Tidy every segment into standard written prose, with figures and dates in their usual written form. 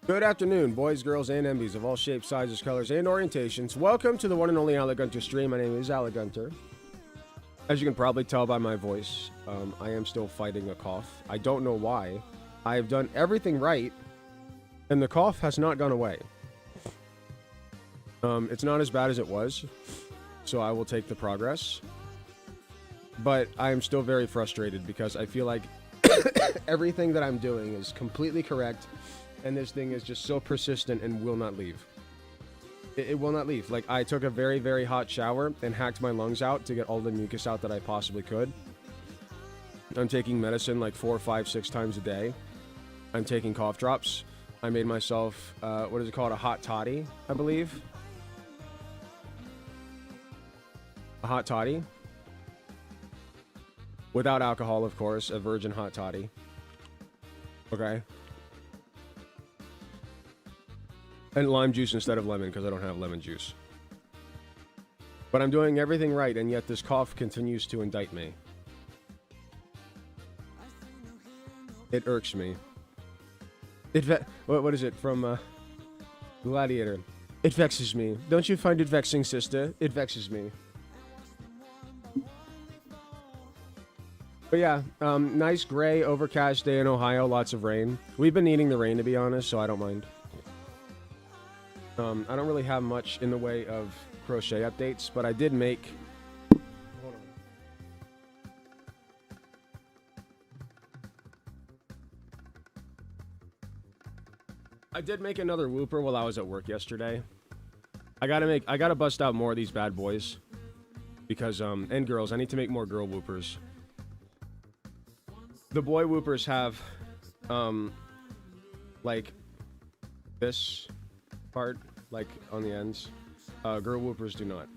Good afternoon, boys, girls, and MBs of all shapes, sizes, colors, and orientations. Welcome to the one and only Alec Gunter stream. My name is Alec Gunter. As you can probably tell by my voice, I am still fighting a cough. I don't know why. I have done everything right, and the cough has not gone away. It's not as bad as it was, so I will take the progress. But I am still very frustrated because I feel like everything that I'm doing is completely correct. And this thing is just so persistent and will not leave. It will not leave. Like, I took a very, very hot shower and hacked my lungs out to get all the mucus out that I possibly could. I'm taking medicine like 4, 5, 6 times a day. I'm taking cough drops. I made myself, what is it called? A hot toddy, I believe. A hot toddy. Without alcohol, of course. A virgin hot toddy. Okay. And lime juice instead of lemon, because I don't have lemon juice. But I'm doing everything right, and yet this cough continues to indict me. It irks me. What is it from Gladiator? It vexes me. Don't you find it vexing, sister? It vexes me. But yeah, nice gray, overcast day in Ohio. Lots of rain. We've been needing the rain, to be honest, so I don't mind. I don't really have much in the way of crochet updates, but I did make... Hold on. I did make another whooper while I was at work yesterday. I gotta bust out more of these bad boys. Because, and girls, I need to make more girl whoopers. The boy whoopers have, like, this part, like, on the ends. Girl whoopers do not.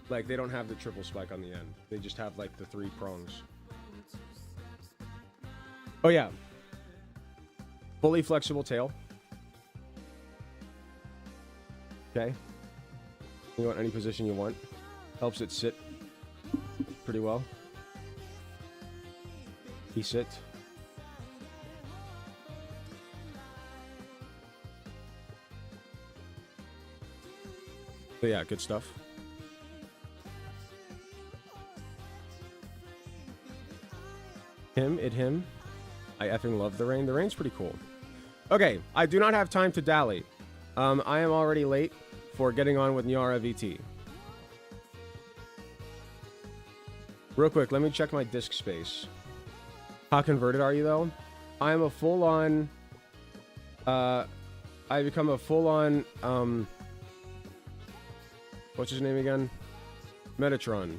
Like, they don't have the triple spike on the end. They just have, like, the 3 prongs. Oh, yeah. Fully flexible tail. Okay. You want any position you want. Helps it sit pretty well. He sit. So yeah, good stuff. Him. I effing love the rain. The rain's pretty cool. Okay, I do not have time to dally. I am already late for getting on with Nyara VT. Real quick, let me check my disk space. How converted are you, though? I am a full-on... I become a full-on... what's his name again? Metatron.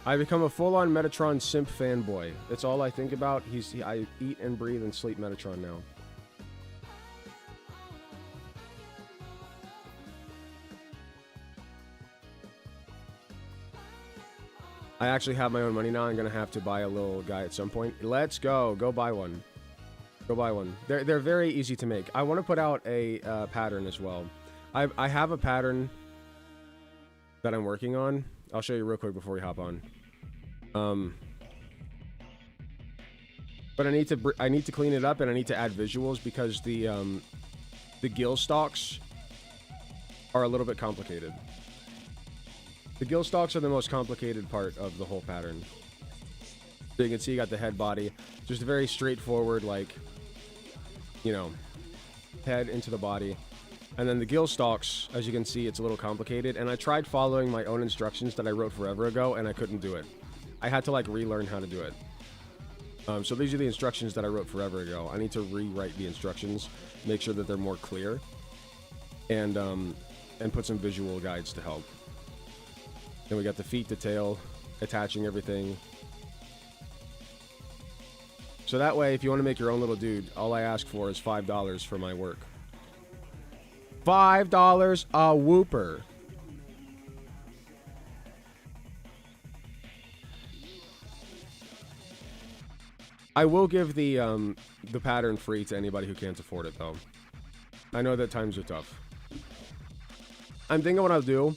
I become a full-on Metatron simp fanboy. That's all I think about. I eat and breathe and sleep Metatron now. I actually have my own money now. I'm gonna have to buy a little guy at some point. Let's go. Go buy one. Go buy one. They're very easy to make. I want to put out a pattern as well. I have a pattern that I'm working on. I'll show you real quick before we hop on. But I need to clean it up, and I need to add visuals because the gill stalks are a little bit complicated. The gill stalks are the most complicated part of the whole pattern. So you can see you got the head body. Just a very straightforward, like, you know, head into the body. And then the gill stalks, as you can see, it's a little complicated. And I tried following my own instructions that I wrote forever ago, and I couldn't do it. I had to, like, relearn how to do it. So these are the instructions that I wrote forever ago. I need to rewrite the instructions, make sure that they're more clear, and put some visual guides to help. Then we got the feet, the tail, attaching everything. So that way, if you want to make your own little dude, all I ask for is $5 for my work. $5 a whooper. I will give the pattern free to anybody who can't afford it, though. I know that times are tough. I'm thinking what I'll do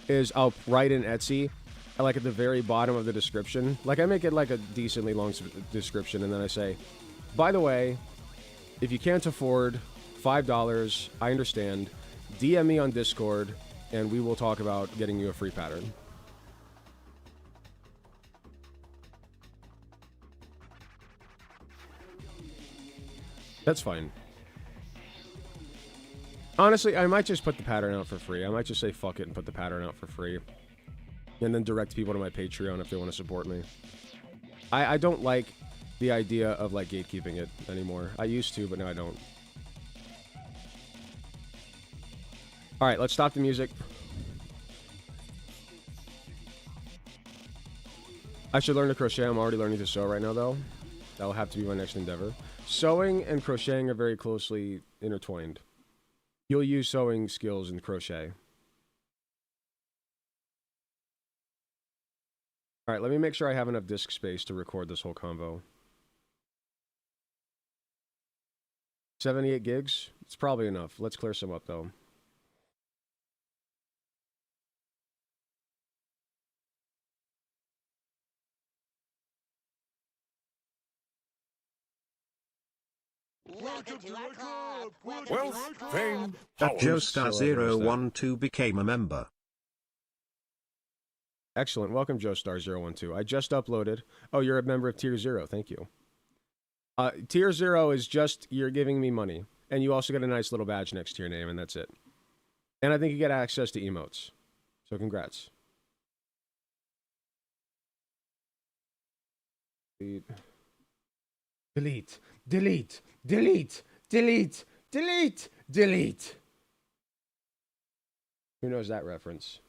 is I'll write in Etsy, like at the very bottom of the description. Like, I make it like a decently long description, and then I say, by the way, if you can't afford $5. I understand. DM me on Discord, and we will talk about getting you a free pattern. That's fine. Honestly, I might just put the pattern out for free. I might just say fuck it and put the pattern out for free. And then direct people to my Patreon if they want to support me. I don't like the idea of, like, gatekeeping it anymore. I used to, but now I don't. Alright, let's stop the music. I should learn to crochet. I'm already learning to sew right now, though. That will have to be my next endeavor. Sewing and crocheting are very closely intertwined. You'll use sewing skills in crochet. Alright, let me make sure I have enough disk space to record this whole convo. 78 gigs? It's probably enough. Let's clear some up, though. Welcome to our club. Wealth, fame, That Joestar012 became a member. Excellent. Welcome, Joestar012. I just uploaded. Oh, you're a member of Tier 0. Thank you. Tier 0 is just, you're giving me money. And you also get a nice little badge next to your name, and that's it. And I think you get access to emotes. So congrats. Delete. Delete. Delete. Delete. Delete. Delete. Who knows that reference?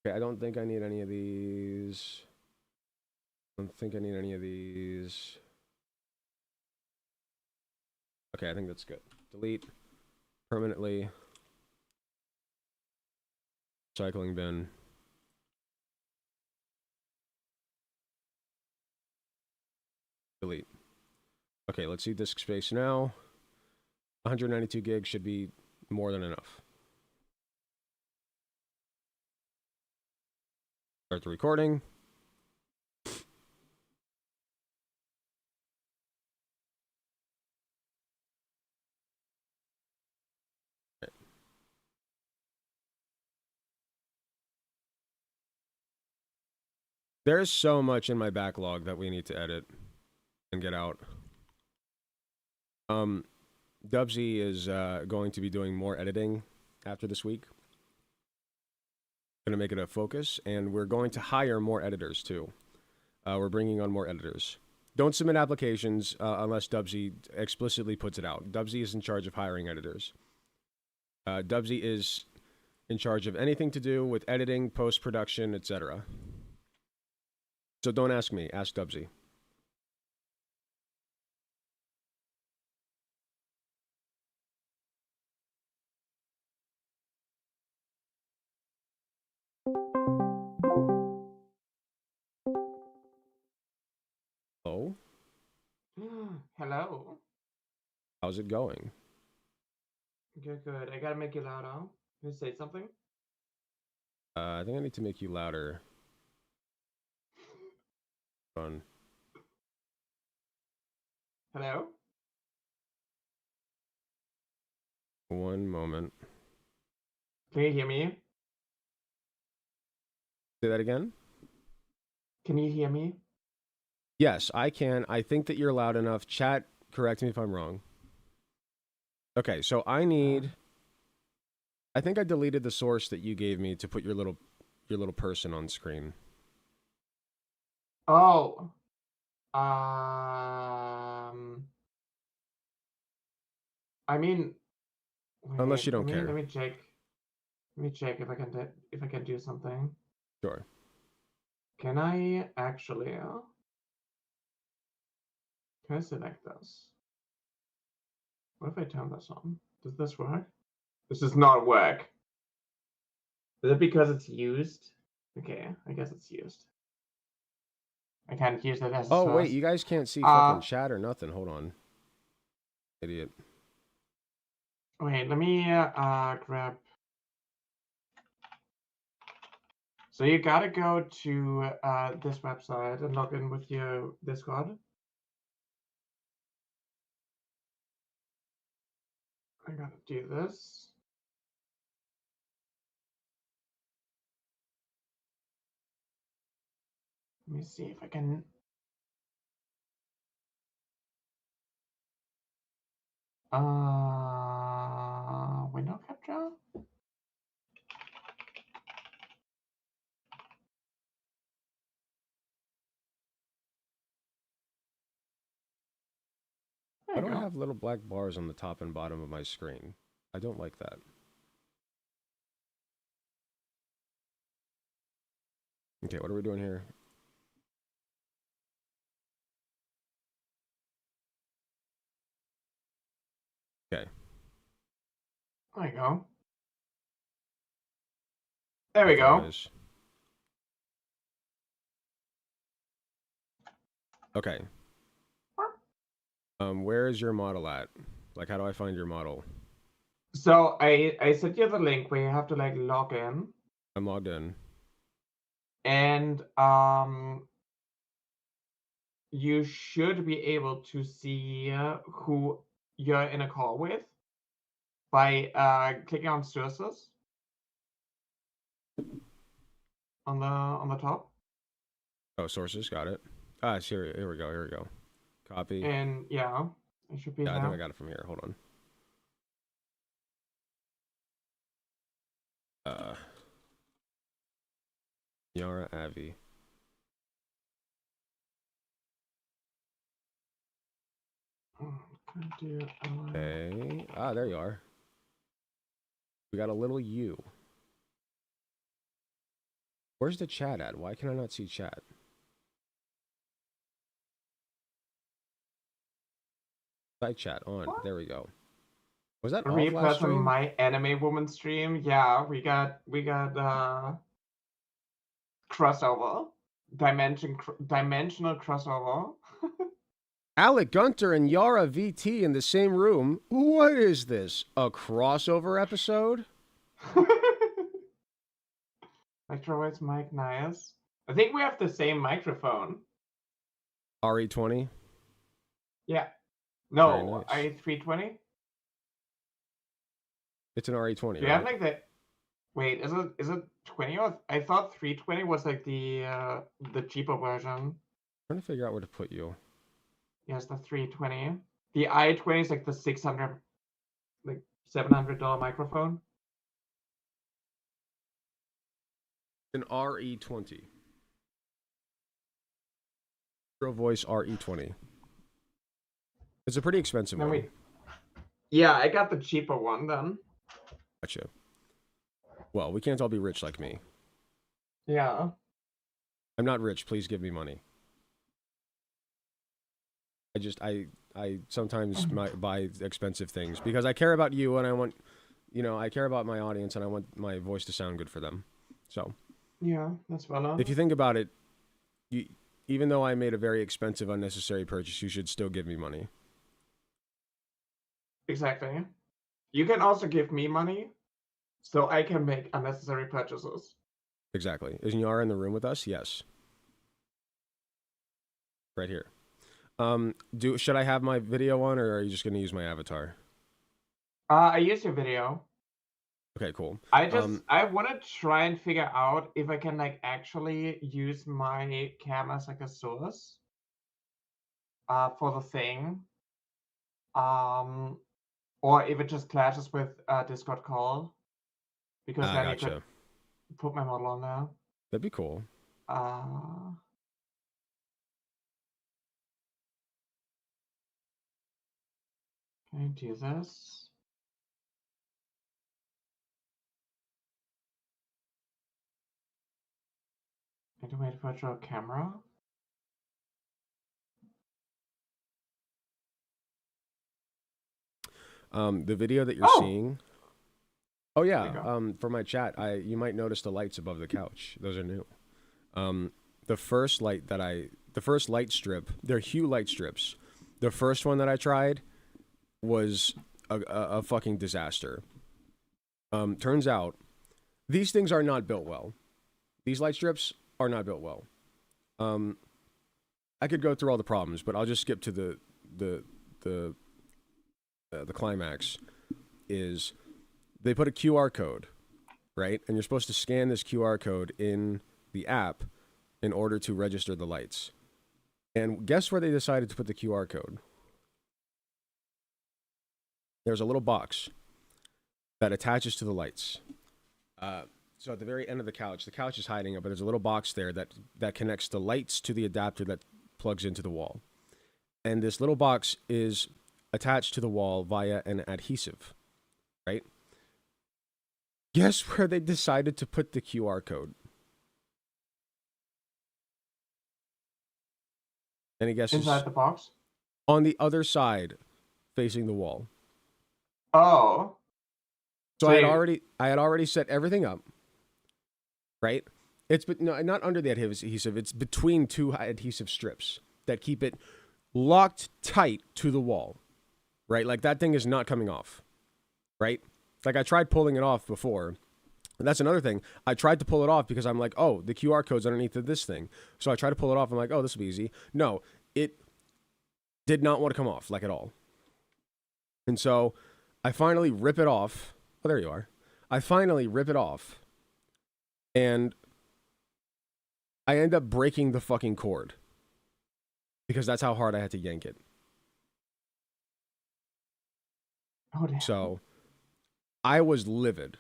Okay, I don't think I need any of these. I don't think I need any of these. Okay, I think that's good. Delete. Permanently. Recycling bin. Delete. Okay, let's see disk space now. 192 gigs should be more than enough. Start the recording. There's so much in my backlog that we need to edit and get out. Dubsy is going to be doing more editing after this week. Going to make it a focus, and we're going to hire more editors too. We're bringing on more editors. Don't submit applications unless Dubsy explicitly puts it out. Dubsy is in charge of hiring editors. Dubsy is in charge of anything to do with editing, post-production, etc. So don't ask me, ask Dubsy. Hello? Hello. How's it going? Good, good. I gotta make you louder. Can you say something? I think I need to make you louder. Hold on. Hello? One moment. Can you hear me? Say that again? Can you hear me? Yes, I can. I think that you're loud enough. Chat, correct me if I'm wrong. Okay, so I need... I think I deleted the source that you gave me to put your little person on screen. Oh. I mean, wait, Unless you don't care. Let me check. Let me check if I can do something. Sure. Can I actually? Can I select this? What if I turn this on? Does this work? This does not work. Is it because it's used? Okay, I guess it's used. I can't use it as a Oh, source. wait, you guys can't see fucking chat or nothing. Hold on. Idiot. Wait, let me grab. So you gotta go to this website and log in with your Discord. I gotta do this. Let me see if I can. Window capture? Why do I have little black bars on the top and bottom of my screen? I don't like that. Okay, what are we doing here? Okay. There you go. There we go. Nice. Okay. Where is your model at? Like, how do I find your model? So I sent you the link where you have to like log in. I'm logged in. And you should be able to see who you're in a call with by clicking on sources on the top. Oh, sources, got it. Ah, it's here we go, here we go. Copy. And yeah, it should be Yeah, I there. think I got it from here. Hold on. Yara Avi. Okay. Ah, there you are. We got a little U. Where's the chat at? Why can I not see chat? Side chat on. What? There we go. Was that Are we off last on stream? my anime woman stream? Yeah, we got crossover. Dimensional crossover. Alec Gunter and Yara VT in the same room. What is this? A crossover episode? Microwave's mic nice. I think we have the same microphone. RE20? Yeah. No, Very nice. i320. It's an RE20, Do you right? have like the? Wait, is it 20 or I thought 320 was like the cheaper version. I'm trying to figure out where to put you. Yes, the 320. The i20 is like the 600, like $700 microphone. An RE20. Real voice RE20. It's a pretty expensive one. Yeah, I got the cheaper one then. Gotcha. Well, we can't all be rich like me. Yeah. I'm not rich. Please give me money. I sometimes buy expensive things because I care about you and I want, I care about my audience and I want my voice to sound good for them. So. Yeah, that's well. If you think about it, even though I made a very expensive, unnecessary purchase, you should still give me money. Exactly. You can also give me money, so I can make unnecessary purchases. Exactly. Is Yara in the room with us? Yes. Right here. Should I have my video on, or are you just going to use my avatar? I use your video. Okay, cool. I want to try and figure out if I can like actually use my cam as like a source for the thing. Or if it just clashes with Discord call. Because then you could put my model on there. That'd be cool. Can I do this? Animate virtual camera. The video that you're seeing. Oh yeah. For my chat, you might notice the lights above the couch. Those are new. The first light strip, they're hue light strips. The first one that I tried was a fucking disaster. Turns out these things are not built well. These light strips are not built well. I could go through all the problems, but I'll just skip to the climax. Is they put a QR code, right? And you're supposed to scan this QR code in the app in order to register the lights. And guess where they decided to put the QR code? There's a little box that attaches to the lights. So at the very end of the couch is hiding it, but there's a little box there that connects the lights to the adapter that plugs into the wall. And this little box is attached to the wall via an adhesive, right? Guess where they decided to put the QR code? Any guesses? Inside the box? On the other side, facing the wall. Oh. So I had already set everything up, right? It's not under the adhesive. It's between two adhesive strips that keep it locked tight to the wall, right? Like that thing is not coming off, right? Like I tried pulling it off before. And that's another thing. I tried to pull it off because I'm like, oh, the QR code's underneath of this thing. So I tried to pull it off. I'm like, oh, this will be easy. No, it did not want to come off, like at all. And so I finally rip it off. Oh, there you are. I finally rip it off. And I end up breaking the fucking cord. Because that's how hard I had to yank it. Oh, damn. So I was livid.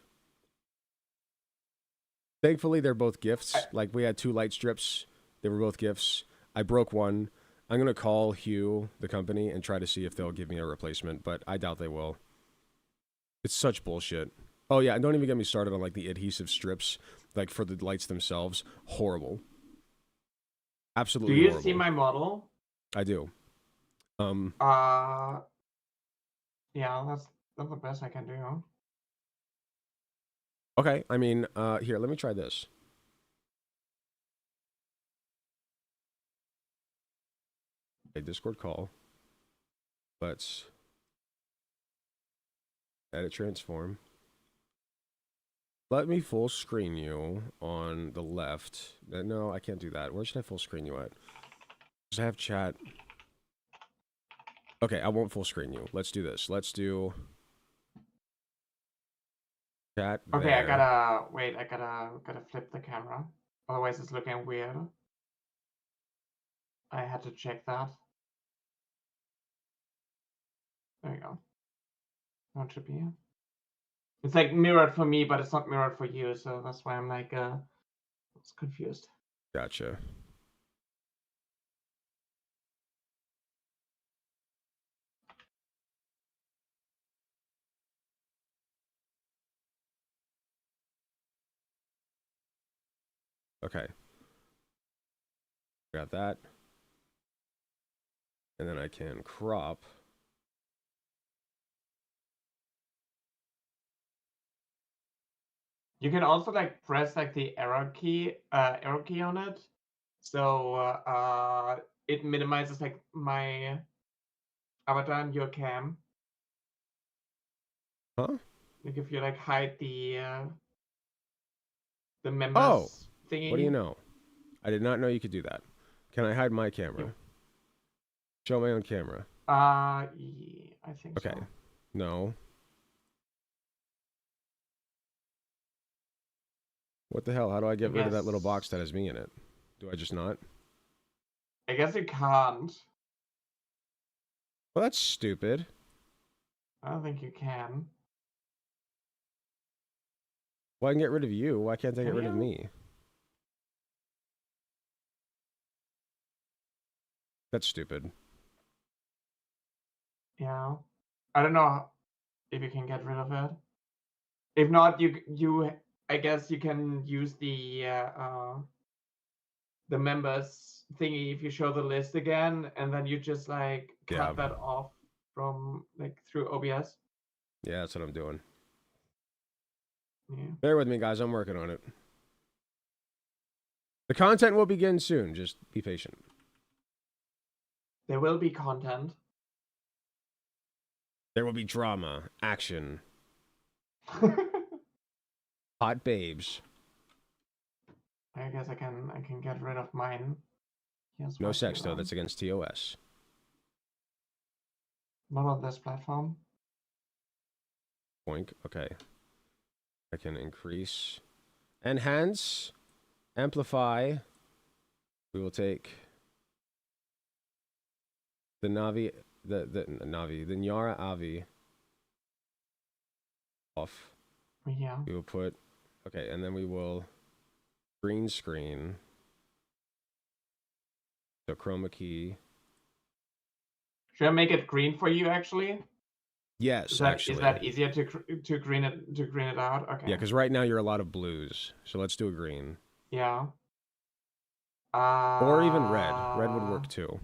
Thankfully, they're both gifts. Like, we had 2 light strips. They were both gifts. I broke one. I'm going to call Hue, the company, and try to see if they'll give me a replacement, but I doubt they will. It's such bullshit. Oh, yeah, and don't even get me started on, like, the adhesive strips, like, for the lights themselves. Horrible. Absolutely horrible. Do you see my model? I do. Yeah, that's the best I can do. Okay, I mean, here, let me try this. A Discord call. Let's edit transform. Let me full screen you on the left. No, I can't do that. Where should I full screen you at? Does I have chat? Okay, I won't full screen you. Let's do this. Let's do chat. Okay, there. I gotta flip the camera. Otherwise it's looking weird. I had to check that. There you go. That should be it. It's like mirrored for me, but it's not mirrored for you, so that's why I'm like it's confused. Gotcha. Okay. Got that. And then I can crop. You can also like press like the arrow key on it, so it minimizes like my avatar and your cam. Huh? Like if you like hide the members thingy. What do you know? I did not know you could do that. Can I hide my camera? Yeah. Show my own camera. Yeah, I think Okay. so. No. What the hell? How do I get rid of that little box that has me in it? Do I just not? I guess you can't. Well, that's stupid. I don't think you can. Well, I can get rid of you. Why can't I get Can rid of you? me? That's stupid. Yeah. I don't know if you can get rid of it. If not, you I guess you can use the members thingy if you show the list again, and then you just like cut that off from like through OBS. Yeah, that's what I'm doing. Yeah. Bear with me, guys. I'm working on it. The content will begin soon. Just be patient. There will be content. There will be drama, action, hot babes. I guess I can get rid of mine. Here's No what sex you though. want. That's against TOS. Not on this platform. Boink. Okay. I can increase, enhance, amplify. We will take the Navi, the Nyara Avi off. Yeah. We will put, okay, and then we will green screen. So chroma key. Should I make it green for you actually? Yes, Is actually. that easier to green it out? Okay. Yeah, because right now you're a lot of blues. So let's do a green. Yeah. Or even red. Red would work too.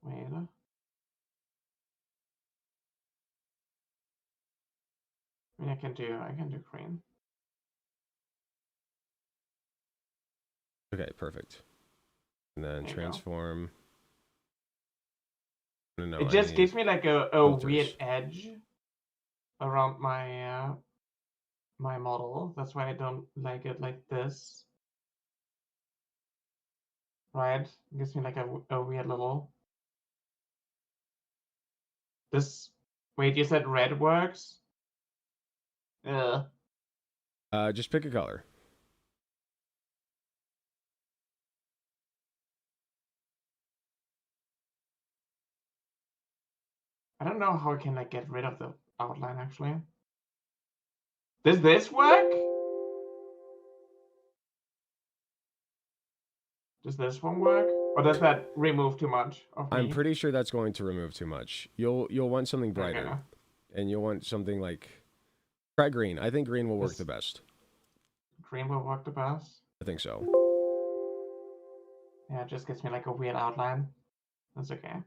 Wait. I mean, I can do green. Okay, perfect. And then There you transform. No, it just gives me like a weird edge around my my model. That's why I don't like it like this. Right? It gives me like a weird little. This. Wait, you said red works? Just pick a color. I don't know how I can like get rid of the outline actually. Does this work? Does this one work? Or does that remove too much of me? I'm pretty sure that's going to remove too much. You'll want something brighter. Okay. And you'll want something like try green. I think green will work This- the best. Green will work the best. I think so. Yeah, it just gives me like a weird outline. That's okay.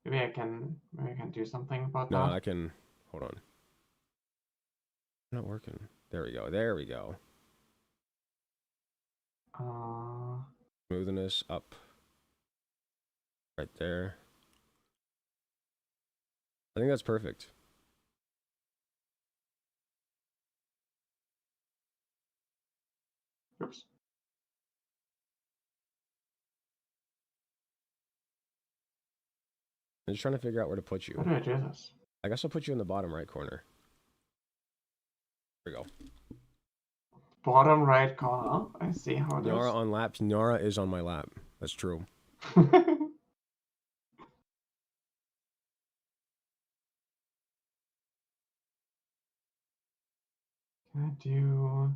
Maybe I can do something about No, that. I can hold on. Not working. There we go. There we go. Smoothness up. Right there. I think that's perfect. Oops. I'm just trying to figure out where to put you. How do I do this? I guess I'll put you in the bottom right corner. There we go. Bottom right corner. I see how it Nara is. on laps. Nara is on my lap. That's true. Can I do...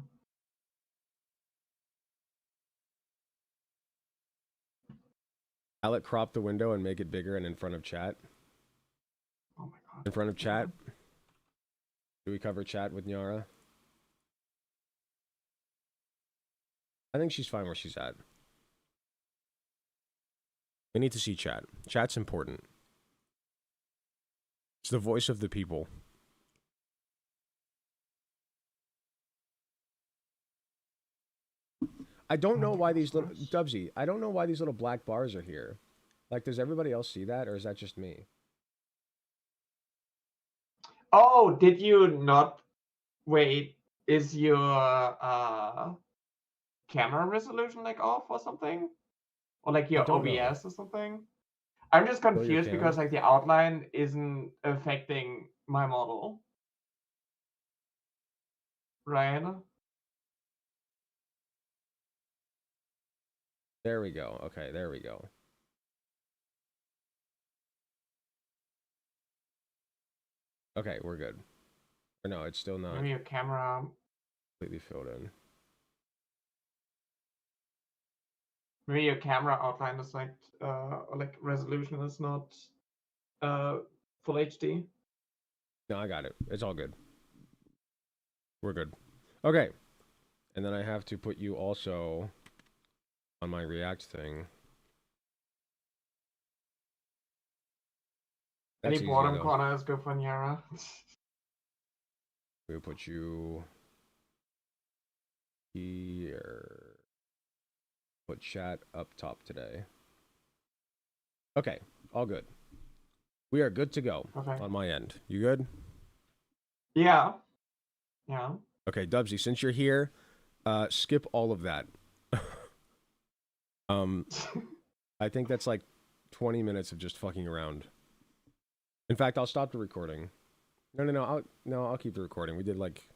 Alec, crop the window and make it bigger and in front of chat. Oh my god. In front of chat. Do we cover chat with Nyara? I think she's fine where she's at. We need to see chat. Chat's important. It's the voice of the people. I don't know why these little... Dubsy, I don't know why these little black bars are here. Like, does everybody else see that, or is that just me? Oh, did you not... Wait, is your camera resolution like off or something? Or like your OBS or something? I'm just confused because like the outline isn't affecting my model. Right? There we go. Okay, there we go. Okay, we're good. Or no, it's still not Maybe your camera... completely filled in. Maybe your camera outline is like resolution is not full HD. No, I got it. It's all good. We're good. Okay. And then I have to put you also on my React thing. That's Any bottom corner is good for Nyara. We'll put you here. Put chat up top today. Okay, all good. We are good to go on my end. You good? Yeah. Yeah. Okay, Dubsy, since you're here, skip all of that. I think that's like 20 minutes of just fucking around. In fact, I'll stop the recording. No, I'll keep the recording. We did like,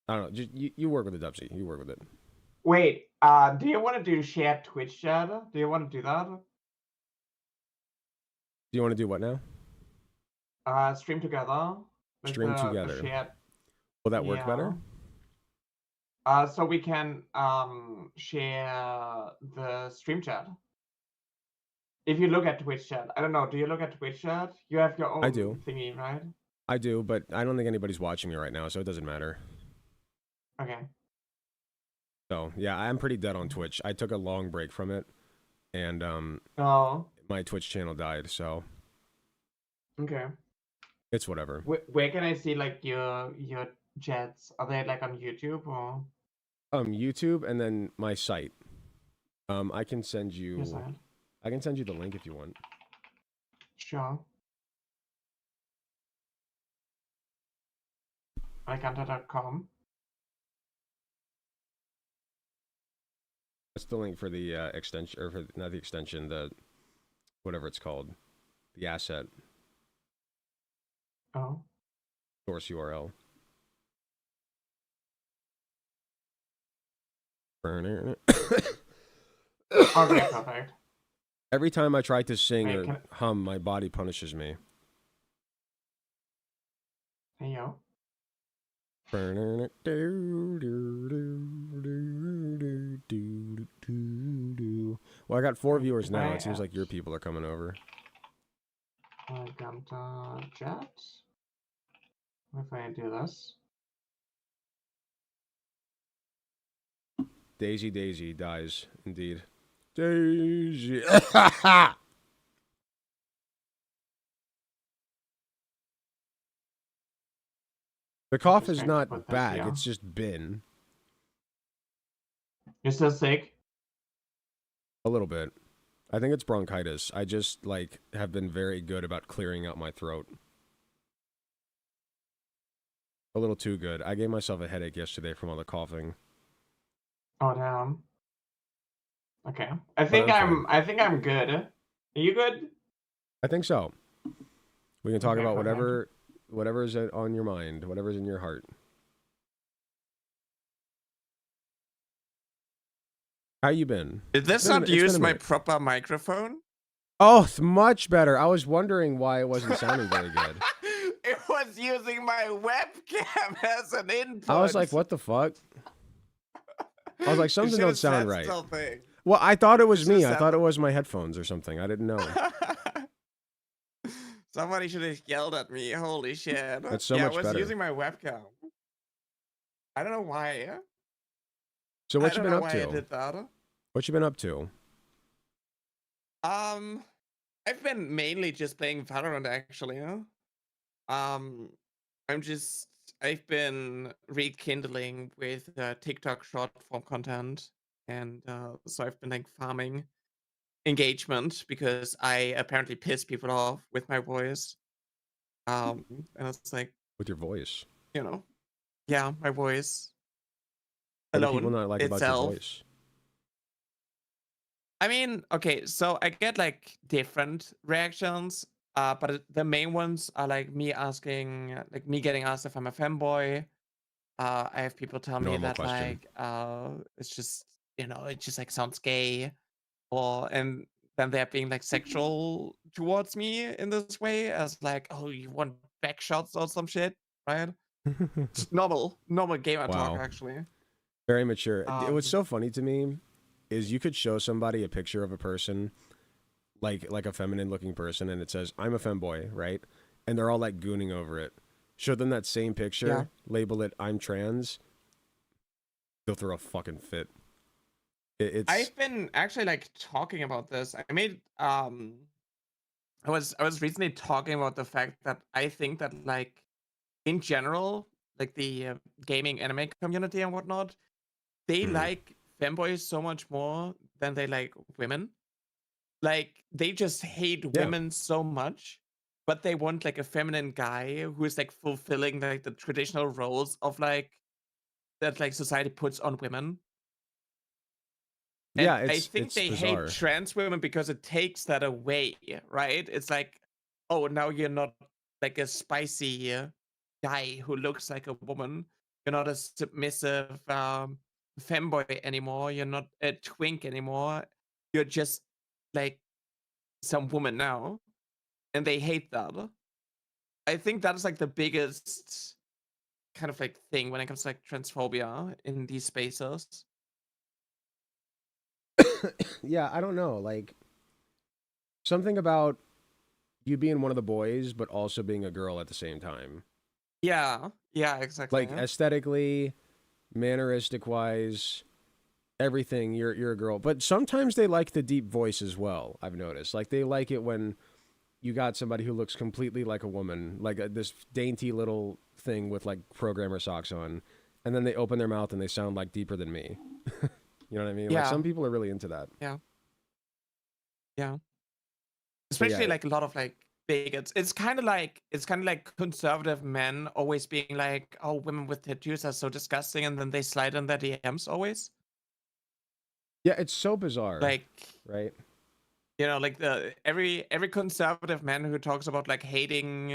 I don't know. Just you work with it, Dubsy. You work with it. Wait, do you want to do shared Twitch chat? Do you want to do that? Do you want to do what now? Stream together. With Stream the together. shared... Will that work better? So we can share the stream chat. If you look at Twitch chat, I don't know. Do you look at Twitch chat? You have your own I do. thingy, right? I do, but I don't think anybody's watching me right now, so it doesn't matter. Okay. So yeah, I'm pretty dead on Twitch. I took a long break from it, and Oh. my Twitch channel died. So Okay. it's whatever. Where can I see like your chats? Are they like on YouTube or? YouTube and then my site. I can send you. Your site? I can send you the link if you want. Sure. Alekanta.com. That's the link for the extension, or for, not the extension, the whatever it's called, the asset. Oh. Source URL. Okay, perfect. Every time I try to sing Wait, or hum, my body punishes me. Hey yo. Well, I got 4 viewers now. It seems like your people are coming over. Alekanta chat. What if I do this? Daisy Daisy dies, indeed. Daisy. The cough is not bad, it's just been. You're still sick? A little bit. I think it's bronchitis. I just, like, have been very good about clearing out my throat. A little too good. I gave myself a headache yesterday from all the coughing. Oh damn. Okay. I think I'm good. Are you good? I think so. We can talk Okay, about perfect. whatever's on your mind, whatever's in your heart. How you been? Did this not use my proper microphone? Oh, it's much better. I was wondering why it wasn't sounding very good. It was using my webcam as an input. I was like, what the fuck? I was like, something don't sound right. Something. Well, I thought it was me. I thought it was my headphones or something. I didn't know. Somebody should have yelled at me. Holy shit. That's so much better. I was using my webcam. I don't know why. So what you been up I to? did that. What you been up to? I've been mainly just playing Valorant actually. I've been rekindling with TikTok short form content, and so I've been like farming engagement because I apparently piss people off with my voice. And it's like, With your voice. you know, yeah, my voice. What do Alone people not like about your voice? I mean, okay, so I get like different reactions, but the main ones are like me getting asked if I'm a femboy. I have people tell me Normal that question. it's just, it just like sounds gay, and then they're being like sexual towards me in this way, as like, oh, you want back shots or some shit, right? Just normal gamer talk, actually. Very mature. What's so funny to me is you could show somebody a picture of a person, like a feminine looking person, and it says, I'm a femboy, right? And they're all like gooning over it. Show them that same picture, label it, I'm trans. They'll throw a fucking fit. I've been actually like talking about this. I made I was recently talking about the fact that I think that like in general, like the gaming anime community and whatnot, they like femboys so much more than they like women. Like they just hate women so much but they want like a feminine guy who is like fulfilling like the traditional roles of like that like society puts on women. Yeah, And I think it's they hate bizarre. trans women because it takes that away, right? It's like, oh, now you're not like a spicy guy who looks like a woman. You're not a submissive femboy anymore. You're not a twink anymore. You're just like some woman now. And they hate that. I think that is like the biggest kind of like thing when it comes to like transphobia in these spaces. Yeah, I don't know. Like something about you being one of the boys, but also being a girl at the same time. Yeah, exactly. Like aesthetically, manneristic wise, everything. You're a girl, but sometimes they like the deep voice as well. I've noticed. Like they like it when you got somebody who looks completely like a woman, like this dainty little thing with like programmer socks on, and then they open their mouth and they sound like deeper than me. You know what I mean? Yeah. Like some people are really into that. Yeah. Especially yeah. like a lot of like bigots. It's kind of like conservative men always being like, "Oh, women with tattoos are so disgusting," and then they slide in their DMs always. Yeah, it's so bizarre. Like, right? You know, like every conservative man who talks about like hating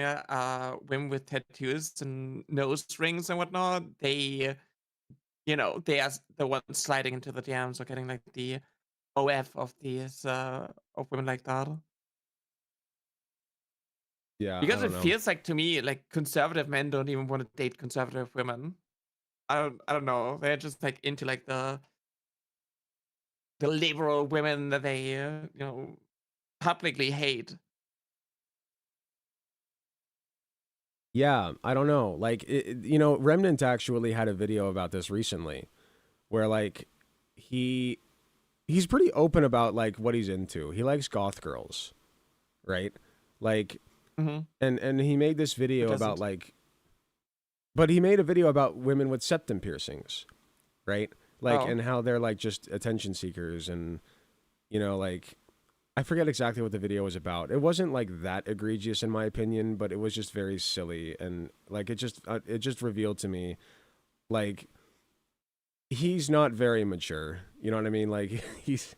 women with tattoos and nose rings and whatnot, they, you know, they are the ones sliding into the DMs or getting like the OF of these of women like that. Yeah, Because it know. feels like to me like conservative men don't even want to date conservative women. I don't know. They're just like into like the liberal women that they you know, publicly hate. Yeah, I don't know. Like, you know, Remnant actually had a video about this recently, where like he's pretty open about like what he's into. He likes goth girls, right? Like, and he made this video about like, but he made a video about women with septum piercings, right? Like, and how they're like just attention seekers, and you know, like I forget exactly what the video was about. It wasn't like that egregious in my opinion, but it was just very silly, and like it just revealed to me like he's not very mature. You know what I mean? Like he's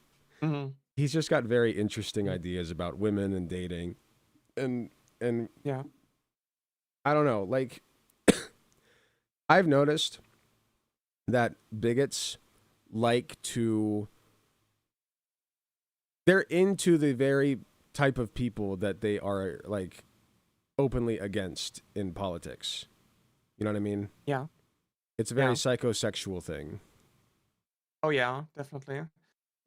just got very interesting ideas about women and dating, and yeah, I don't know. Like I've noticed that bigots like to they're into the very type of people that they are like openly against in politics. You know what I mean? Yeah. It's a very psychosexual thing. Oh yeah, definitely.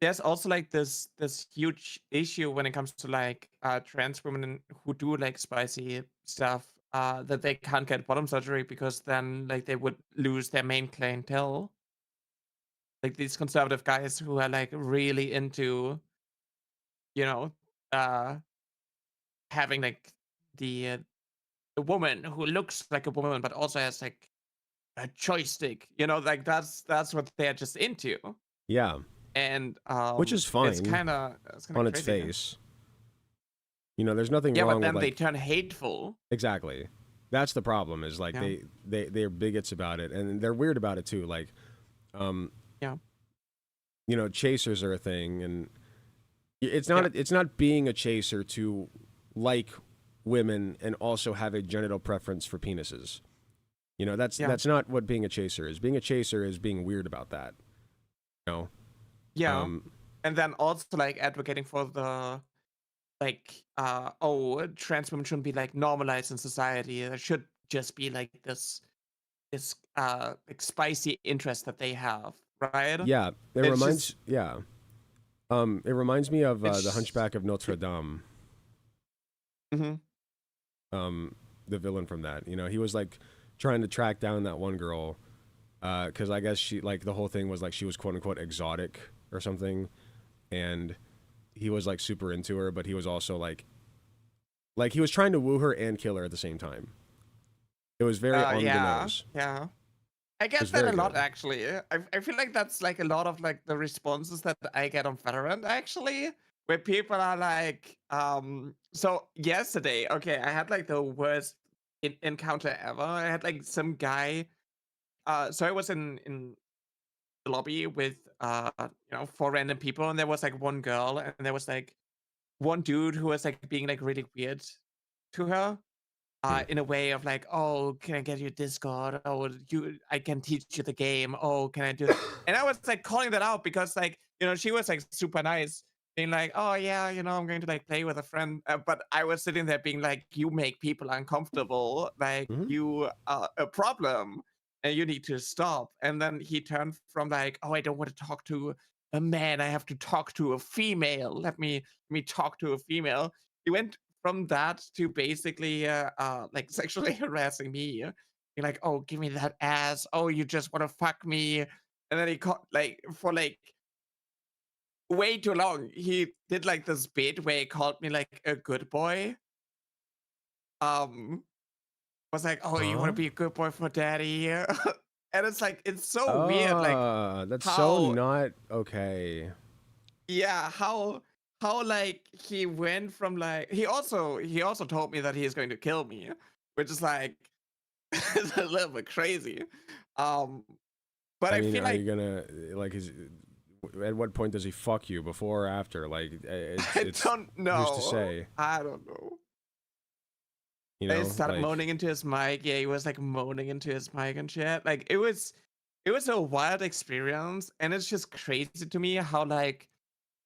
There's also like this huge issue when it comes to like trans women who do like spicy stuff that they can't get bottom surgery because then like they would lose their main clientele. Like these conservative guys who are like really into, you know, having like the woman who looks like a woman but also has like a joystick, you know, like that's what they're just into. Yeah. And which is fine. It's kind of on its face. You know, there's nothing wrong with but then with, they like, turn hateful. Exactly. That's the problem is like they're bigots about it, and they're weird about it too. Like you know, chasers are a thing, and it's not being a chaser to like women and also have a genital preference for penises. You know, that's not what being a chaser is. Being a chaser is being weird about that. You know? Yeah. And then also like advocating for the like trans women shouldn't be like normalized in society. There should just be like this like spicy interest that they have, right? Yeah. It reminds me of the Hunchback of Notre Dame. The villain from that. You know, he was like trying to track down that one girl because I guess she like the whole thing was like she was quote unquote exotic or something, and he was like super into her, but he was also like he was trying to woo her and kill her at the same time. It was very on the nose. Yeah. I get that a lot actually. I feel like that's like a lot of like the responses that I get on Valorant actually. where people are like, so yesterday, okay, I had like the worst encounter ever. I had like some guy, so I was in the lobby with, 4 random people, and there was like one girl, and there was like one dude who was like being like really weird to her. In a way of like, oh, can I get your Discord? Oh, I can teach you the game. Oh, can I do that? And I was like calling that out because like, she was like super nice, being like, oh yeah, I'm going to like play with a friend. But I was sitting there being like, you make people uncomfortable. Like Mhm. you are a problem and you need to stop. And then he turned from like, oh, I don't want to talk to a man. I have to talk to a female. Let me talk to a female. He went from that to basically like sexually harassing me. You're like, oh, give me that ass. Oh, you just want to fuck me. And then he called like for like way too long. He did like this bit where he called me like a good boy. Was like, oh, you want to Huh? be a good boy for daddy? And it's like, it's so weird, like That's so how, not okay. yeah, how like he went from like he also told me that he is going to kill me, which is like it's a little bit crazy. Um, but I I mean, feel are like you gonna like at what point does he fuck you, before or after? Like I it's don't who's to know. say? I don't know. You I know, started like moaning into his mic. Yeah, he was like moaning into his mic and shit. Like it was a wild experience, and it's just crazy to me how like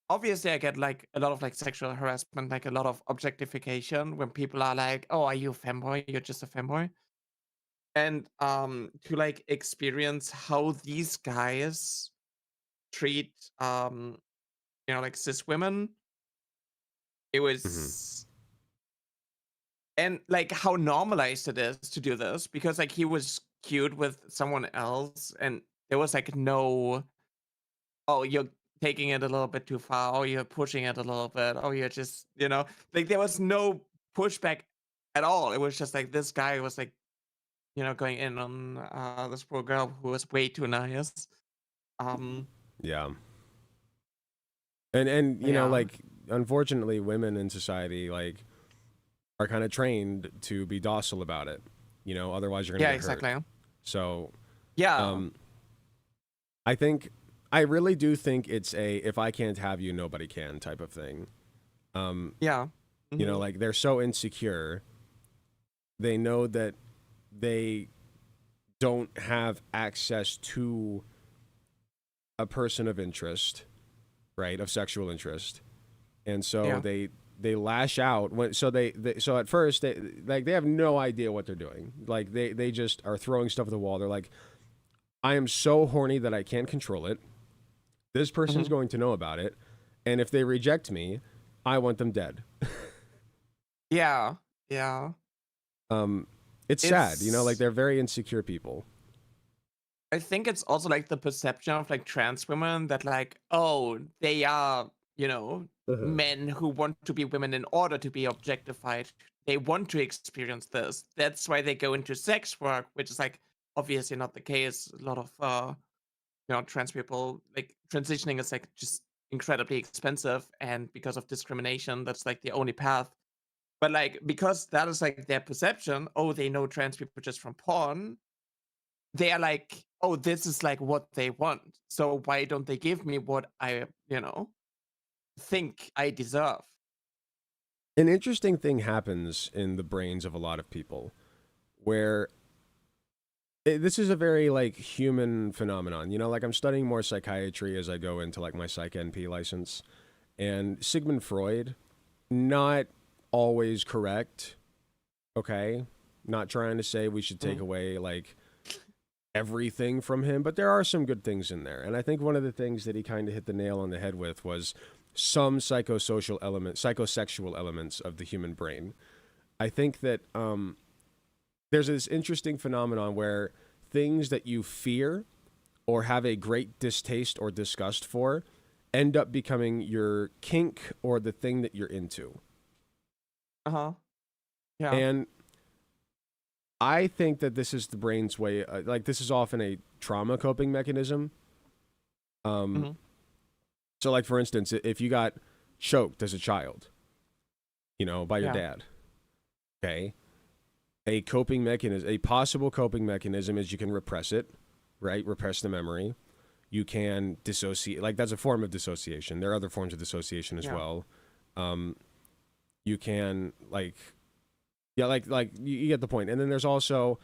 obviously I get like a lot of like sexual harassment, like a lot of objectification when people are like, "Oh, are you a femboy? You're just a femboy." And to like experience how these guys treat like cis women, it mhm. was, and like how normalized it is to do this because like he was cute with someone else and there was like no, oh, you're taking it a little bit too far, oh, you're pushing it a little bit, oh, you're just, like there was no pushback at all. It was just like this guy was like, going in on this poor girl who was way too nice. Um, Yeah. And yeah, like, unfortunately, women in society like are kind of trained to be docile about it. Otherwise you're gonna yeah, get hurt. exactly. So, Yeah, um, I think I really do think it's a if I can't have you, nobody can type of thing. Um, yeah, hmm, like they're so insecure, they know that they don't have access to a person of interest, right, of sexual interest, and so yeah, they lash out when so at first they have no idea what they're doing. Like they just are throwing stuff at the wall. They're like, I am so horny that I can't control it. This person's hmm, going to know about it, and if they reject me, I want them dead. yeah, yeah. um it's sad, like It's they're very insecure people. I think it's also like the perception of like trans women that like, oh, they are, Uh-huh. men who want to be women in order to be objectified. They want to experience this. That's why they go into sex work, which is like obviously not the case. A lot of trans people like transitioning is like just incredibly expensive, and because of discrimination, that's like the only path. But like because that is like their perception, oh, they know trans people just from porn, they are like, oh, this is like what they want. So why don't they give me what I, think I deserve? An interesting thing happens in the brains of a lot of people where this is a very like human phenomenon. Like I'm studying more psychiatry as I go into like my psych NP license, and Sigmund Freud, not always correct. Okay, not trying to say we should take Mhm. away like everything from him, but there are some good things in there. And I think one of the things that he kind of hit the nail on the head with was some psychosexual elements of the human brain. I think that there's this interesting phenomenon where things that you fear or have a great distaste or disgust for end up becoming your kink or the thing that you're into. Uh-huh. Yeah. And I think that this is the brain's way, like this is often a trauma coping mechanism. Um, Hmm. so like for instance, if you got choked as a child, by your Yeah. dad. Okay. A coping mechanism, a possible coping mechanism is you can repress it, right? Repress the memory. You can dissociate. Like, that's a form of dissociation. There are other forms of dissociation as Yeah. well. You can, like you get the point. And then there's also,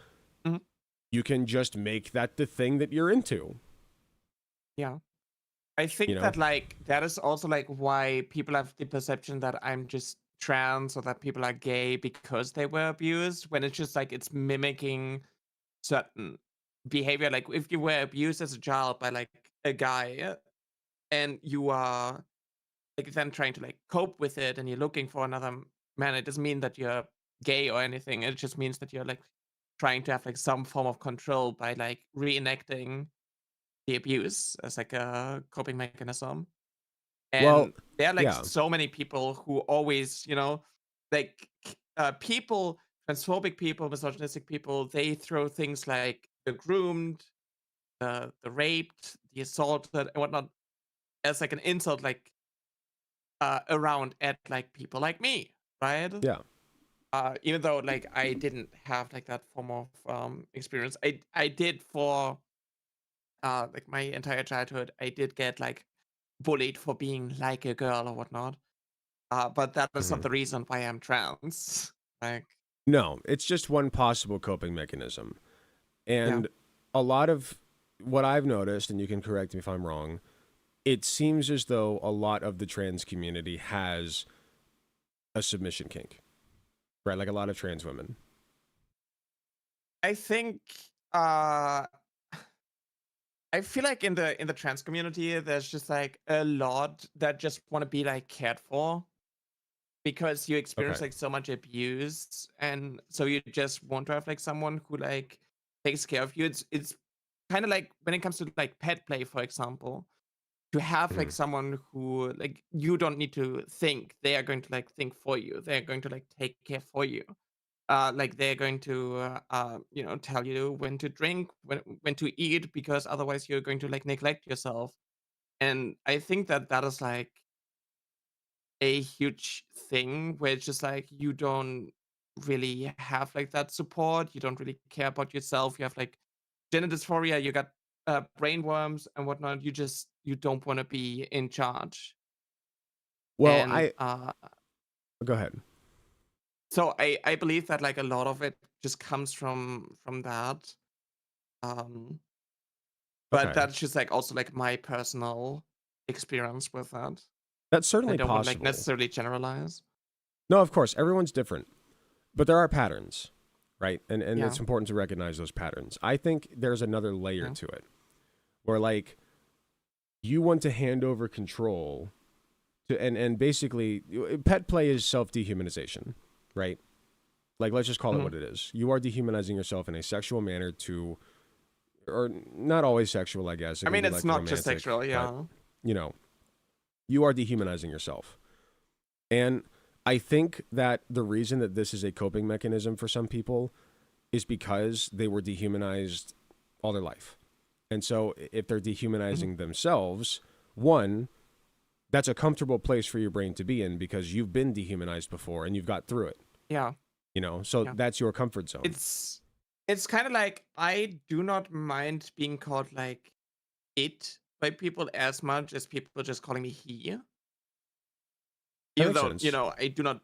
Mhm. you can just make that the thing that you're into. Yeah. I think that like that is also like why people have the perception that I'm just trans or that people are gay because they were abused, when it's just like it's mimicking certain behavior. Like if you were abused as a child by like a guy and you are like then trying to like cope with it and you're looking for another man, it doesn't mean that you're gay or anything. It just means that you're like trying to have like some form of control by like reenacting the abuse as like a coping mechanism. Well, And there are like yeah. so many people who always, like people, transphobic people, misogynistic people, they throw things like the groomed, the raped, the assaulted, and whatnot as like an insult, like around at like people like me, right? Yeah. Even though like I didn't have like that form of experience, I did for like my entire childhood. I did get like bullied for being like a girl or whatnot. But that is not the reason why I'm trans. Like, No, it's just one possible coping mechanism. And yeah. a lot of what I've noticed, and you can correct me if I'm wrong, it seems as though a lot of the trans community has a submission kink, right? Like a lot of trans women. I think I feel like in the trans community, there's just like a lot that just want to be like cared for because you experience Okay. like so much abuse, and so you just want to have like someone who like takes care of you. It's kind of like when it comes to like pet play, for example, to have like someone who like you don't need to think, they are going to like think for you, they're going to like take care for you, like they're going to tell you when to drink, when to eat, because otherwise you're going to like neglect yourself. And I think that that is like a huge thing where it's just like you don't really have like that support, you don't really care about yourself, you have like gender dysphoria, you got brainworms and whatnot, you don't want to be in charge. Well, And go ahead. so I believe that like a lot of it just comes from that. But Okay. that's just like also like my personal experience with that. That's I certainly don't want to like possible. necessarily generalize. No, of course, everyone's different. But there are patterns, right? And Yeah. it's important to recognize those patterns. I think there's another layer to it where like you want to hand over control to, and basically pet play is self-dehumanization, right? Like, let's just call it what it is. You are dehumanizing yourself in a sexual manner to, or not always sexual, I guess. I mean, it's like not romantic, just sexual, yeah. But, you are dehumanizing yourself. And I think that the reason that this is a coping mechanism for some people is because they were dehumanized all their life. And so if they're dehumanizing themselves, one, that's a comfortable place for your brain to be in because you've been dehumanized before and you've got through it. Yeah. So that's your comfort zone. It's kind of like I do not mind being called like it by people as much as people just calling me he. Even though, I do not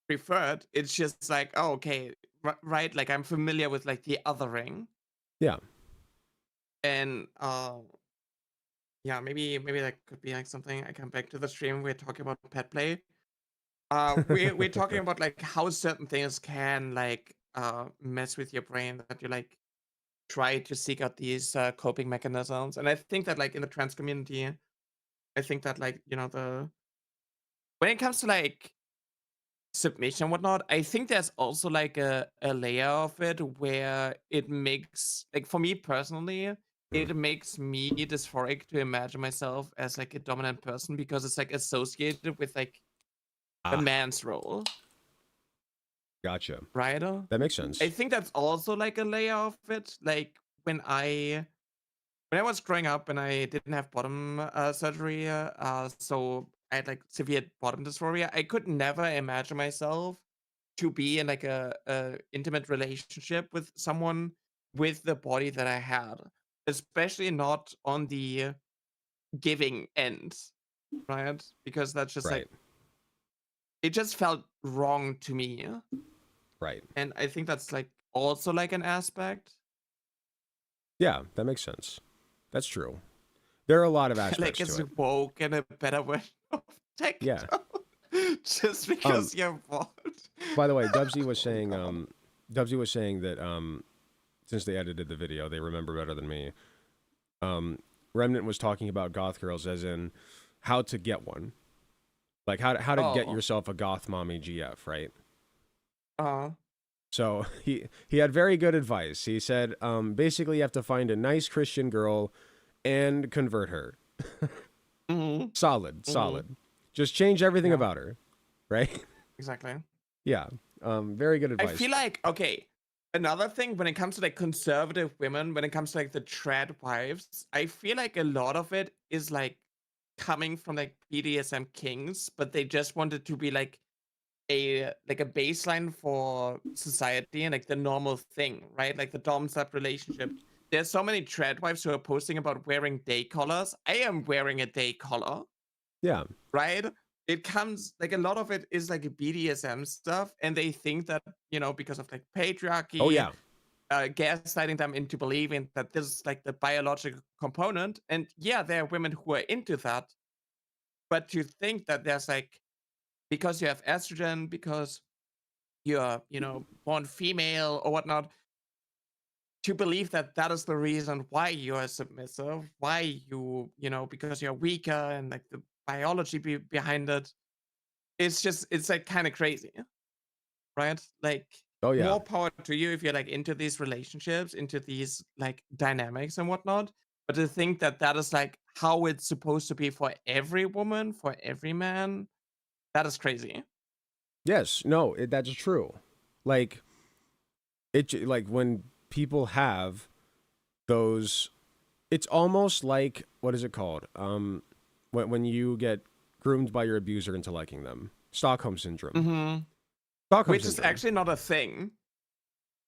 prefer it. It's just like, oh, okay, right? Like I'm familiar with like the othering. Yeah. And yeah, maybe that could be like something. I come back to the stream. We're talking about pet play. We're talking about like how certain things can like mess with your brain, that you like try to seek out these coping mechanisms. And I think that like in the trans community, I think that like when it comes to like submission and whatnot, I think there's also like a layer of it where it makes, like for me personally, it makes me dysphoric to imagine myself as like a dominant person because it's like associated with like a man's role. Gotcha. Right? That makes sense. I think that's also like a layer of it. Like when I was growing up and I didn't have bottom surgery, so I had like severe bottom dysphoria. I could never imagine myself to be in like a intimate relationship with someone with the body that I had, especially not on the giving end, right? Because that's just like Right. it just felt wrong to me. Right. And I think that's like also like an aspect. Yeah, that makes sense. That's true. There are a lot of Like aspects it's to it. woke and a better way of Yeah. techno. Just because you're bored. By the way, Dubsy was saying that since they edited the video, they remember better than me. Remnant was talking about goth girls as in how to get one. Like how to get yourself a goth mommy GF, right? So he had very good advice. He said, basically you have to find a nice Christian girl and convert her. Solid. Just change everything about her, right? Exactly. Yeah. Very good advice. I feel like, okay, another thing when it comes to like conservative women, when it comes to like the trad wives, I feel like a lot of it is like coming from like BDSM kings, but they just wanted to be like a baseline for society and like the normal thing, right? Like the dom sub relationship. There's so many trad wives who are posting about wearing day collars. I am wearing a day collar. Yeah. Right? It comes like a lot of it is like BDSM stuff, and they think that, you know, because of like patriarchy, Oh yeah. gaslighting them into believing that this is like the biological component. And yeah, there are women who are into that, but to think that there's like, because you have estrogen, because you're, you know, born female or whatnot, to believe that that is the reason why you're submissive, why you know, because you're weaker and like the biology behind it. It's like kind of crazy, right? Like, Oh yeah. more power to you if you're like into these relationships, into these like dynamics and whatnot. But to think that that is like how it's supposed to be for every woman, for every man, that is crazy. Yes. No, that's true. Like like when people have those, it's almost like, what is it called? When you get groomed by your abuser into liking them. Stockholm syndrome. Stockholm Which is actually not a thing.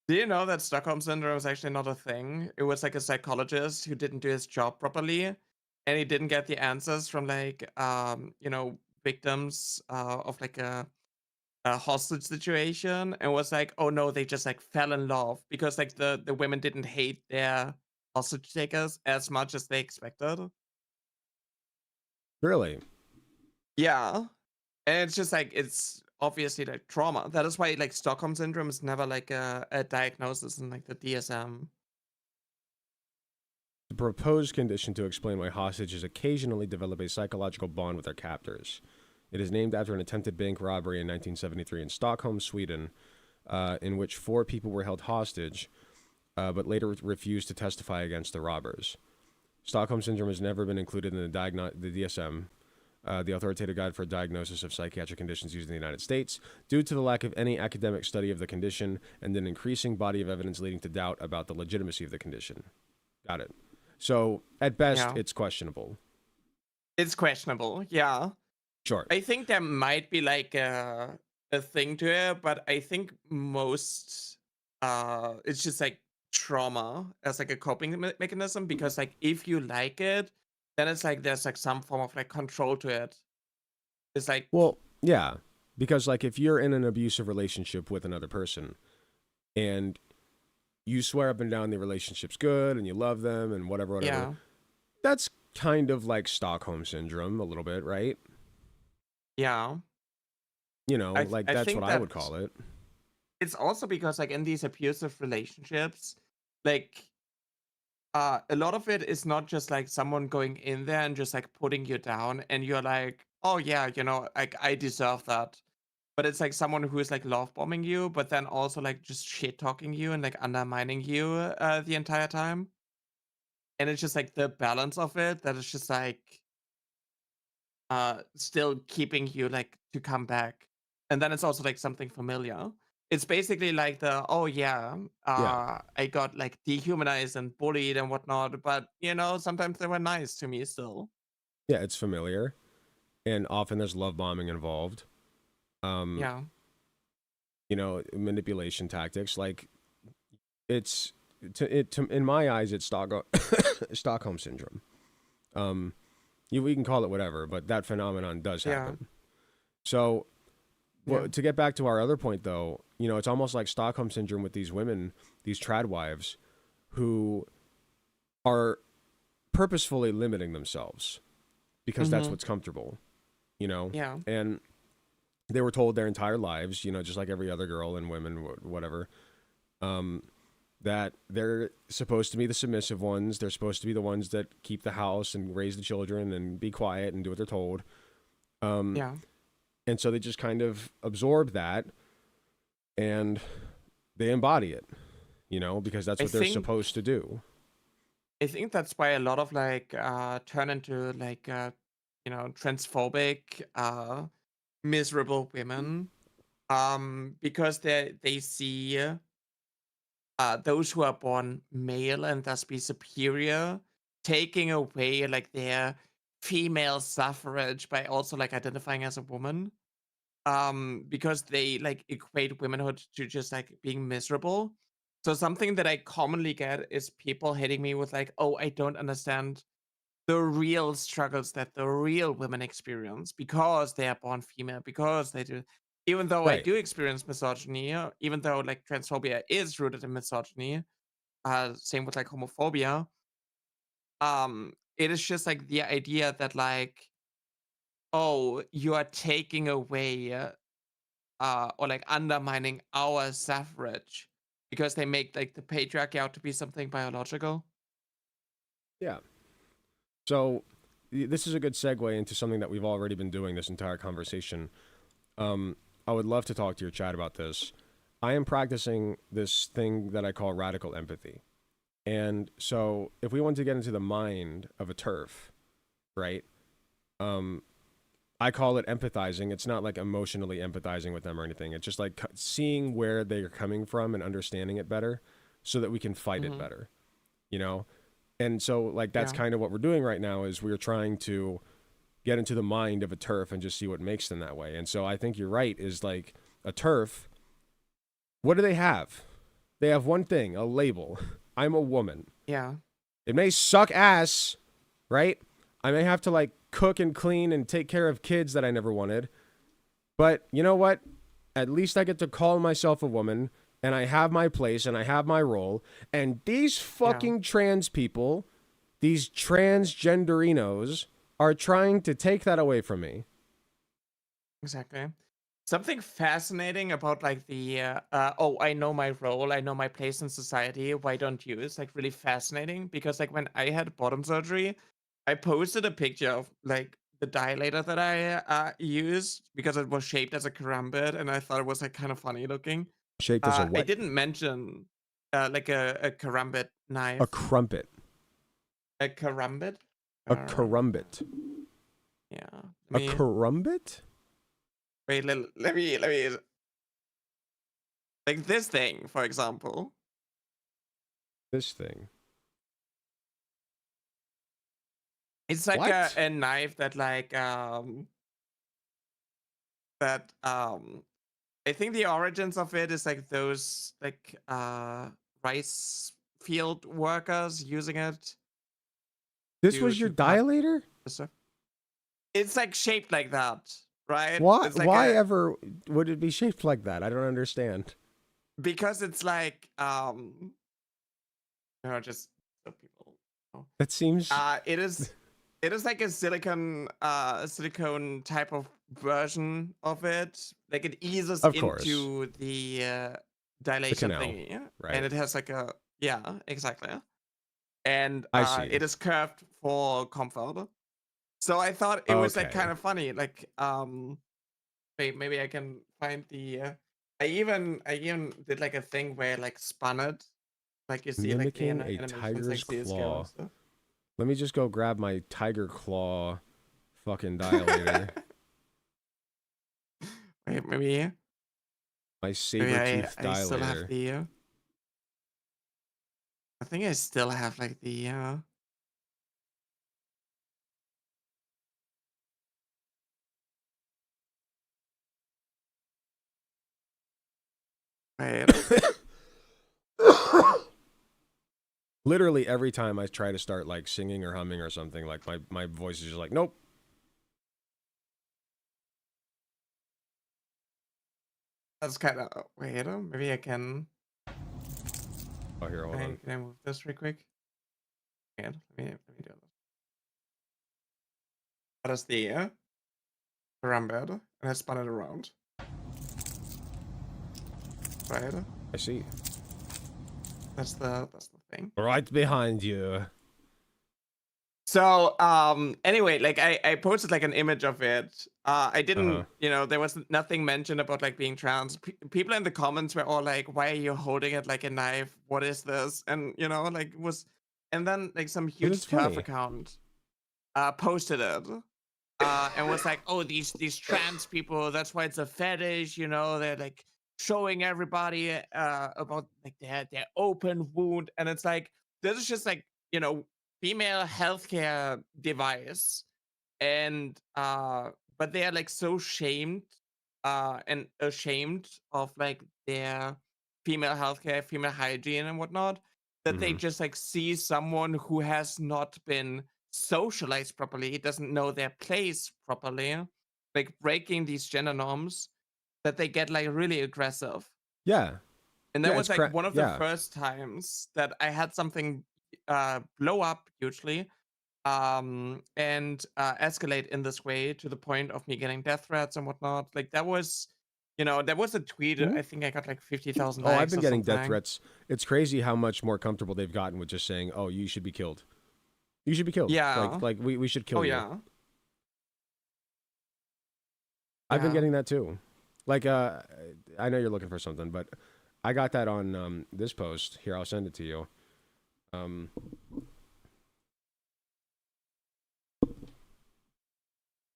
Do you know that Stockholm syndrome is actually not a thing? It was like a psychologist who didn't do his job properly, and he didn't get the answers from like you know, victims of like a hostage situation, and was like, oh no, they just like fell in love because like the women didn't hate their hostage takers as much as they expected. Really? Yeah. And it's just like, it's obviously like trauma. That is why like Stockholm syndrome is never like a diagnosis in like the DSM. The proposed condition to explain why hostages occasionally develop a psychological bond with their captors. It is named after an attempted bank robbery in 1973 in Stockholm, Sweden, in which 4 people were held hostage, but later refused to testify against the robbers. Stockholm syndrome has never been included in the DSM, the authoritative guide for diagnosis of psychiatric conditions used in the United States, due to the lack of any academic study of the condition and an increasing body of evidence leading to doubt about the legitimacy of the condition. Got it. So, at best, it's questionable. It's questionable, yeah. Sure. I think there might be like a thing to it, but I think most it's just like trauma as like a coping mechanism, because like if you like it, then it's like there's like some form of like control to it. It's like, well, yeah, because like if you're in an abusive relationship with another person and you swear up and down the relationship's good and you love them and whatever, that's kind of like Stockholm syndrome a little bit, right? Yeah. You know, like that's what I would call it. It's also because like in these abusive relationships, like a lot of it is not just like someone going in there and just like putting you down and you're like, oh yeah, you know, like I deserve that. But it's like someone who is like love bombing you, but then also like just shit talking you and like undermining you the entire time. And it's just like the balance of it that is just like still keeping you like to come back. And then it's also like something familiar. It's basically like the, oh yeah, I got like dehumanized and bullied and whatnot, but you know, sometimes they were nice to me still. Yeah, it's familiar. and often there's love bombing involved. Yeah. You know, manipulation tactics. Like, it's in my eyes, it's Stockholm syndrome. We can call it whatever, but that phenomenon does happen. So, to get back to our other point, though, you know, it's almost like Stockholm syndrome with these women, these trad wives, who are purposefully limiting themselves because that's what's comfortable, you know? Yeah. And they were told their entire lives, you know, just like every other girl and women, whatever, that they're supposed to be the submissive ones. They're supposed to be the ones that keep the house and raise the children and be quiet and do what they're told. And so they just kind of absorb that and they embody it, you know, because that's what they're supposed to do. I think that's why a lot of like turn into like you know, transphobic miserable women because they see those who are born male and thus be superior taking away like their female suffrage by also like identifying as a woman, because they like equate womanhood to just like being miserable. So something that I commonly get is people hitting me with like, oh, I don't understand the real struggles that the real women experience because they are born female, because they do. Even though I Right. do experience misogyny, even though like transphobia is rooted in misogyny, same with like homophobia, it is just like the idea that like, oh, you are taking away or like undermining our suffrage because they make like the patriarchy out to be something biological. Yeah. So this is a good segue into something that we've already been doing this entire conversation. I would love to talk to your chat about this. I am practicing this thing that I call radical empathy. And so if we want to get into the mind of a TERF, right? I call it empathizing. It's not like emotionally empathizing with them or anything. It's just like seeing where they're coming from and understanding it better so that we can fight it better, you know? And so like that's kind of what we're doing right now is we're trying to get into the mind of a TERF and just see what makes them that way. And so I think you're right, is like a TERF, what do they have? They have one thing, a label. I'm a woman. Yeah. It may suck ass, right? I may have to like cook and clean and take care of kids that I never wanted. But you know what? At least I get to call myself a woman and I have my place and I have my role. And these fucking trans people, these transgenderinos, are trying to take that away from me. Exactly. Something fascinating about like the oh, I know my role, I know my place in society, why don't you? It's like really fascinating because like when I had bottom surgery, I posted a picture of like the dilator that I used because it was shaped as a karambit and I thought it was like kind of funny looking. Shaped as a I what? didn't mention like a karambit knife. A crumpet. A karambit? A karumbit. Yeah. A karumbit? Wait, let me like this thing, for example. This thing. It's like a knife that like I think the origins of it is like those like rice field workers using it. This was your dilator? It's like shaped like that, right? Why? It's like why ever would it be shaped like that? I don't understand. Because it's like no, just so people know. That seems. It is like a silicone type of version of it. Like it eases into the dilation thingy, right? And it has like a exactly. And I see. it is curved for comfort. So I thought it was like kind of funny. Like wait, maybe I can find the. I even did like a thing where like spun it, like you see mimicking like a tiger's claw. Let me just go grab my tiger claw fucking dilator. Wait, maybe my saber-tooth dilator. I still have the. I think I still have like the. Wait. Literally every time I try to start like singing or humming or something, like my voice is just like, nope. That's kind of wait. Maybe I can. Oh, here, hold on. Can I move this real quick? Yeah, let me do this. That is the drum bed, and I spun it around. Right. I see. That's the thing. Right behind you. So anyway, like I posted like an image of it. I didn't, you know, there was nothing mentioned about like being trans. People in the comments were all like, why are you holding it like a knife? What is this? And you know, like it was, and then like some huge turf account posted it and was like, oh, these trans people, that's why it's a fetish, you know, they're like showing everybody about like their open wound. And it's like, this is just like, you know, female healthcare device. And but they are like so shamed and ashamed of like their female healthcare, female hygiene and whatnot, that they just like see someone who has not been socialized properly, doesn't know their place properly, like breaking these gender norms, that they get like really aggressive. Yeah. And that was like one of the first times that I had something blow up hugely and escalate in this way to the point of me getting death threats and whatnot. Like that was, you know, there was a tweet. I think I got like 50,000 likes. Oh, I've been getting death threats. It's crazy how much more comfortable they've gotten with just saying, "Oh, you should be killed. You should be killed." Yeah. Like we should kill you. Oh yeah. I've been getting that too. Like I know you're looking for something, but I got that on this post. Here, I'll send it to you.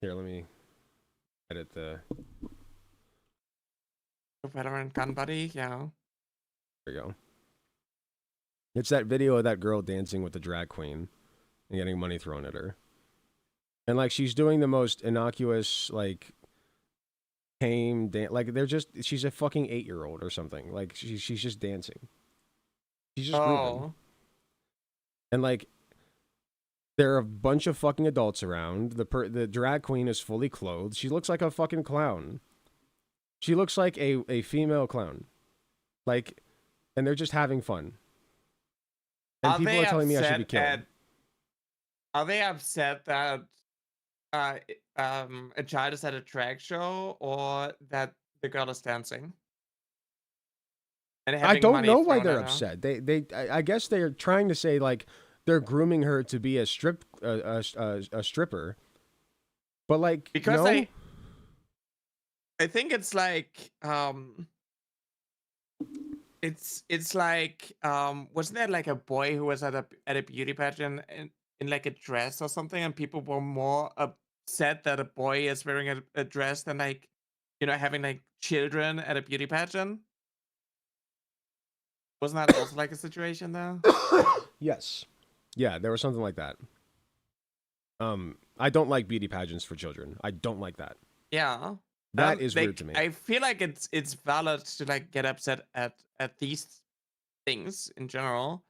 Here, let me edit the veteran gun buddy. Yeah. There you go. It's that video of that girl dancing with the drag queen and getting money thrown at her. And like she's doing the most innocuous, like tame dance. Like she's a fucking 8-year-old or something. Like she's just dancing. She's just grooving. And like there are a bunch of fucking adults around. The drag queen is fully clothed. She looks like a fucking clown. She looks like a female clown. Like, and they're just having fun. And people are telling me I should be killed. Are they upset that a child is at a drag show or that the girl is dancing? And I don't know why they're upset. I guess they're trying to say like they're grooming her to be a stripper. But like because no? I think it's like it's like wasn't there like a boy who was at a beauty pageant in like a dress or something, and people were more upset that a boy is wearing a dress than like, you know, having like children at a beauty pageant? Wasn't that also like a situation there? Yes. Yeah, there was something like that. I don't like beauty pageants for children. I don't like that. Yeah. That is weird to me. I feel like it's valid to like get upset at these things in general,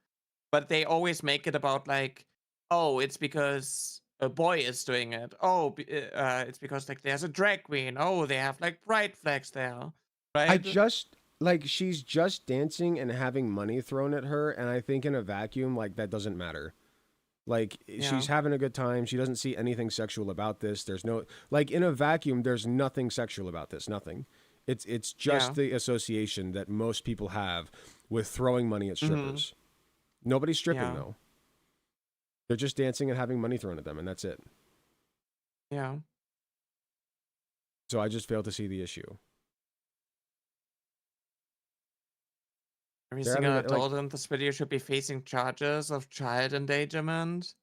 but they always make it about like, oh, it's because a boy is doing it. Oh, it's because like there's a drag queen. Oh, they have like pride flags there, right? She's just dancing and having money thrown at her, and I think in a vacuum, like that doesn't matter. Like she's having a good time. She doesn't see anything sexual about this. There's no like in a vacuum. There's nothing sexual about this. Nothing. It's just the association that most people have with throwing money at strippers. Nobody's stripping though. They're just dancing and having money thrown at them, and that's it. Yeah. So I just fail to see the issue. Every single adult in this video should be facing charges of child endangerment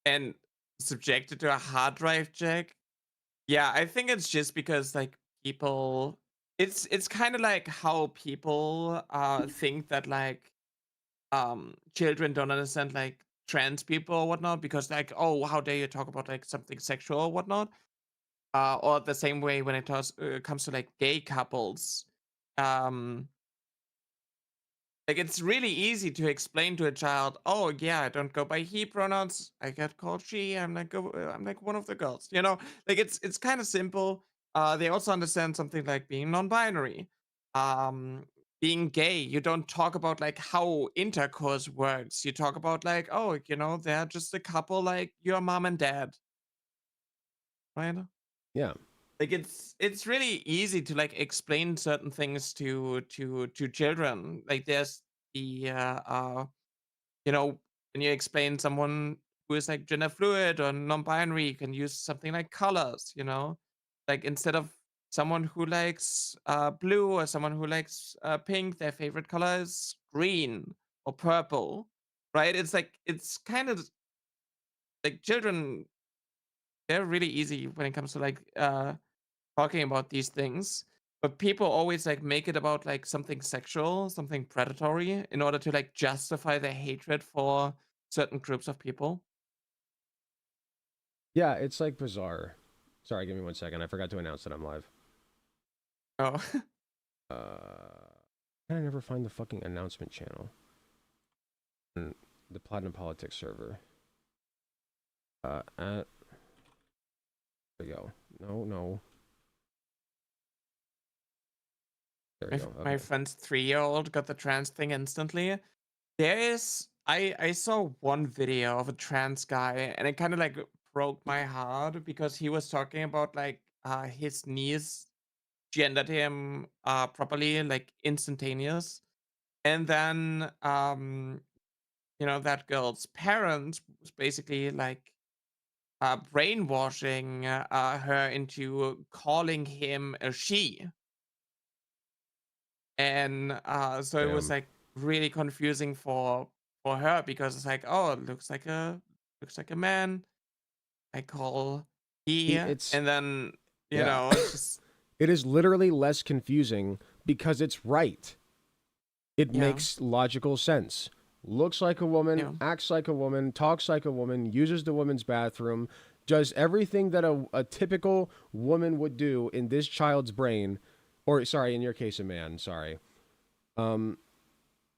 and subjected to a hard drive check. Yeah, I think it's just because like people, it's kind of like how people think that like children don't understand like trans people or whatnot, because like, oh, how dare you talk about like something sexual or whatnot, or the same way when it comes to like gay couples. Like, it's really easy to explain to a child, "Oh, yeah, I don't go by he pronouns. I get called she. I'm like one of the girls." You know, like it's kind of simple. They also understand something like being non-binary, um, being gay. You don't talk about like how intercourse works. You talk about like, oh, they're just a couple like your mom and dad, right? Yeah. Like it's really easy to like explain certain things to children. Like there's the you know, when you explain someone who is like gender fluid or non-binary, you can use something like colors, like instead of someone who likes blue or someone who likes pink, their favorite color is green or purple, right? It's like it's kind of like children, they're really easy when it comes to like talking about these things, but people always like make it about like something sexual, something predatory in order to like justify their hatred for certain groups of people. Yeah, it's like bizarre. Sorry, give me 1 second. I forgot to announce that I'm live. Oh. I never find the fucking announcement channel. The Platinum Politics server. There we go. No. There we go. Okay. My friend's 3-year-old got the trans thing instantly. I saw one video of a trans guy and it kind of like broke my heart because he was talking about like his niece gendered him properly, like instantaneous. And then that girl's parents was basically like brainwashing her into calling him a she. And so it was Damn. like really confusing for her because it's like, oh, it looks like a man. I call he, It's and then yeah. it's just It is literally less confusing because it's right. It yeah, makes logical sense. Looks like a woman, yeah, acts like a woman, talks like a woman, uses the woman's bathroom, does everything that a typical woman would do in this child's brain, or sorry, in your case, a man. Sorry. And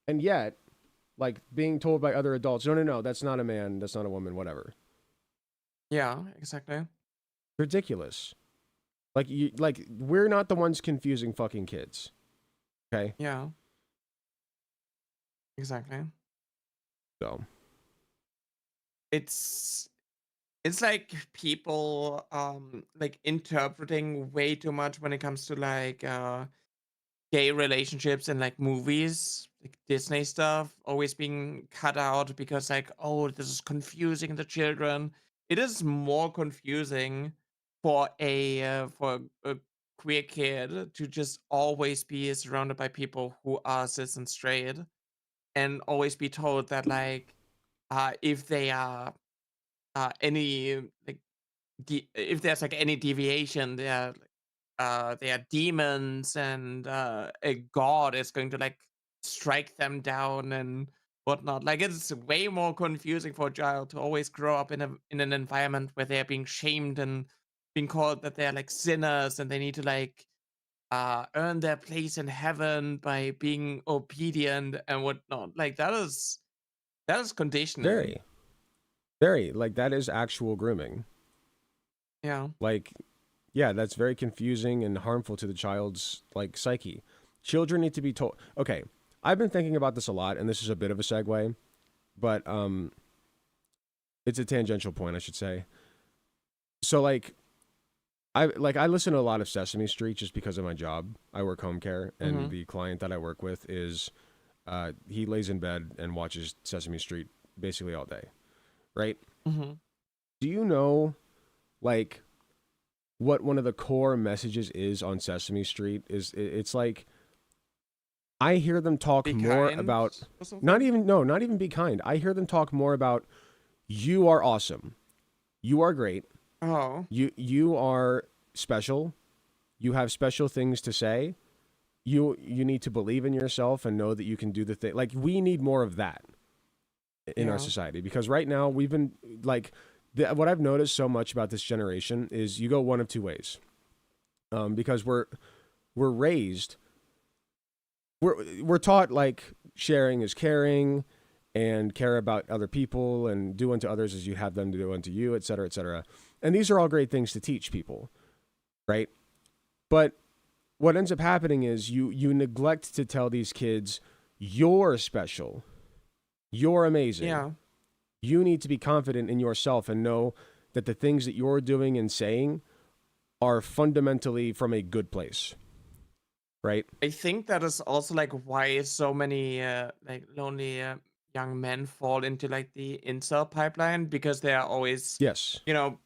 yet, like being told by other adults, no, that's not a man, that's not a woman, whatever. yeah, exactly. Ridiculous. Like we're not the ones confusing fucking kids. Okay? Yeah, exactly. So, It's like people like interpreting way too much when it comes to like gay relationships in like movies, like Disney stuff, always being cut out because like, oh, this is confusing the children. It is more confusing for a queer kid to just always be surrounded by people who are cis and straight and always be told that like if they are any like if there's like any deviation, they are demons and a god is going to like strike them down and whatnot. Like it's way more confusing for a child to always grow up in an environment where they're being shamed and being called that they're like sinners and they need to like earn their place in heaven by being obedient and whatnot. Like that is conditioning. very, very, like that is actual grooming. Yeah. Like, yeah, that's very confusing and harmful to the child's like psyche. Children need to be told. Okay, I've been thinking about this a lot, and this is a bit of a segue, but it's a tangential point, I should say. So I listen to a lot of Sesame Street just because of my job. I work home care, and the client that I work with is he lays in bed and watches Sesame Street basically all day, right? Mm-hmm. Do you know, like, what one of the core messages is on Sesame Street? It's like I hear them talk Be more kind about or something? not even be kind. I hear them talk more about you are awesome, you are great, Oh. you are special, you have special things to say. You need to believe in yourself and know that you can do the thing. Like we need more of that in our society because right now we've been like what I've noticed so much about this generation is you go one of two ways. Because we're raised we're taught like sharing is caring, and care about other people, and do unto others as you have them to do unto you, et cetera, et cetera. And these are all great things to teach people, right? But what ends up happening is you neglect to tell these kids you're special, you're amazing. Yeah. You need to be confident in yourself and know that the things that you're doing and saying are fundamentally from a good place, right? I think that is also like why so many like lonely young men fall into like the incel pipeline, because they are always, Yes. you know,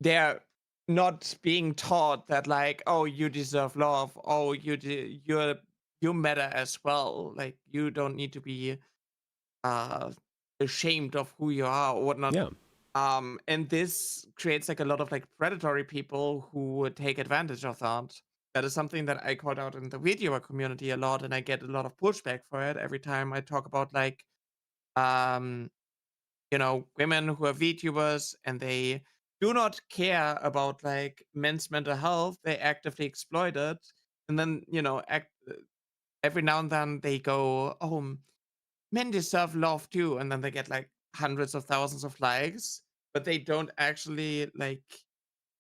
they're not being taught that like, oh, you deserve love, oh, you matter as well, like you don't need to be uh ashamed of who you are or whatnot. Yeah. And this creates like a lot of like predatory people who would take advantage of that. That is something that I called out in the VTuber community a lot, and I get a lot of pushback for it every time I talk about like um women who are VTubers and they do not care about like men's mental health. They actively exploit it, and then every now and then they go, "Oh, men deserve love too," and then they get like hundreds of thousands of likes, but they don't actually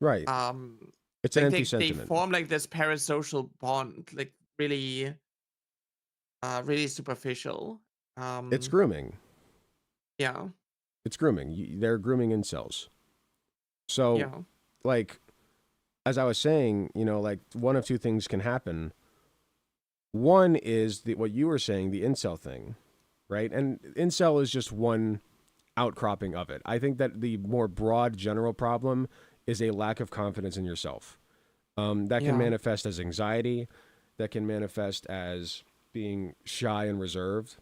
Right. um It's an like empty they sentiment. form like this parasocial bond, like really really superficial. It's um grooming. yeah. It's grooming. They're grooming incels. So, Yeah. like, as I was saying, like one of two things can happen. One is what you were saying, the incel thing, right? And incel is just one outcropping of it. I think that the more broad general problem is a lack of confidence in yourself. That can Yeah. manifest as anxiety. That can manifest as being shy and reserved,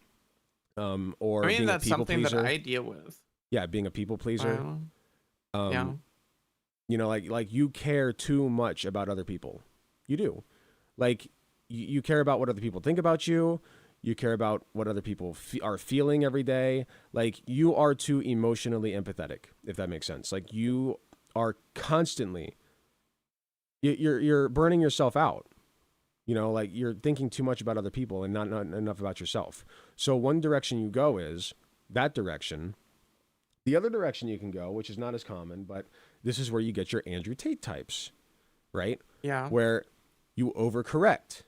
or I mean, being a that's people something that pleaser. I deal with. Yeah, being a people pleaser. um, yeah. Um, like you care too much about other people. You do. Like you care about what other people think about you. You care about what other people are feeling every day. Like you are too emotionally empathetic, if that makes sense. Like you are constantly you're burning yourself out. Like you're thinking too much about other people and not enough about yourself. So one direction you go is that direction. The other direction you can go, which is not as common, but this is where you get your Andrew Tate types, right? Yeah. Where you overcorrect.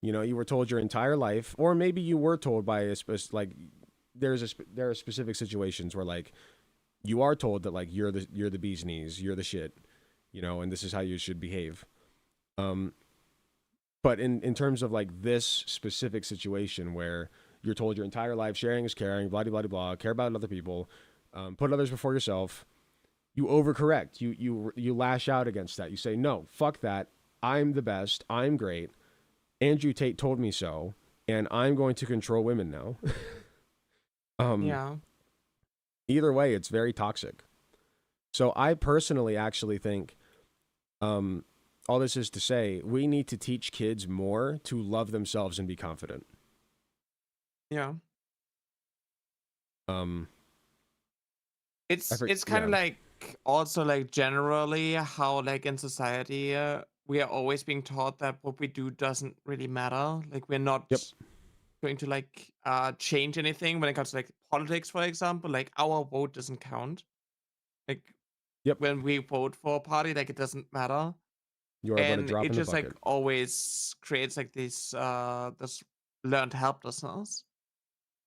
You were told your entire life, or maybe you were told by like there are specific situations where like you are told that like you're the bee's knees, you're the shit, and this is how you should behave. But in terms of like this specific situation where you're told your entire life sharing is caring, blah blah blah blah, care about other people, put others before yourself, you overcorrect. You lash out against that. You say no, fuck that. I'm the best. I'm great. Andrew Tate told me so, and I'm going to control women now. Yeah. Either way, it's very toxic. So I personally actually think, all this is to say, we need to teach kids more to love themselves and be confident. Yeah. It's kind of yeah. like also like generally how like in society we are always being taught that what we do doesn't really matter. Like we're not Yep. going to like change anything when it comes to like politics, for example. Like our vote doesn't count. Like Yep. when we vote for a party, like it doesn't matter. You are but a And drop it in the just like bucket. always creates like this learned helplessness.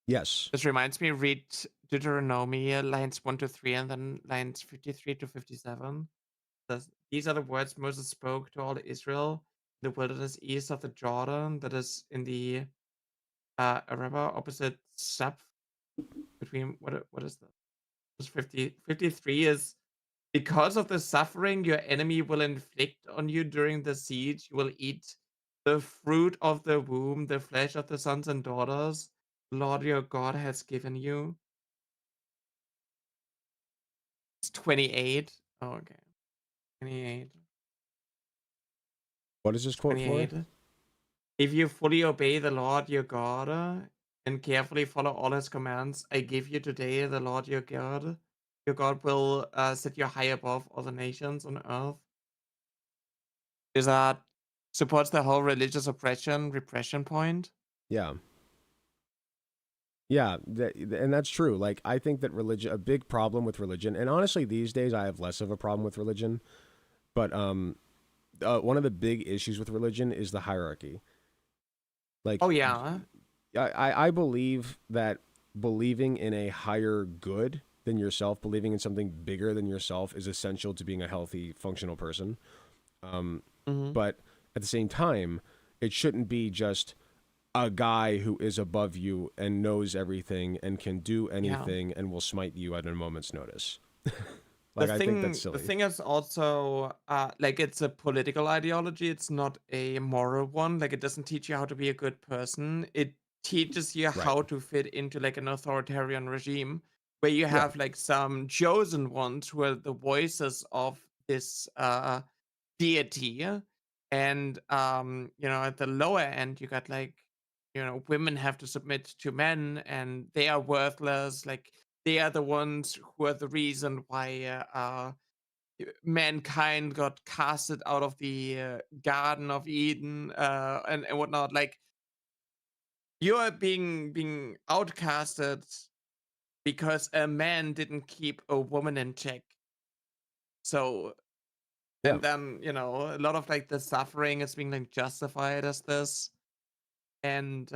Yes. This reminds me, read Deuteronomy lines 1 to 3 and then lines 53 to 57. These are the words Moses spoke to all Israel in the wilderness east of the Jordan, that is in the Araba opposite Sap, between what is that? 53 is, because of the suffering your enemy will inflict on you during the siege, you will eat the fruit of the womb, the flesh of the sons and daughters the Lord your God has given you. It's 28. Oh, okay. 28. What is this quote for? 28. If you fully obey the Lord your God and carefully follow all his commands I give you today, the Lord your God will set you high above all the nations on earth. Is that supports the whole religious oppression, repression point? Yeah. Yeah, and that's true. Like, I think that religion, a big problem with religion, and honestly, these days I have less of a problem with religion. But one of the big issues with religion is the hierarchy. Like, Oh yeah. I believe that believing in a higher good than yourself, believing in something bigger than yourself, is essential to being a healthy, functional person. Hmm. But at the same time, it shouldn't be just a guy who is above you and knows everything and can do Yeah. anything and will smite you at a moment's notice. The Like, I think that's thing, the silly. thing is also, like it's a political ideology. It's not a moral one. Like it doesn't teach you how to be a good person. It teaches you Right. how to fit into like an authoritarian regime where you Yeah. have like some chosen ones who are the voices of this deity, and at the lower end you got like women have to submit to men and they are worthless. Like they are the ones who are the reason why mankind got casted out of the Garden of Eden, and whatnot. Like you are being outcasted because a man didn't keep a woman in check. So, Yeah. and then a lot of like the suffering is being like justified as this. And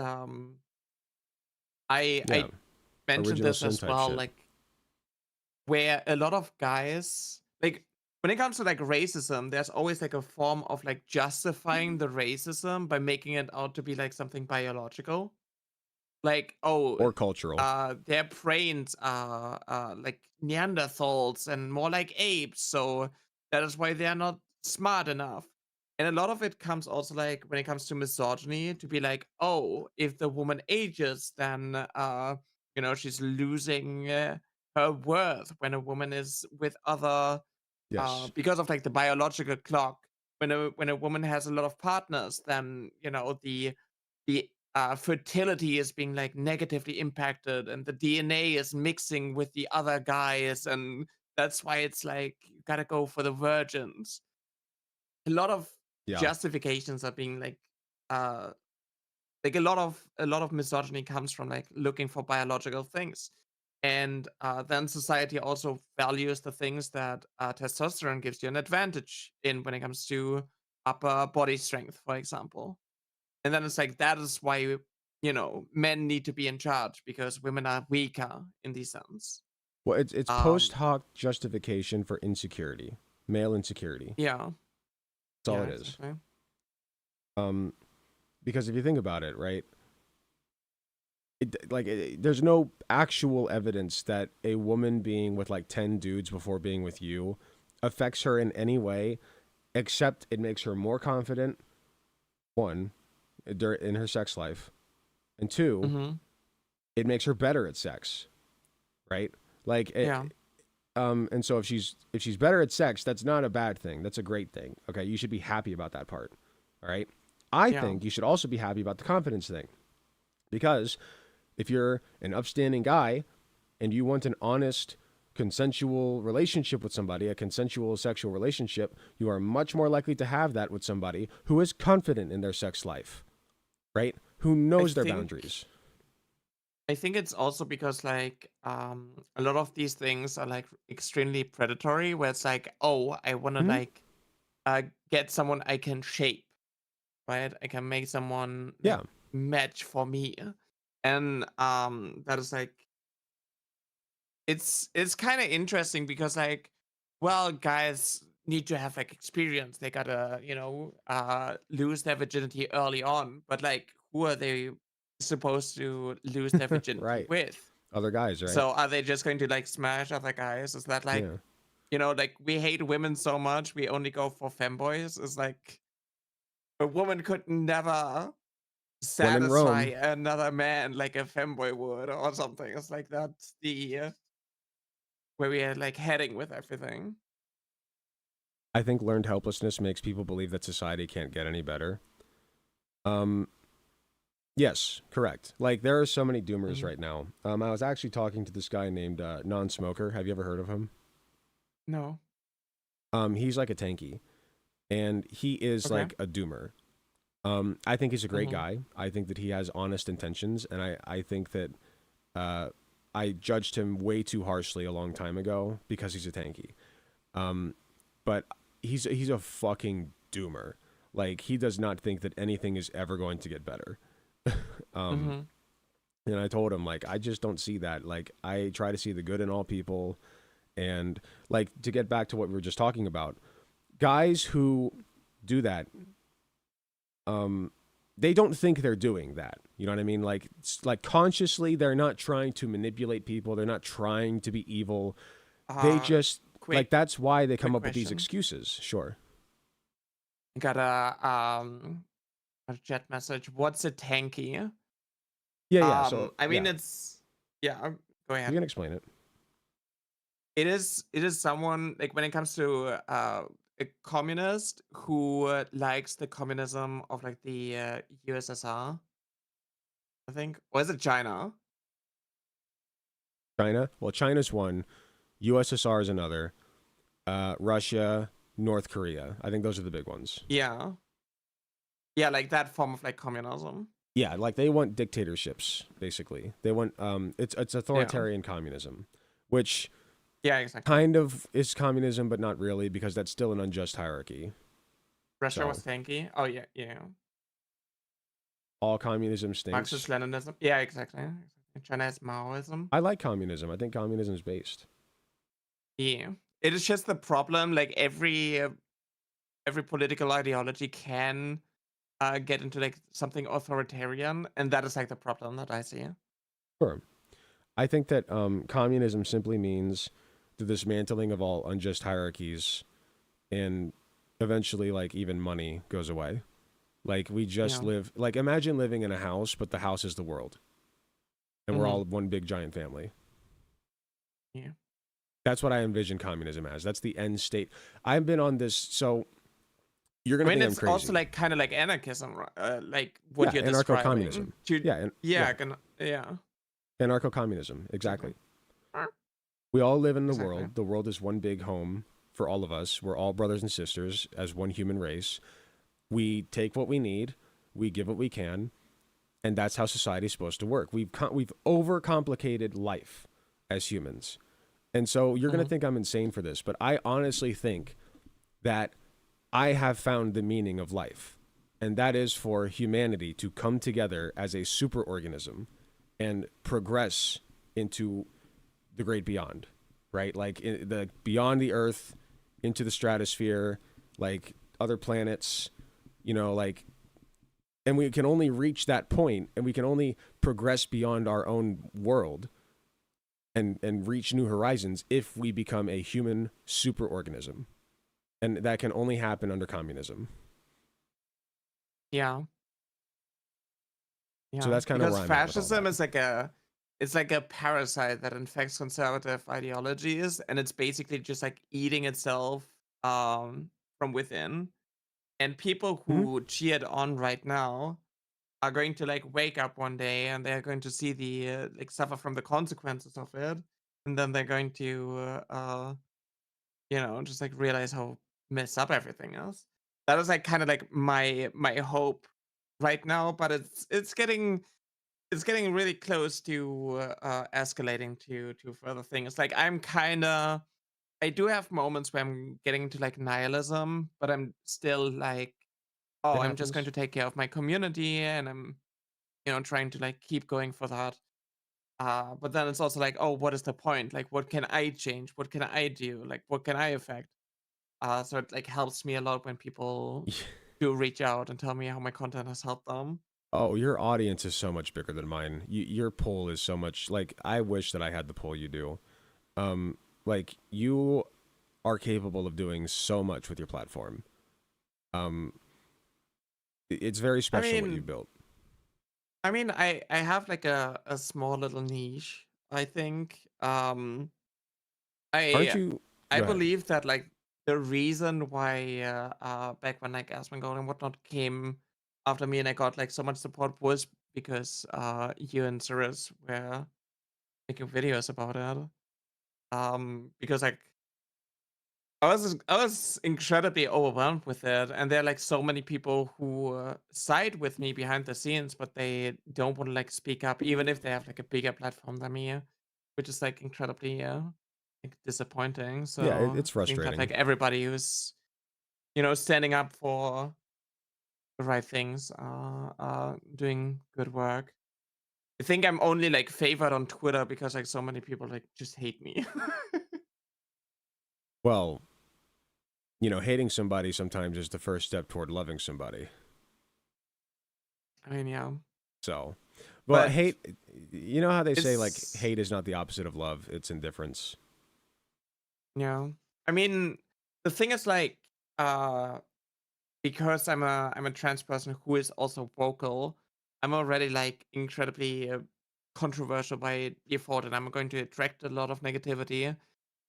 I Yeah. I mentioned Original this sin as type well, shit. like where a lot of guys, like when it comes to like racism, there's always like a form of like justifying the racism by making it out to be like something biological. Like, oh, Or cultural. their brains are like Neanderthals and more like apes, so that is why they are not smart enough. And a lot of it comes also like when it comes to misogyny, to be like, oh, if the woman ages, then she's losing her worth when a woman is with other, Yes. because of like the biological clock. When a woman has a lot of partners, then the fertility is being like negatively impacted and the DNA is mixing with the other guys, and that's why it's like you gotta go for the virgins. A lot of Yeah. justifications are being uh like a lot of misogyny comes from like looking for biological things. And then society also values the things that testosterone gives you an advantage in when it comes to upper body strength, for example. And then it's like that is why men need to be in charge because women are weaker in this sense. Well, it's Um, post hoc justification for insecurity, male insecurity. yeah, That's all yeah, it is. exactly. Um, because if you think about it, right, there's no actual evidence that a woman being with like 10 dudes before being with you affects her in any way, except it makes her more confident. One, in her sex life, and two, Mm-hmm. it makes her better at sex, right? Like Yeah, and so if she's better at sex, that's not a bad thing. That's a great thing. Okay, you should be happy about that part. All right. I yeah, think you should also be happy about the confidence thing, because if you're an upstanding guy and you want an honest, consensual relationship with somebody, a consensual sexual relationship, you are much more likely to have that with somebody who is confident in their sex life, right? Who I knows their think boundaries. I think it's also because like a lot of these things are like extremely predatory, where it's like, oh, I want to Hmm. like get someone I can shape, right? I can make someone like Yeah. match for me. And that is like it's kind of interesting because like, well, guys need to have like experience. They gotta lose their virginity early on, but like who are they supposed to lose their virginity Right. with? Other guys, right? So are they just going to like smash other guys? Is that like, Yeah. like we hate women so much we only go for femboys? It's like a woman could never When in satisfy Rome, another man like a femboy would or something. It's like that's the where we are like heading with everything. I think learned helplessness makes people believe that society can't get any better. Um, yes, correct. Like there are so many doomers Mhm. right now. I was actually talking to this guy named Non-Smoker. Have you ever heard of him? No. He's like a tanky, and he is Okay. like a doomer. I think he's a great guy. I think that he has honest intentions, and I think that I judged him way too harshly a long time ago because he's a tanky. But he's a fucking doomer. Like, he does not think that anything is ever going to get better. And I told him, like, I just don't see that. Like, I try to see the good in all people. And, like, to get back to what we were just talking about, guys who do that, they don't think they're doing that. You know what I mean? Like consciously, they're not trying to manipulate people. They're not trying to be evil. They just, like, that's why they come up with these excuses. Sure. Got a chat message. What's a tanky? Yeah. So I mean, it's go ahead. You can explain it. It is someone, like, when it comes to a communist who likes the communism of, like, the USSR, I think. Or is it China? China? Well, China's one. USSR is another. Russia, North Korea. I think those are the big ones. Yeah. Yeah, like that form of, like, communism. Yeah, like they want dictatorships, basically. They want it's authoritarian communism, which exactly. kind of is communism, but not really, because that's still an unjust hierarchy. Russia was tanky. Oh yeah. All communism stinks. Marxist Leninism. Yeah, exactly. China is Maoism. I like communism. I think communism is based. Yeah, it is just the problem. Like, every political ideology can get into, like, something authoritarian, and that is, like, the problem that I see. Sure. I think that communism simply means the dismantling of all unjust hierarchies, and eventually, like, even money goes away. Like, we just live, like, imagine living in a house, but the house is the world, and we're all one big giant family. Yeah. That's what I envision communism as. That's the end state. I've been on this, so you're gonna think I'm crazy. It's also, like, kind of like anarchism, like what you're describing. Anarcho-communism. Anarcho-communism, exactly. We all live in the world. The world is one big home for all of us. We're all brothers and sisters as one human race. We take what we need, we give what we can, and that's how society's supposed to work. We've overcomplicated life as humans. And so you're going to think I'm insane for this, but I honestly think that I have found the meaning of life, and that is for humanity to come together as a superorganism and progress into the great beyond, right? Like, the beyond the Earth, into the stratosphere, like other planets, you know, like, and we can only reach that point, and we can only progress beyond our own world and reach new horizons if we become a human superorganism. And that can only happen under communism. Yeah. So that's kind of where I'm at with all fascism that. is like a parasite that infects conservative ideologies, and it's basically just, like, eating itself from within. And people who cheer it on right now are going to, like, wake up one day, and they're going to see the like, suffer from the consequences of it, and then they're going to just, like, realize how messed up everything is. That is, like, kind of like my hope right now, but it's getting really close to escalating to further things. Like, I do have moments where I'm getting into, like, nihilism, but I'm still like, I'm just going to take care of my community, and I'm trying to, like, keep going for that. But then it's also like, oh, what is the point? Like, what can I change? What can I do? Like, what can I affect? So it, like, helps me a lot when people do reach out and tell me how my content has helped them. Oh, your audience is so much bigger than mine. Your pull is so much, like, I wish that I had the pull you do. Like, you are capable of doing so much with your platform. It's very special what you built. I mean, I have, like, a small little niche, I think. Aren't you? I believe that, like, the reason why back when, like, Asmongold and whatnot came after me and I got, like, so much support was because you and Cirrus were making videos about it. Because, like, I was incredibly overwhelmed with it, and there are like so many people who side with me behind the scenes, but they don't want to like speak up, even if they have like a bigger platform than me, which is like incredibly like disappointing. Yeah, So it's I think that like frustrating. everybody who's standing up for the right things are doing good work. I think I'm only like favored on Twitter because like so many people like just hate me. Well, hating somebody sometimes is the first step toward loving somebody. I mean, yeah. So, well, But hate, you know how they say, like, it's hate is not the opposite of love, it's indifference. yeah. I mean, the thing is like uh because I'm a trans person who is also vocal, I'm already like incredibly controversial by default, and I'm going to attract a lot of negativity.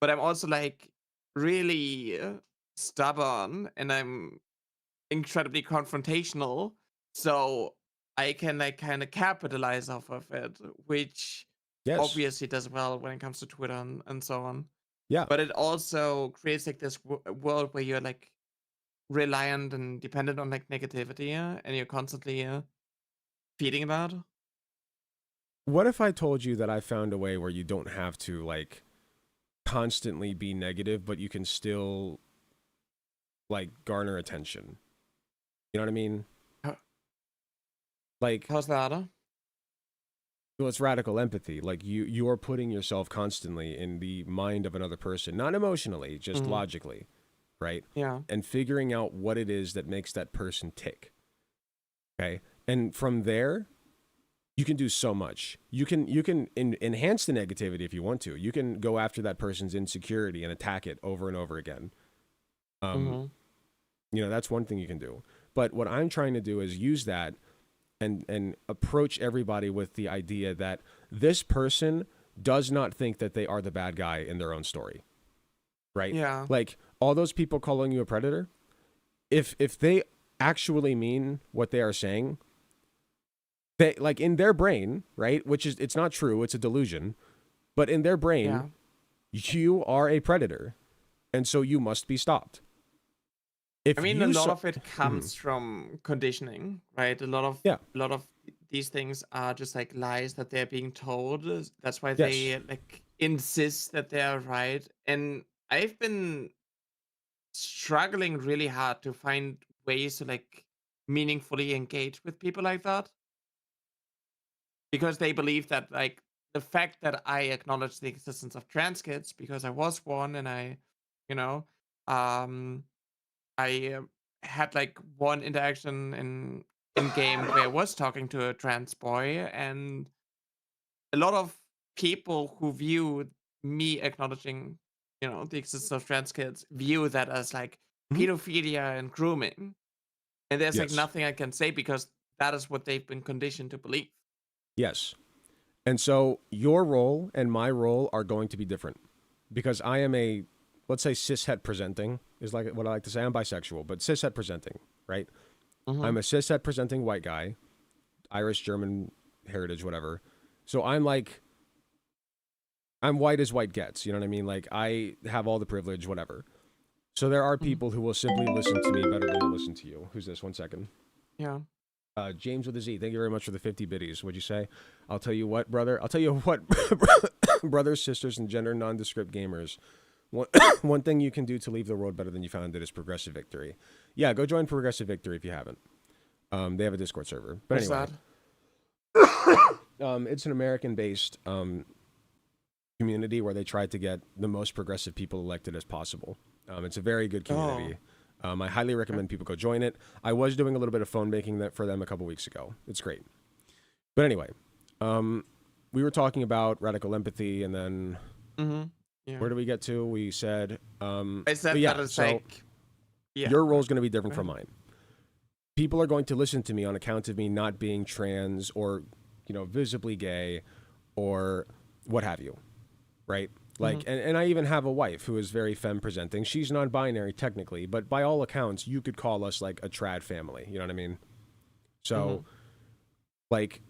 But I'm also like really stubborn, and I'm incredibly confrontational, so I can like kind of capitalize off of it, which Yes. obviously does well when it comes to Twitter and so on. Yeah. But it also creates like this world where you're like reliant and dependent on like negativity, and you're constantly feeding that. What if I told you that I found a way where you don't have to, like, constantly be negative, but you can still, like, garner attention? You know what I mean? How- Like, How's that? well, it's radical empathy. Like, you're putting yourself constantly in the mind of another person, not emotionally, just Mhm. logically, right? Yeah. And figuring out what it is that makes that person tick. Okay? And from there, you can do so much. You can enhance the negativity if you want to. You can go after that person's insecurity and attack it over and over again. Hmm. That's one thing you can do. But what I'm trying to do is use that and approach everybody with the idea that this person does not think that they are the bad guy in their own story. Right? Yeah. Like all those people calling you a predator, if they actually mean what they are saying, they, like, in their brain, right? Which is, it's not true, it's a delusion, but in their brain, Yeah. you are a predator, and so you must be stopped. If I mean, a you lot so- of it comes from conditioning, right? Yeah. A lot of these things are just like lies that they're being told. That's why Yes. they like insist that they are right. And I've been struggling really hard to find ways to like meaningfully engage with people like that, because they believe that like the fact that I acknowledge the existence of trans kids because I was one, and you know, um, I had like one interaction in game where I was talking to a trans boy, and a lot of people who view me acknowledging, the existence of trans kids view that as like Mhm. pedophilia and grooming, and there's like Yes. nothing I can say because that is what they've been conditioned to believe. Yes. And so your role and my role are going to be different because I am a, let's say, cishet presenting is like what I like to say. I'm bisexual, but cishet presenting, right? Mm-hmm. I'm a cishet presenting white guy, Irish, German heritage, whatever. So I'm white as white gets. You know what I mean? Like I have all the privilege, whatever. So there are people who will simply listen to me better than they listen to you. Who's this? 1 second. Yeah. James with a Z, thank you very much for the 50 biddies. What'd you say? I'll tell you what, brother. I'll tell you what, brothers, sisters, and gender nondescript gamers. One thing you can do to leave the world better than you found it is Progressive Victory. Yeah, go join Progressive Victory if you haven't. They have a Discord server. But What's anyway, that? it's an American-based community where they try to get the most progressive people elected as possible. It's a very good community. I highly recommend people go join it. I was doing a little bit of phone banking for them a couple weeks ago. It's great. But anyway, we were talking about radical empathy, and then Yeah. where do we get to? We said, I said yeah, that it's so like, yeah. your role is going to be different Go from ahead. mine. People are going to listen to me on account of me not being trans or, visibly gay or what have you, right? Like, and I even have a wife who is very femme presenting. She's non-binary technically, but by all accounts, you could call us like a trad family. You know what I mean? So, like,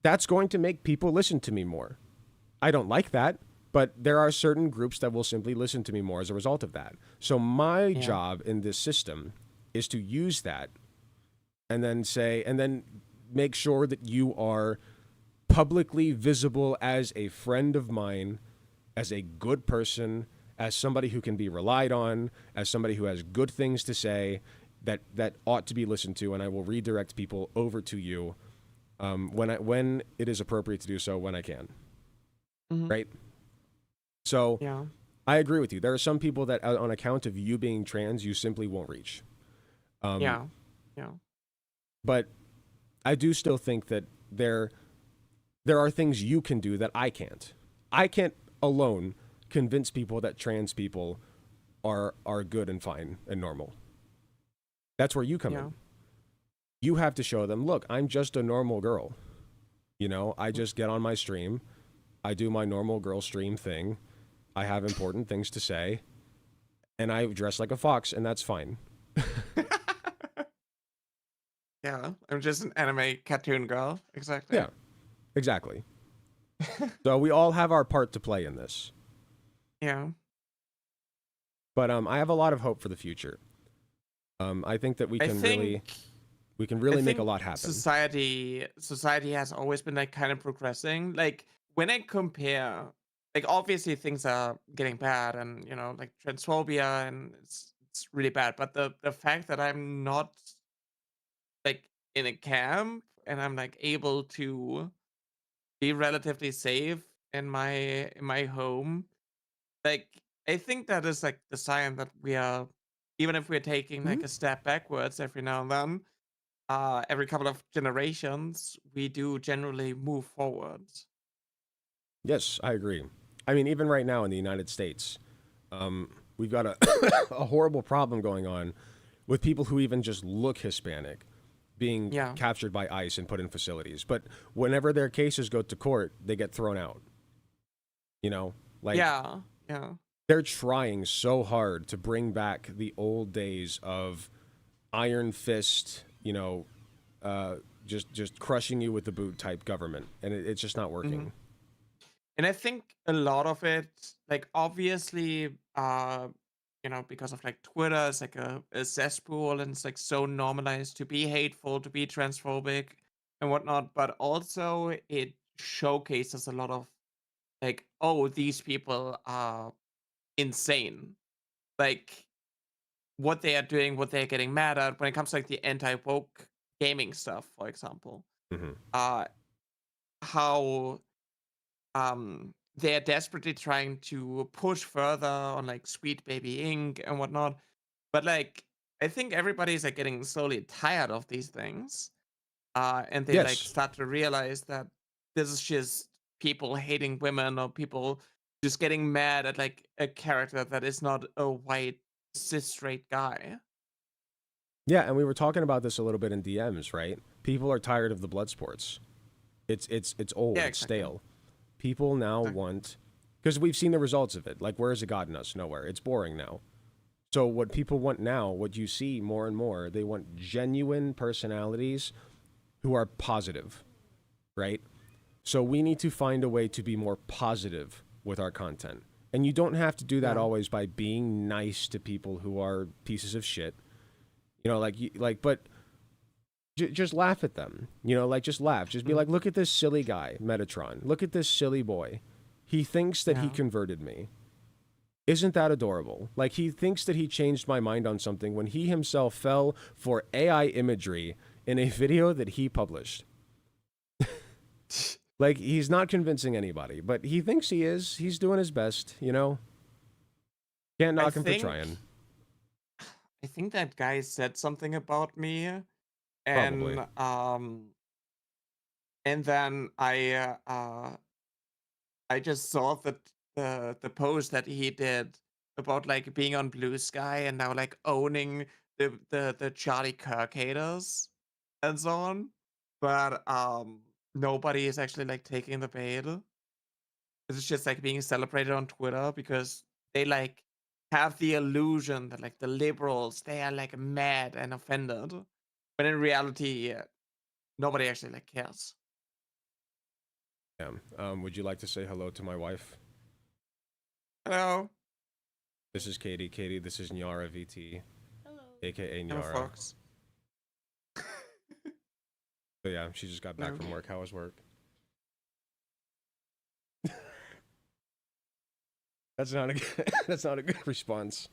that's going to make people listen to me more. I don't like that, But there are certain groups that will simply listen to me more as a result of that. So my job in this system is to use that and then make sure that you are publicly visible as a friend of mine, as a good person, as somebody who can be relied on, as somebody who has good things to say that ought to be listened to, and I will redirect people over to you when it is appropriate to do so, when I can. Right? So I agree with you. There are some people that, on account of you being trans, you simply won't reach. But I do still think that there are things you can do that I can't. I can't alone convince people that trans people are good and fine and normal. That's where you come in. You have to show them, look, I'm just a normal girl. You know, I just get on my stream. I do my normal girl stream thing. I have important things to say. And I dress like a fox, and that's fine. Yeah, I'm just an anime cartoon girl. Exactly. Yeah, exactly. So we all have our part to play in this. Yeah. But I have a lot of hope for the future. I think that we can really make a lot happen. Society has always been like kind of progressing. Like when I compare, like obviously things are getting bad, and you know, like transphobia, and it's really bad. But the fact that I'm not like in a camp and I'm like able to be relatively safe in my home, like I think that is like the sign that we are, even if we're taking like a step backwards every now and then, every couple of generations, we do generally move forwards. Yes, I agree. I mean, even right now in the United States, we've got a a horrible problem going on with people who even just look Hispanic being captured by ICE and put in facilities. But whenever their cases go to court, they get thrown out. You know, like they're trying so hard to bring back the old days of iron fist, you know, just crushing you with the boot type government, and it's just not working. And I think a lot of it, like obviously, you know, because of like Twitter is like a cesspool, and it's like so normalized to be hateful, to be transphobic and whatnot, but also it showcases a lot of like, oh, these people are insane. Like what they are doing, what they're getting mad at when it comes to like the anti-woke gaming stuff, for example. How they're desperately trying to push further on like Sweet Baby Inc. and whatnot. But like I think everybody's like getting slowly tired of these things. And they like start to realize that this is just people hating women, or people just getting mad at like a character that is not a white cis straight guy. Yeah, and we were talking about this a little bit in DMs, right? People are tired of the blood sports. It's old, it's stale. People now want, because we've seen the results of it. Like, where has it gotten us? Nowhere. It's boring now. So what people want now, what you see more and more, they want genuine personalities who are positive, right? So we need to find a way to be more positive with our content. And you don't have to do that always by being nice to people who are pieces of shit. You know, but just laugh at them. You know, like, just laugh. Just be like, look at this silly guy, Metatron. Look at this silly boy. He thinks that he converted me. Isn't that adorable? Like, he thinks that he changed my mind on something when he himself fell for AI imagery in a video that he published. Like, he's not convincing anybody, but he thinks he is. He's doing his best, you know? Can't knock him for trying. I think that guy said something about me, and Probably. And then I just saw the post that he did about like being on Blue Sky and now like owning the Charlie Kirk haters and so on. But nobody is actually like taking the bait. It's just like being celebrated on Twitter because they like have the illusion that like the liberals, they are like mad and offended. But in reality, nobody actually like cares. Yeah. Would you like to say hello to my wife? Hello. This is Katie. Katie, this is Nyara VT. Hello. AKA Hello, Nyara. folks. So yeah, she just got back from work. How was work? That's not a good, that's not a good response.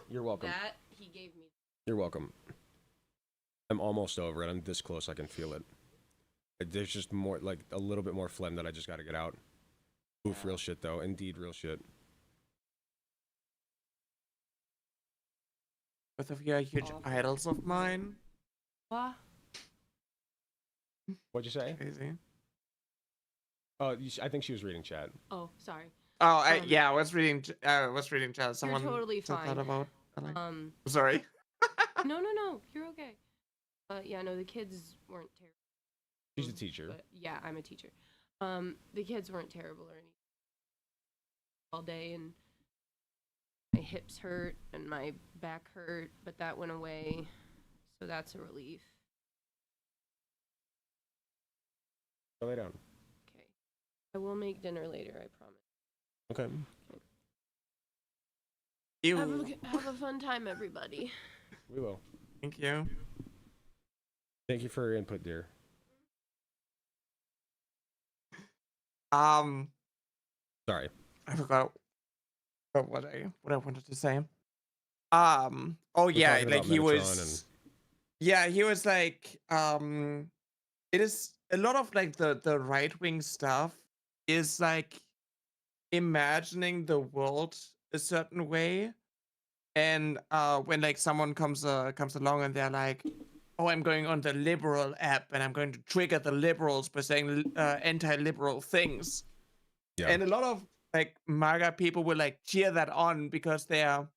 You're welcome. That he gave me. You're welcome. I'm almost over it. I'm this close. I can feel it. There's just more, like a little bit more phlegm that I just got to get out. Oof, real shit though. Indeed, real shit. Both of you are huge idols of mine. What? What'd you say? Crazy. Oh, I think she was reading chat. Oh, sorry. Oh, I was reading chat. Someone You're totally said fine. that about. Sorry. Sorry. No. You're okay. Yeah, no, the kids weren't terrible. She's a teacher. But, yeah, I'm a teacher. The kids weren't terrible or anything. All day, and my hips hurt and my back hurt, but that went away, so that's a relief. Go lay down. Okay. I will make dinner later, I promise. Okay. You. Have a fun time, everybody. We will. Thank you. Thank you for your input, dear. Sorry. I forgot what I wanted to say. Oh yeah, like he was. Yeah, he was like. It is a lot of like the right wing stuff is like imagining the world a certain way, and when like someone comes along and they're like, oh, I'm going on the liberal app and I'm going to trigger the liberals by saying anti-liberal things. Yeah. And a lot of like MAGA people will like cheer that on because they are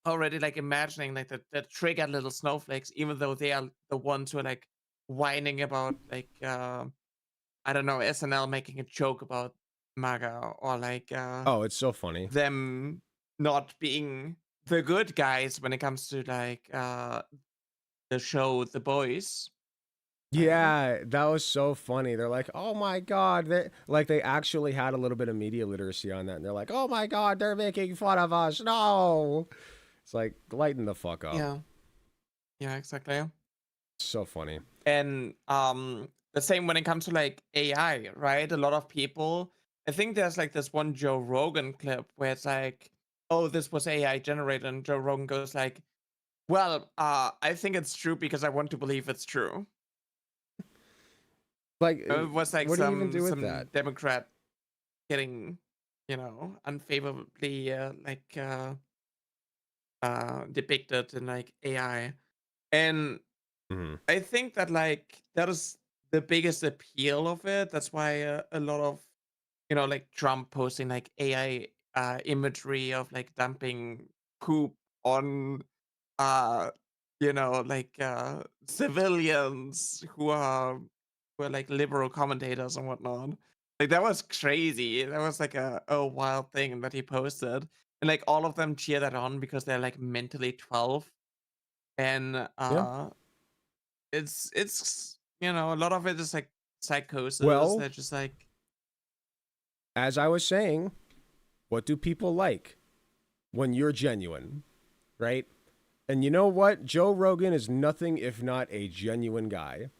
already like imagining like the triggered little snowflakes, even though they are the ones who are like whining about like I don't know, SNL making a joke about MAGA or like oh, it's so funny. Them not being the good guys when it comes to like the show The Boys. Yeah, that was so funny. They're like, "Oh my god!" They actually had a little bit of media literacy on that, and they're like, "Oh my god, they're making fun of us!" No, it's like lighten the fuck up. Yeah, exactly. So funny. And the same when it comes to like AI, right? A lot of people. I think there's like this one Joe Rogan clip where it's like, "Oh, this was AI generated," and Joe Rogan goes like, "Well, I think it's true because I want to believe it's true." Like, it was like what do you some even do with that? Democrat getting, unfavorably depicted in like AI, and I think that like that is the biggest appeal of it. That's why a lot of like Trump posting like AI imagery of like dumping poop on civilians who are like liberal commentators and whatnot. Like that was crazy. That was like a wild thing that he posted. And like all of them cheer that on because they're like mentally 12. And it's a lot of it is like psychosis. Well, they're just like, as I was saying, what do people like when you're genuine, right? And you know what? Joe Rogan is nothing if not a genuine guy.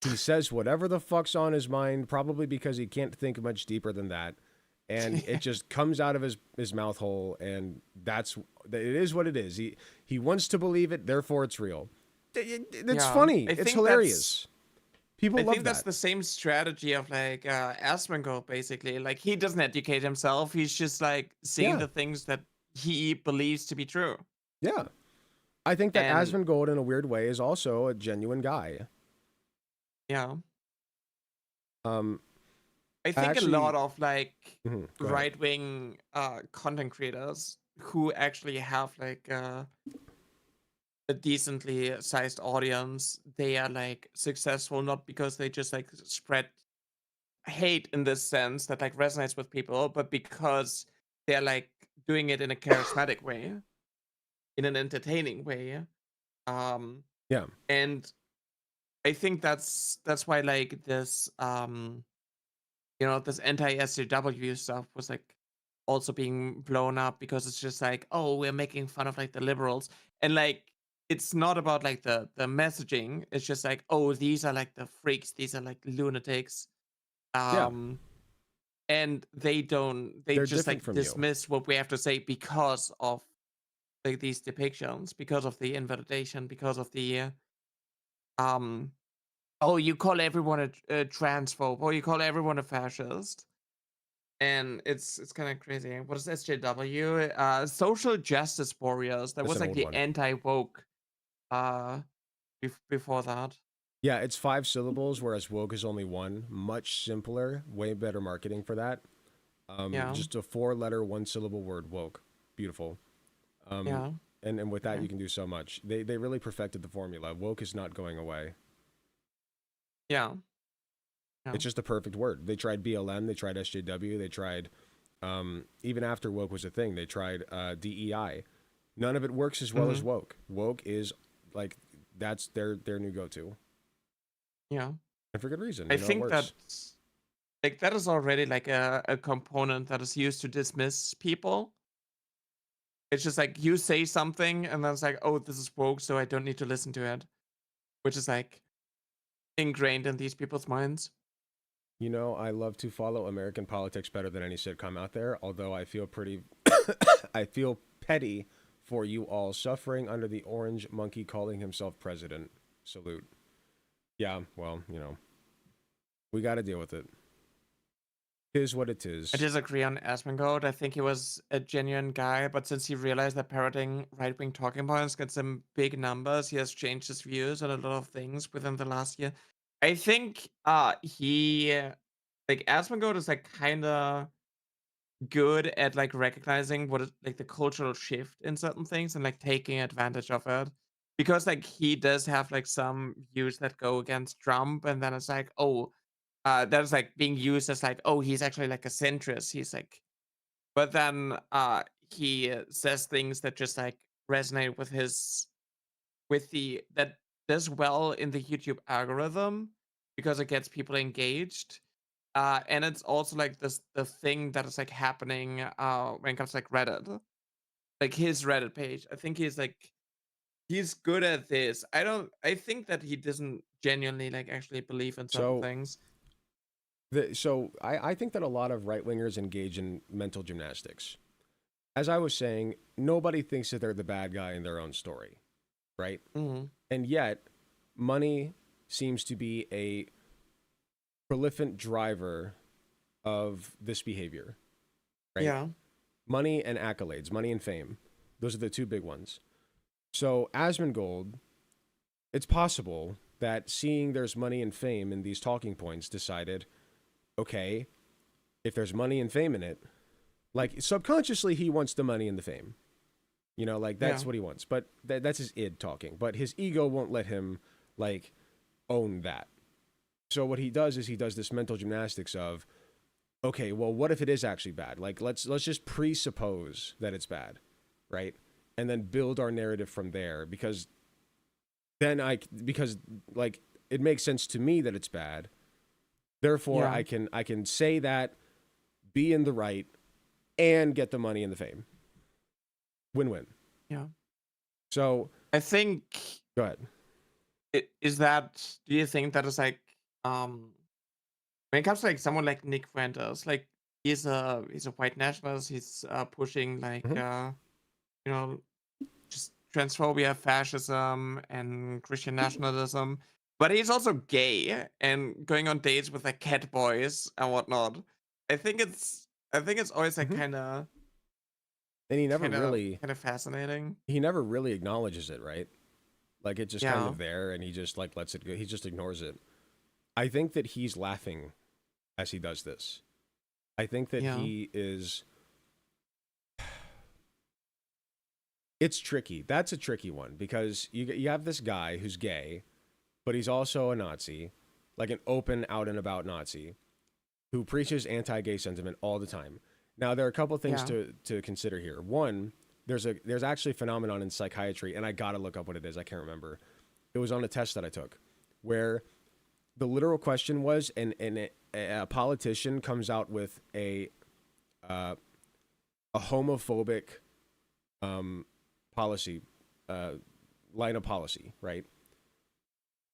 He says whatever the fuck's on his mind, probably because he can't think much deeper than that. And it just comes out of his mouth hole, and it is what it is. He wants to believe it, therefore it's real. It's funny. It's hilarious. People love that. I think that's the same strategy of like Asmongold, basically. Like he doesn't educate himself. He's just like seeing the things that he believes to be true. Yeah. I think that Asmongold, in a weird way, is also a genuine guy. Yeah. I think a lot of like right-wing content creators who actually have like a decently sized audience, they are like successful not because they just like spread hate in this sense that like resonates with people, but because they're like doing it in a charismatic way, in an entertaining way. And I think that's why like this this anti-SJW stuff was like also being blown up, because it's just like, oh, we're making fun of like the liberals, and like it's not about like the messaging. It's just like, oh, these are like the freaks, these are like lunatics, Yeah, and they they're just different like from you. dismiss what we have to say because of like these depictions, because of the invalidation, because of the um oh, you call everyone a transphobe, or you call everyone a fascist. And it's kind of crazy. What is SJW? Social justice warriors. That That's was an like old the one. anti-woke before that. Yeah, it's 5 syllables, whereas woke is only one. Much simpler, way better marketing for that. Yeah, Just a 4-letter, 1-syllable word, woke. Beautiful. Um, yeah, and with that, okay. you can do so much. They really perfected the formula. Woke is not going away. Yeah, yeah. It's just the perfect word. They tried BLM, they tried SJW, they tried, even after woke was a thing, they tried DEI. None of it works as well Mm-hmm. as woke. Woke is like, that's their new go-to. Yeah. And for good reason. I It think that works. like that is already like a component that is used to dismiss people. It's just like you say something and then it's like, oh, this is woke, so I don't need to listen to it. Which is like ingrained in these people's minds. I love to follow American politics better than any sitcom out there, although I feel pretty I feel petty for you all suffering under the orange monkey calling himself president. Salute. Yeah, well, we got to deal with it. Tis what it I is. disagree on Asmongold. I think he was a genuine guy, but since he realized that parroting right-wing talking points gets him big numbers, he has changed his views on a lot of things within the last year. I think he like Asmongold is like kind of good at like recognizing what is like the cultural shift in certain things and like taking advantage of it. Because like he does have like some views that go against Trump, and then it's like, oh, that is like being used as like, oh, he's actually like a centrist. He's like, but then he says things that just like resonate with his that does well in the YouTube algorithm because it gets people engaged. And it's also like the thing that is like happening when it comes to like Reddit, like his Reddit page. I think he's good at this. I think that he doesn't genuinely like actually believe in certain So, things. I think that a lot of right wingers engage in mental gymnastics. As I was saying, nobody thinks that they're the bad guy in their own story, right? Hmm. And yet, money seems to be a prolific driver of this behavior, right? Yeah. Money and accolades, money and fame. Those are the two big ones. So, Asmongold, it's possible that seeing there's money and fame in these talking points decided, okay, if there's money and fame in it, like subconsciously he wants the money and the fame. Like that's Yeah. what he wants. But that's his id talking. But his ego won't let him like own that. So what he does is he does this mental gymnastics of, okay, well, what if it is actually bad? Like let's just presuppose that it's bad, right? And then build our narrative from there, because like it makes sense to me that it's bad. Therefore, Yeah. I can say that, be in the right, and get the money and the fame. Win-win. Yeah. So I think go ahead. is that, do you think that is like when it comes to like someone like Nick Fuentes, like he's a white nationalist, he's pushing like Mhm. you know just transphobia, fascism, and Christian nationalism, but he's also gay and going on dates with like cat boys and whatnot. I think it's always like Mhm. kind of And kind of fascinating. he never really acknowledges it, right? Like it's just kind Yeah. of there, and he just like lets it go. He just ignores it. I think that he's laughing as he does this. I think that Yeah. he is. It's tricky. That's a tricky one, because you have this guy who's gay, but he's also a Nazi, like an open, out and about Nazi, who preaches anti-gay sentiment all the time. Now there are a couple of things Yeah. to consider here. One, there's actually a phenomenon in psychiatry, and I gotta look up what it is. I can't remember. It was on a test that I took. where the literal question was, and a politician comes out with a homophobic policy, line of policy, right?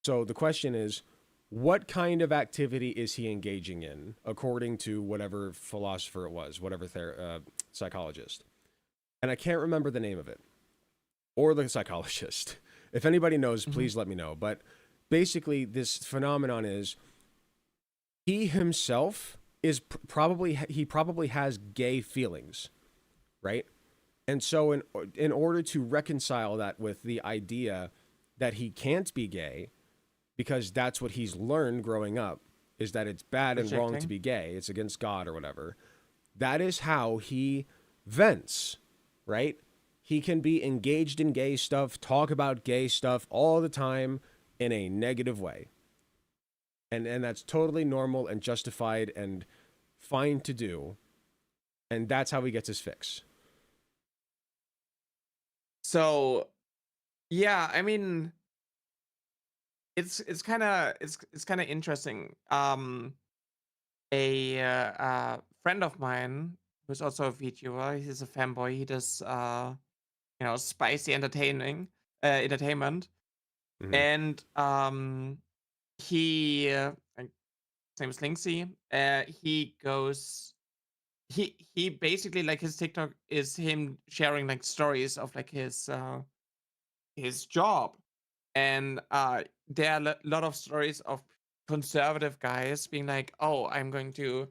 So the question is, what kind of activity is he engaging in, according to whatever philosopher it was, whatever psychologist? And I can't remember the name of it, or the psychologist. If anybody knows, please let me know. But basically, this phenomenon is, he himself is probably has gay feelings, right? And so in order to reconcile that with the idea that he can't be gay, because that's what he's learned growing up, is that it's bad and wrong to be gay, it's against God or whatever, that is how he vents, right? He can be engaged in gay stuff, talk about gay stuff all the time in a negative way. And that's totally normal and justified and fine to do. And that's how he gets his fix. So, yeah, I mean, it's kind of interesting. A friend of mine who's also a VTuber, he's a fanboy. He does spicy entertainment, Mhm. and he his name is Linksy. He basically, like, his TikTok is him sharing like stories of like his job, and there are a lot of stories of conservative guys being like, oh, I'm going to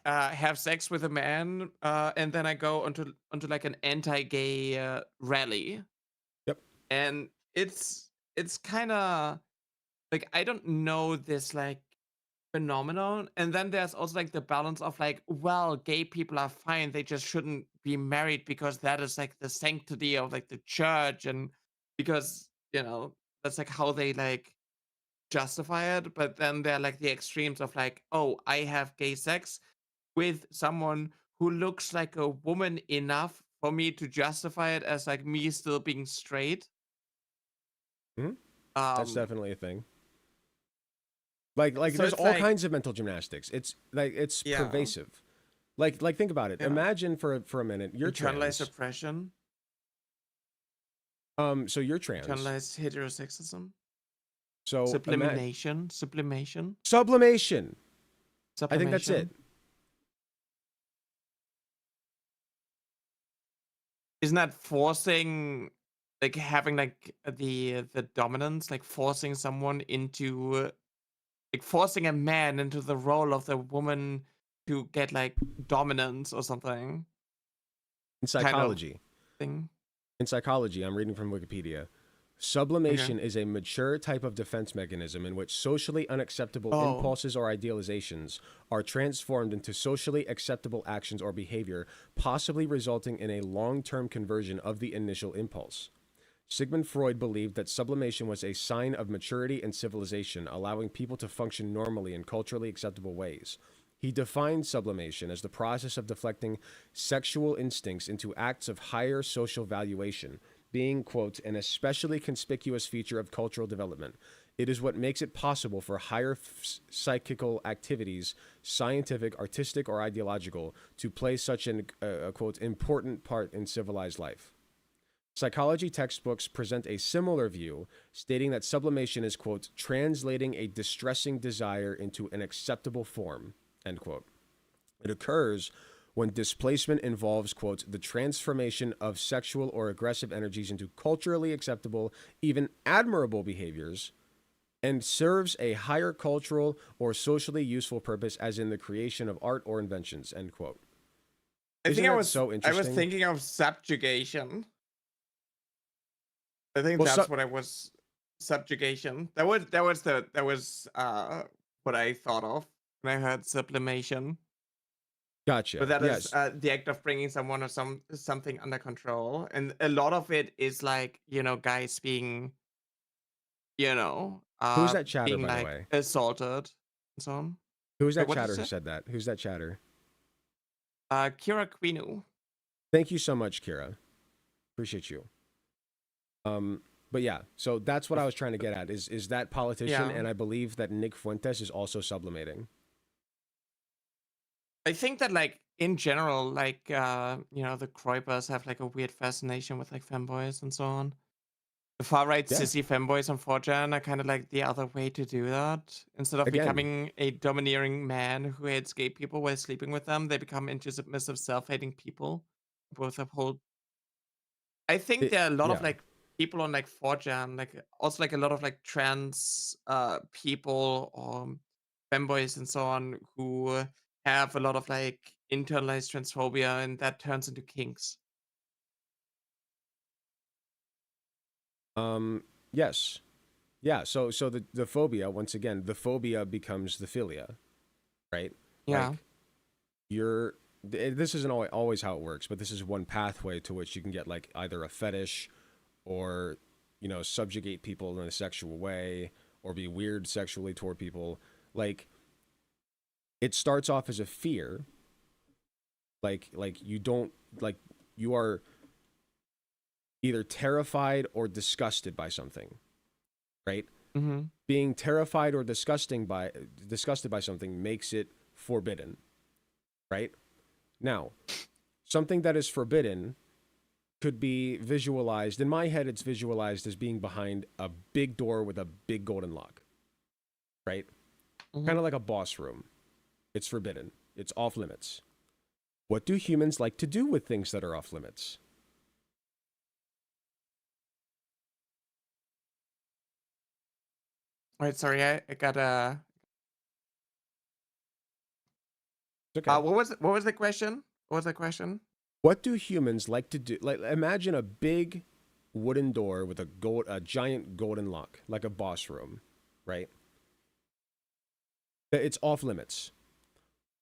have sex with a man, and then I go onto like an anti-gay rally. Yep. And it's kind of like, I don't know this like phenomenon. And then there's also like the balance of like, well, gay people are fine, they just shouldn't be married because that is like the sanctity of like the church, and because that's like how they like justify it. But then there are like the extremes of like, oh, I have gay sex with someone who looks like a woman enough for me to justify it as like me still being straight. Mhm. That's Um, definitely a thing. Like so there's it's all like, kinds of mental gymnastics. It's like, it's yeah, pervasive. Like think about it. yeah, Imagine for a minute, you're internalized trans. oppression, So you're trans. internalized heterosexism, So sublimation. sublimation. I think that's it. Isn't that forcing, like having like the dominance, like forcing someone into, like forcing a man into the role of the woman to get like dominance or something In kind of psychology. thing? In psychology, I'm reading from Wikipedia. Sublimation is a mature type of defense mechanism in which socially unacceptable impulses or idealizations are transformed into socially acceptable actions or behavior, possibly resulting in a long-term conversion of the initial impulse. Sigmund Freud believed that sublimation was a sign of maturity and civilization, allowing people to function normally in culturally acceptable ways. He defined sublimation as the process of deflecting sexual instincts into acts of higher social valuation, being, quote, an especially conspicuous feature of cultural development. It is what makes it possible for higher psychical activities, scientific, artistic, or ideological, to play such an, quote, important part in civilized life. Psychology textbooks present a similar view, stating that sublimation is, quote, translating a distressing desire into an acceptable form, end quote. It occurs when displacement involves, quote, the transformation of sexual or aggressive energies into culturally acceptable, even admirable behaviors, and serves a higher cultural or socially useful purpose, as in the creation of art or inventions, end quote. I was interesting? thinking of subjugation. I think that's what I was. Subjugation. That was what I thought of when I heard sublimation. Gotcha. But that is the act of bringing someone or something under control, and a lot of it is like, guys being, who's that chatter, being by like the way? assaulted and so on. Who's that chatter who said that? Who's that chatter? Kira Quinu. Thank you so much, Kira. Appreciate you. But yeah, so that's what I was trying to get at is that politician, Yeah. and I believe that Nick Fuentes is also sublimating. I think that like in general, like the Kroipers have like a weird fascination with like femboys and so on. The far right Yeah. sissy femboys on 4chan are kind of like the other way to do that. Instead of Again. becoming a domineering man who hates gay people while sleeping with them, they become into submissive, self-hating people. Both uphold. I think there are a lot of Yeah. like people on like 4chan, like also like a lot of like trans people or femboys and so on who have a lot of like internalized transphobia, and that turns into kinks. Yes. Yeah, so the phobia, once again, the phobia becomes the philia, right? Yeah. Like this isn't always how it works, but this is one pathway to which you can get like either a fetish or, subjugate people in a sexual way or be weird sexually toward people. Like it starts off as a fear. Like you don't like you are either terrified or disgusted by something, right? Mm-hmm. Being terrified or disgusted by something makes it forbidden, right? Now, something that is forbidden could be visualized. In my head, it's visualized as being behind a big door with a big golden lock, right? Mm-hmm. Kind of like a boss room. It's forbidden. It's off limits. What do humans like to do with things that are off limits? Wait, sorry, I got a. Okay. What was the question? What was the question? What do humans like to do? Like, imagine a big wooden door with a giant golden lock, like a boss room, right? It's off limits.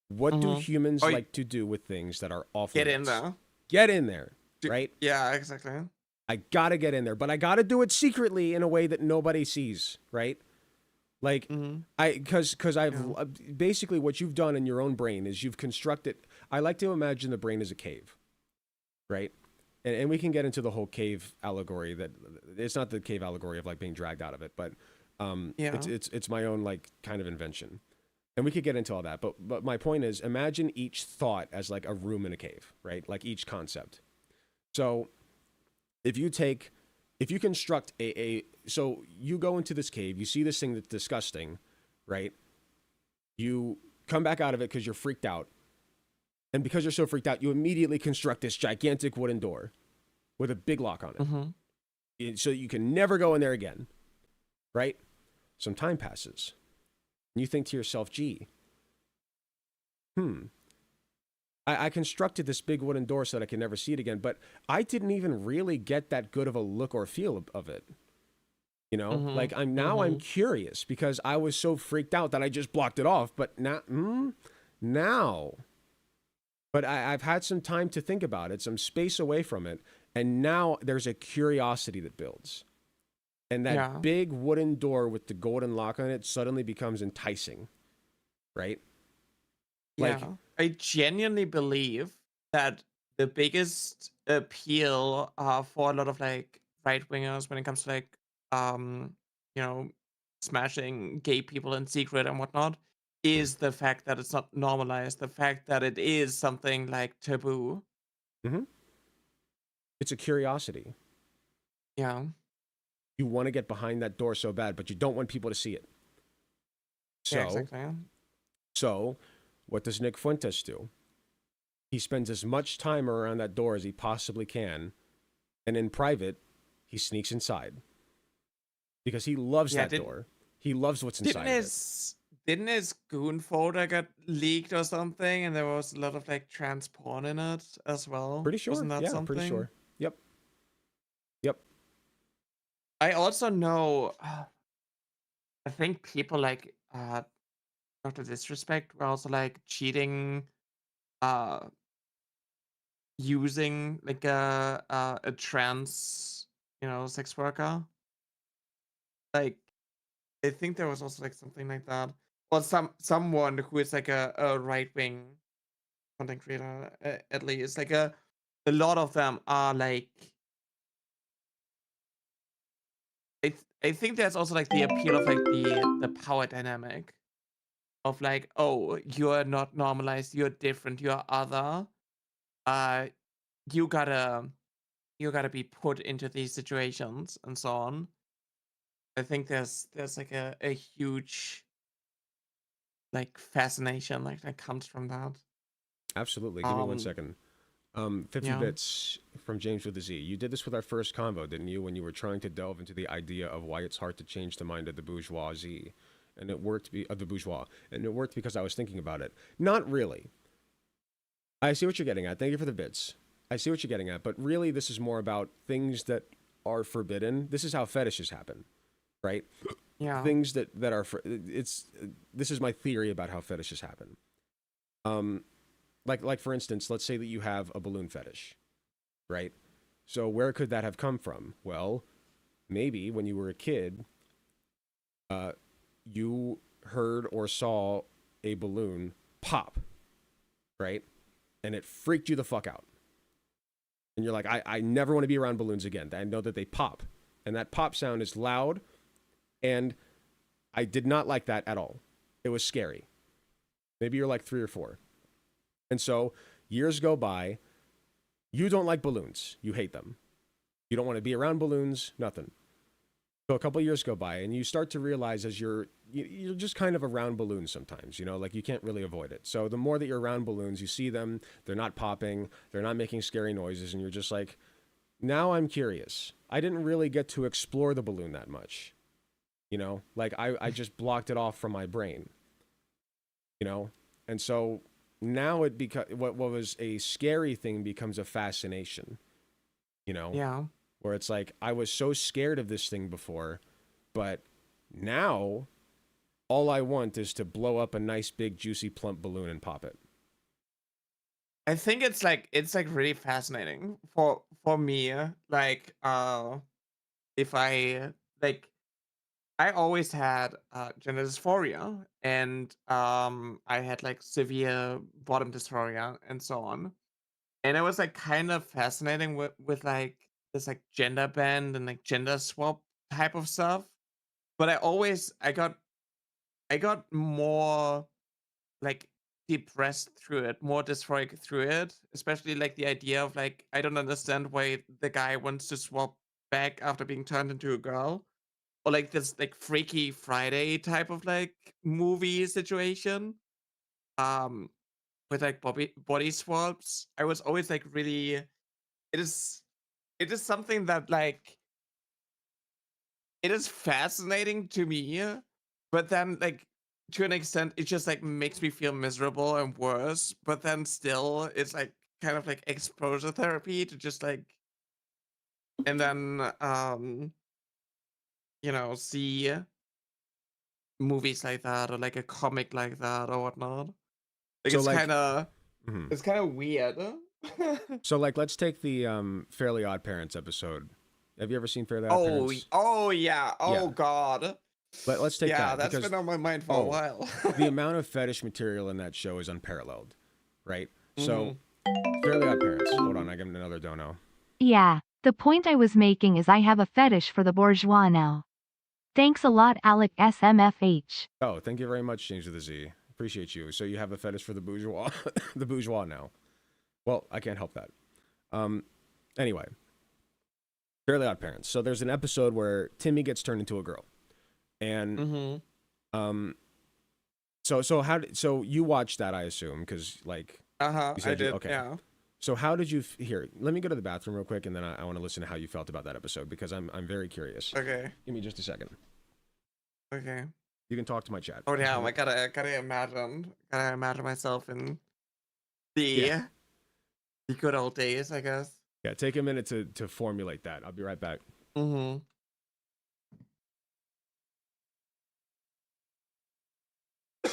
What do humans like to do with things that are off limits? Get in there. Get in there, right? Yeah, exactly. I gotta get in there, but I gotta do it secretly in a way that nobody sees, right? Like, because I've basically what you've done in your own brain is you've constructed. I like to imagine the brain as a cave, right? And we can get into the whole cave allegory. That it's not the cave allegory of like being dragged out of it, but it's my own like kind of invention. And we could get into all that, but my point is, imagine each thought as like a room in a cave, right? Like each concept. So if you construct so you go into this cave, you see this thing that's disgusting, right? You come back out of it because you're freaked out. And because you're so freaked out, you immediately construct this gigantic wooden door with a big lock on it. So you can never go in there again, right? Some time passes. And you think to yourself, gee, I constructed this big wooden door so that I can never see it again, but I didn't even really get that good of a look or feel of it. Like I'm curious because I was so freaked out that I just blocked it off. But now, but I've had some time to think about it, some space away from it, and now there's a curiosity that builds. And that big wooden door with the golden lock on it suddenly becomes enticing, right? Yeah. I genuinely believe that the biggest appeal for a lot of like right wingers when it comes to like smashing gay people in secret and whatnot is the fact that it's not normalized, the fact that it is something like taboo. It's a curiosity. Yeah. You want to get behind that door so bad, but you don't want people to see it. So, yeah, exactly. So, what does Nick Fuentes do? He spends as much time around that door as he possibly can, and in private, he sneaks inside. Because he loves that door. He loves what's inside of it. Didn't his goon folder get leaked or something, and there was a lot of like trans porn in it as well? Pretty sure. Wasn't that something? Pretty sure. Yep. I also know, I think people like Dr. Disrespect were also like cheating, using like a trans, sex worker. Like, I think there was also like something like that, or someone who is like a right wing content creator at least. Like a lot of them are like I think there's also like the appeal of like the power dynamic of like, oh, you're not normalized, you're different, you're other. Uh, you gotta you gotta be put into these situations and so on. I think there's like a huge like fascination like that comes from that. Absolutely. Give me 1 Um, second. 50 yeah. bits from James with a Z. You did this with our first convo, didn't you? When you were trying to delve into the idea of why it's hard to change the mind of the bourgeoisie, and it worked. Of the bourgeois, and it worked because I was thinking about it. Not really. I see what you're getting at. Thank you for the bits. I see what you're getting at, but really, this is more about things that are forbidden. This is how fetishes happen, right? Yeah. Things that are this is my theory about how fetishes happen. Like for instance, let's say that you have a balloon fetish, right? So where could that have come from? Well, maybe when you were a kid, you heard or saw a balloon pop, right? And it freaked you the fuck out. And you're like, I never want to be around balloons again. I know that they pop. And that pop sound is loud. And I did not like that at all. It was scary. Maybe you're like 3 or 4. And so years go by. You don't like balloons. You hate them. You don't want to be around balloons, nothing. So a couple of years go by and you start to realize as you're just kind of around balloons sometimes, you know, like you can't really avoid it. So the more that you're around balloons, you see them, they're not popping, they're not making scary noises, and you're just like, now I'm curious. I didn't really get to explore the balloon that much. You know, like I just blocked it off from my brain. You know? And so now it what was a scary thing becomes a fascination. You know? Yeah. Where it's like, I was so scared of this thing before, but now all I want is to blow up a nice big juicy plump balloon and pop it. I think it's like really fascinating for me. Like if I like I always had gender dysphoria, and I had like severe bottom dysphoria and so on. And it was like kind of fascinating with like this like gender bend and like gender swap type of stuff. But I got more like depressed through it, more dysphoric through it, especially like the idea of like I don't understand why the guy wants to swap back after being turned into a girl, or like this like Freaky Friday type of like movie situation. Um, with like body swaps, I was always like really. It is something that like it is fascinating to me, but then like to an extent it just like makes me feel miserable and worse, but then still it's like kind of like exposure therapy to just like, and then see movies like that or like a comic like that or whatnot. Like So it's like, kind of mhm. it's kind of weird. So like, let's take the Fairly Odd Parents episode. Have you ever seen Fairly Odd Oh, Parents? oh yeah. Oh Yeah. God. Let's take Yeah, that that's because been on my mind for a while. the amount of fetish material in that show is unparalleled, right? So Mhm. Fairly Odd Parents. Hold on, I got another dono. Yeah, the point I was making is I have a fetish for the bourgeois now. Thanks a lot, Alec SMFH. Oh, thank you very much, James with a Z. Appreciate you. So you have a fetish for the bourgeois, the bourgeois now. Well, I can't help that. Anyway, Fairly Odd Parents. So there's an episode where Timmy gets turned into a girl, and so you watched that, I assume, because like I did. okay. Yeah. So how did you here? Let me go to the bathroom real quick, and then I want to listen to how you felt about that episode because I'm very curious. Okay. Give me just a second. Okay. You can talk to my chat. Oh damn! I gotta imagine myself in the the good old days, I guess. Yeah, take a minute to formulate that. I'll be right back. Mm-hmm.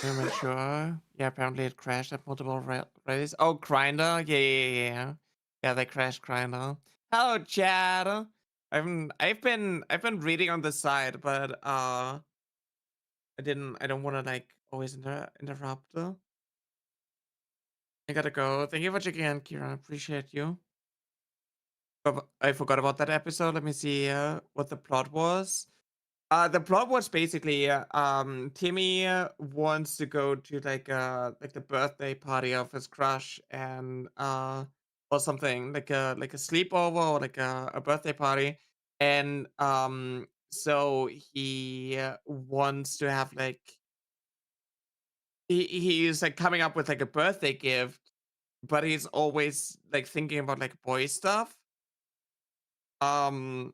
Am I sure? Yeah, apparently it crashed at multiple races. Oh, Grinder. Yeah. Yeah, they crashed Grinder. Hello, Chad. I've been reading on the side, but I don't want to like always interrupt. I gotta go. Thank you for checking in, Kira. Appreciate you. But I forgot about that episode. Let me see what the plot was. The plot was basically Timmy wants to go to like the birthday party of his crush and or something like a sleepover or like a birthday party, and so he wants to have like he's like coming up with like a birthday gift, but he's always like thinking about like boy stuff. Um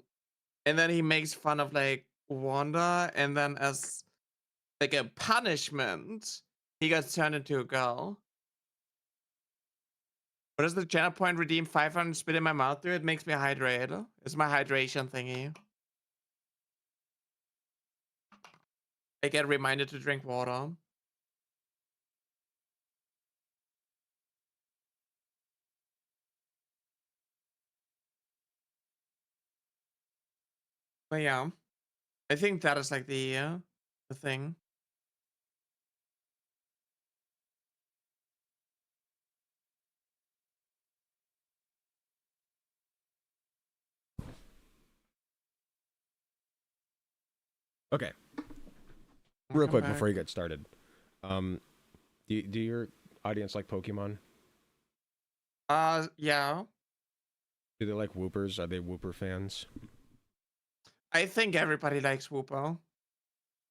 and then he makes fun of like Wanda, and then as like a punishment, he gets turned into a girl. What does the channel point redeem 500 spit in my mouth do? It makes me hydrate. It's my hydration thingy. I get reminded to drink water. But yeah, I think that is like the thing. Okay. Real quick before you get started, do your audience like Pokemon? Yeah. Do they like Whoopers? Are they Whooper fans? I think everybody likes Whooper.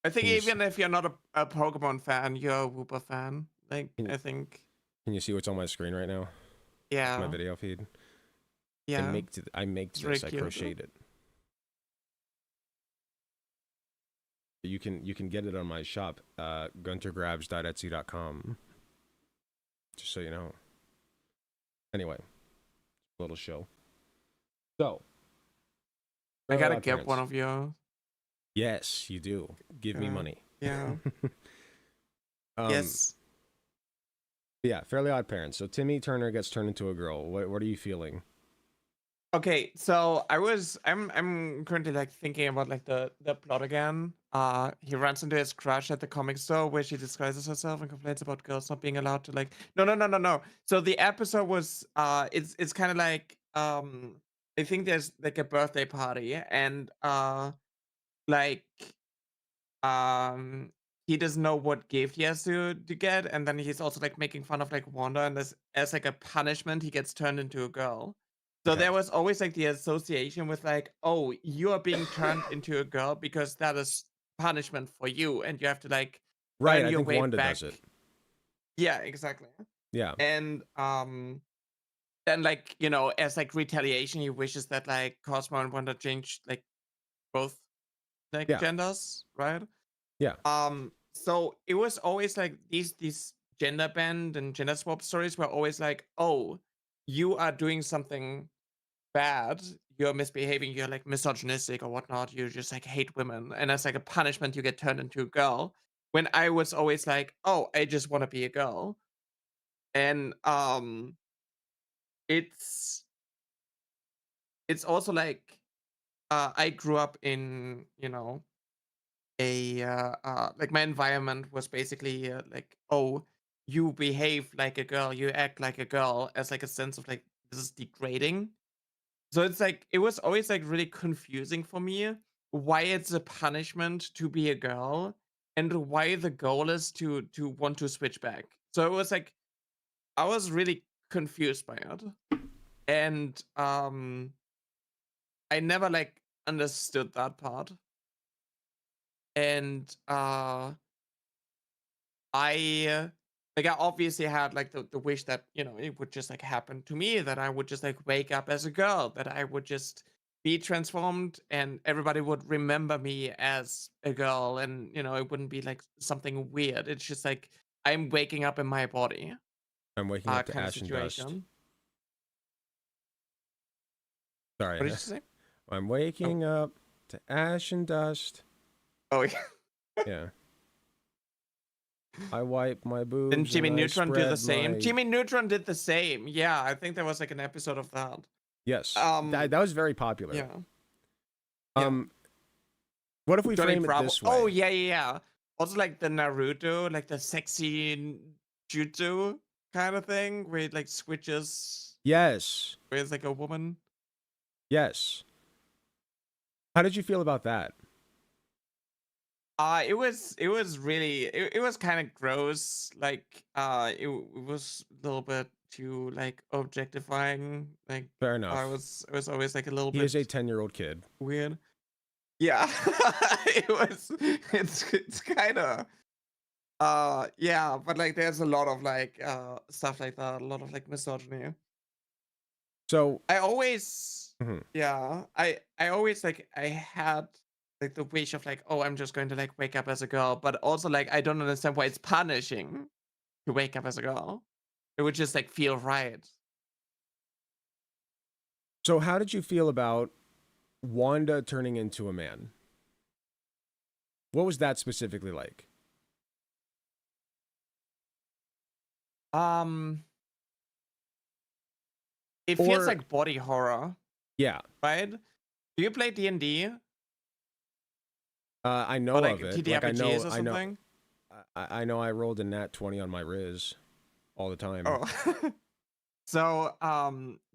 I think Can you even if you're not a Pokemon fan, you're a Whooper fan. Like, I think. Can you see what's on my screen right now? Yeah. My video feed. Yeah. I make this. Really I cute. crocheted it. You can get it on my shop, guntergrabs.etsy.com. Just so you know. Anyway, little show. So, I gotta get one of yours. Yes, you do. Give me money. Yeah. Yes. Yeah, Fairly Odd Parents. So Timmy Turner gets turned into a girl. What are you feeling? Okay, so I'm currently like thinking about like the plot again. He runs into his crush at the comic store where she disguises herself and complains about girls not being allowed to like no. So the episode was it's kind of like I think there's like a birthday party and like um he doesn't know what gift he has to get, and then he's also like making fun of like Wanda, and as like a punishment he gets turned into a girl. So Okay. there was always like the association with like, oh, you are being turned into a girl because that is punishment for you, and you have to like Right, earn I your think way Wanda back. does it. Yeah, exactly. Yeah. And then like, you know, as like retaliation, he wishes that like Cosmo and Wanda changed like both like Yeah. genders, right? Yeah. So it was always like these gender bend and gender swap stories were always like, oh, you are doing something bad, you're misbehaving, you're like misogynistic or whatnot, you just like hate women, and as like a punishment you get turned into a girl. When I was always like, oh, I just want to be a girl. And it's also like I grew up in, you know, a like my environment was basically like, oh, you behave like a girl, you act like a girl, as like a sense of like this is degrading. So it's like it was always like really confusing for me why it's a punishment to be a girl and why the goal is to want to switch back. So it was like I was really confused by it. And I never like understood that part. And I like I obviously had like the wish that, you know, it would just like happen to me, that I would just like wake up as a girl, that I would just be transformed and everybody would remember me as a girl, and you know, it wouldn't be like something weird. It's just like I'm waking up in my body. I'm waking up to Kind of ash and dust. situation. Sorry. What did you say? I'm waking up to ash and dust. Oh yeah. Yeah. I wipe my boobs. Didn't Jimmy and I Neutron do the spread same? my- Jimmy Neutron did the same. Yeah, I think there was like an episode of that. Yes. That was very popular. Yeah. What if we Johnny frame Bravo. it this way? Oh yeah. Also like the Naruto, like the sexy jutsu kind of thing, where it like switches. Yes. Where it's like a woman. Yes. How did you feel about that? It was really it was kind of gross. Like it was a little bit too like objectifying. Like Fair enough. I was always like a little He bit is a 10-year-old kid. weird. Yeah, it was. It's kind of yeah, but like there's a lot of like stuff like that, a lot of like misogyny. So I always Mhm. yeah, I always like I had like the wish of like, oh, I'm just going to like wake up as a girl, but also like I don't understand why it's punishing to wake up as a girl. It would just like feel right. So how did you feel about Wanda turning into a man? What was that specifically like? It feels Or like body horror, yeah, right? Do you play D&D I know or like of it. Like I know, TTRPGs or I know, something? I know. I rolled a nat 20 on my Riz all the time. Oh, so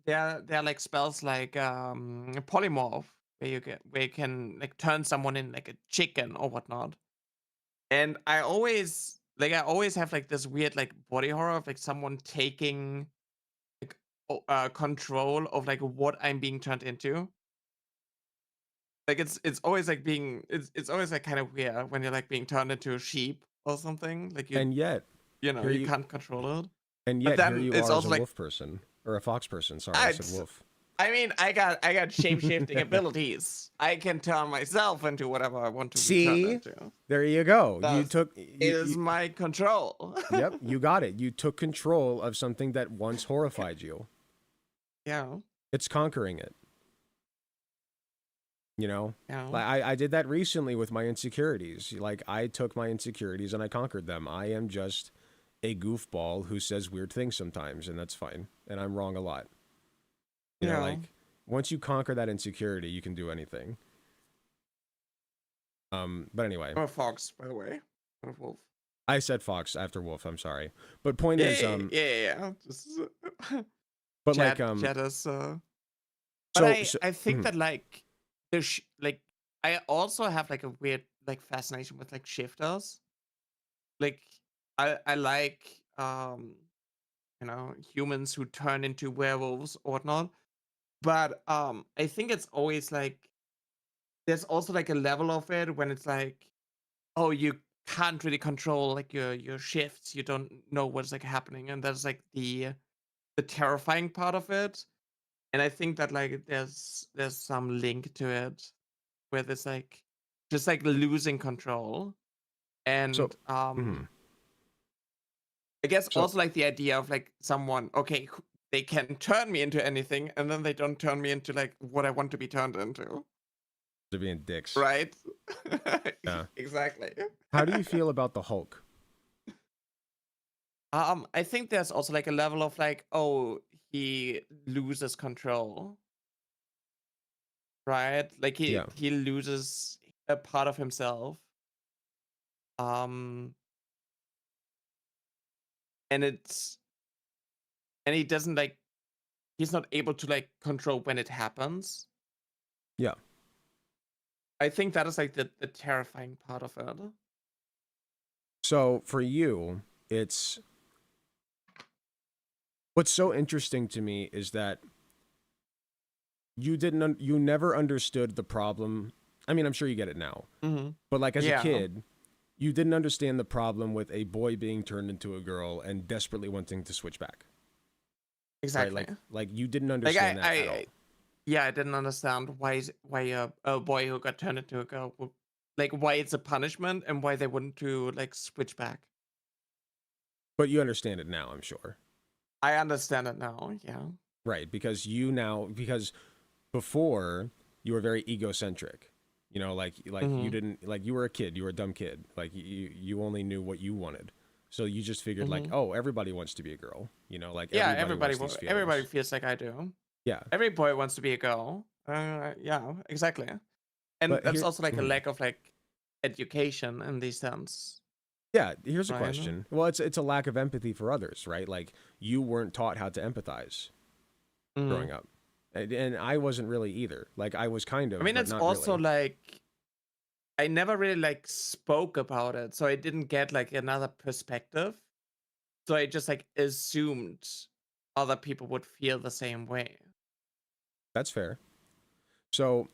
there are like spells like polymorph where you can like turn someone in like a chicken or whatnot. And I always have like this weird like body horror of like someone taking like control of like what I'm being turned into. Like it's always like it's always like kind of weird when you're like being turned into a sheep or something. Like And yet, you know here you you can't control it. and But yet here then you it's are as also a like wolf person or a fox person. Sorry, I said it's wolf. I mean, I got shape shifting abilities. I can turn myself into whatever I want to be turned See, into. there you go. You That's- took. It is my control. Yep, you got it. You took control of something that once horrified you. Yeah. It's conquering it. You know, Yeah. like I did that recently with my insecurities. Like I took my insecurities and I conquered them. I am just a goofball who says weird things sometimes, and that's fine. And I'm wrong a lot. You know, Yeah. like once you conquer that insecurity, you can do anything. But anyway, I'm a fox, by the way. I'm a wolf. I said fox after wolf. I'm sorry, but point Yeah, is, yeah. Just, but Chad, like, Chad is, but I think mhm. that like there's like I also have like a weird like fascination with like shifters. Like I like you know humans who turn into werewolves or whatnot. But I think it's always like there's also like a level of it when it's like, oh, you can't really control like your shifts. You don't know what's like happening, and that's like the terrifying part of it. And I think that like there's some link to it where there's like just like losing control. So, And mhm. I guess So also like the idea of like someone, okay, they can turn me into anything, and then they don't turn me into like what I want to be turned into. they're being dicks. Right? Yeah. Exactly. How do you feel about the Hulk? I think there's also like a level of like, oh, he loses control. Right? Like Yeah. he loses a part of himself. Um and he doesn't like he's not able to like control when it happens. Yeah. I think that is like the terrifying part of it. So for you, it's what's so interesting to me is that you never understood the problem. I mean, I'm sure you get it now, but like as a kid, you didn't understand the problem with a boy being turned into a girl and desperately wanting to switch back. Exactly. Right? Like you didn't understand that at all. Yeah, I didn't understand why a boy who got turned into a girl would like why it's a punishment and why they wouldn't to like switch back. But you understand it now, I'm sure. I understand it now, yeah. Right, because before you were very egocentric. You know, like you didn't like you were a kid, you were a dumb kid. Like you only knew what you wanted. So you just figured like, oh, everybody wants to be a girl. You know, like yeah, everybody everybody feels like I do. Yeah. Every boy wants to be a girl. Yeah, exactly. And But that's also like a lack of like education in this sense. Yeah, here's a Right. question. Well, it's a lack of empathy for others, right? Like you weren't taught how to empathize growing up. And I wasn't really either. Like I was kind of. I mean, but it's not also really. like, I never really like spoke about it, so I didn't get like another perspective. So I just like assumed other people would feel the same way. That's fair. So,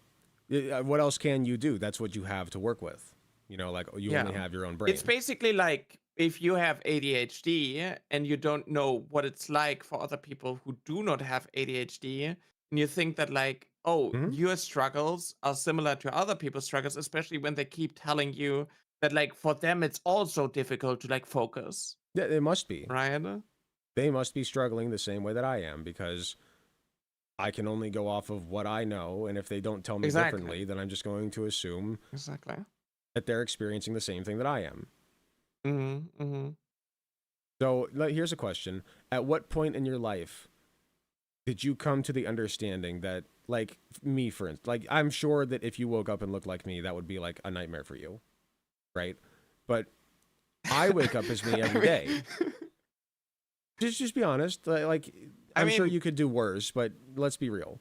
what else can you do? That's what you have to work with. You know, like you only have your own brain. It's basically like if you have ADHD and you don't know what it's like for other people who do not have ADHD, and you think that like, oh, your struggles are similar to other people's struggles, especially when they keep telling you that like for them it's also difficult to like focus. Yeah, it must be. Right? They must be struggling the same way that I am, because I can only go off of what I know, and if they don't tell me differently, then I'm just going to assume that they're experiencing the same thing that I am. So here's a question. At what point in your life did you come to the understanding that, like me, for instance, like I'm sure that if you woke up and looked like me, that would be like a nightmare for you, right? But I wake up as me every day. Just be honest. Like I'm sure you could do worse, but let's be real.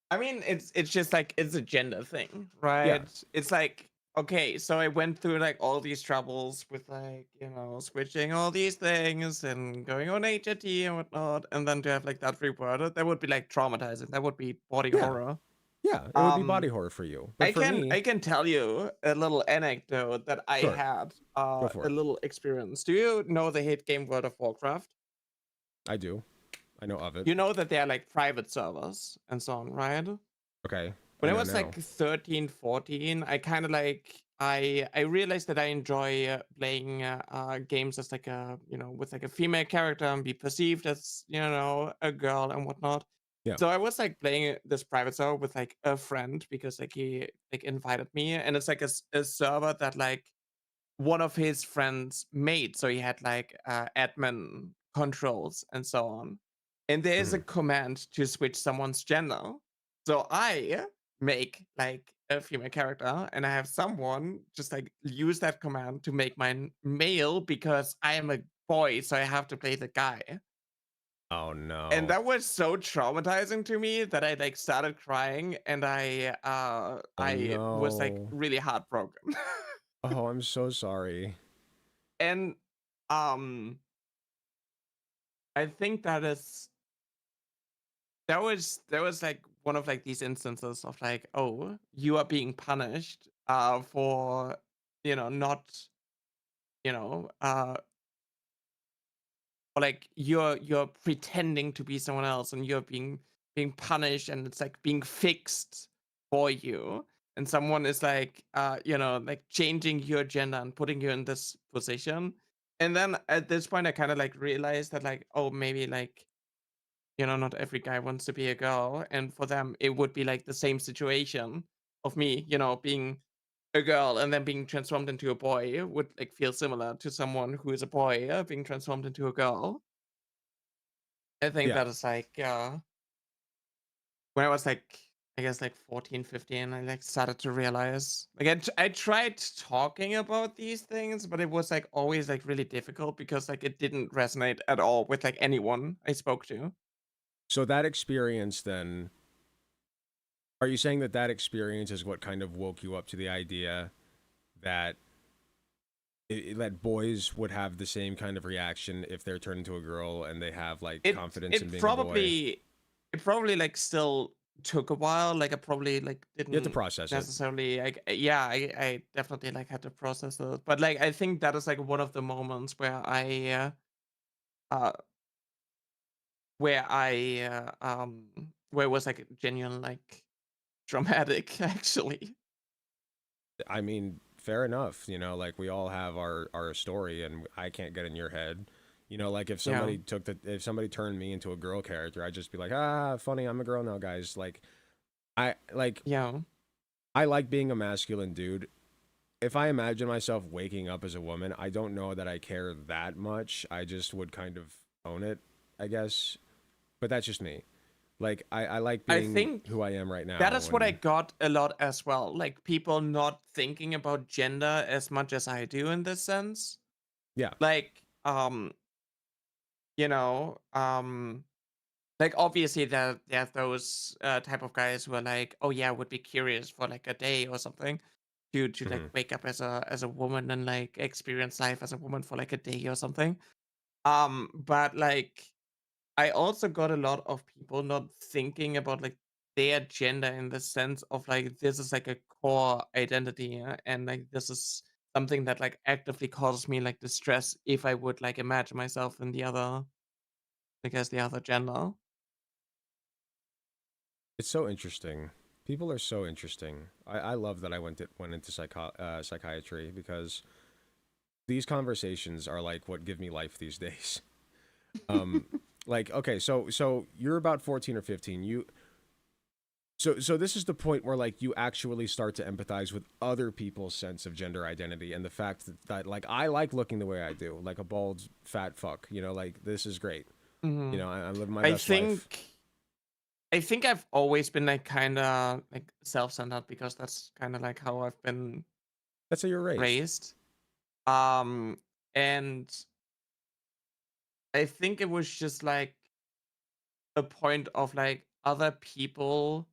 I mean, it's just like it's a gender thing, right? Yeah. It's like, okay, so I went through like all these troubles with like, you know, switching all these things and going on HRT and whatnot, and then to have like that reported, that would be like traumatizing. That would be body horror. Yeah, it would be body horror for you. But I can tell you a little anecdote that I had a little experience. Do you know the hit game World of Warcraft? I do. I know of it. You know that they are like private servers and so on, right? Okay. When I was like 13, 14, I kind of like I realized that I enjoy playing games as like a, you know, with like a female character and be perceived as, you know, a girl and whatnot. Yeah. So I was like playing this private server with like a friend because like he like invited me, and it's like a server that like one of his friends made. So he had like admin controls and so on. And there is a command to switch someone's gender. So I make like a female character, and I have someone just like use that command to make mine male because I am a boy, so I have to play the guy. Oh no. And that was so traumatizing to me that I like started crying, and I was like really heartbroken. Oh, I'm so sorry. And I think that was like one of like these instances of like, oh, you are being punished for, you know, not, you know, or like you're pretending to be someone else, and you're being punished, and it's like being fixed for you, and someone is like you know, like changing your gender and putting you in this position. And then at this point I kind of like realized that like, oh, maybe like, you know, not every guy wants to be a girl, and for them it would be like the same situation of me, you know, being a girl and then being transformed into a boy would like feel similar to someone who is a boy being transformed into a girl. I think that is like when I was like, I guess like 14, 15, I like started to realize, like I tried talking about these things, but it was like always like really difficult because like it didn't resonate at all with like anyone I spoke to. So that experience then, are you saying that experience is what kind of woke you up to the idea that that boys would have the same kind of reaction if they're turned into a girl and they have like confidence in being a boy? It probably like still took a while. Like I probably like didn't You have to process necessarily like, yeah, I definitely like had to process it. But like I think that is like one of the moments where where it was like genuine like dramatic actually. I mean, fair enough. You know, like we all have our story, and I can't get in your head. You know, like if somebody if somebody turned me into a girl character, I'd just be like, ah, funny, I'm a girl now, guys. Like, I like being a masculine dude. If I imagine myself waking up as a woman, I don't know that I care that much. I just would kind of own it, I guess. But that's just me. Like, I like being who I am right now. That is what I got a lot as well. Like, people not thinking about gender as much as I do in this sense. Yeah. Like, you know, like obviously there are those type of guys who are like, oh yeah, would be curious for like a day or something to like wake up as a woman and like experience life as a woman for like a day or something. But like I also got a lot of people not thinking about like their gender in the sense of like this is like a core identity, and like this is something that like actively causes me like distress if I would like imagine myself in the other, I guess, the other gender. It's so interesting. People are so interesting. I love that I went into psychiatry because these conversations are like what give me life these days. Like, okay, so you're about 14 or 15. So this is the point where like you actually start to empathize with other people's sense of gender identity and the fact that like I like looking the way I do, like a bald fat fuck. You know, like this is great. You know, I'm living my best life. I think I've always been like kind of like self-centered because that's kind of like how I've been. That's how you're raised. And I think it was just like a point of like other people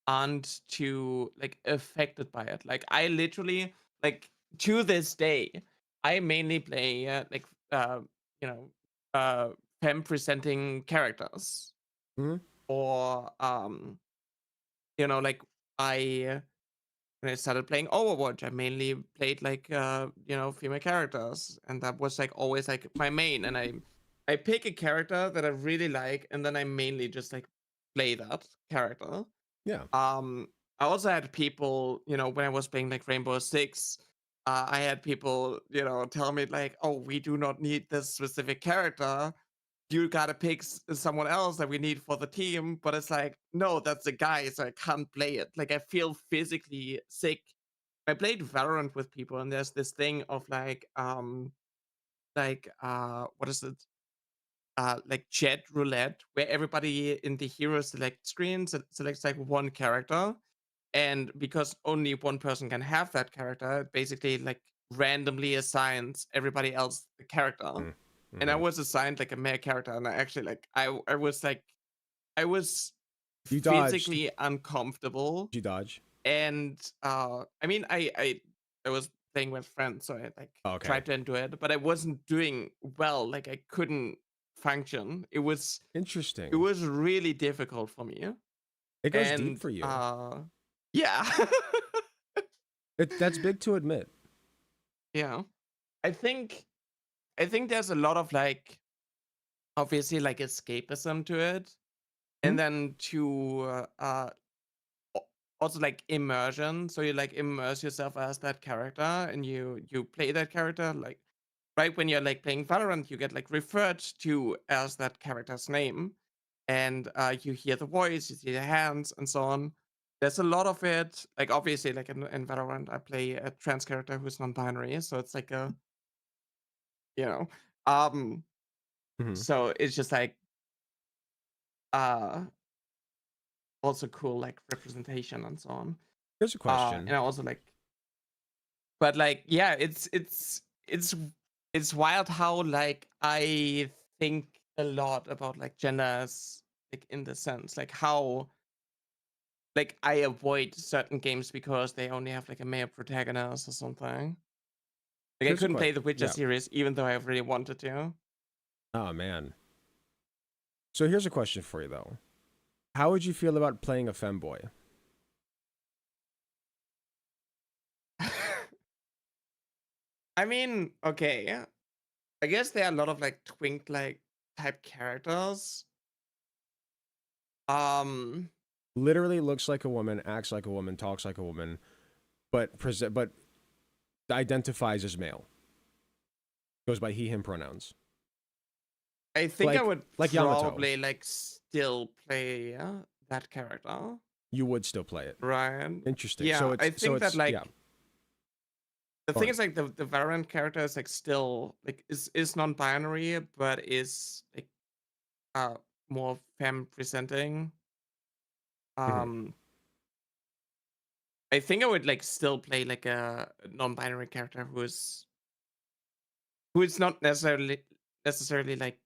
aren't too like affected by it. Like I literally like to this day, I mainly play you know femme presenting characters. Or like I when I started playing Overwatch, I mainly played like female characters, and that was like always like my main. And I pick a character that I really like, and then I mainly just like play that character. Yeah. I also had people, when I was playing like Rainbow Six, I had people, tell me like, "Oh, we do not need this specific character. You gotta pick someone else that we need for the team." But it's like, no, that's a guy, so I can't play it. Like I feel physically sick. I played Valorant with people, and there's this thing of what is it? Like chat roulette, where everybody in the hero select screen selects like one character, and because only one person can have that character, it basically like randomly assigns everybody else the character. And I was assigned like a male character, and I actually like I was You dodged. physically uncomfortable. Did you dodge? And I mean I was playing with friends, so I like tried to enjoy it, but I wasn't doing well. Like I couldn't function. It was interesting. It was really difficult for me. It goes deep for you. Yeah. That's big to admit. Yeah. I think there's a lot of like obviously like escapism to it. And then to also like immersion. So you like immerse yourself as that character, and you play that character. Like right when you're like playing Valorant, you get like referred to as that character's name, and you hear the voice, you see the hands, and so on. There's a lot of it. Like obviously, like in Valorant, I play a trans character who's non-binary, so it's like a, you know, um, so it's just like uh also cool like representation and so on. Here's a question. And I also like, but like yeah, it's wild how like I think a lot about like genders, like in the sense like how like I avoid certain games because they only have like a male protagonist or something. Like I couldn't play the Witcher series even though I really wanted to. Oh man. So here's a question for you though. How would you feel about playing a femboy? I mean, okay. I guess there are a lot of like twink like type characters. Literally looks like a woman, acts like a woman, talks like a woman, but identifies as male. Goes by he, him pronouns. I think I would probably like still play that character. You would still play it, right? Interesting. Yeah, so it's, I think that like the thing on. is like the Valorant character is like still like is non-binary, but is like more femme presenting. I think I would like still play like a non-binary character who is not necessarily like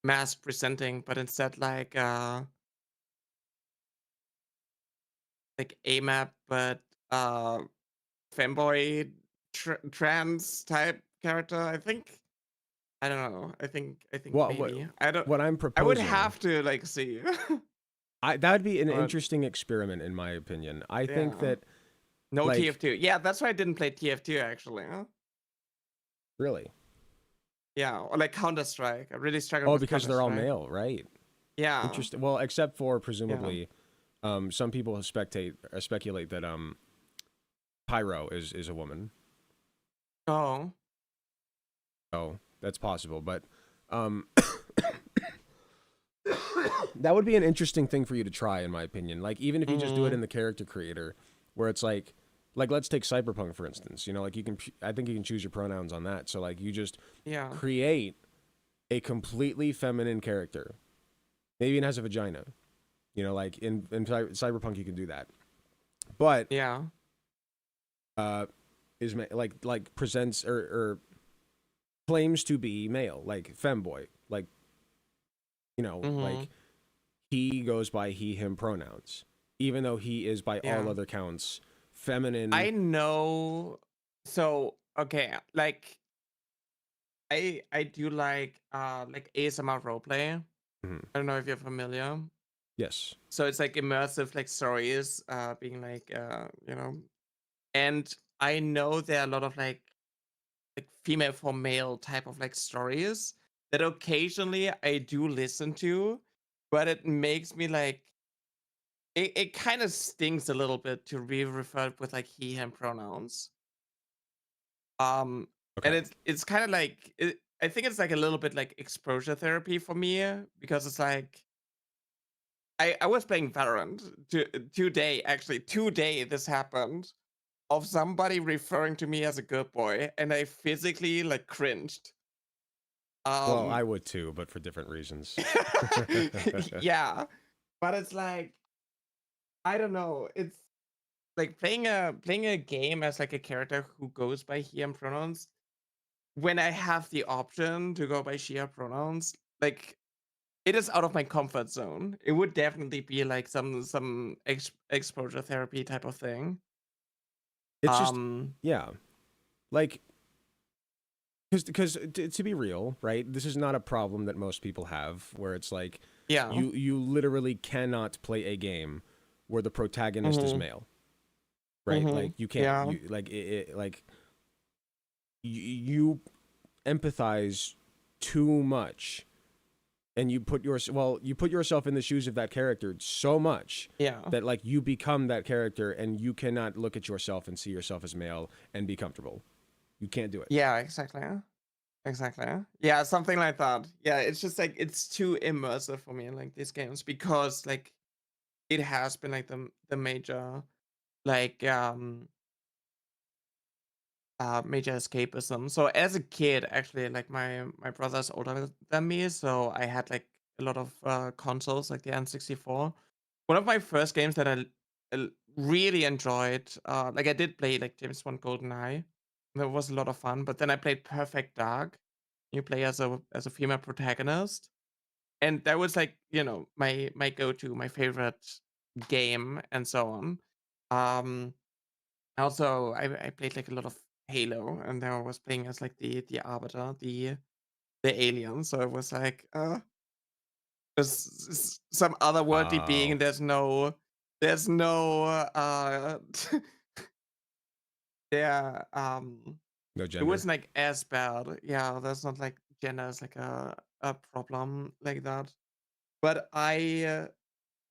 mask presenting, but instead like AMAP, but uh femboy trans type character. I think I don't know. I think What what maybe I don't. what I'm I would proposing, have to like see. that would be an But interesting experiment in my opinion. I think yeah, that no like TF2. Yeah, that's why I didn't play TF2 actually. Huh? really. Yeah, or like Counter Strike. I really struggled Oh, with because Counter they're all Strike. male, right? Yeah, Interesting. Well, except for yeah. presumably, some people speculate that Pyro is a woman. Oh, Oh, that's possible, but um, that would be an interesting thing for you to try, in my opinion. Like, even if you just do it mm-hmm. in the character creator, where it's like let's take Cyberpunk for instance. You know, like I think you can choose your pronouns on that. So like, you just Yeah, create a completely feminine character. Maybe it has a vagina. You know, like in Cyberpunk, you can do that. But yeah. is like presents or claims to be male, like femboy, like you know, Mm-hmm. like he goes by he him pronouns, even though he is by all Yeah. other counts feminine. I know. So okay, like I do like ASMR roleplay. Mhm. I don't know if you're familiar. Yes. So it's like immersive like stories, being like you know, and I know there are a lot of like female for male type of like stories that occasionally I do listen to, but it makes me like it kind of stings a little bit to be referred with like he him pronouns. And Okay. it's kind of like I think it's like a little bit like exposure therapy for me because it's like I was playing Valorant today this happened of somebody referring to me as a good boy and I physically like cringed. Well, Um I would too, but for different reasons. yeah. But it's like I don't know. It's like playing a game as like a character who goes by he and pronouns when I have the option to go by she her pronouns, like it is out of my comfort zone. It would definitely be like some exposure therapy type of thing. It's just, Um, yeah, like because to be real, right? This is not a problem that most people have, where it's like yeah. you literally cannot play a game where the protagonist is Mm-hmm. male, right? Mm-hmm. Like you can't. Yeah. You like like you empathize too much, and you put yourself in the shoes of that character so much Yeah. that like you become that character, and you cannot look at yourself and see yourself as male and be comfortable. You can't do it. Yeah, exactly. Exactly. Yeah, something like that. Yeah, it's just like it's too immersive for me in like these games because like it has been like the major like major escapism. So as a kid, actually, like my brother's older than me, so I had like a lot of consoles, like the N64. One of my first games that I really enjoyed, like I did play like James Bond GoldenEye. That was a lot of fun. But then I played Perfect Dark. You play as a female protagonist, and that was like my go-to, my favorite game, and so on. Um, Also, I played like a lot of Halo, and then I was playing as like the Arbiter, the alien. So it was like there's some otherworldly being, Wow. and there's no there No it gender. wasn't like as bad. Yeah, there's not like gender is like a problem like that. But I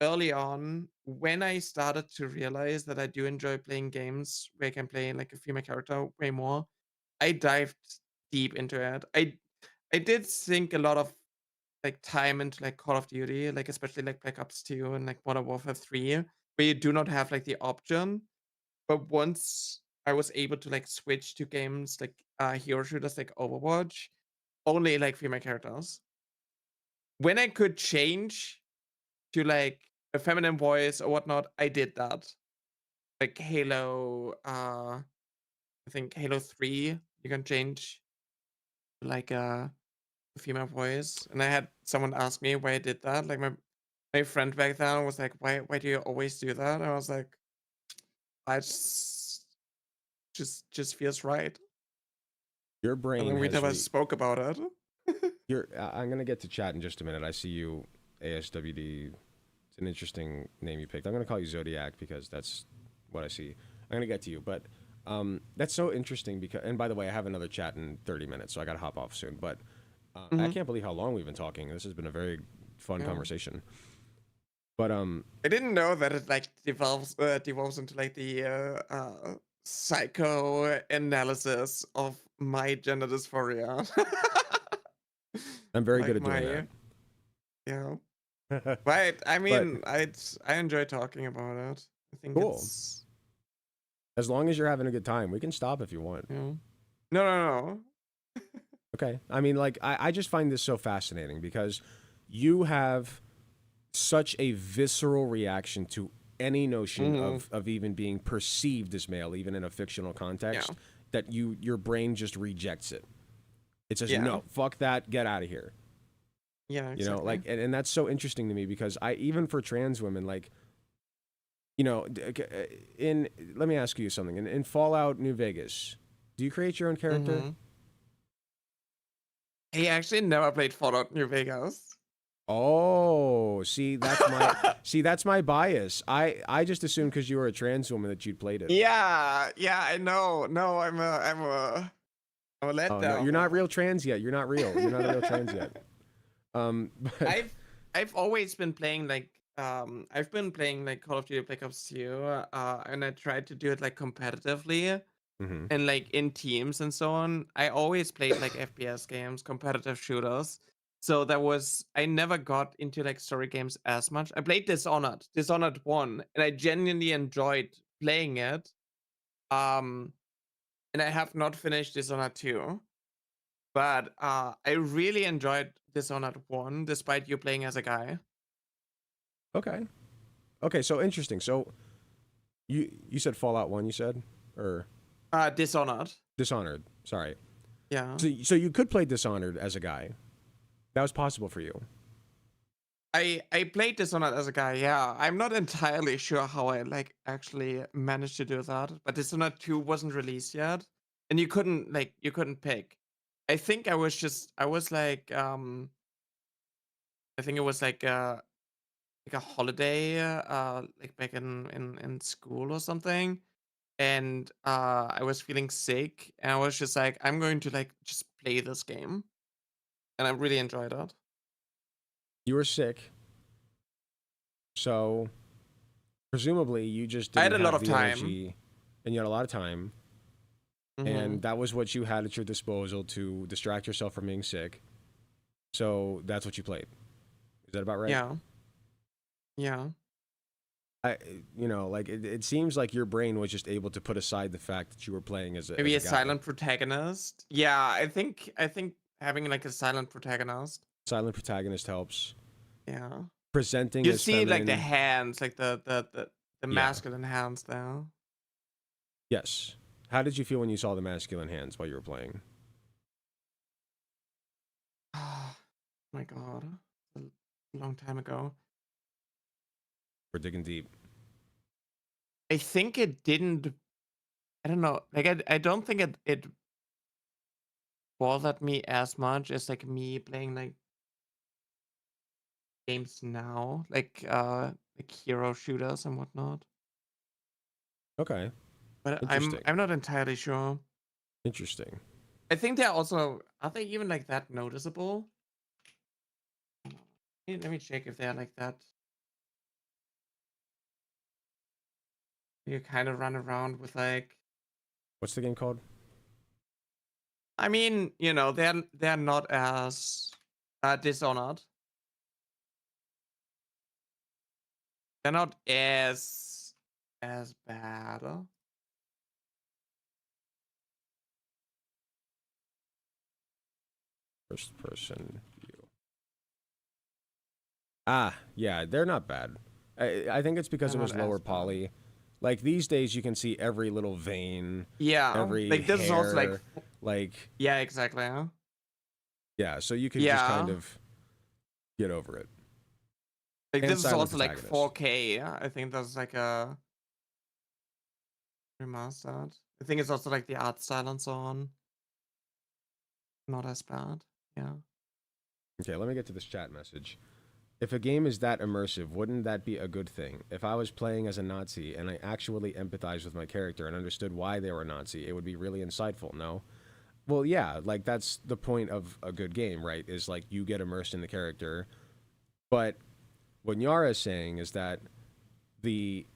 early on, when I started to realize that I do enjoy playing games where I can play like a female character way more, I dived deep into it. I did sink a lot of like time into like Call of Duty, like especially like Black Ops 2 and like Modern Warfare 3, where you do not have like the option. But once I was able to like switch to games like hero shooters like Overwatch, only like female characters. When I could change to like a feminine voice or whatnot, I did that. Like Halo, I think Halo 3, you can change like female voice, and I had someone ask me why I did that. Like my friend back then was like, "Why do you always do that?" And I was like, "I just feels right." Your And brain then we has. never spoke about it. I'm gonna get to chat in just a minute. I see you, ASWD. It's an interesting name you picked. I'm gonna call you Zodiac because that's what I see. I'm gonna get to you, but that's so interesting because. And by the way, I have another chat in 30 minutes, so I gotta hop off soon. But I can't believe how long we've been talking. This has been a very fun conversation. But I didn't know that it like devolves into like the psychoanalysis of my gender dysphoria. I'm very like good at doing Yeah. that. But I mean, I enjoy talking about it. I think Cool. it's As long as you're having a good time, we can stop if you want. No. Okay. I mean, like, I just find this so fascinating because you have such a visceral reaction to any notion of even being perceived as male, even in a fictional context, that your brain just rejects it. It says, no, fuck that, get out of here. Yeah, exactly. You know, like, and that's so interesting to me because even for trans women, like, you know, let me ask you something. In Fallout New Vegas, do you create your own character? I actually never played Fallout New Vegas. Oh, see, that's my bias. I just assumed because you were a trans woman that you'd played it. Yeah, I know. No, I'm a letdown. Oh, no, you're not real trans yet. You're not real. You're not a real trans yet. But I've always been playing like I've been playing like Call of Duty Black Ops 2, and I tried to do it like competitively and like in teams and so on. I always played like FPS games, competitive shooters. So I never got into like story games as much. I played Dishonored 1, and I genuinely enjoyed playing it. And I have not finished Dishonored 2. But I really enjoyed Dishonored 1, despite you playing as a guy. Okay, so interesting. So you said Fallout 1, you said? Or Dishonored. Dishonored, sorry. Yeah. So you could play Dishonored as a guy. That was possible for you. I played Dishonored as a guy, yeah. I'm not entirely sure how I like actually managed to do that, but Dishonored 2 wasn't released yet. And you couldn't pick. I think I was like I think it was like a holiday like back in school or something. And I was feeling sick, and I was just like, I'm going to like just play this game, and I really enjoyed it. You were sick, so presumably you just I didn't had a lot have of the time, energy, and you had a lot of time, and that was what you had at your disposal to distract yourself from being sick. So that's what you played. Is that about right? Yeah. You know, like it seems like your brain was just able to put aside the fact that you were playing as Maybe a a guy. silent protagonist. Yeah, I think having like a silent protagonist. Silent protagonist helps. Yeah. Presenting You as see feminine. like the hands, like the masculine hands there. Yes. How did you feel when you saw the masculine hands while you were playing? Oh my god. A long time ago. We're digging deep. I think it didn't. I don't know. Like I don't think it bothered me as much as like me playing like games now, like hero shooters and whatnot. Okay. But I'm not entirely sure. Interesting. I think they're also, are they even like that noticeable? Let me check if they're like that. You kind of run around with like. What's the game called? I mean, you know, they're not as Dishonored. They're not as bad. First person view. Ah, yeah, they're not bad. I think it's because it was lower poly. Like these days, you can see every little vein. Yeah, every like this hair, is also like like yeah, exactly. Huh? Yeah, so you could just kind Yeah. of get over it. Like And this is silent also like protagonist. 4K. I think that's like a remastered. I think it's also like the art style and so on. Not as bad. Yeah. Okay, let me get to this chat message. If a game is that immersive, wouldn't that be a good thing? If I was playing as a Nazi and I actually empathized with my character and understood why they were Nazi, it would be really insightful, no? Well, yeah, like that's the point of a good game, right? Is like you get immersed in the character. But what Nyara is saying is that the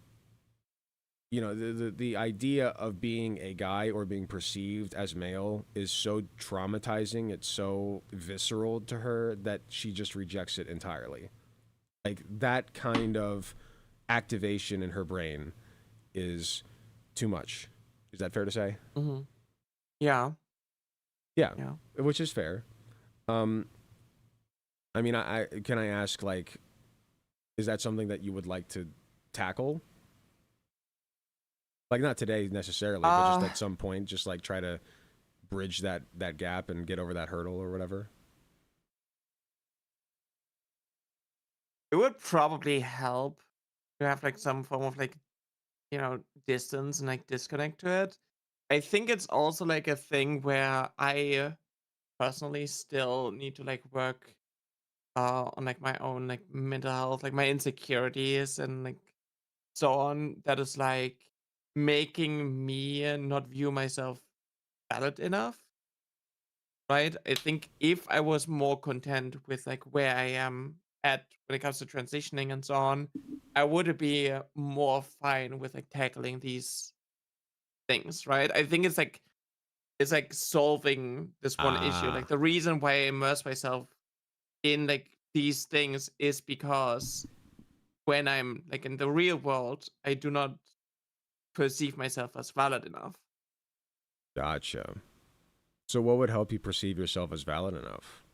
the idea of being a guy or being perceived as male is so traumatizing, it's so visceral to her that she just rejects it entirely. Like that kind of activation in her brain is too much. Is that fair to say? Mm-hmm. Yeah. Yeah, Yeah. which is fair. Um, I mean, I can I ask, like, is that something that you would like to tackle? Like, not today necessarily, but just at some point, just like try to bridge that gap and get over that hurdle or whatever. It would probably help to have like some form of like, distance and like disconnect to it. I think it's also like a thing where I personally still need to like work on like my own like mental health, like my insecurities and like so on. That is like making me not view myself valid enough, right? I think if I was more content with like where I am at when it comes to transitioning and so on, I would be more fine with like tackling these things, right? I think it's like solving this one issue. Like Ah, the reason why I immerse myself in like these things is because when I'm like in the real world, I do not perceive myself as valid enough. gotcha. So, what would help you perceive yourself as valid enough?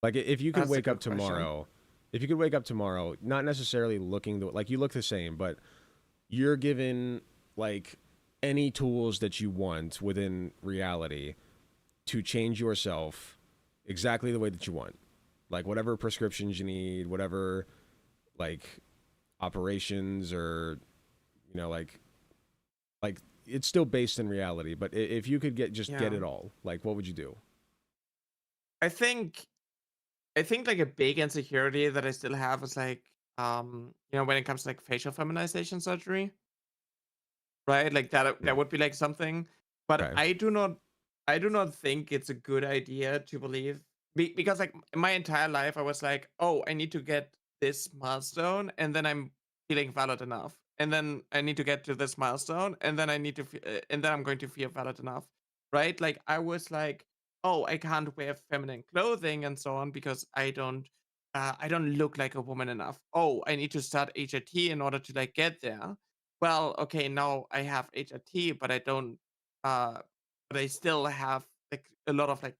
Like, if you could That's a wake good up question. tomorrow, not necessarily looking like you look the same, but you're given like any tools that you want within reality to change yourself exactly the way that you want. Like whatever prescriptions you need, whatever like operations or like it's still based in reality, but if you could get Yeah. it all, like what would you do? I think I think like a big insecurity that I still have is like when it comes to like facial feminization surgery, right? Like that Mm, would be like something. But okay. I do not think it's a good idea to believe because like my entire life I was like, oh, I need to get this milestone and then I'm feeling valid enough. And then I need to get to this milestone and then and then I'm going to feel valid enough. Right? Like I was like, oh, I can't wear feminine clothing and so on because I don't look like a woman enough. Oh, I need to start HRT in order to like get there. Well, okay, now I have HRT, but I don't uh but I still have like a lot of like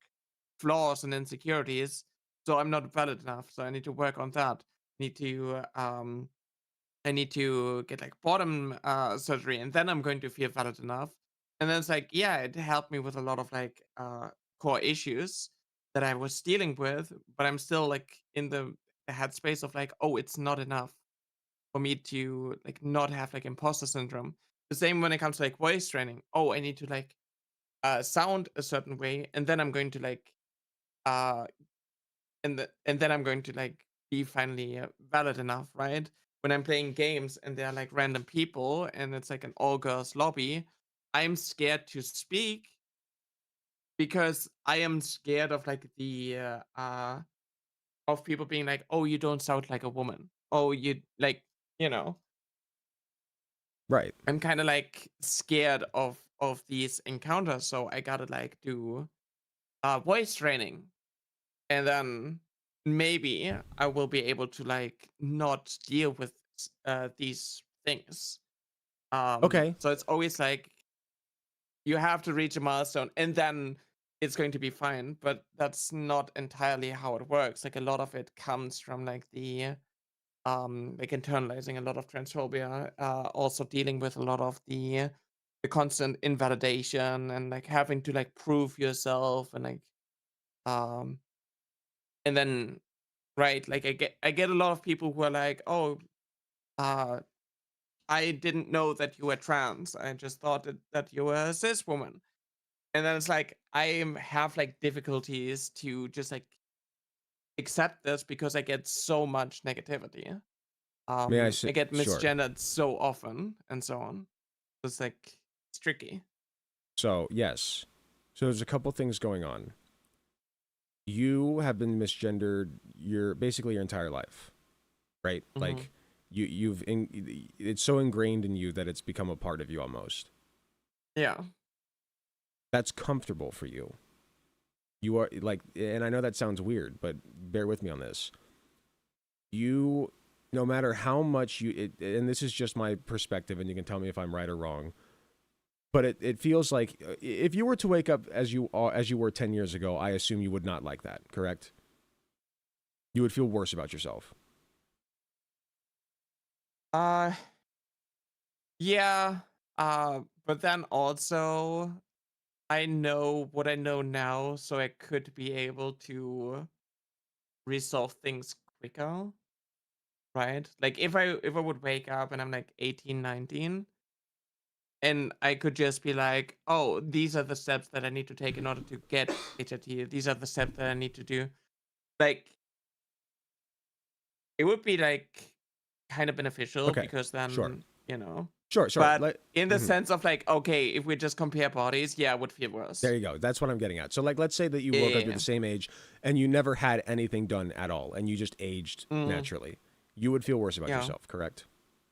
flaws and insecurities. So I'm not valid enough. So I need to work on that. Need to I need to get like bottom surgery and then I'm going to feel valid enough. And then it's like, yeah, it helped me with a lot of like core issues that I was dealing with, but I'm still like in the headspace of like, oh, it's not enough for me to like not have like imposter syndrome. The same when it comes to like voice training. Oh, I need to like sound a certain way, and then I'm going to like uh and then I'm going to like be finally valid enough, right? When I'm playing games and they're like random people and it's like an all girls lobby, I'm scared to speak because I am scared of like the of people being like, oh, you don't sound like a woman. Oh, you like, you know. Right. I'm kind of like scared of these encounters, so I gotta like do voice training, and then maybe I will be able to like not deal with these things. Okay. So it's always like you have to reach a milestone, and then it's going to be fine. But that's not entirely how it works. Like a lot of it comes from like the like internalizing a lot of transphobia, also dealing with a lot of the constant invalidation and like having to like prove yourself and like um And then, right, like I get a lot of people who are like, oh, I didn't know that you were trans. I just thought that you were a cis woman. And then it's like have like difficulties to just like accept this because I get so much negativity. May I I say, get sure. misgendered so often and so on. It's like it's tricky. So, yes. So there's a couple things going on. You have been misgendered basically your entire life, right? Mhm. Like it's so ingrained in you that it's become a part of you almost. Yeah. That's comfortable for you. You are like, and I know that sounds weird, but bear with me on this. You, no matter how much and this is just my perspective, and you can tell me if I'm right or wrong, but it feels like if you were to wake up as you were 10 years ago, I assume you would not like that, correct? You would feel worse about yourself. Yeah. But then also I know what I know now, so I could be able to resolve things quicker. Right? Like if I would wake up and I'm like 18, 19, and I could just be like, oh, these are the steps that I need to take in order to get HRT. These are the steps that I need to do. Like it would be like kind of beneficial Okay, because sure. then, you know. Sure. But in the sense of like, okay, if we just compare bodies, yeah, it would feel worse. There you go. That's what I'm getting at. So like, let's say that you woke up, you're the same age, and you never had anything done at all, and you just aged naturally. You would feel worse about yourself, correct?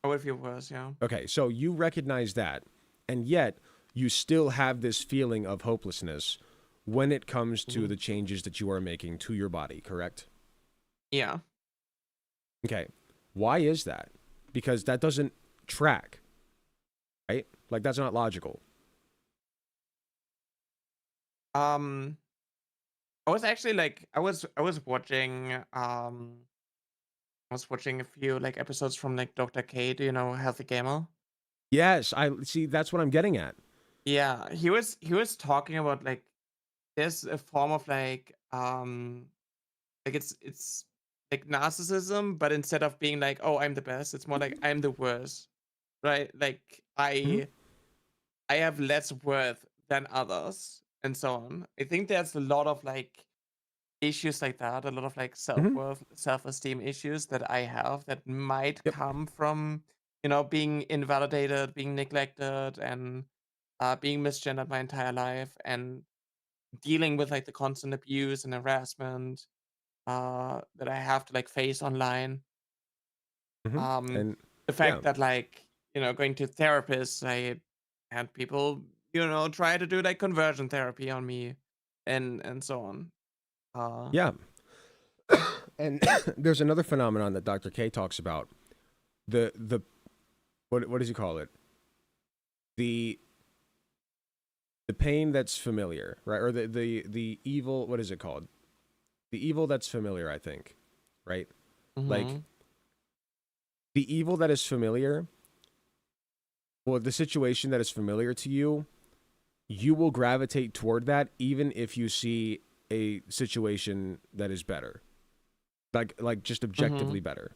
I would feel worse, yeah. Okay, so you recognize that, and yet you still have this feeling of hopelessness when it comes to the changes that you are making to your body, correct? Yeah. Okay. Why is that? Because that doesn't track, right? Like, that's not logical. I was actually like, I was watching a few like episodes from like Dr. K, do you know Healthy Gamer? Yes, I see. That's what I'm getting at. Yeah, he was talking about like there's a form of like it's like narcissism, but instead of being like, oh, I'm the best, it's more like I'm the worst, right? Like I have less worth than others and so on. I think there's a lot of like issues like that, a lot of like self-worth, self-esteem issues that I have that might come from, you know, being invalidated, being neglected, and being misgendered my entire life, and dealing with like the constant abuse and harassment that I have to like face online. And The fact that like, you know, going to therapists, I had people, you know, try to do like conversion therapy on me and so on. Yeah. And there's another phenomenon that Dr. K talks about. The what does he call it? The pain that's familiar, right? Or the evil, what is it called? The evil that's familiar, I think. Right? Like the evil that is familiar, well, the situation that is familiar to you, you will gravitate toward that even if you see a situation that is better. Like just objectively better.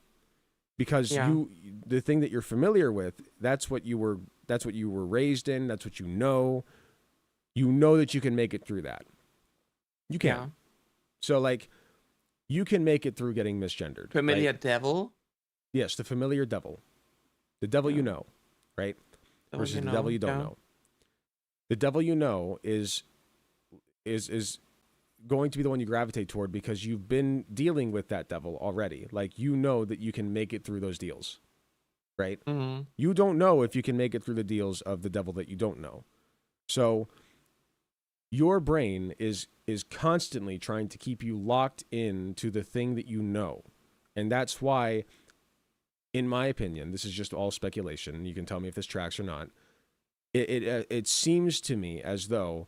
Because the thing that you're familiar with, that's what you were raised in, that's what you know. You know that you can make it through that. You can. Yeah. So like you can make it through getting misgendered. Familiar devil? Yes, the familiar devil. The devil you know, right? Versus the devil you don't know. The devil you know is going to be the one you gravitate toward because you've been dealing with that devil already. Like, you know that you can make it through those deals, right? You don't know if you can make it through the deals of the devil that you don't know. So your brain is constantly trying to keep you locked into the thing that you know. And that's why, in my opinion, this is just all speculation. You can tell me if this tracks or not. It seems to me as though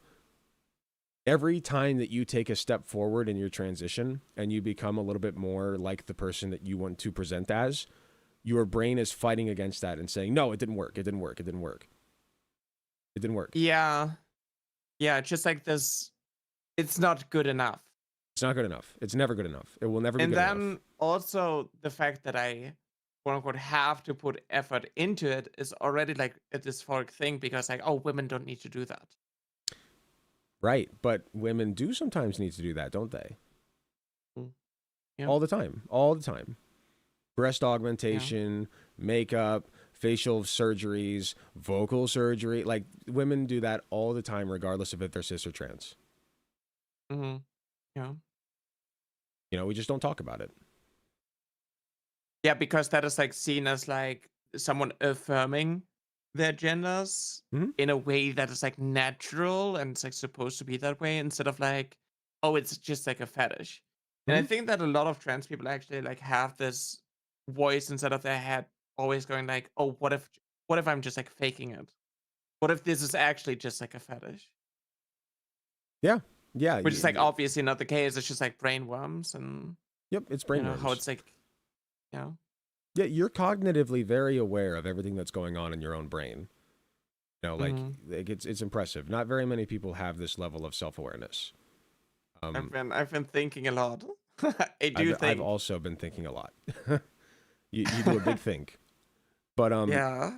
every time that you take a step forward in your transition and you become a little bit more like the person that you want to present as, your brain is fighting against that and saying, no, it didn't work. It didn't work. It didn't work. It didn't work. Yeah. Yeah. Just like this, it's not good enough. It's not good enough. It's never good enough. It will never be And good then enough. also the fact that I quote unquote have to put effort into it is already like a dysphoric thing because like, oh, women don't need to do that. Right, but women do sometimes need to do that, don't they? Yeah. All the time. All the time. Breast augmentation, makeup, facial surgeries, vocal surgery. Like, women do that all the time, regardless of if they're cis or trans. Mm-hmm. Yeah. You know, we just don't talk about it. Yeah, because that is like seen as like someone affirming their genders in a way that is like natural and it's like supposed to be that way instead of like, oh, it's just like a fetish. And I think that a lot of trans people actually like have this voice inside of their head always going like, oh, what if I'm just like faking it? What if this is actually just like a fetish? Yeah. Yeah. Which is like obviously not the case. It's just like brainworms and yep, it's brainworms. You know, how it's like, you know. Yeah, you're cognitively very aware of everything that's going on in your own brain. You know, like, it's impressive. Not very many people have this level of self-awareness. I've been thinking a lot. I've also been thinking a lot. you do a big think, but yeah,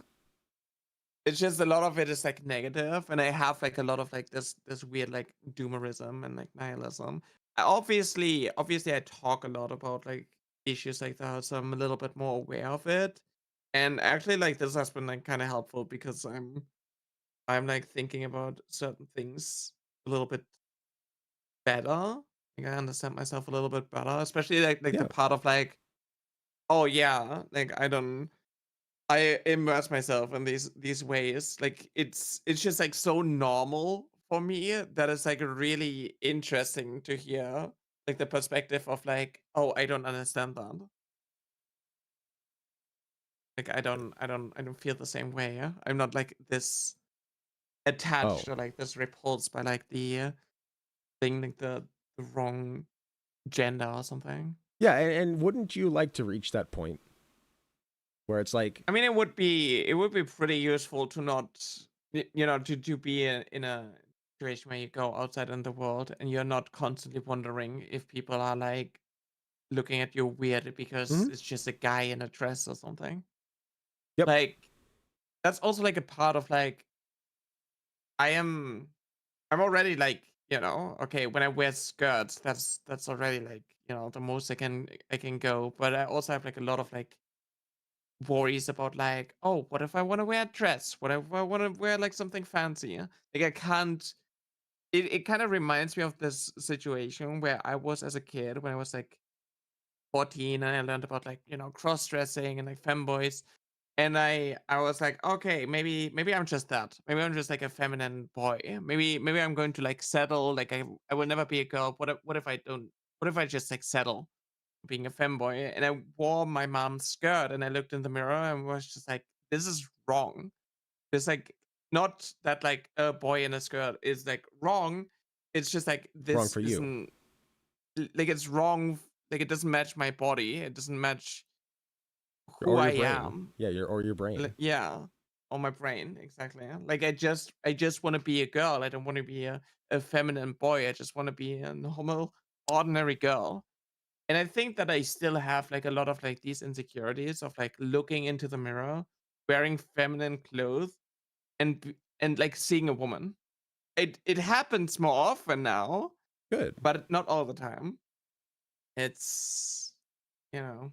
it's just a lot of it is like negative, and I have like a lot of like this weird like doomerism and like nihilism. Obviously, I talk a lot about like issues like that, so I'm a little bit more aware of it. And actually, like this has been like kind of helpful because I'm like thinking about certain things a little bit better. Like I understand myself a little bit better, especially like the part of like, oh yeah, like I immerse myself in these ways. Like it's just like so normal for me that it's like really interesting to hear like the perspective of like, oh, I don't understand that. Like I don't feel the same way. Yeah? I'm not like this attached or like this repulsed by like the thing like the wrong gender or something. Yeah, and wouldn't you like to reach that point where it's like, I mean, it would be pretty useful to not you know to be in a situation where you go outside in the world and you're not constantly wondering if people are like looking at you weird because it's just a guy in a dress or something. Yep. Like that's also like a part of like I'm already like, you know, okay, when I wear skirts, that's already like, you know, the most I can go. But I also have like a lot of like worries about like, oh, what if I want to wear a dress? What if I want to wear like something fancy? Like I can't. It kind of reminds me of this situation where I was as a kid when I was like 14 and I learned about like, you know, cross dressing and like femboys. And I was like, okay, maybe I'm just that. Maybe I'm just like a feminine boy. Maybe I'm going to like settle. Like I will never be a girl. What if I don't? What if I just like settle being a femboy? And I wore my mom's skirt and I looked in the mirror and was just like, this is wrong. It's like not that like a boy in a skirt is like wrong. It's just like this wrong for you. Isn't like it's wrong. Like it doesn't match my body. It doesn't match who I am. Yeah, your brain. Yeah, on my brain, exactly. Like I just want to be a girl. I don't want to be a feminine boy. I just want to be a normal, ordinary girl. And I think that I still have like a lot of like these insecurities of like looking into the mirror, wearing feminine clothes, and like seeing a woman. It happens more often now. Good. But not all the time. It's, you know,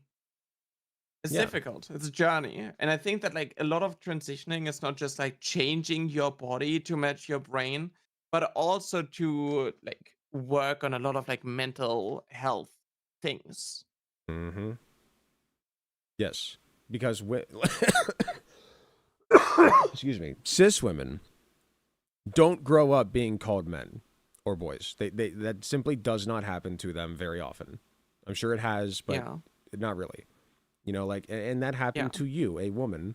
it's difficult. It's a journey. And I think that like a lot of transitioning is not just like changing your body to match your brain, but also to like work on a lot of like mental health things. Yes, because excuse me, cis women don't grow up being called men or boys. They that simply does not happen to them very often. I'm sure it has, but not really. You know, like, and that happened to you, a woman,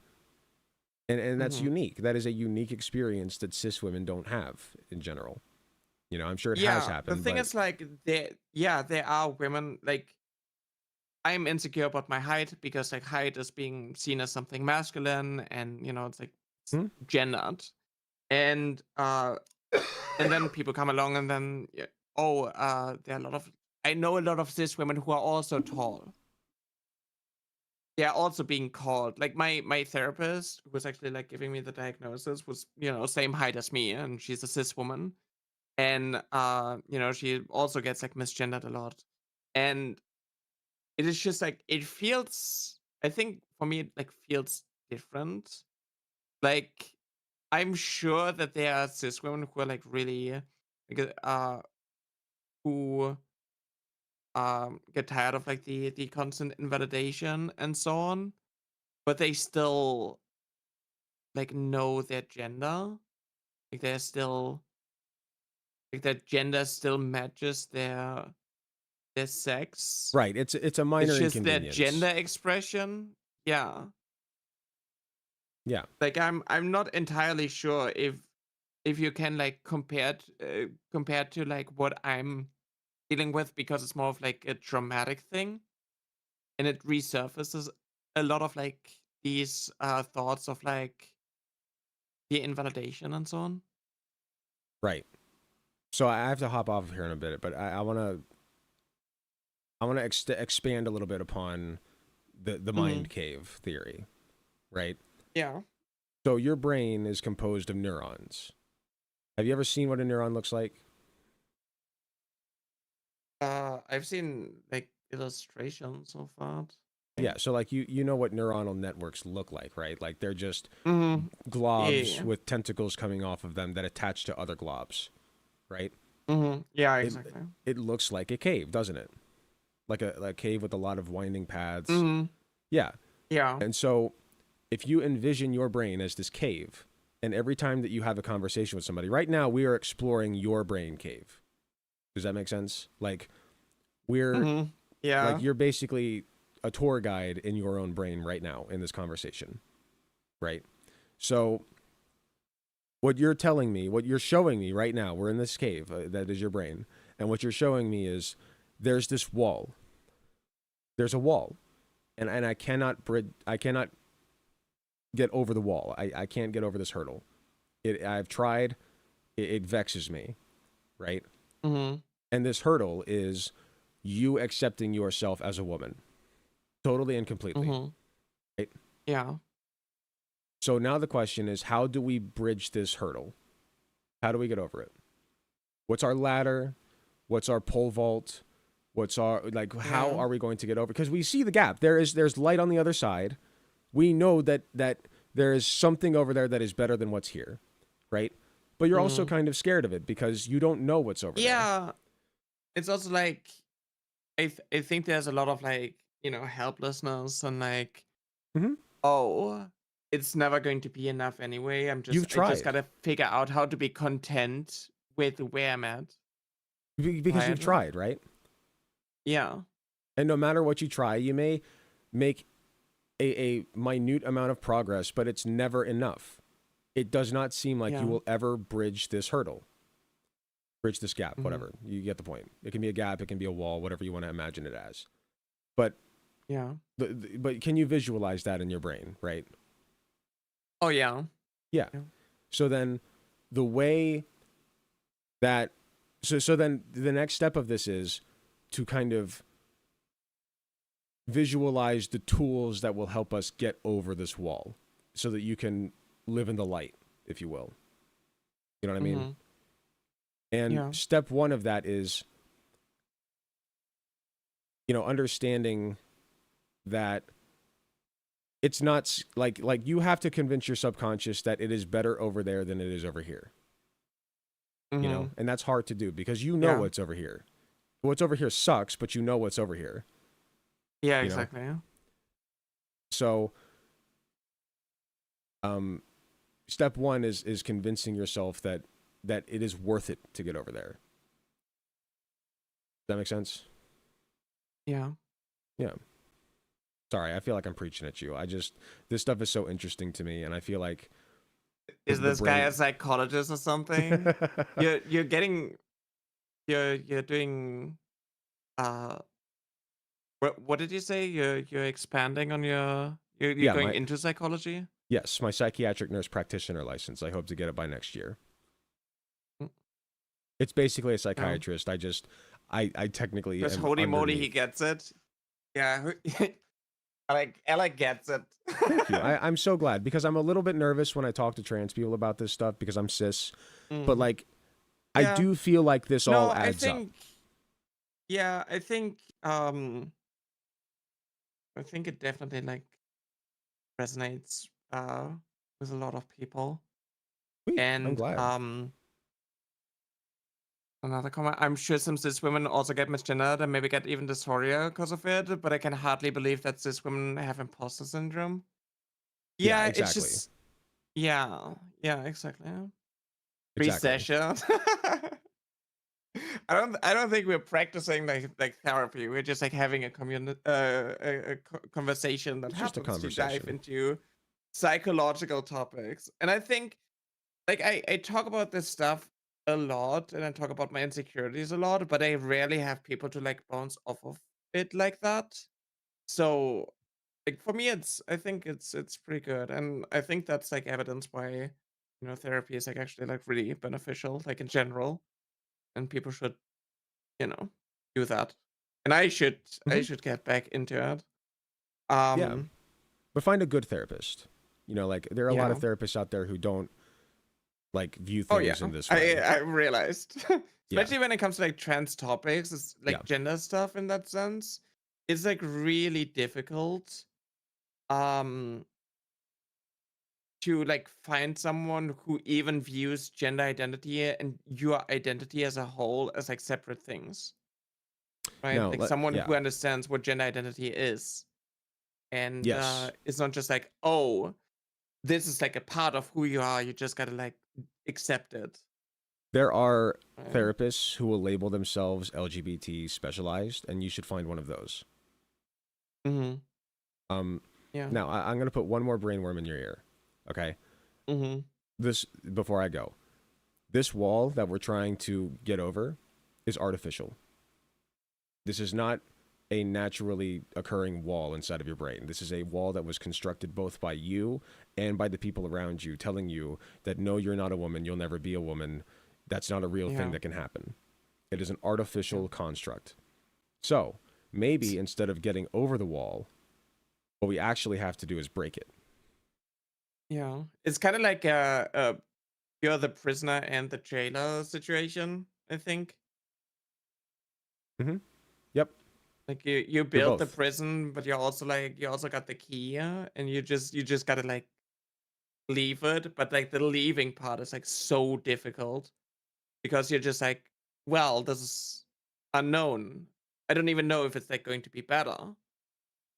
and that's unique. That is a unique experience that cis women don't have in general. You know, I'm sure it has happened. The thing is, like, there are women, like, I'm insecure about my height because, like, height is being seen as something masculine and, you know, it's, like, gendered. And then people come along and then, there are a lot of I know a lot of cis women who are also tall. They are also being called. Like my therapist, who was actually like giving me the diagnosis, was same height as me, and she's a cis woman, and she also gets like misgendered a lot, and it is just like it feels. I think for me, it like feels different. Like I'm sure that there are cis women who are like really, like, who get tired of like the constant invalidation and so on, but they still like know their gender. Like they're still like their gender still matches their sex. Right. It's a minor It's just their inconvenience. gender expression. Yeah. Yeah. Like I'm not entirely sure if you can like compare to like what I'm dealing with, because it's more of like a traumatic thing, and it resurfaces a lot of like these thoughts of like the invalidation and so on. Right. So I have to hop off of here in a bit, but I want to expand a little bit upon the mind cave theory, right? Yeah. So your brain is composed of neurons. Have you ever seen what a neuron looks like? I've seen like illustrations of that. Yeah, so like you know what neuronal networks look like, right? Like they're just Mm-hmm. globs Yeah. with tentacles coming off of them that attach to other globs, right? Mm-hmm. Yeah, exactly. It looks like a cave, doesn't it? Like a cave with a lot of winding paths. Mm-hmm. Yeah. Yeah. And so if you envision your brain as this cave, and every time that you have a conversation with somebody, right now we are exploring your brain cave. Does that make sense? Like we're Yeah. like you're basically a tour guide in your own brain right now in this conversation, right? So what you're telling me, what you're showing me right now, we're in this cave that is your brain, and what you're showing me is there's this wall. There's a wall, and I cannot get over the wall. I can't get over this hurdle. I've tried. It vexes me, right? Mm-hmm. And this hurdle is you accepting yourself as a woman, totally and completely, right? Yeah. So now the question is, how do we bridge this hurdle? How do we get over it? What's our ladder? What's our pole vault? What's our, like, how are we going to get over? Because we see the gap. There's light on the other side. We know that there is something over there that is better than what's here, right? But you're also kind of scared of it because you don't know what's over there. Yeah. It's also like, I think there's a lot of like, helplessness and like, oh, it's never going to be enough anyway. I just gotta figure out how to be content with where I'm at. Because you've tried, right? Yeah. And no matter what you try, you may make a minute amount of progress, but it's never enough. It does not seem like you will ever bridge this hurdle. Bridge this gap, whatever. You get the point. It can be a gap, it can be a wall, whatever you want to imagine it as. But but can you visualize that in your brain, right? Oh yeah. Yeah. So then the way that so then the next step of this is to kind of visualize the tools that will help us get over this wall so that you can live in the light, if you will. You know what I mean? And step one of that is, understanding that it's not like you have to convince your subconscious that it is better over there than it is over here. You know, and that's hard to do because you know what's over here. What's over here sucks, but you know what's over here. Yeah, exactly. Yeah. So, step one is convincing yourself that it is worth it to get over there. Does that make sense? Yeah. Yeah. Sorry, I feel like I'm preaching at you. This stuff is so interesting to me, and I feel like is this guy a psychologist or something? you're doing what did you say? You're expanding on you're going into psychology? Yes, my psychiatric nurse practitioner license. I hope to get it by next year. It's basically a psychiatrist. I technically Because am holy moly, he underneath. gets it. Yeah, Alec gets it. Thank you. I'm so glad because I'm a little bit nervous when I talk to trans people about this stuff because I'm cis. But like, I Yeah. do feel like this all No, adds up. Yeah, I think it definitely like resonates with a lot of people. Sweet, I'm And glad. another comment, I'm sure some cis women also get misgendered and maybe get even dysphoria because of it, but I can hardly believe that cis women have imposter syndrome. Yeah, Yeah, it's exactly. just yeah, exactly. Exactly. Pre-session. I don't think we're practicing like therapy. We're just like having a conversation that It's just a happens to dive conversation. into psychological topics. And I think like I talk about this stuff a lot and I talk about my insecurities a lot, but I rarely have people to like bounce off of it like that. So like for me I think it's pretty good. And I think that's like evidence why therapy is like actually like really beneficial, like in general. And people should do that. And I should get back into it. Yeah, but find a good therapist. Like there are a lot Yeah. of therapists out there who don't like view Oh things yeah. in this way. I realized. Yeah. Especially when it comes to like trans topics, it's like Yeah. gender stuff in that sense. It's like really difficult um to like find someone who even views gender identity and your identity as a whole as like separate things. Right? No, Like someone yeah. who understands what gender identity is. And Yes. it's not just like, oh, this is like a part of who you are. You just gotta like accept it. There are Right? therapists who will label themselves LGBT specialized, and you should find one of those. Mm-hmm. Yeah. Now I'm gonna put one more brainworm in your ear. Okay. Mm-hmm. This before I go. This wall that we're trying to get over is artificial. This is not a naturally occurring wall inside of your brain. This is a wall that was constructed both by you and by the people around you, telling you that no, you're not a woman, you'll never be a woman. That's not a real thing that can happen. It is an artificial construct. So maybe instead of getting over the wall, what we actually have to do is break it. Yeah. It's kind of like you're the prisoner and the jailer situation, I think. Mm-hmm. Yep. Like you build the prison, but you also got the key, and you just gotta like leave it. But like the leaving part is like so difficult because you're just like, well, this is unknown. I don't even know if it's like going to be better.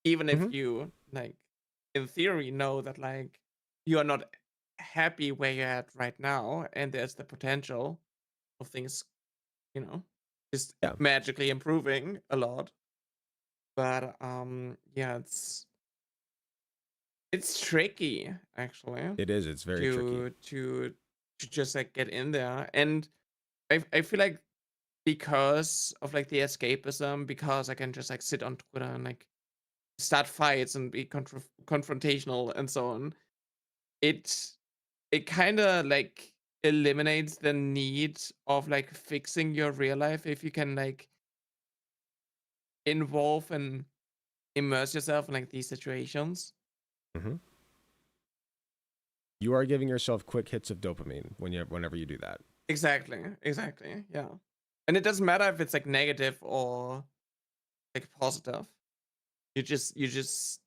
Even if you like in theory know that like you are not happy where you're at right now and there's the potential of things, just magically improving a lot. But yeah, it's tricky actually. It is. It's very tricky. To just like get in there. And I feel like because of like the escapism, because I can just like sit on Twitter and like start fights and be confrontational and so on, it kind of like eliminates the need of like fixing your real life if you can like involve and immerse yourself in like these situations. Mm-hmm. You are giving yourself quick hits of dopamine whenever you do that. Exactly. Yeah. And it doesn't matter if it's like negative or like positive. You just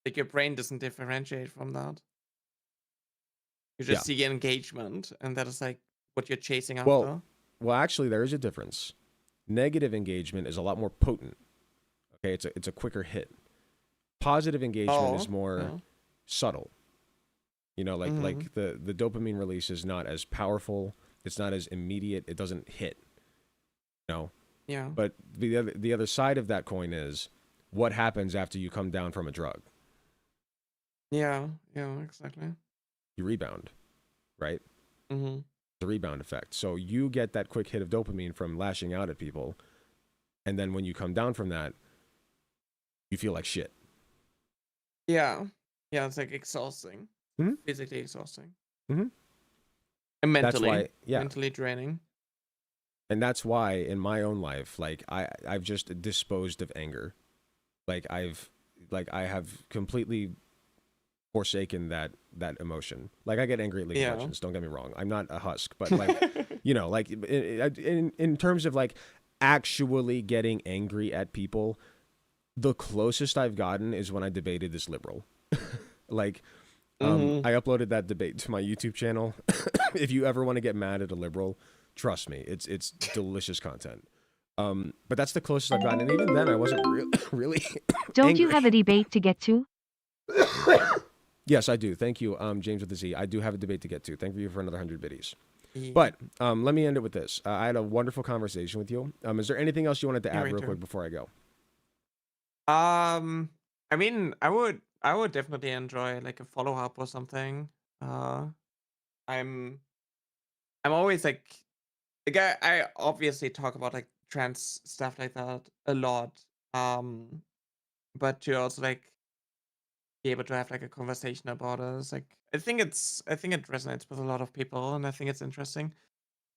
like your brain doesn't differentiate from that. You just see engagement, and that is like what you're chasing after. Well, actually, there is a difference. Negative engagement is a lot more potent. Okay, it's a quicker hit. Positive engagement is more subtle. Like the dopamine release is not as powerful. It's not as immediate. It doesn't hit. Yeah. But the other side of that coin is what happens after you come down from a drug. Yeah, exactly. You rebound, right? Mm-hmm. The rebound effect. So you get that quick hit of dopamine from lashing out at people, and then when you come down from that, you feel like shit. Yeah, it's like exhausting, physically exhausting, and mentally, That's why, mentally draining. And that's why in my own life, like I've just disposed of anger. Like I have completely forsaken that emotion. Like I get angry at League of Legends, don't get me wrong. I'm not a husk, but like like in terms of like actually getting angry at people, the closest I've gotten is when I debated this liberal. Like I uploaded that debate to my YouTube channel. If you ever want to get mad at a liberal, trust me, it's delicious content. But that's the closest I've gotten, and even then I wasn't really Don't angry. You have a debate to get to? Yes, I do. Thank you, James with the Z. I do have a debate to get to. Thank you for another 100 biddies. But let me end it with this. I had a wonderful conversation with you. Is there anything else you wanted to add real quick before I go? I mean, I would definitely enjoy like a follow up or something. I'm always like I obviously talk about like trans stuff like that a lot. But to also like be able to have like a conversation about it is like I think it resonates with a lot of people, and I think it's interesting.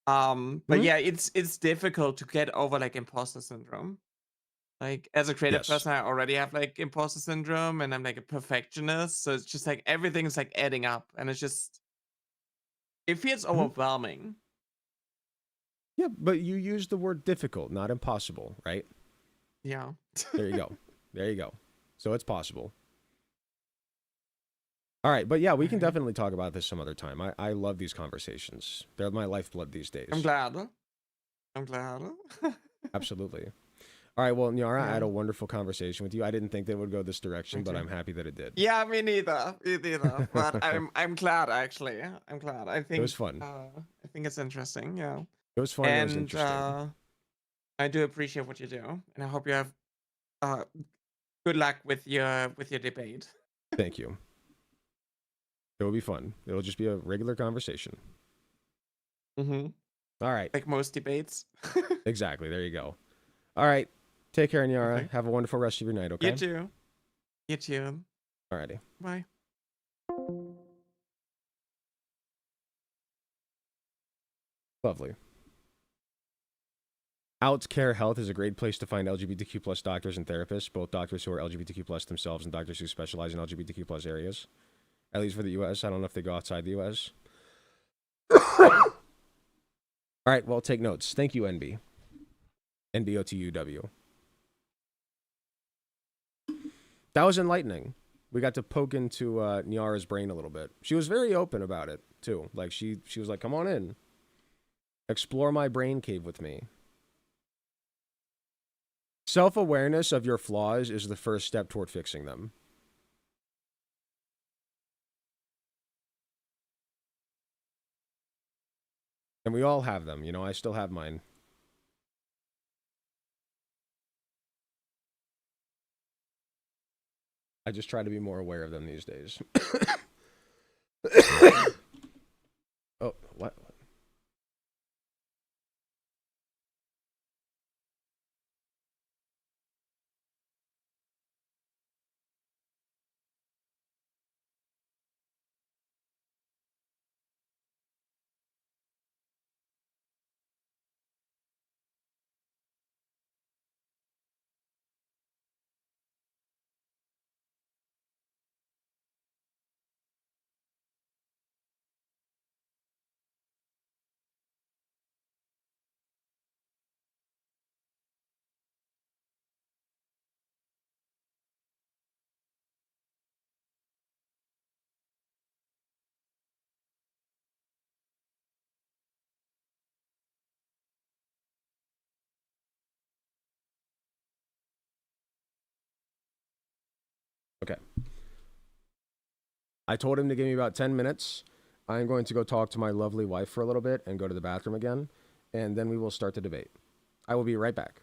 But yeah, it's difficult to get over like imposter syndrome. Like as a creative person, I already have like imposter syndrome, and I'm like a perfectionist, so it's just like everything's like adding up, and it's just it feels overwhelming. Yeah, but you used the word difficult, not impossible, right? Yeah. There you go. There you go. So it's possible. All right, but yeah, we can definitely talk about this some other time. I love these conversations. They're my lifeblood these days. I'm glad. Absolutely. All right, well, Nyara, I had a wonderful conversation with you. I didn't think that it would go this direction, but I'm happy that it did. Yeah, me neither. But I'm glad, actually. I'm glad. I think it was fun. I think it's interesting. Yeah. It was fun. And it was interesting. I do appreciate what you do, and I hope you have good luck with your debate. Thank you. It will be fun. It'll just be a regular conversation. All right. Like most debates. Exactly. There you go. All right. Take care, Nyara. Okay. Have a wonderful rest of your night, okay? You too. You too. Alrighty. Bye. Lovely. Outcare Health is a great place to find LGBTQ plus doctors and therapists, both doctors who are LGBTQ plus themselves and doctors who specialize in LGBTQ plus areas. At least for the U.S. I don't know if they go outside the U.S. All right, well, take notes. Thank you, NB. NBOTUW. That was enlightening. We got to poke into Nyara's brain a little bit. She was very open about it, too. Like, she was like, come on in. Explore my brain cave with me. Self-awareness of your flaws is the first step toward fixing them. And we all have them. You know, I still have mine. I just try to be more aware of them these days. Oh, what? Okay. I told him to give me about 10 minutes. I'm going to go talk to my lovely wife for a little bit and go to the bathroom again, and then we will start the debate. I will be right back.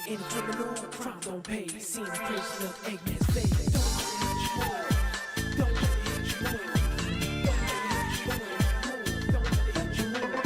Any criminal, crime don't pay. Seen the prison of Eggman's face. Don't let it hit you more. Don't let it hit you more.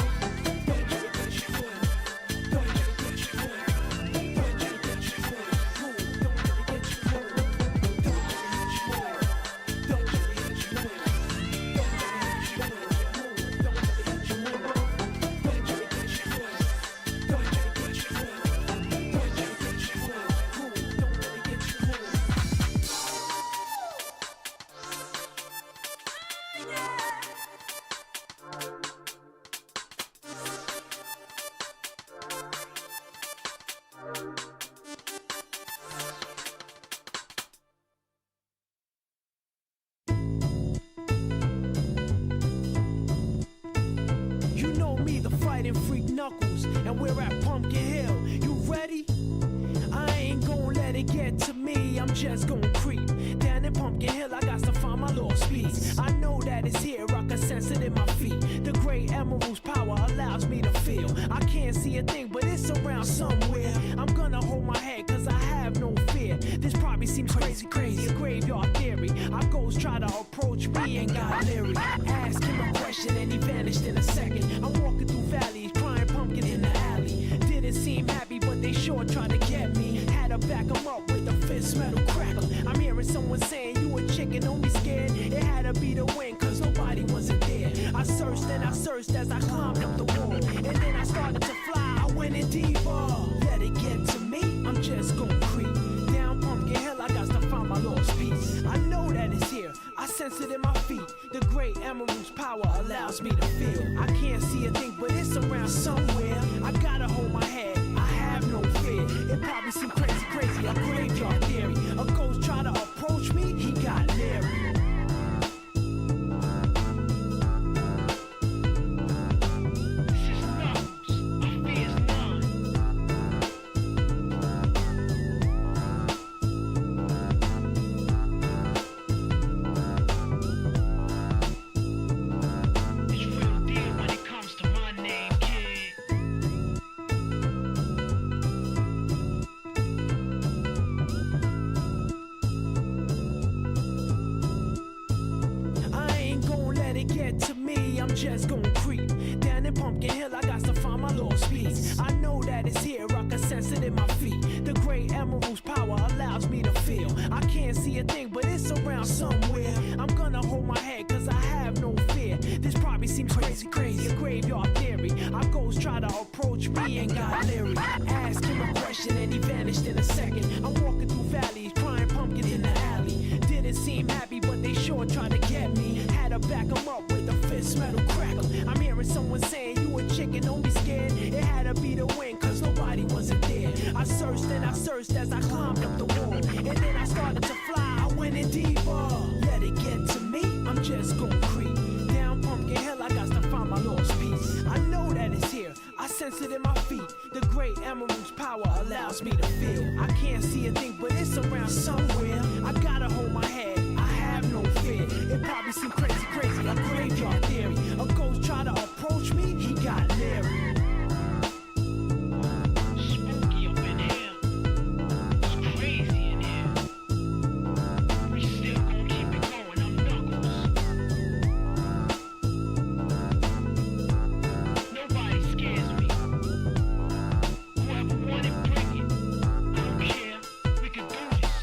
Freak Knuckles, and we're at Pumpkin Hill. You ready? I ain't gon' let it get to me. I'm just gon' creep down in Pumpkin Hill. I got to find my lost piece. I know that it's here. I can sense it in my feet. The great emerald's power allows me to feel. I can't see a thing, but it's around somewhere. I'm gonna hold my head, cause I have no fear. This probably seems crazy, a graveyard theory. Our ghosts try to approach me and got leery. Ask him a question and he vanished in a second. I'm walking through valleys, crying pumpkin in the alley. Didn't seem happy, but they sure tried to get me. Had to back him up with a fist metal crackle. I'm hearing someone saying, you a chicken, don't be scared. It had to be the wind, cause nobody wasn't there. I searched and I searched as I climbed up the wall. And then I started to fly, I went in deeper. Let it get to me, I'm just gon' creep down Pumpkin Hill, I got to find my lost piece. I know that it's here, I sense it in my feet. The great emerald's power allows me to feel. I can't see a thing, but it's around somewhere. I gotta hold my head, I have no fear. It probably seems crazy, a graveyard theory. A ghost try to approach me, he got leery. Just gon' creep down in Pumpkin Hill, I got to find my lost piece. I know that it's here, I can sense it in my feet. The great emerald's power allows me to feel. I can't see a thing, but it's around somewhere. I'm gonna hold my head, cause I have no fear. This probably seems crazy, a graveyard theory. Our ghosts try to approach me and got leery. Ask him a question and he vanished in a second. I'm walking through valleys, crying pumpkin in the alley. Didn't seem happy, but they sure tried to get me. Had to back him up with a fist metal crackle. I'm hearing someone saying, you a chicken, don't be scared. It had to be the wind, cause nobody wasn't there. I searched and I searched as I climbed up the wall. And then I started to fly, I went in deeper. Let it get to me, I'm just gon' creep down Pumpkin Hill, I got to find my lost piece. I know that it's here, I sense it in my feet. The great emerald's power allows me to feel. I can't see a thing, but it's around somewhere. I gotta hold my head, I have no fear. It probably seems crazy, a graveyard theory. A ghost try to approach me, he got leery. Spooky up in here, it's crazy in here. We still gon' keep it going, I'm Knuckles. Nobody scares me. Whoever want it, bring it. I don't care, we can do this.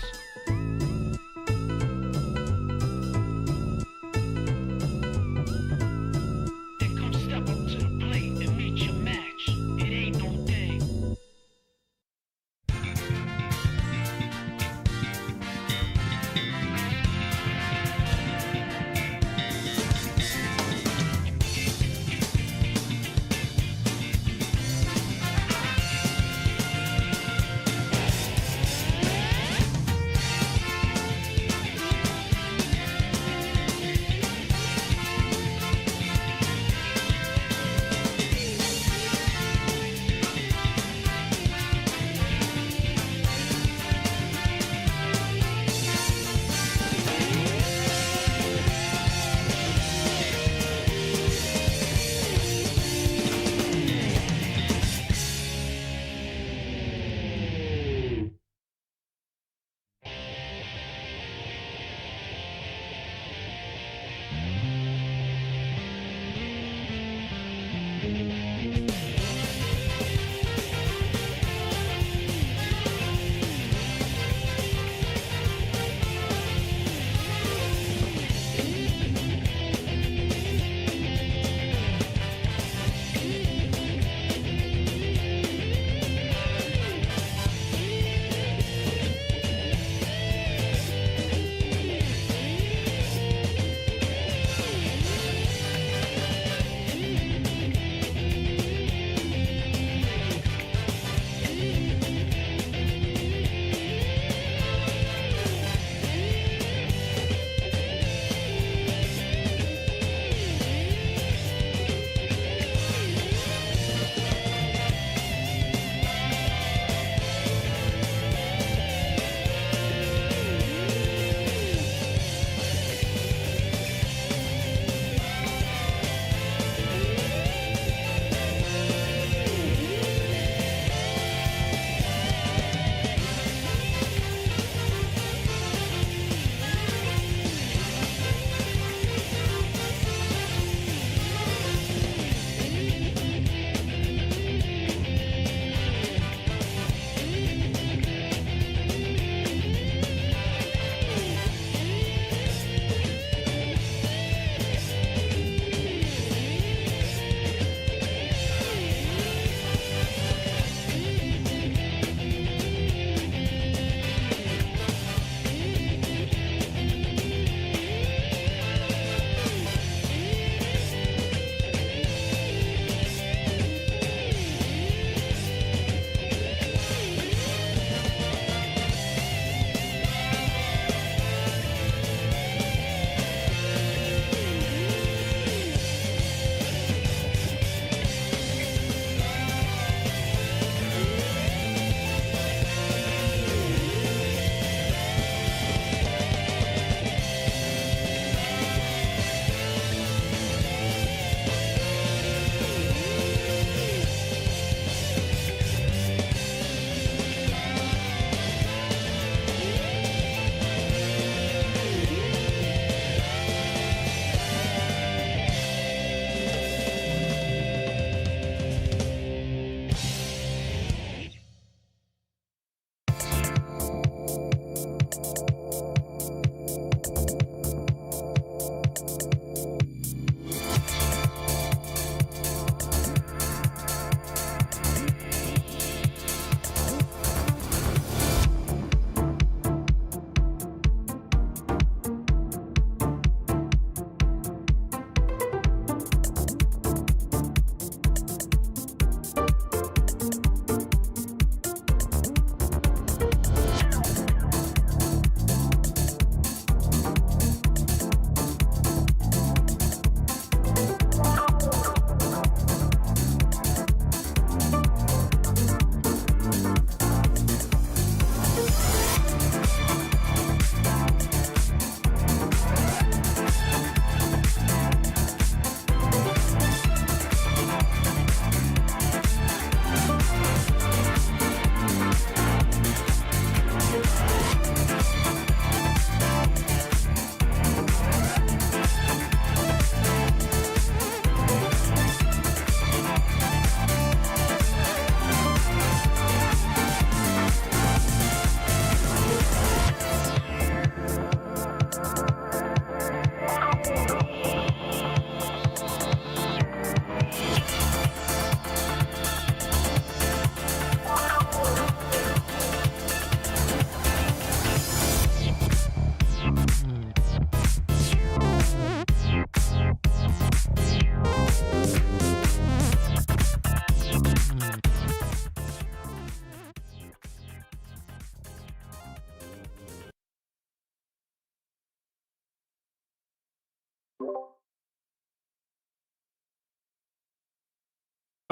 There comes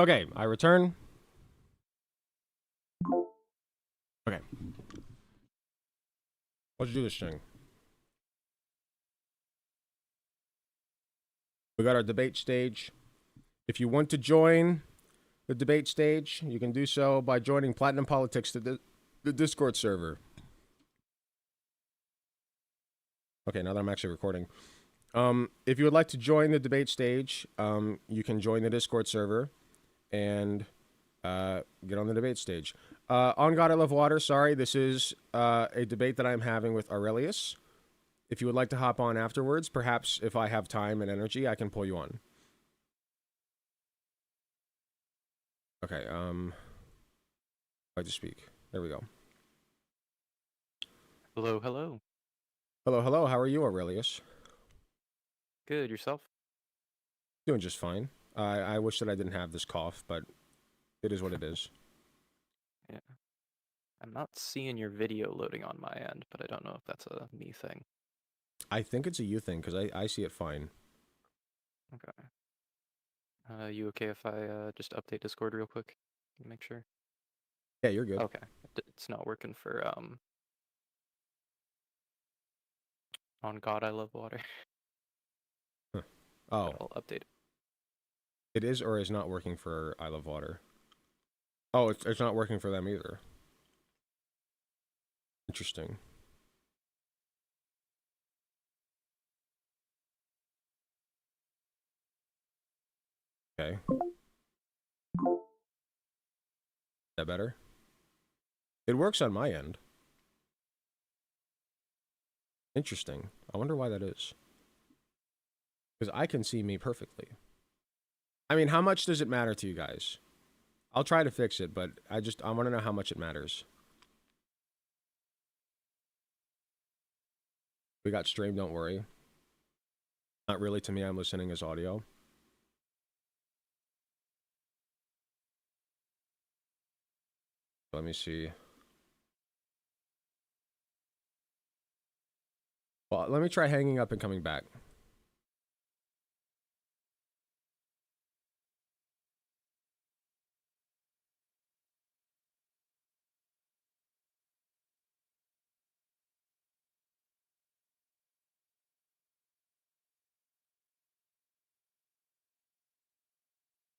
Okay, I return. Okay. Let's do this thing. We got our debate stage. If you want to join the debate stage, you can do so by joining Platinum Politics, the Discord server. Okay, now that I'm actually recording. If you would like to join the debate stage, you can join the Discord server and get on the debate stage. On God I Love Water, sorry, this is a debate that I'm having with Aurelius. If you would like to hop on afterwards, perhaps if I have time and energy, I can pull you on. Okay, I just speak. There we go. Hello, hello. Hello, hello. How are you, Aurelius? Good, yourself? Doing just fine. I wish that I didn't have this cough, but it is what it is. Yeah. I'm not seeing your video loading on my end, but I don't know if that's a me thing. I think it's a you thing, because I see it fine. Okay. You okay if I just update Discord real quick? Make sure? Yeah, you're good. Okay. It's not working for, On God I Love Water. Huh. Oh. But I'll update it. It is or is not working for I Love Water. Oh, it's not working for them either. Interesting. Okay. Is that better? It works on my end. Interesting. I wonder why that is. Because I can see me perfectly. I mean, how much does it matter to you guys? I'll try to fix it, but I want to know how much it matters. We got stream, don't worry. Not really to me, I'm listening as audio. Let me see. Well, let me try hanging up and coming back.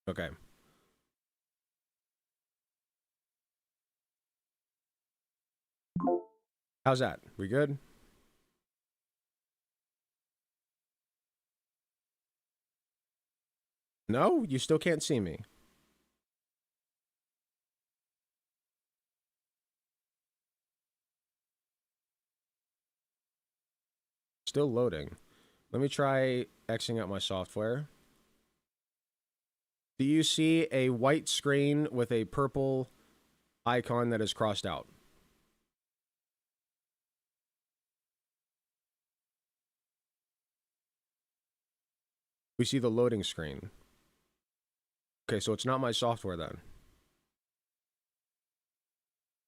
Okay. How's that? We good? No? You still can't see me. Still loading. Let me try Xing out my software. Do you see a white screen with a purple icon that is crossed out? We see the loading screen. Okay, so it's not my software then.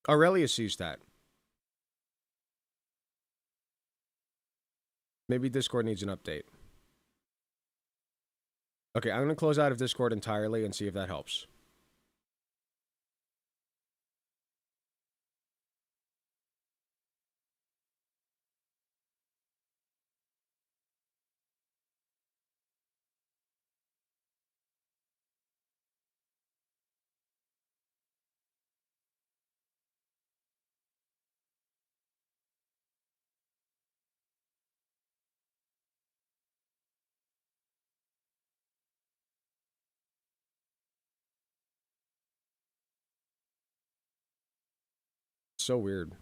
Aurelius sees that. Maybe Discord needs an update. Okay, I'm going to close out of Discord entirely and see if that helps. So weird.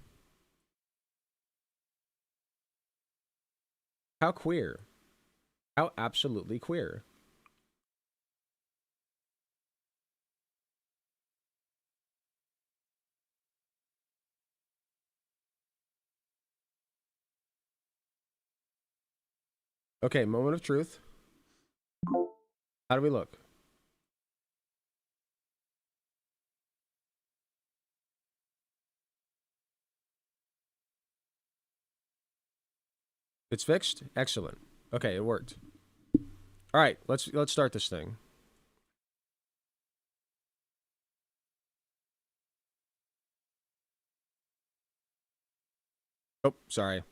How queer. How absolutely queer. Okay, moment of truth. How do we look? It's fixed? Excellent. Okay, it worked. All right, let's start this thing. Oh, sorry.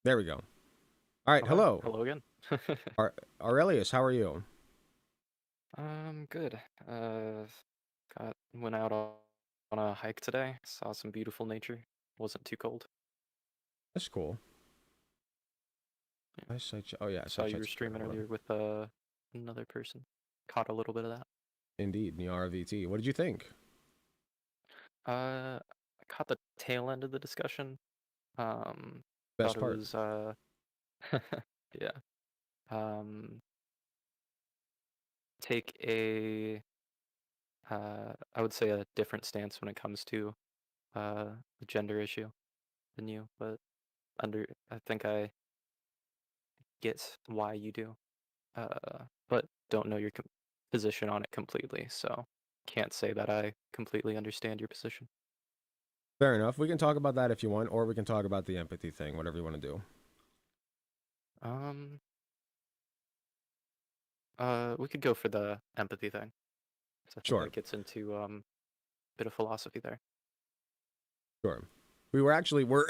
There we go. All right, hello. Hello again. Aurelius, how are you? Good. Went out on a hike today. Saw some beautiful nature. Wasn't too cold. That's cool. Yeah. Oh yeah, Saw you were streaming earlier with another person. Caught a little bit of that. Indeed, Niara VT. What did you think? I caught the tail end of the discussion. Best Thought it part. was yeah. Um, take a I would say a different stance when it comes to the gender issue than you, but I think I get why you do, but don't know your position on it completely, so can't say that I completely understand your position. Fair enough. We can talk about that if you want, or we can talk about the empathy thing, whatever you want to do. We could go for the empathy thing. So I think Sure. that gets into a bit of philosophy there. Sure. We're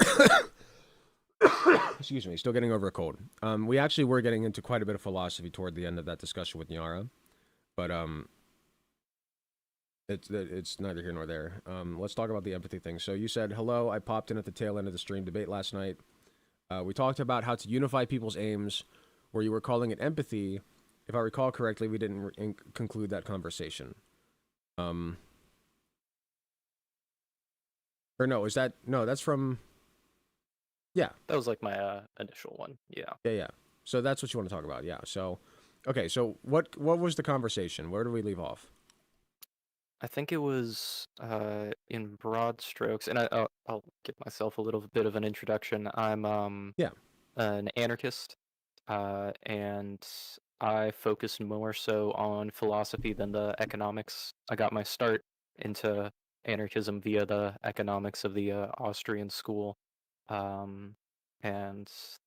excuse me, still getting over a cold. We actually were getting into quite a bit of philosophy toward the end of that discussion with Nyara, but it's neither here nor there. Let's talk about the empathy thing. So you said, hello, I popped in at the tail end of the stream debate last night. We talked about how to unify people's aims, where you were calling it empathy. If I recall correctly, we didn't conclude that conversation. Or no, that's from... Yeah. That was like my initial one. Yeah. Yeah. So that's what you want to talk about. Yeah. So, okay. So what was the conversation? Where did we leave off? I think it was in broad strokes, and I'll give myself a little bit of an introduction. I'm an anarchist, and I focus more so on philosophy than the economics. I got my start into anarchism via the economics of the Austrian school, and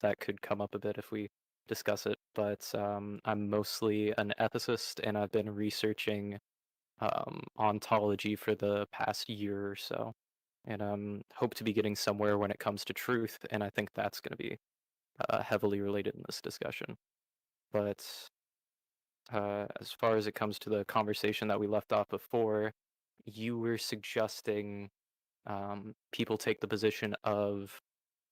that could come up a bit if we discuss it. But I'm mostly an ethicist, and I've been researching ontology for the past year or so, and hope to be getting somewhere when it comes to truth, and I think that's going to be heavily related in this discussion. But as far as it comes to the conversation that we left off before, you were suggesting people take the position of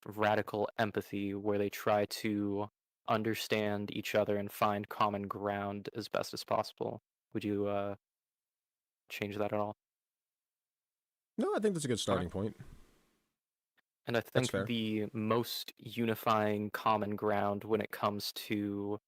radical empathy, where they try to understand each other and find common ground as best as possible. Would you change that at all? No, I think that's a good starting point. And I think the most unifying common ground when it comes to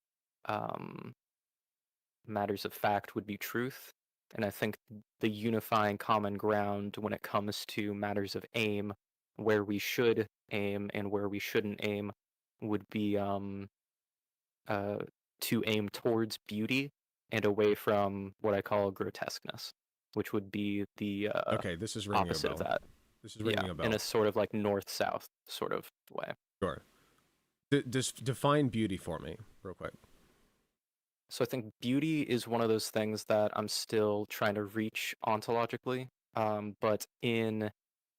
matters of fact would be truth. And I think the unifying common ground when it comes to matters of aim, where we should aim and where we shouldn't aim, would be to aim towards beauty and away from what I call grotesqueness, which would be the okay, this is ringing opposite a bell. of that. This is ringing a bell. In a sort of like north-south sort of way. Sure. Define beauty for me, real quick. So I think beauty is one of those things that I'm still trying to reach ontologically, but in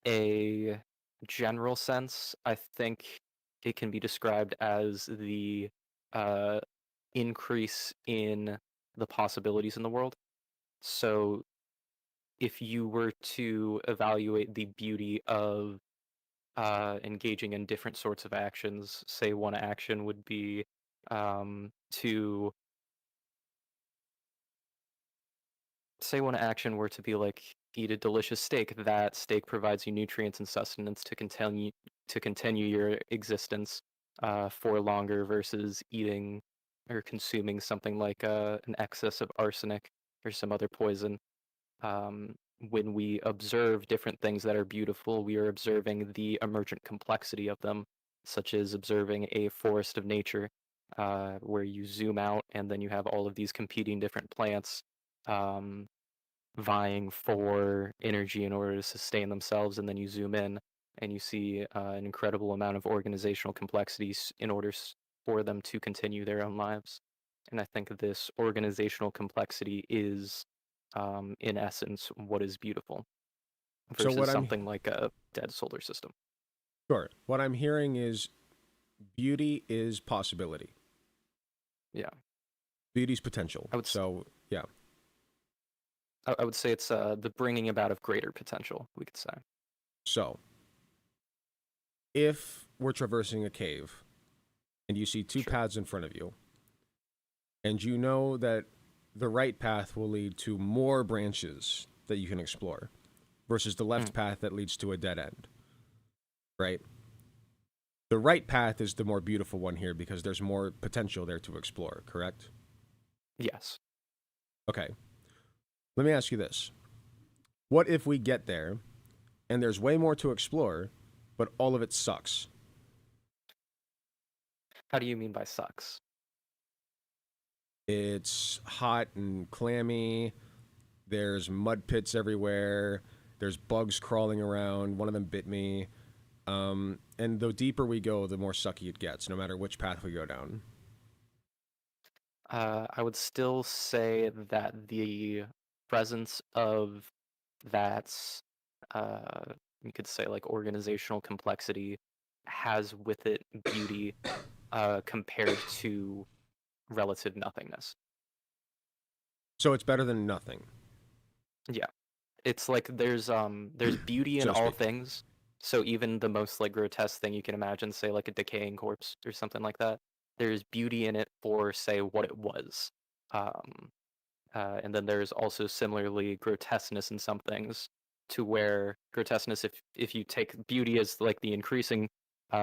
a general sense, I think it can be described as the increase in the possibilities in the world. So if you were to evaluate the beauty of engaging in different sorts of actions, say one action would be to say one action were to be like eat a delicious steak. That steak provides you nutrients and sustenance to continue your existence for longer versus eating or consuming something like an excess of arsenic or some other poison. When we observe different things that are beautiful, we are observing the emergent complexity of them, such as observing a forest of nature, where you zoom out and then you have all of these competing different plants vying for energy in order to sustain themselves, and then you zoom in and you see an incredible amount of organizational complexities in order for them to continue their own lives. And I think this organizational complexity is, in essence, what is beautiful. versus something like a dead solar system. Sure. What I'm hearing is beauty is possibility. Yeah. Beauty's potential. Yeah. I would say it's the bringing about of greater potential, we could say. So, if we're traversing a cave and you see two paths in front of you, and you know that the right path will lead to more branches that you can explore versus the left path that leads to a dead end, right? The right path is the more beautiful one here because there's more potential there to explore, correct? Yes. Okay. Let me ask you this. What if we get there and there's way more to explore, but all of it sucks? How do you mean by sucks? It's hot and clammy. There's mud pits everywhere. There's bugs crawling around. One of them bit me. And the deeper we go, the more sucky it gets, no matter which path we go down. I would still say that the presence of that, you could say like organizational complexity has with it beauty compared to relative nothingness. So it's better than nothing. Yeah. It's like there's beauty in all things. So even the most like grotesque thing you can imagine, say like a decaying corpse or something like that, there's beauty in it for say what it was. And then there's also similarly grotesqueness in some things, to where grotesqueness, if you take beauty as like the increasing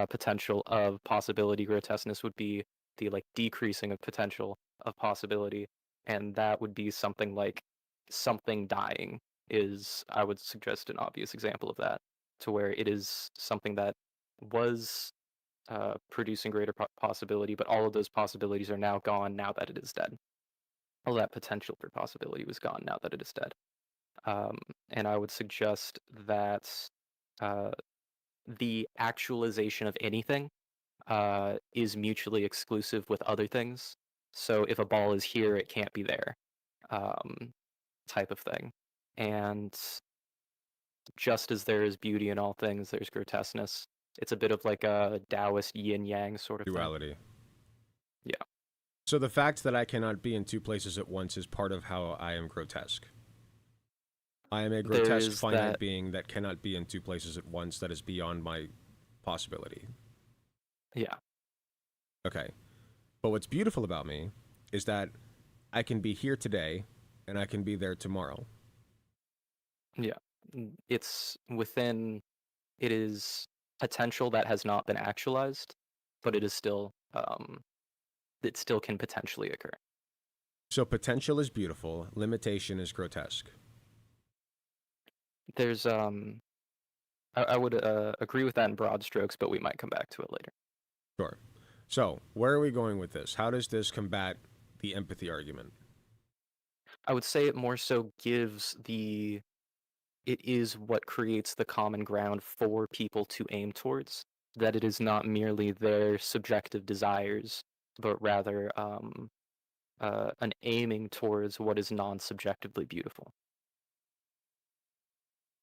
potential of possibility, grotesqueness would be the like decreasing of potential of possibility, and that would be something like something dying is, I would suggest, an obvious example of that, to where it is something that was producing greater possibility, but all of those possibilities are now gone now that it is dead. All that potential for possibility was gone now that it is dead. And I would suggest that the actualization of anything is mutually exclusive with other things. So if a ball is here, it can't be there, type of thing. And just as there is beauty in all things, there's grotesqueness. It's a bit of like a Taoist yin-yang sort of duality. Thing. Yeah. So the fact that I cannot be in two places at once is part of how I am grotesque. I am a grotesque finite being that cannot be in two places at once. That is beyond my possibility. Yeah. Okay. But what's beautiful about me is that I can be here today and I can be there tomorrow. Yeah. It's within, it is potential that has not been actualized, but it is still, it still can potentially occur. So potential is beautiful, limitation is grotesque. There's, I would agree with that in broad strokes, but we might come back to it later. Sure. So, where are we going with this? How does this combat the empathy argument? I would say it more so gives the, it is what creates the common ground for people to aim towards, that it is not merely their subjective desires, but rather an aiming towards what is non-subjectively beautiful.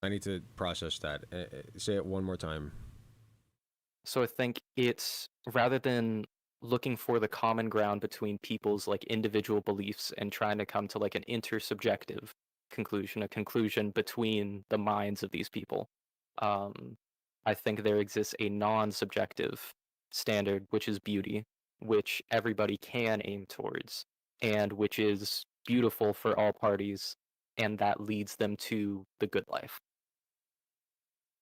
I need to process that. Say it one more time. So I think it's, rather than looking for the common ground between people's like individual beliefs and trying to come to like an intersubjective conclusion, a conclusion between the minds of these people, I think there exists a non-subjective standard, which is beauty, which everybody can aim towards, and which is beautiful for all parties, and that leads them to the good life.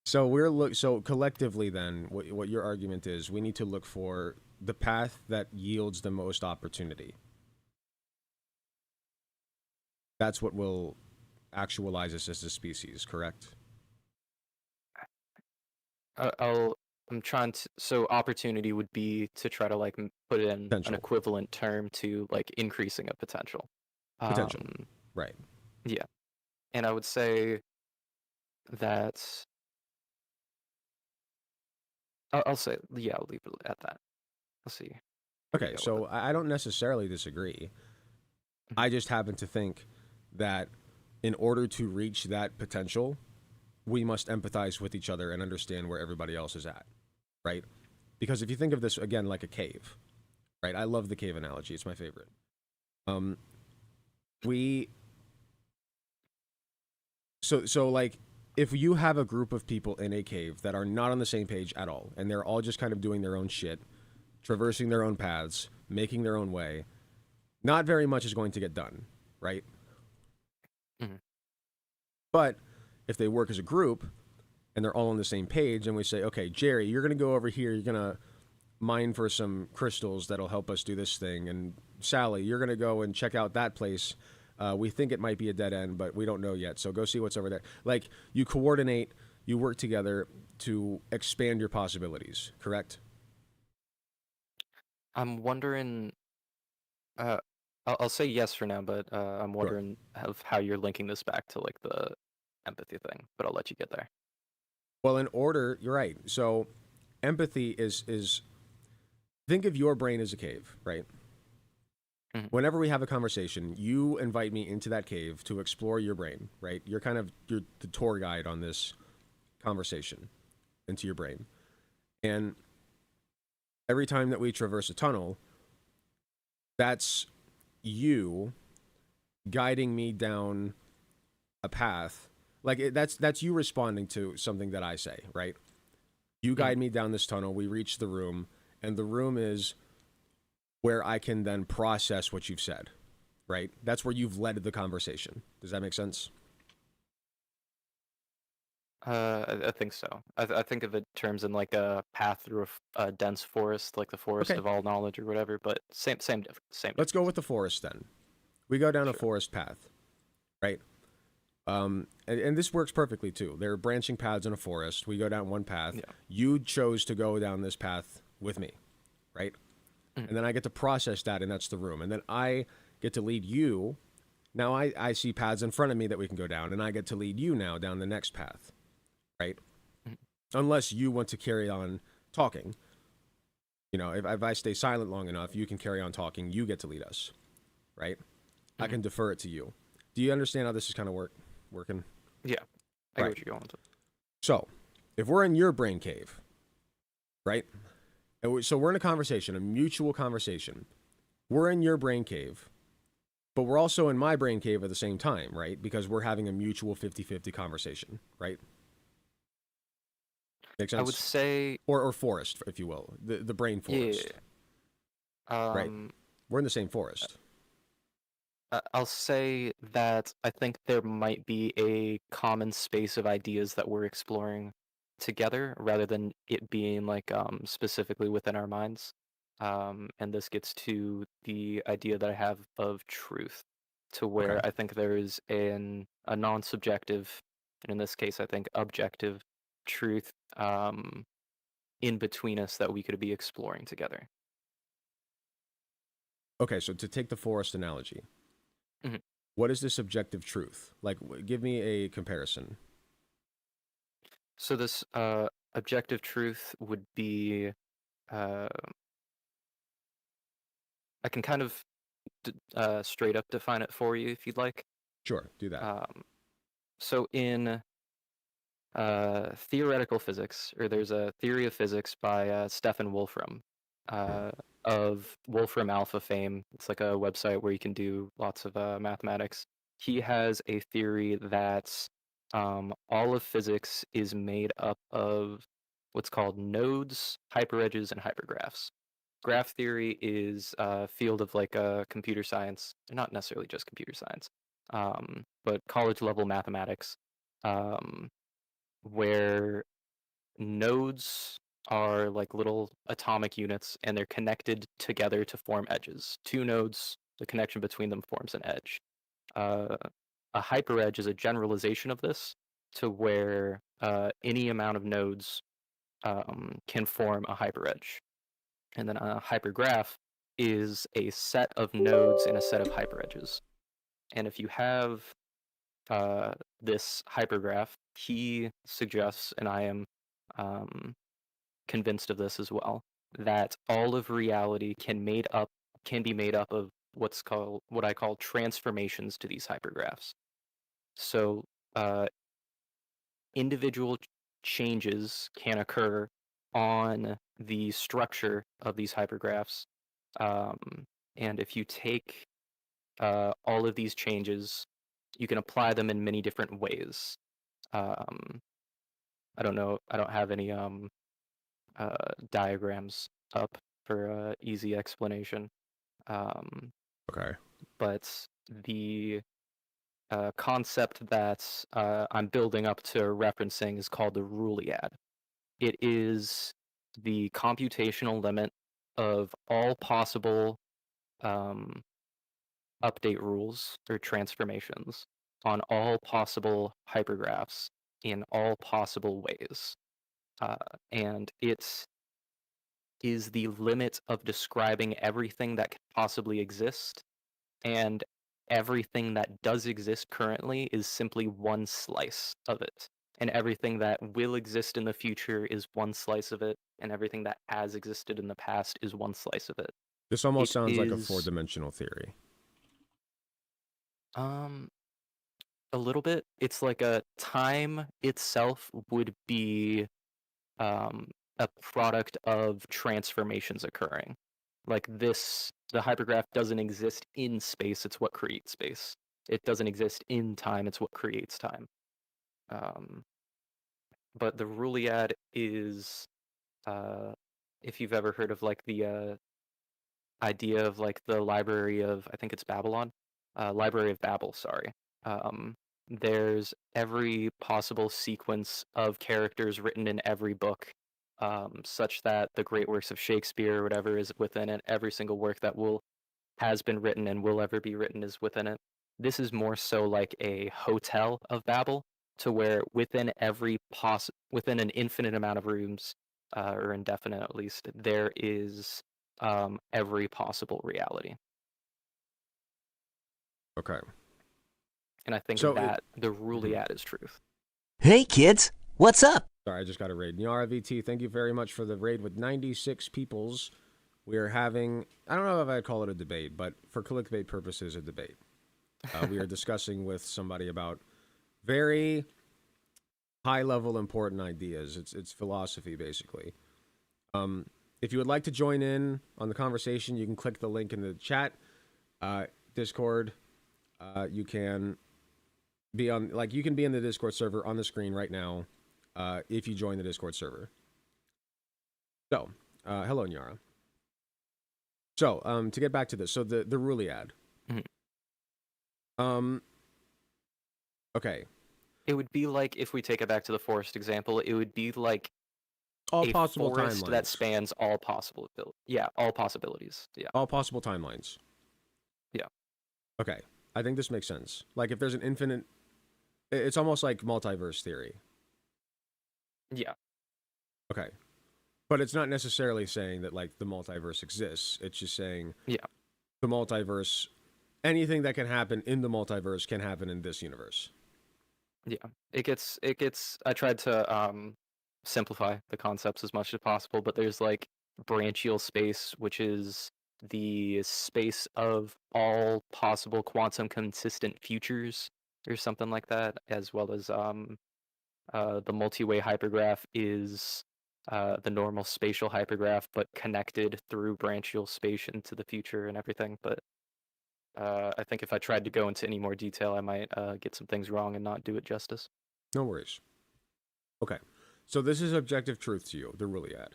So so collectively then, what your argument is, we need to look for the path that yields the most opportunity. That's what will actualize us as a species, correct? I'm trying to, so opportunity would be to try to like put in potential. An equivalent term to like increasing a potential. Potential, right. Yeah. And I would say that, I'll say, yeah, I'll leave it at that. Let's see. Okay, so I don't necessarily disagree. I just happen to think that in order to reach that potential, we must empathize with each other and understand where everybody else is at, right? Because if you think of this again like a cave, right? I love the cave analogy; it's my favorite. We so like if you have a group of people in a cave that are not on the same page at all, and they're all just kind of doing their own shit, traversing their own paths, making their own way, not very much is going to get done, right? Mm-hmm. But if they work as a group and they're all on the same page, and we say, okay, Jerry, you're going to go over here, you're going to mine for some crystals that'll help us do this thing, and Sally, you're going to go and check out that place. We think it might be a dead end, but we don't know yet, so go see what's over there. Like, you coordinate, you work together to expand your possibilities, correct? I'm wondering. I'll say yes for now, but I'm wondering of how you're linking this back to like the empathy thing. But I'll let you get there. Well, in order, you're right. So, empathy is think of your brain as a cave, right? Mm-hmm. Whenever we have a conversation, you invite me into that cave to explore your brain, right? You're the tour guide on this conversation into your brain. And every time that we traverse a tunnel, that's you guiding me down a path. Like that's you responding to something that I say, right? You guide me down this tunnel, we reach the room, and the room is where I can then process what you've said, right? That's where you've led the conversation. Does that make sense? I think so. I think of it in terms in like a path through a dense forest, like the forest of all knowledge or whatever. But same difference. Let's go with the forest then. We go down a forest path, right? And this works perfectly too. There are branching paths in a forest. We go down one path. Yeah. You chose to go down this path with me, right? Mm-hmm. And then I get to process that, and that's the room. And then I get to lead you. Now I see paths in front of me that we can go down, and I get to lead you now down the next path, right? Mm-hmm. Unless you want to carry on talking. You know, if I stay silent long enough, you can carry on talking. You get to lead us, right? Mm-hmm. I can defer it to you. Do you understand how this is kind of working? Yeah, I get what you're going to. So, if we're in your brain cave, right? So we're in a conversation, a mutual conversation. We're in your brain cave, but we're also in my brain cave at the same time, right? Because we're having a mutual 50-50 conversation, right? Makes sense? I would say... Or forest, if you will. The brain forest. Yeah. Right. We're in the same forest. I'll say that I think there might be a common space of ideas that we're exploring together rather than it being like specifically within our minds. And this gets to the idea that I have of truth, to where I think there is a non-subjective, and in this case I think objective truth in between us that we could be exploring together. Okay, so to take the forest analogy, mm-hmm. What is the subjective truth? Like, give me a comparison. So this objective truth would be, I can kind of straight up define it for you if you'd like. Sure, do that. So in theoretical physics, or there's a theory of physics by Stephen Wolfram, of Wolfram Alpha fame. It's like a website where you can do lots of mathematics. He has a theory that all of physics is made up of what's called nodes, hyperedges, and hypergraphs. Graph theory is a field of like computer science, not necessarily just computer science, but college level mathematics, where nodes are like little atomic units and they're connected together to form edges. Two nodes, the connection between them forms an edge. A hyperedge is a generalization of this to where any amount of nodes can form a hyperedge. And then a hypergraph is a set of nodes in a set of hyperedges. And if you have this hypergraph, he suggests, and I am convinced of this as well, that all of reality can be made up of what I call transformations to these hypergraphs. So individual changes can occur on the structure of these hypergraphs. And if you take all of these changes, you can apply them in many different ways. I don't know. I don't have any diagrams up for easy explanation. Okay. But the concept that I'm building up to referencing is called the Roolead. It is the computational limit of all possible update rules or transformations on all possible hypergraphs in all possible ways. And it is the limit of describing everything that can possibly exist, and everything that does exist currently is simply one slice of it. And everything that will exist in the future is one slice of it, and everything that has existed in the past is one slice of it. This almost sounds like a four-dimensional theory. A little bit. It's like a time itself would be a product of transformations occurring. Like this, the hypergraph doesn't exist in space, it's what creates space. It doesn't exist in time, it's what creates time. But the Roolead is, if you've ever heard of like the idea of like the Library of, I think it's Babylon, Library of Babel, sorry. There's every possible sequence of characters written in every book, such that the great works of Shakespeare or whatever is within it. Every single work that has been written and will ever be written is within it. This is more so like a hotel of Babel, to where within within an infinite amount of rooms, or indefinite at least, there is every possible reality. Okay. And I think that the Roolead is truth. Hey kids, what's up? Sorry, I just got a raid. Nyara VT, thank you very much for the raid with 96 peoples. We are having, I don't know if I'd call it a debate, but for clickbait purposes, a debate. We are discussing with somebody about very high-level important ideas. It's philosophy, basically. If you would like to join in on the conversation, you can click the link in the chat, Discord. You can be on, like, you can be in the Discord server on the screen right now, if you join the Discord server. So, hello, Nyara. So, to get back to this, so the Roolead. Mm-hmm. Okay. It would be like, if we take it back to the forest example, it would be like all a possible forest timelines that spans all possible, all possibilities. Yeah. All possible timelines. Yeah. Okay. I think this makes sense. Like, if there's an infinite, it's almost like multiverse theory. Yeah. Okay. But it's not necessarily saying that, like, the multiverse exists. It's just saying, yeah, the multiverse, anything that can happen in the multiverse can happen in this universe. Yeah. It gets, I tried to simplify the concepts as much as possible, but there's like branchial space, which is the space of all possible quantum consistent futures or something like that, as well as the multi-way hypergraph is the normal spatial hypergraph, but connected through branchial space into the future and everything. But I think if I tried to go into any more detail, I might get some things wrong and not do it justice. No worries. Okay. So this is objective truth to you, the Roolead.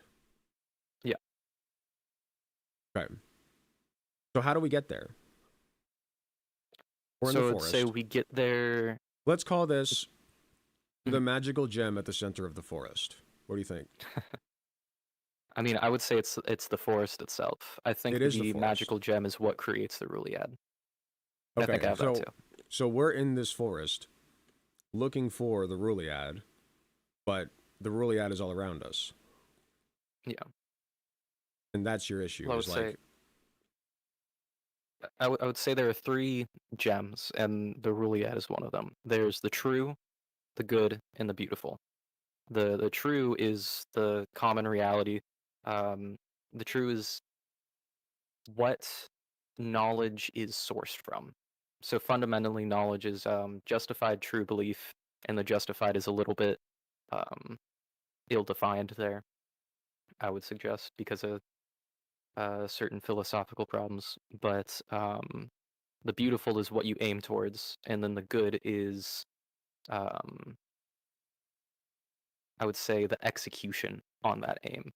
Yeah. Okay. So how do we get there? We're in the forest. So we get there. Let's call this the magical gem at the center of the forest. What do you think? I mean, I would say it's the forest itself. I think the magical gem is what creates the Roolead. Okay, I think I have that too. So we're in this forest looking for the Roolead, but the Roolead is all around us. Yeah. And that's your issue. I would say there are 3 gems, and the Roolead is one of them. There's the true, the good, and the beautiful. The true is the common reality. The true is what knowledge is sourced from. So fundamentally, knowledge is justified true belief and the justified is a little bit ill-defined there, I would suggest, because of certain philosophical problems. But the beautiful is what you aim towards, and then the good is, I would say, the execution on that aim.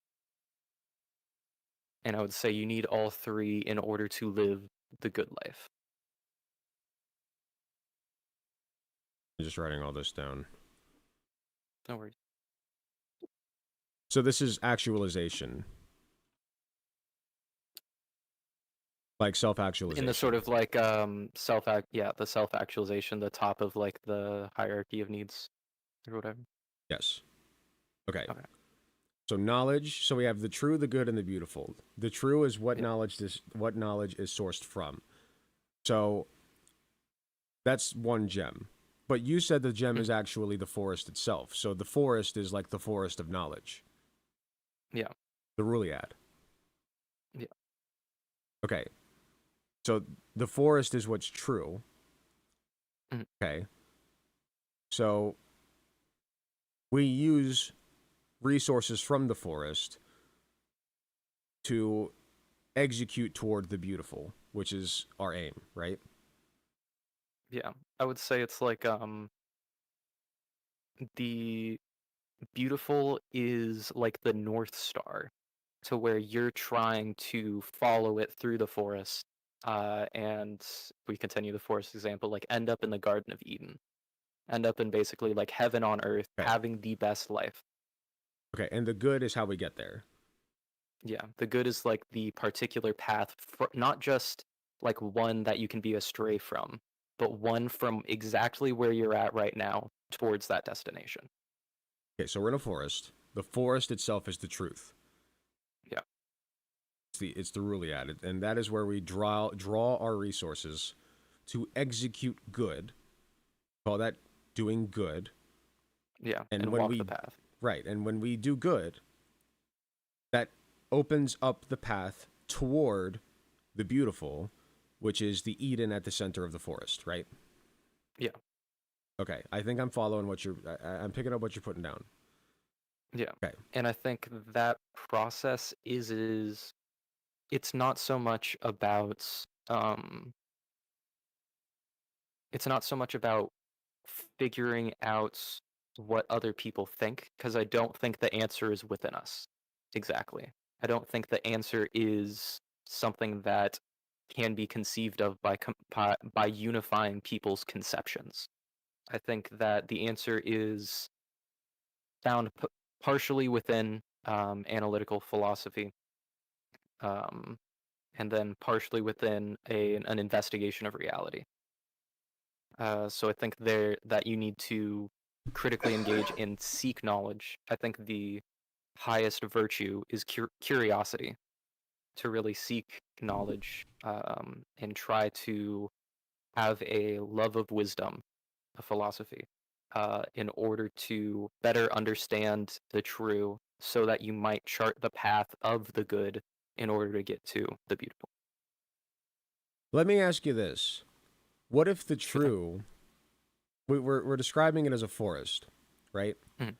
And I would say you need all three in order to live the good life. I'm just writing all this down. No worries. So this is actualization. Like self-actualization. In the sort of like the self-actualization, the top of like the hierarchy of needs or whatever. Yes. Okay. Okay. So knowledge, so we have the true, the good, and the beautiful. The true is what knowledge is sourced from. So that's one gem. But you said the gem is actually the forest itself. So the forest is like the forest of knowledge. Yeah. The Ruliad. Yeah. Okay. So the forest is what's true. Okay. So we use resources from the forest to execute toward the beautiful, which is our aim, right? Yeah. I would say it's like the beautiful is like the North Star, to where you're trying to follow it through the forest, and if we continue the forest example, like end up in the Garden of Eden, end up in basically like heaven on earth, having the best life. Okay, and the good is how we get there. Yeah, the good is like the particular path, for, not just like one that you can be astray from, but one from exactly where you're at right now towards that destination. Okay, so we're in a forest. The forest itself is the truth. Yeah. It's the Ruliad, and that is where we draw our resources to execute good. Call that doing good. Yeah, and when walk the path. Right, and when we do good, that opens up the path toward the beautiful, which is the Eden at the center of the forest, right? Yeah. Okay, I think I'm following what I'm picking up what you're putting down. Yeah. Okay. And I think that process is it's not so much about figuring out what other people think, because I don't think the answer is within us. Exactly. I don't think the answer is something that can be conceived of by unifying people's conceptions. I think that the answer is found partially within analytical philosophy, and then partially within an investigation of reality. So I think that you need to critically engage and seek knowledge. I think the highest virtue is curiosity, to really seek knowledge, and try to have a love of wisdom, a philosophy, in order to better understand the true, so that you might chart the path of the good in order to get to the beautiful. Let me ask you this. What if the true, we're describing it as a forest, right? Mhm.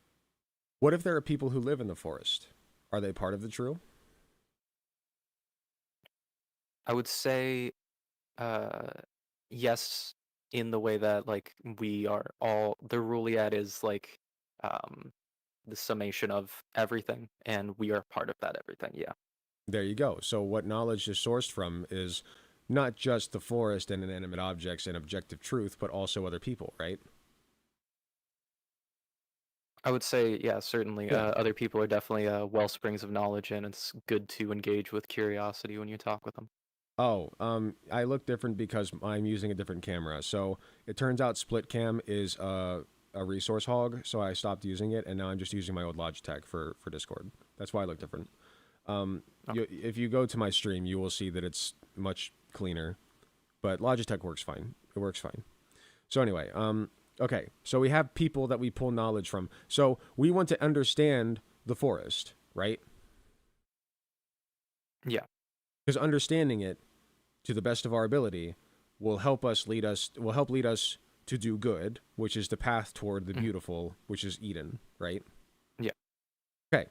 What if there are people who live in the forest? Are they part of the true? I would say yes, in the way that like we are all, the Ruliad is like the summation of everything, and we are part of that everything. Yeah. There you go. So what knowledge is sourced from is not just the forest and inanimate objects and objective truth, but also other people, right? I would say, yeah, certainly. Yeah. Other people are definitely well springs of knowledge, and it's good to engage with curiosity when you talk with them. Oh, I look different because I'm using a different camera. So it turns out split cam is a resource hog, so I stopped using it, and now I'm just using my old Logitech for Discord. That's why I look different. If you go to my stream, you will see that it's much cleaner, but Logitech works fine. It works fine. So anyway, okay, so we have people that we pull knowledge from. So we want to understand the forest, right? Yeah. Because understanding it to the best of our ability will help lead us to do good, which is the path toward the beautiful, which is Eden, right? Yeah. Okay.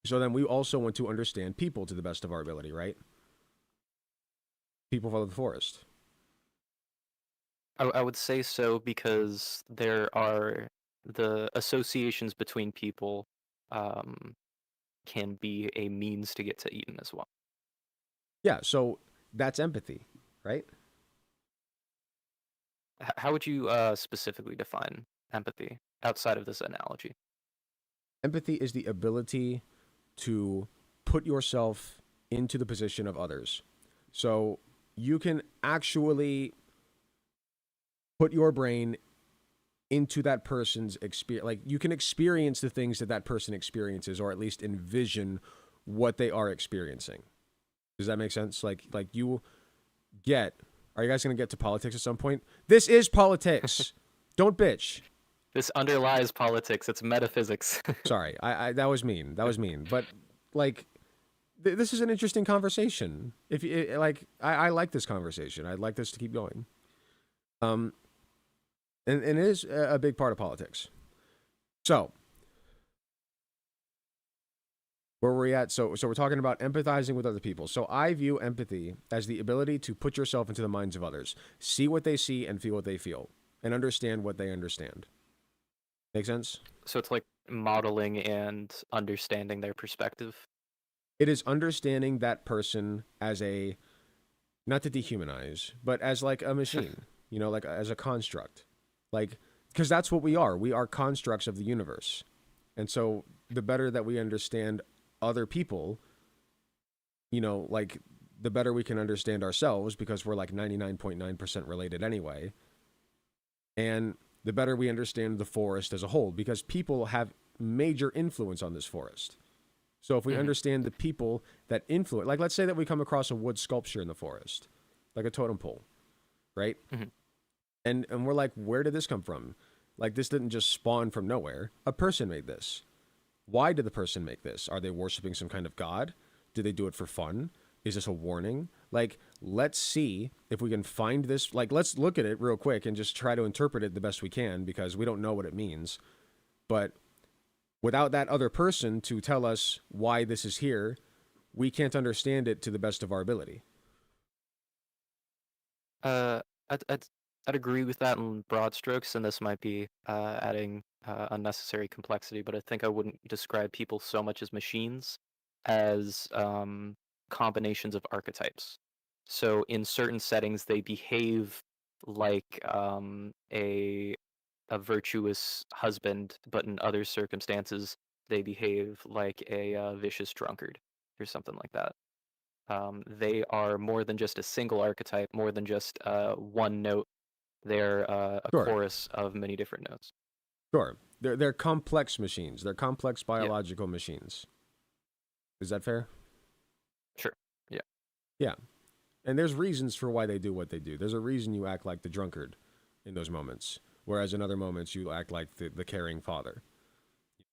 So then we also want to understand people to the best of our ability, right? People of the forest. I would say so because there are the associations between people can be a means to get to Eden as well. Yeah, so that's empathy, right? How would you specifically define empathy outside of this analogy? Empathy is the ability to put yourself into the position of others. So you can actually put your brain into that person's experience. Like, you can experience the things that that person experiences, or at least envision what they are experiencing. Does that make sense? Like you get, are you guys going to get to politics at some point? This is politics. Don't bitch. This underlies politics. It's metaphysics. Sorry, I that was mean. That was mean. But like, this is an interesting conversation. If you like, I like this conversation. I'd like this to keep going. And it is a big part of politics. So, where we're at, so we're talking about empathizing with other people. So I view empathy as the ability to put yourself into the minds of others, see what they see and feel what they feel, and understand what they understand. Make sense? So it's like modeling and understanding their perspective. It is understanding that person as a, not to dehumanize, but as like a machine, you know, like as a construct. Like, because that's what we are. We are constructs of the universe. And so the better that we understand other people, you know, like the better we can understand ourselves, because we're like 99.9% related anyway. And the better we understand the forest as a whole, because people have major influence on this forest. So if we understand the people that influence, like let's say that we come across a wood sculpture in the forest, like a totem pole, right? And we're like, where did this come from? Like, this didn't just spawn from nowhere. A person made this. Why did the person make this? Are they worshiping some kind of god? Did they do it for fun? Is this a warning? Like, let's see if we can find this. Like, let's look at it real quick and just try to interpret it the best we can, because we don't know what it means. But without that other person to tell us why this is here, we can't understand it to the best of our ability. I'd agree with that in broad strokes, and this might be adding unnecessary complexity, but I think I wouldn't describe people so much as machines as combinations of archetypes. So in certain settings, they behave like a virtuous husband, but in other circumstances, they behave like a vicious drunkard or something like that. They are more than just a single archetype, more than just one note. They're a chorus of many different notes. Sure. They're complex machines. They're complex biological machines. Is that fair? Sure. Yeah. Yeah. And there's reasons for why they do what they do. There's a reason you act like the drunkard in those moments, whereas in other moments you act like the caring father.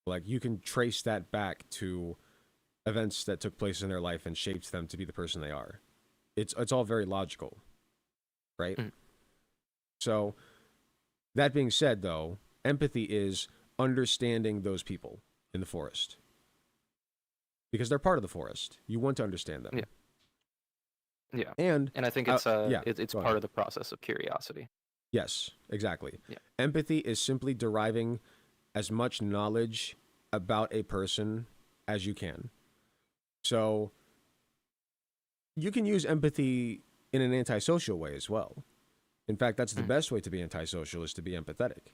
Like, you can trace that back to events that took place in their life and shaped them to be the person they are. It's all very logical, right? So, that being said, though, empathy is understanding those people in the forest. Because they're part of the forest. You want to understand them. Yeah. And I think it's it's part of the process of curiosity. Yes, exactly. Yeah. Empathy is simply deriving as much knowledge about a person as you can. So you can use empathy in an antisocial way as well. In fact, that's the best way to be antisocial, is to be empathetic.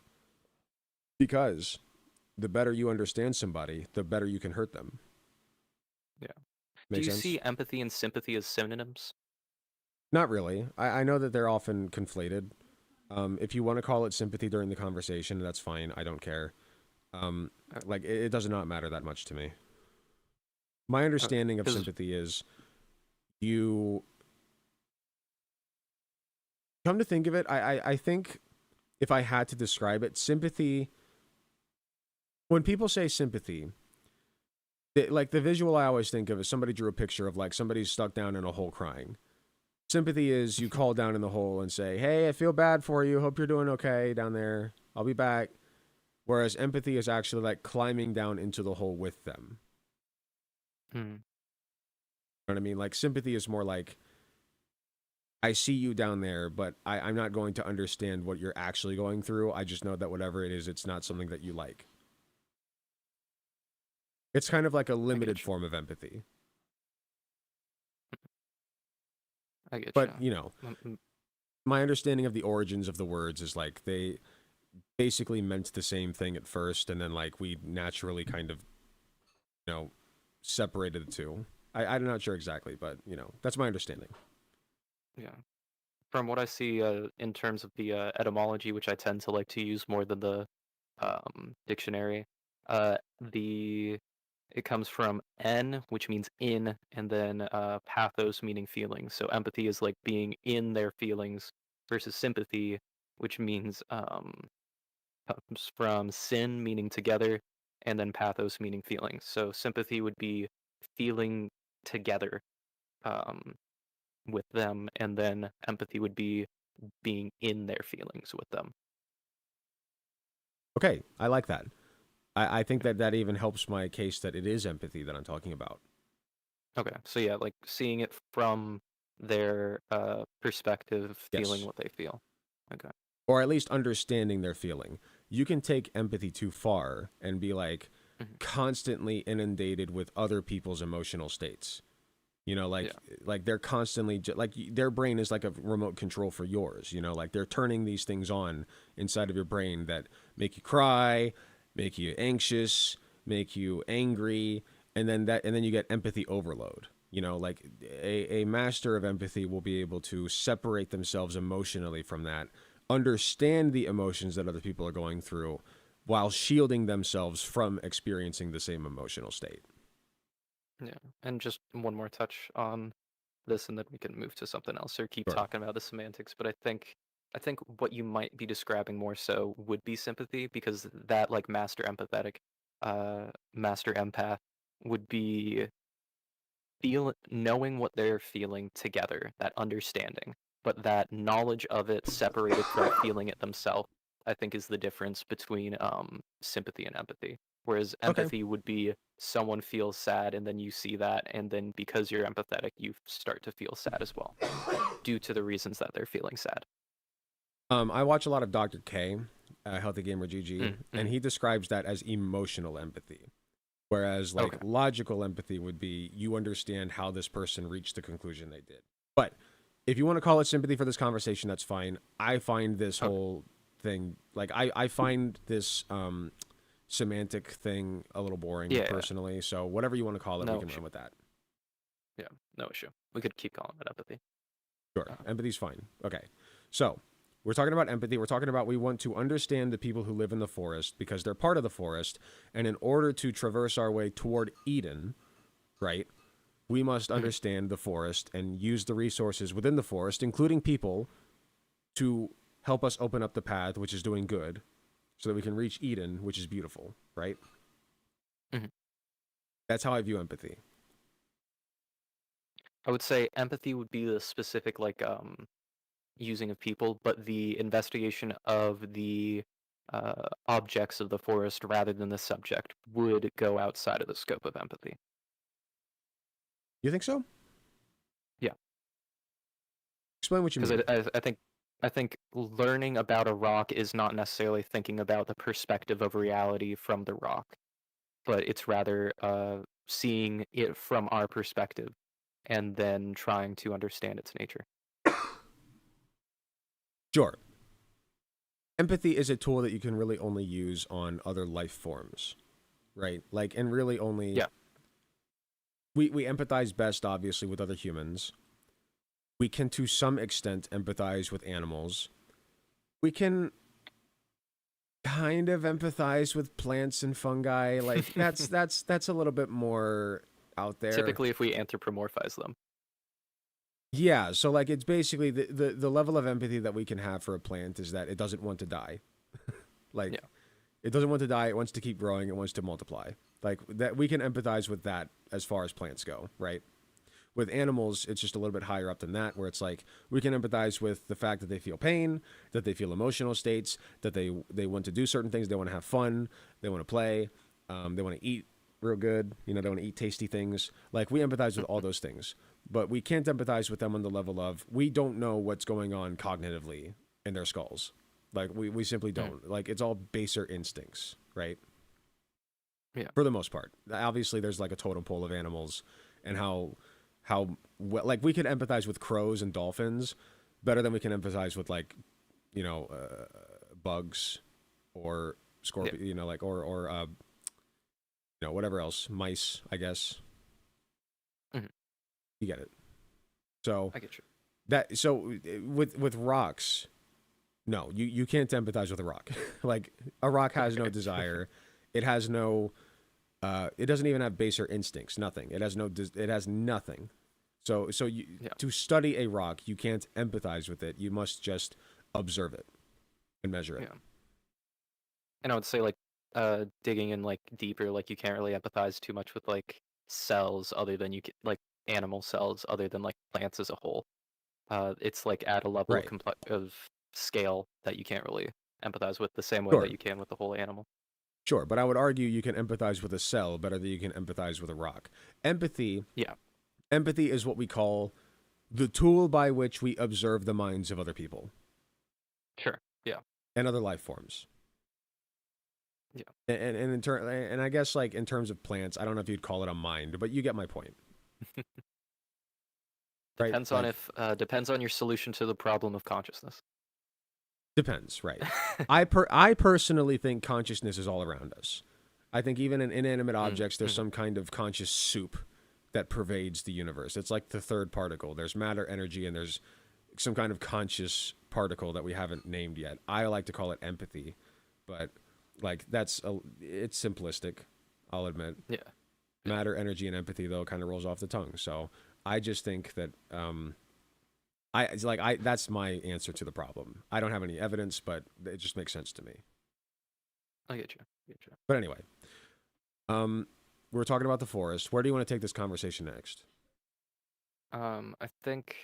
Because the better you understand somebody, the better you can hurt them. Yeah. Make Do you sense? see empathy and sympathy as synonyms? Not really. I know that they're often conflated. If you want to call it sympathy during the conversation, that's fine. I don't care. Like, it does not matter that much to me. My understanding of sympathy is, you come to think of it, I think if I had to describe it, sympathy, when people say sympathy, like the visual I always think of is somebody drew a picture of like somebody stuck down in a hole crying. Sympathy is you call down in the hole and say, hey, I feel bad for you. Hope you're doing okay down there. I'll be back. Whereas empathy is actually like climbing down into the hole with them. You know what I mean? Like sympathy is more like, I see you down there, but I'm not going to understand what you're actually going through. I just know that whatever it is, it's not something that you like. It's kind of like a limited form of empathy. I get But, you know, my understanding of the origins of the words is like they basically meant the same thing at first, and then like we naturally kind of, you know, separated the two. I'm not sure exactly, but, you know, that's my understanding. Yeah. From what I see in terms of the etymology, which I tend to like to use more than the dictionary, it comes from en, which means in, and then pathos, meaning feelings. So empathy is like being in their feelings, versus sympathy, which means comes from sin, meaning together, and then pathos, meaning feelings. So sympathy would be feeling together with them, and then empathy would be being in their feelings with them. Okay, I like that. I think that even helps my case that it is empathy that I'm talking about. Okay, so yeah, like seeing it from their perspective, feeling what they feel. Okay. Or at least understanding their feeling. You can take empathy too far and be like constantly inundated with other people's emotional states. You know, like they're constantly like their brain is like a remote control for yours. You know, like they're turning these things on inside of your brain that make you cry, make you anxious, make you angry, and then you get empathy overload. You know, like a master of empathy will be able to separate themselves emotionally from that, understand the emotions that other people are going through, while shielding themselves from experiencing the same emotional state. Yeah, and just one more touch on this, and then we can move to something else or keep talking about the semantics. But I think what you might be describing more so would be sympathy, because that like master empath would be knowing what they're feeling together, that understanding, but that knowledge of it separated from feeling it themselves, I think is the difference between sympathy and empathy. Whereas empathy would be someone feels sad, and then you see that, and then because you're empathetic, you start to feel sad as well, due to the reasons that they're feeling sad. I watch a lot of Dr. K, Healthy Gamer GG, and he describes that as emotional empathy. Whereas like logical empathy would be you understand how this person reached the conclusion they did. But if you want to call it sympathy for this conversation, that's fine. I find this whole thing, like I find this semantic thing a little boring personally. Yeah. So whatever you want to call it, we can run with that. Yeah, no issue. We could keep calling it empathy. Sure, empathy's fine. Okay, so we're talking about empathy. We're talking about we want to understand the people who live in the forest because they're part of the forest. And in order to traverse our way toward Eden, right, we must understand the forest and use the resources within the forest, including people, to help us open up the path, which is doing good, so that we can reach Eden, which is beautiful, right? That's how I view empathy. I would say empathy would be the specific, like, using of people, but the investigation of the objects of the forest rather than the subject would go outside of the scope of empathy. You think so? Yeah. Explain what you mean. Because I think learning about a rock is not necessarily thinking about the perspective of reality from the rock, but it's rather seeing it from our perspective and then trying to understand its nature. Sure. Empathy is a tool that you can really only use on other life forms, right? Like, and really only... Yeah. We empathize best, obviously, with other humans. We can, to some extent, empathize with animals. We can kind of empathize with plants and fungi. Like, that's a little bit more out there. Typically, if we anthropomorphize them. Yeah, so like it's basically the level of empathy that we can have for a plant is that it doesn't want to die. Like, it doesn't want to die, it wants to keep growing, it wants to multiply. Like, that we can empathize with that as far as plants go, right? With animals, it's just a little bit higher up than that, where it's like we can empathize with the fact that they feel pain, that they feel emotional states, that they want to do certain things, they want to have fun, they want to play, they want to eat real good, they want to eat tasty things. Like, we empathize with all those things, but we can't empathize with them on the level of we don't know what's going on cognitively in their skulls. Like, we simply don't. Like, it's all baser instincts, right? Yeah. For the most part. Obviously, there's like a totem pole of animals and how well, like, we can empathize with crows and dolphins better than we can empathize with, like, bugs or scorpion, like, or whatever else, mice, I guess. Mm-hmm. You get it. So I get you. So with rocks, no, you can't empathize with a rock. Like, a rock has no desire. It has no. It doesn't even have baser instincts. Nothing. It has no. It has nothing. So to study a rock, you can't empathize with it. You must just observe it and measure it. Yeah. And I would say, like, digging in, like, deeper, like, you can't really empathize too much with, like, cells other than like animal cells other than, like, plants as a whole. It's like at a level of scale that you can't really empathize with the same way that you can with the whole animal. Sure, but I would argue you can empathize with a cell better than you can empathize with a rock. Empathy is what we call the tool by which we observe the minds of other people. Sure. Yeah. And other life forms. Yeah. And I guess, like, in terms of plants, I don't know if you'd call it a mind, but you get my point. Depends on depends on your solution to the problem of consciousness. Depends, right? I personally think consciousness is all around us. I think even in inanimate objects, there's some kind of conscious soup that pervades the universe. It's like the third particle. There's matter, energy, and there's some kind of conscious particle that we haven't named yet. I like to call it empathy, but, like, it's simplistic, I'll admit. Yeah. Matter, energy, and empathy, though, kind of rolls off the tongue. So I just think that that's my answer to the problem. I don't have any evidence, but it just makes sense to me. I get you. But anyway, we're talking about the forest. Where do you want to take this conversation next? I think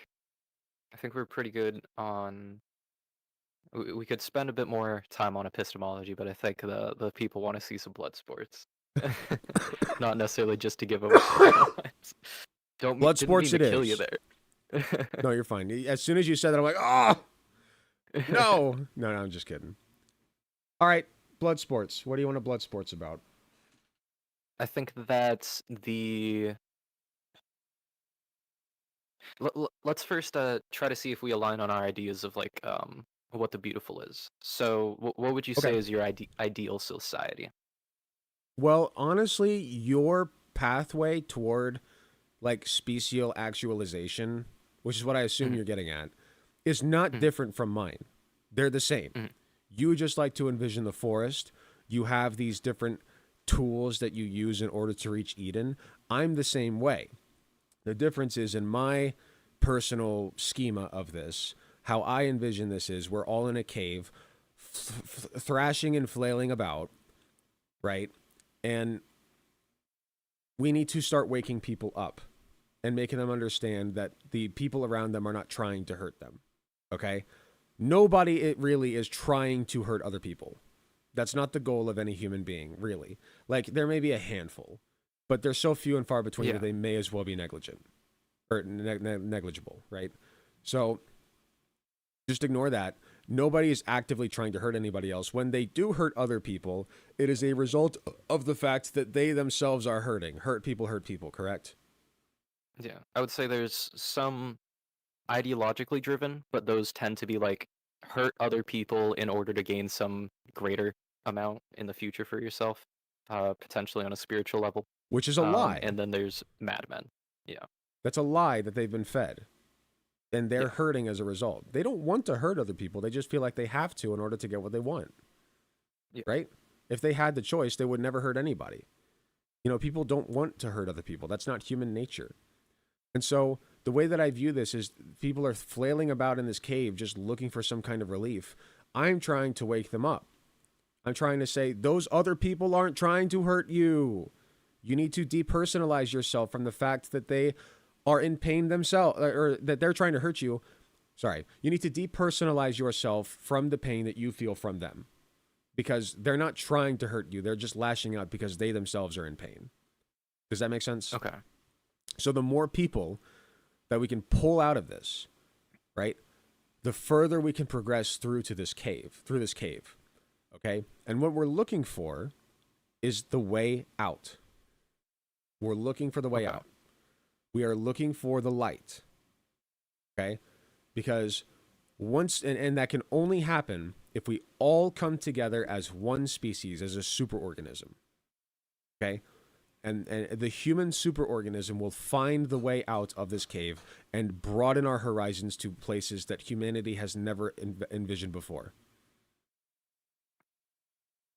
we're pretty good on. We could spend a bit more time on epistemology, but I think the people want to see some blood sports, not necessarily just to give away. Don't blood sports mean to it kill is. You there. No, you're fine. As soon as you said that, I'm like, oh, no. No, I'm just kidding. All right, blood sports. What do you want to blood sports about? I think that let's first try to see if we align on our ideas of, like, what the beautiful is. So what would you say is your ideal society? Well, honestly, your pathway toward, like, special actualization, which is what I assume you're getting at, is not different from mine. They're the same. You would just like to envision the forest. You have these different tools that you use in order to reach Eden. I'm the same way. The difference is, in my personal schema of this, how I envision this is we're all in a cave, thrashing and flailing about, right? And we need to start waking people up and making them understand that the people around them are not trying to hurt them, okay? Nobody really is trying to hurt other people. That's not the goal of any human being, really. Like, there may be a handful, but they're so few and far between that they may as well be negligent or negligible, right? So just ignore that. Nobody is actively trying to hurt anybody else. When they do hurt other people, it is a result of the fact that they themselves are hurting. Hurt people, correct? Yeah, I would say there's some ideologically driven, but those tend to be, like, hurt other people in order to gain some greater amount in the future for yourself, potentially on a spiritual level. Which is a lie. And then there's madmen. Yeah. That's a lie that they've been fed. And they're hurting as a result. They don't want to hurt other people. They just feel like they have to in order to get what they want. Yeah. Right? If they had the choice, they would never hurt anybody. People don't want to hurt other people. That's not human nature. And so the way that I view this is people are flailing about in this cave just looking for some kind of relief. I'm trying to wake them up. I'm trying to say, those other people aren't trying to hurt you. You need to depersonalize yourself from the fact that they are in pain themselves, or that they're trying to hurt you. Sorry, you need to depersonalize yourself from the pain that you feel from them, because they're not trying to hurt you. They're just lashing out because they themselves are in pain. Does that make sense? Okay. So the more people that we can pull out of this, right, the further we can progress through this cave. Okay? And what we're looking for is the way out. We're looking for the way out. We are looking for the light. Okay? Because once, and that can only happen if we all come together as one species, as a superorganism. Okay? And the human superorganism will find the way out of this cave and broaden our horizons to places that humanity has never envisioned before.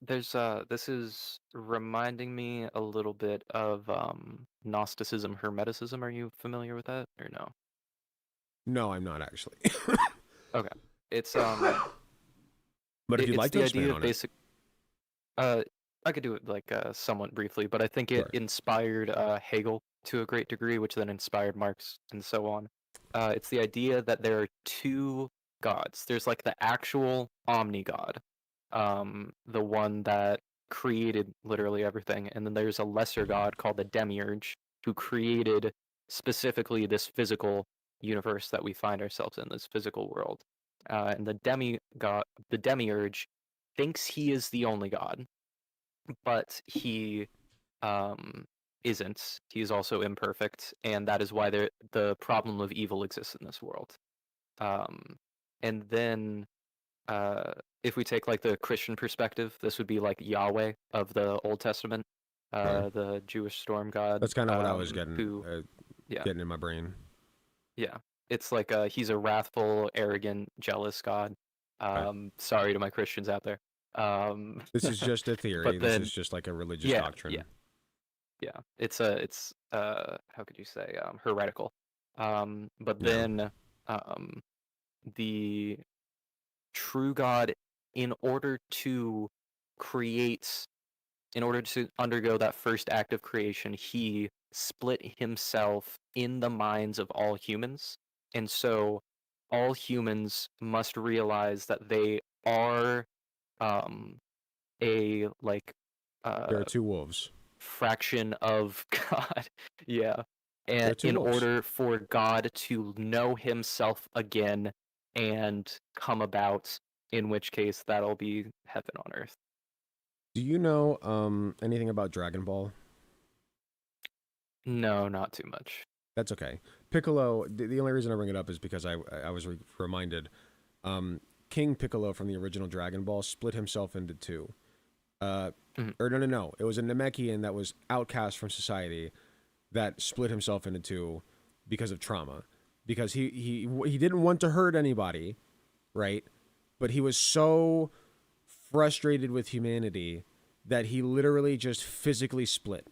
There's this is reminding me a little bit of Gnosticism, Hermeticism. Are you familiar with that or no? No, I'm not actually. Okay. It's but if you'd like to expand on it. I could do it like somewhat briefly, but I think it inspired Hegel to a great degree, which then inspired Marx and so on. It's the idea that there are two gods. There's like the actual omni-god, the one that created literally everything, and then there's a lesser god called the demiurge, who created specifically this physical universe that we find ourselves in, this physical world. And the demiurge, thinks he is the only god, but he isn't. He's also imperfect, and that is why the problem of evil exists in this world. And then if we take like the Christian perspective, this would be like Yahweh of the Old Testament, the Jewish storm god. That's kind of what I was getting in my brain. Yeah, it's like he's a wrathful, arrogant, jealous god. Sorry to my Christians out there. This is just a theory. This is just like a religious doctrine. Yeah. It's how could you say, heretical. But then the true God, in order to undergo that first act of creation, he split himself in the minds of all humans. And so all humans must realize that they are there are two wolves, fraction of God. Yeah. And in order for God to know himself again and come about, in which case that'll be heaven on earth. Do you know anything about Dragon Ball? No, not too much. That's okay. Piccolo, the only reason I bring it up is because I was reminded, King Piccolo from the original Dragon Ball split himself into two. Or no. It was a Namekian that was outcast from society that split himself into two because of trauma. Because he didn't want to hurt anybody, right? But he was so frustrated with humanity that he literally just physically split.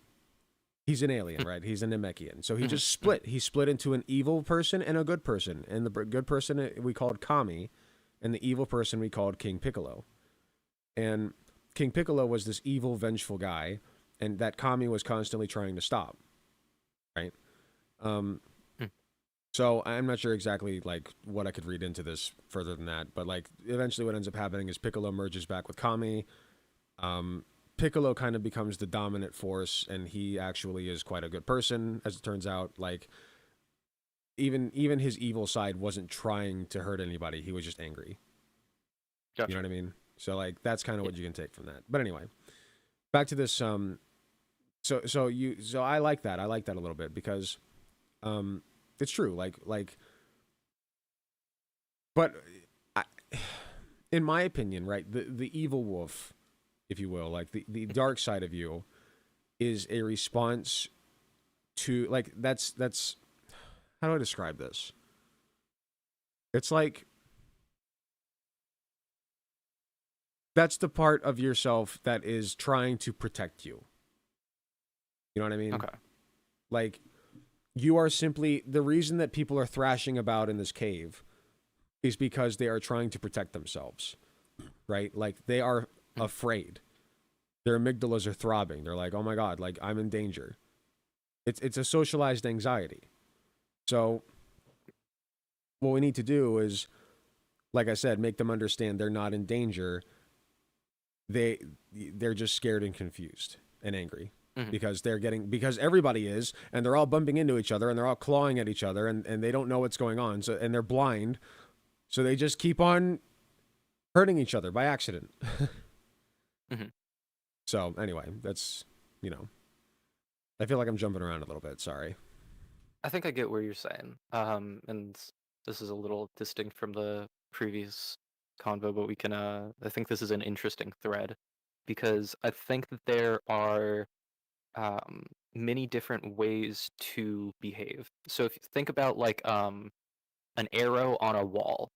He's an alien, right? He's a Namekian. So he just split. He split into an evil person and a good person. And the good person we called Kami, and the evil person we called King Piccolo. And King Piccolo was this evil, vengeful guy, and that Kami was constantly trying to stop, right? So I'm not sure exactly like what I could read into this further than that, but like eventually what ends up happening is Piccolo merges back with Kami. Piccolo kind of becomes the dominant force, and he actually is quite a good person, as it turns out. Like even his evil side wasn't trying to hurt anybody; he was just angry. Gotcha. You know what I mean? So like that's kind of what you can take from that. But anyway, back to this. So I like that. I like that a little bit because, it's true. But in my opinion, right, the evil wolf, if you will, like the dark side of you, is a response to like that's how do I describe this? It's like that's the part of yourself that is trying to protect you. You know what I mean? Okay. Like you are simply the reason that people are thrashing about in this cave is because they are trying to protect themselves, right? Like they are afraid. Their amygdalas are throbbing. They're like, oh my God, like I'm in danger. It's a socialized anxiety. So what we need to do is, like I said, make them understand they're not in danger. They're just scared and confused and angry because because everybody is, and they're all bumping into each other and they're all clawing at each other, and they don't know what's going on. So, and they're blind, so they just keep on hurting each other by accident. So anyway, that's, I feel like I'm jumping around a little bit. Sorry. I think I get where you're saying. And this is a little distinct from the previous convo, but we can I think this is an interesting thread because I think that there are many different ways to behave. So if you think about like an arrow on a wall,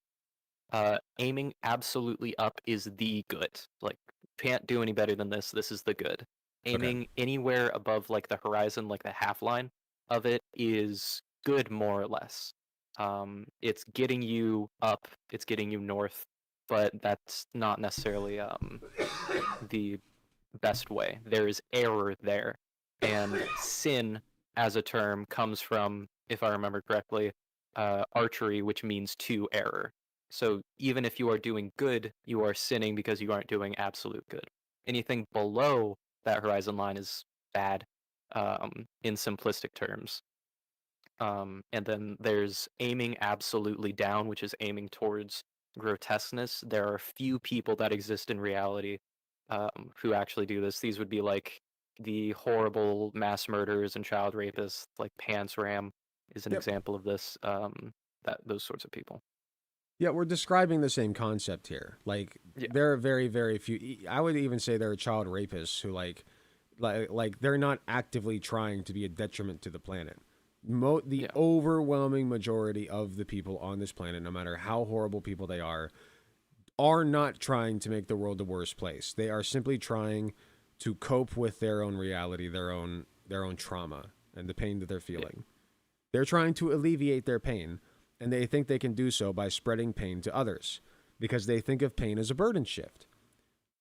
aiming absolutely up is the good. Like, can't do any better than this. This is the good. Aiming anywhere above like the horizon, like the half line of it, is good more or less. It's getting you up, it's getting you north, but that's not necessarily the best way. There is error there, and sin as a term comes from, if I remember correctly, archery, which means to error. So even if you are doing good, you are sinning because you aren't doing absolute good. Anything below that horizon line is bad, in simplistic terms. And then there's aiming absolutely down, which is aiming towards grotesqueness. There are few people that exist in reality who actually do this. These would be like the horrible mass murderers and child rapists, like Pants Ram is an example of this. Those sorts of people. Yeah, we're describing the same concept here. Like, there are very, very few. I would even say there are child rapists who like they're not actively trying to be a detriment to the planet. The overwhelming majority of the people on this planet, no matter how horrible people they are not trying to make the world a worse place. They are simply trying to cope with their own reality, their own trauma, and the pain that they're feeling. They're trying to alleviate their pain, and they think they can do so by spreading pain to others because they think of pain as a burden shift.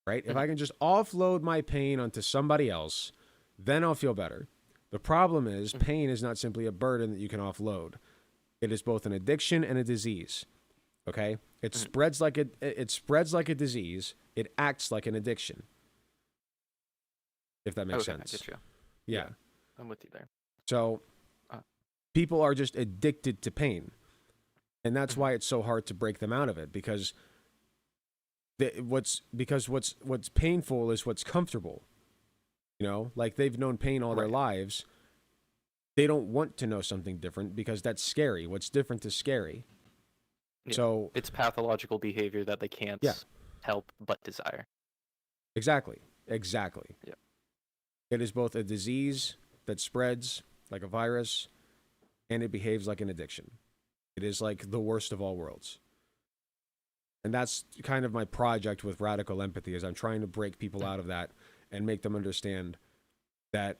Right? If I can just offload my pain onto somebody else, then I'll feel better. The problem is pain is not simply a burden that you can offload. It is both an addiction and a disease. Okay? It spreads like a disease. It acts like an addiction. If that makes sense. I get you. Yeah. I'm with you there. So people are just addicted to pain. And that's why it's so hard to break them out of it, because what's painful is what's comfortable. Like they've known pain all their lives. They don't want to know something different because that's scary. What's different is scary. Yeah. So it's pathological behavior that they can't help but desire. Exactly. Yeah. It is both a disease that spreads like a virus, and it behaves like an addiction. It is like the worst of all worlds. And that's kind of my project with Radical Empathy, is I'm trying to break people out of that and make them understand that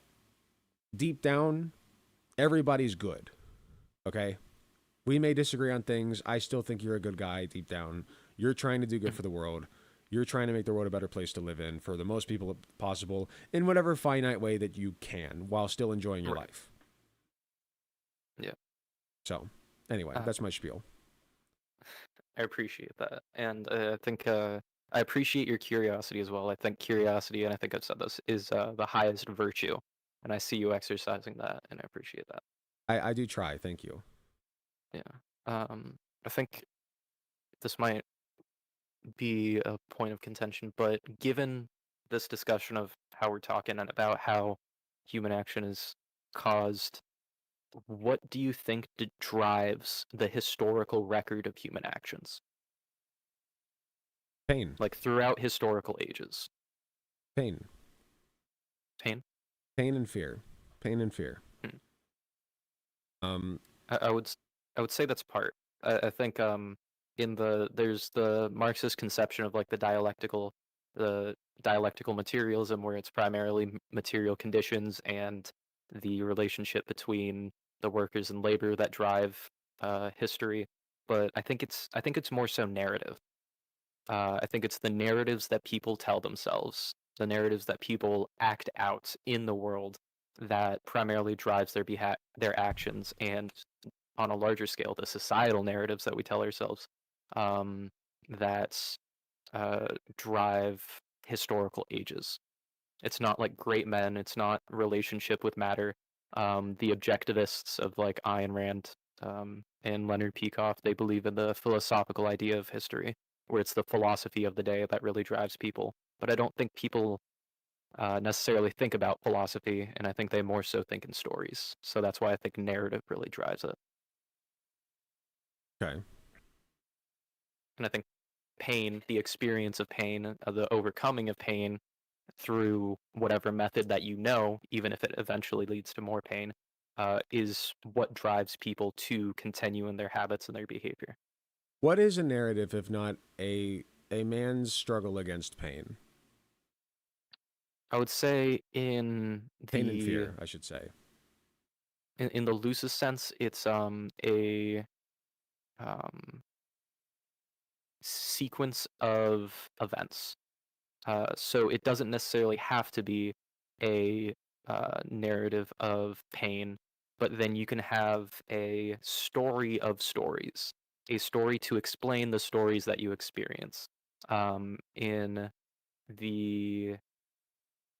deep down, everybody's good. Okay? We may disagree on things. I still think you're a good guy deep down. You're trying to do good for the world. You're trying to make the world a better place to live in for the most people possible in whatever finite way that you can while still enjoying your life. Yeah. So, anyway, that's my spiel. I appreciate that. And I think I appreciate your curiosity as well. I think curiosity, and I think I've said this, is the highest virtue. And I see you exercising that, and I appreciate that. I do try. Thank you. Yeah. I think this might be a point of contention, but given this discussion of how we're talking and about how human action is caused, what do you think drives the historical record of human actions? Pain. Like throughout historical ages. Pain. Pain? Pain and fear. Pain and fear. I would say that's part. I think there's the Marxist conception of like the dialectical materialism, where it's primarily material conditions and the relationship between the workers and labor that drive history. But I think it's more so narrative. I think it's the narratives that people tell themselves, the narratives that people act out in the world, that primarily drives their actions, and on a larger scale, the societal narratives that we tell ourselves that drive historical ages. It's not like great men. It's not relationship with matter. The objectivists of like Ayn Rand and Leonard Peikoff, they believe in the philosophical idea of history, where it's the philosophy of the day that really drives people. But I don't think people necessarily think about philosophy, and I think they more so think in stories. So that's why I think narrative really drives it. Okay. And I think pain, the experience of pain, the overcoming of pain through whatever method that you know, even if it eventually leads to more pain, is what drives people to continue in their habits and their behavior. What is a narrative if not a man's struggle against pain? I would say in pain and fear, I should say. In the loosest sense, it's a sequence of events. So it doesn't necessarily have to be a narrative of pain, but then you can have a story of stories, a story to explain the stories that you experience. In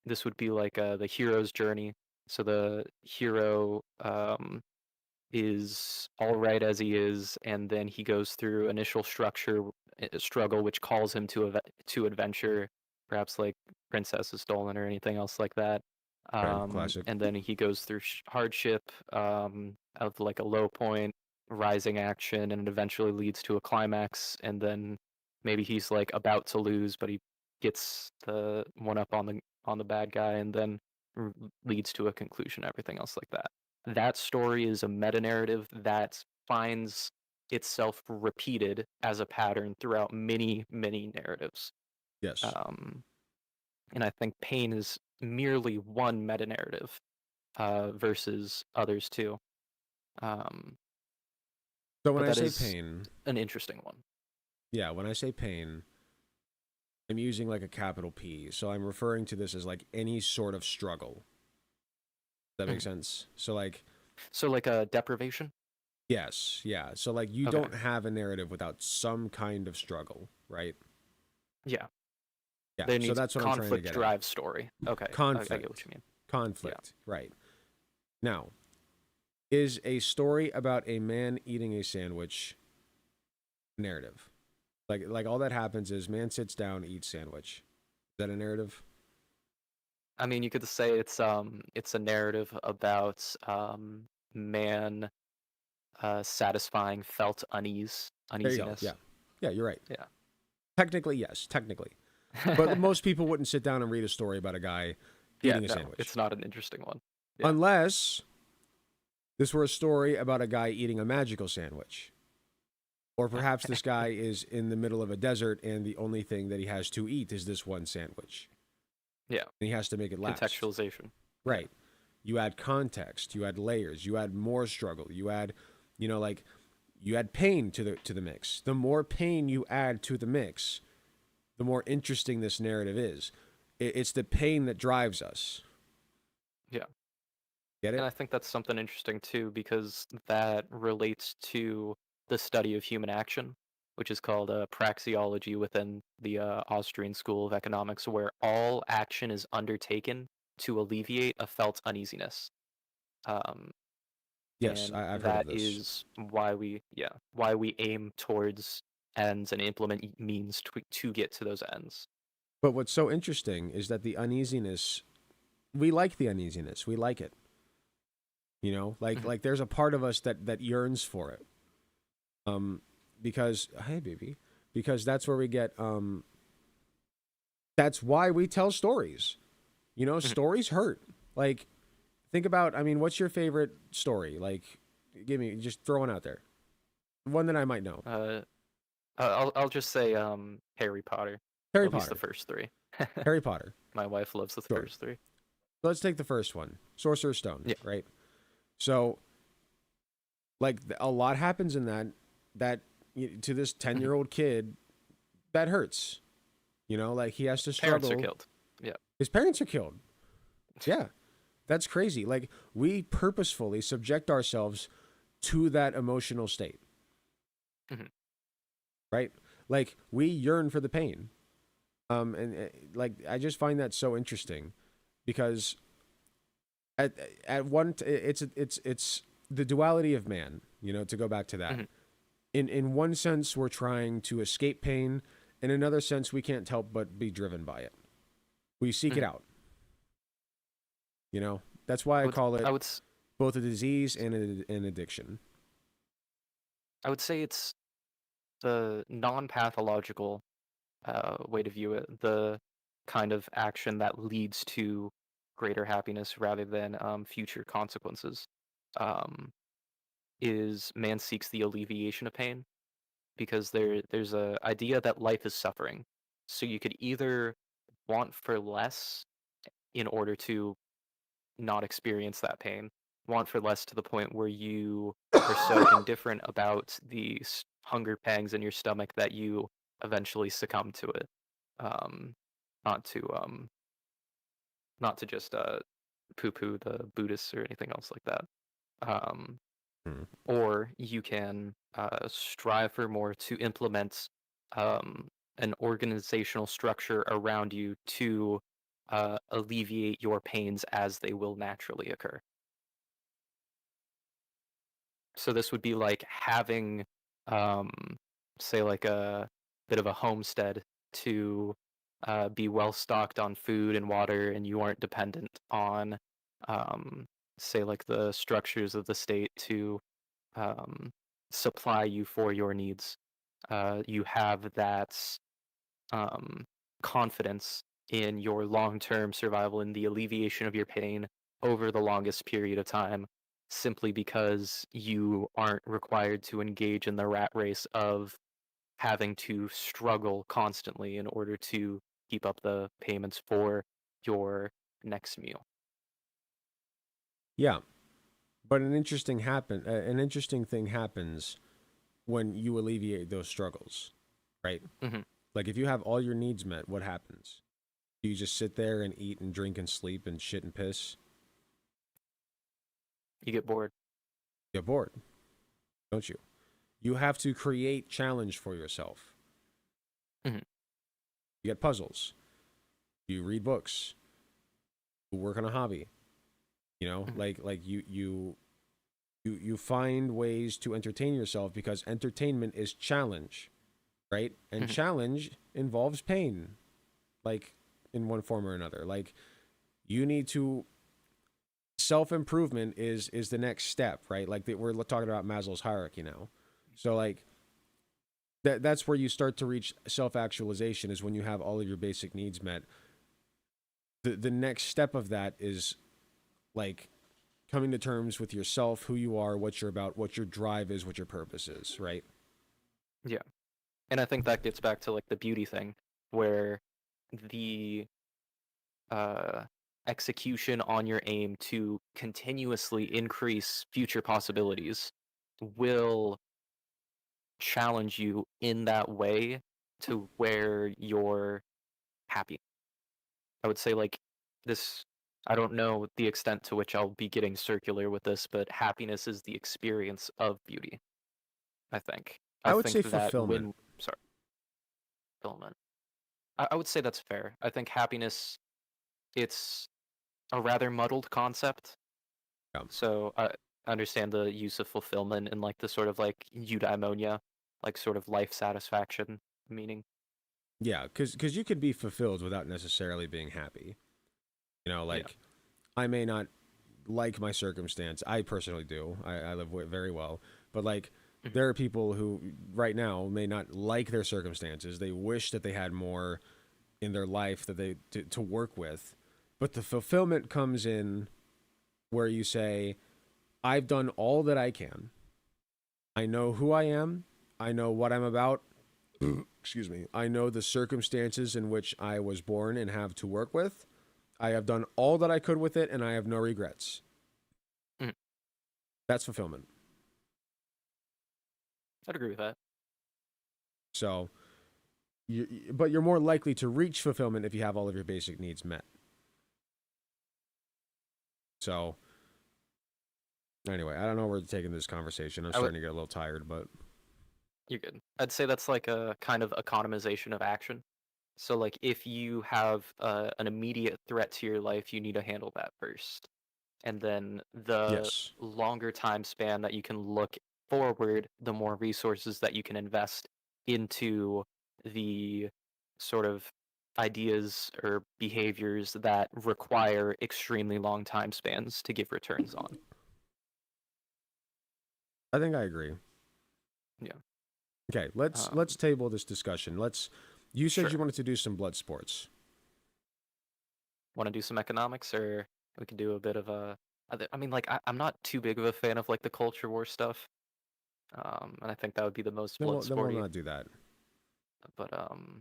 this would be like the hero's journey. So the hero is all right as he is, and then he goes through initial struggle, which calls him to adventure, perhaps like Princess is Stolen or anything else like that. Classic. And then he goes through hardship of like a low point, rising action, and it eventually leads to a climax. And then maybe he's like about to lose, but he gets the one up on the bad guy, and then leads to a conclusion. Everything else like that. That story is a meta narrative that finds itself repeated as a pattern throughout many, many narratives. Yes. And I think pain is merely one meta narrative versus others too. So when I say pain, an interesting one. Yeah, when I say pain, I'm using like a capital P. So I'm referring to this as like any sort of struggle. Does that make sense? So like a deprivation? Yes, yeah. So like you don't have a narrative without some kind of struggle, right? Yeah. Yeah. There So that's what I'm trying to get conflict drives story. Okay. Conflict. I get what you mean. Conflict, right. Now, is a story about a man eating a sandwich narrative? Like all that happens is man sits down, eats sandwich. Is that a narrative? I mean, you could say it's a narrative about man satisfying felt uneasiness. There you go. Yeah, you're right. Yeah. Technically, yes. Technically, but most people wouldn't sit down and read a story about a guy eating a sandwich. It's not an interesting one. Yeah. Unless this were a story about a guy eating a magical sandwich. Or perhaps this guy is in the middle of a desert and the only thing that he has to eat is this one sandwich. Yeah. And he has to make it last. Contextualization. Right. You add context, you add layers, you add more struggle, you add, you add pain to the mix. The more pain you add to the mix, the more interesting this narrative is. It's the pain that drives us. Yeah. Get it? And I think that's something interesting too, because that relates to the study of human action, which is called praxeology within the Austrian School of Economics, where all action is undertaken to alleviate a felt uneasiness. Yes, I've heard of that this. is why we aim towards ends and implement means to get to those ends. But what's so interesting is that the uneasiness, we like the uneasiness. We like it. Like there's a part of us that yearns for it. Because that's where we get that's why we tell stories. Stories hurt. Like think about, what's your favorite story? Like just throw one out there. One that I might know. I'll just say Harry Potter. Harry At least Potter. the first three. Harry Potter. My wife loves the first three. Let's take the first one. Sorcerer's Stone, right? So like a lot happens in that to this 10-year-old kid that hurts. Like he has to struggle. Parents are killed. Yeah. His parents are killed. Yeah. That's crazy. Like we purposefully subject ourselves to that emotional state. Mm-hmm. Right? Like, we yearn for the pain. And like, I just find that so interesting because at one, it's the duality of man, you know, to go back to that. Mm-hmm. In one sense, we're trying to escape pain. In another sense, we can't help but be driven by it. We seek it out. You know, that's why I call it both a disease and an addiction. I would say it's the non-pathological way to view it, the kind of action that leads to greater happiness rather than future consequences, is man seeks the alleviation of pain, because there's a idea that life is suffering. So you could either want for less in order to not experience that pain, want for less to the point where you are so indifferent about the hunger pangs in your stomach that you eventually succumb to it. Not to not to just poo-poo the Buddhists or anything else like that. Or you can strive for more to implement an organizational structure around you to alleviate your pains as they will naturally occur. So this would be like having, say, like a bit of a homestead to be well stocked on food and water, and you aren't dependent on, say, like the structures of the state to supply you for your needs. You have that confidence in your long-term survival and the alleviation of your pain over the longest period of time, simply because you aren't required to engage in the rat race of having to struggle constantly in order to keep up the payments for your next meal. Yeah, but an interesting thing happens when you alleviate those struggles, right? Mm-hmm. Like, if you have all your needs met, what happens? Do you just sit there and eat and drink and sleep and shit and piss? You get bored. You get bored, don't you? You have to create challenge for yourself. Mm-hmm. You get puzzles. You read books. You work on a hobby. You know, like you find ways to entertain yourself, because entertainment is challenge, right? And challenge involves pain, like, in one form or another. Like, you need to, self-improvement is the next step, right? Like, we're talking about Maslow's hierarchy now. So, like, that's where you start to reach self-actualization, is when you have all of your basic needs met. The next step of that is, like, coming to terms with yourself, who you are, what you're about, what your drive is, what your purpose is, right? Yeah. And I think that gets back to, like, the beauty thing, where the execution on your aim to continuously increase future possibilities will challenge you in that way to where you're happy. I would say, like, this, I don't know the extent to which I'll be getting circular with this, but happiness is the experience of beauty, I think. I would think say that fulfillment. Fulfillment. I would say that's fair. I think happiness, it's a rather muddled concept. Yeah. So I understand the use of fulfillment in, like, the sort of, like, eudaimonia, like, sort of life satisfaction meaning. Yeah, because you could be fulfilled without necessarily being happy. You know, like, I may not like my circumstance. I personally do. I live very well. But, like, there are people who right now may not like their circumstances. They wish that they had more in their life that they to work with. But the fulfillment comes in where you say, I've done all that I can. I know who I am. I know what I'm about. Excuse me. I know the circumstances in which I was born and have to work with. I have done all that I could with it, and I have no regrets. That's fulfillment. I'd agree with that. So, but you're more likely to reach fulfillment if you have all of your basic needs met. So, Anyway, I don't know where we're taking this conversation. I'm starting to get a little tired, but you're good. I'd say that's like a kind of economization of action. So like if you have an immediate threat to your life, you need to handle that first. And then the yes. longer time span that you can look forward, the more resources that you can invest into the sort of ideas or behaviors that require extremely long time spans to give returns on. I think I agree. Yeah. Okay, let's table this discussion. You said Sure. you wanted to do some blood sports. Want to do some economics, or we can do a bit of a. I mean, like I'm not too big of a fan of like the culture war stuff, and I think that would be the most Then blood we'll sporty. not do that. But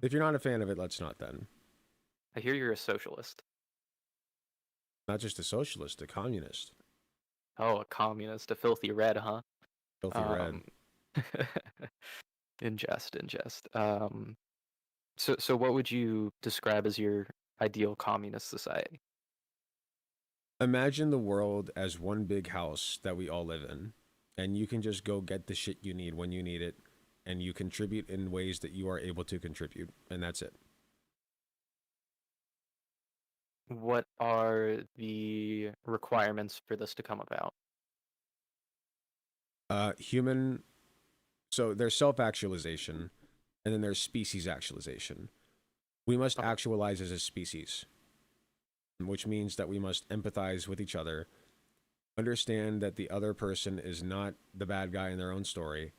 if you're not a fan of it, let's not then. I hear you're a socialist. Not just a socialist, a communist. Oh, a communist, a filthy red, huh? Filthy red. In jest. So what would you describe as your ideal communist society? Imagine the world as one big house that we all live in, and you can just go get the shit you need when you need it, and you contribute in ways that you are able to contribute, and that's it. What are the requirements for this to come about? So there's self-actualization, and then there's species actualization. We must actualize as a species, which means that we must empathize with each other, understand that the other person is not the bad guy in their own story,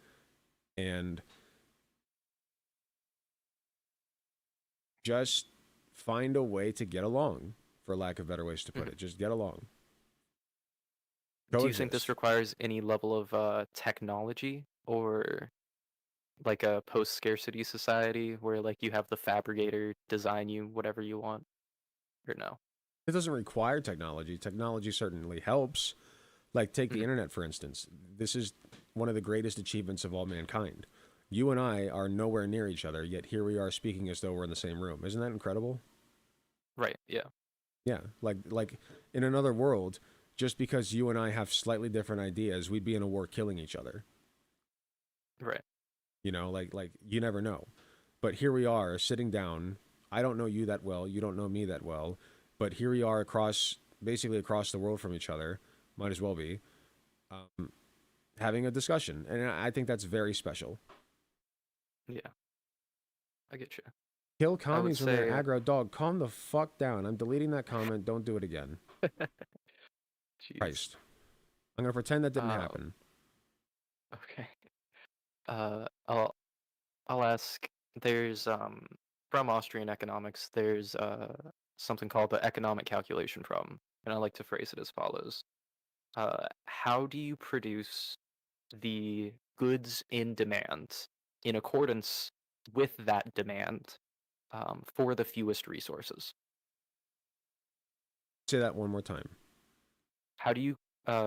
and just find a way to get along, for lack of better ways to put it. Just get along. Do you think this requires any level of technology, or like a post-scarcity society where like you have the fabricator design you whatever you want, or no? It doesn't require technology. Technology certainly helps. Like, take the internet, for instance. This is one of the greatest achievements of all mankind. You and I are nowhere near each other, yet here we are speaking as though we're in the same room. Isn't that incredible? Right, yeah. Yeah, like in another world, just because you and I have slightly different ideas, we'd be in a war killing each other. Right. You know, like you never know. But here we are sitting down. I don't know you that well. You don't know me that well. But here we are basically across the world from each other. Might as well be. Having a discussion. And I think that's very special. Yeah. I get you. Kill commies when they're aggro. Dog, calm the fuck down. I'm deleting that comment. Don't do it again. Christ. I'm going to pretend that didn't happen. Okay. I'll ask, there's from Austrian economics, there's something called the economic calculation problem, and I like to phrase it as follows. How do you produce the goods in demand in accordance with that demand for the fewest resources? Say that one more time. How do you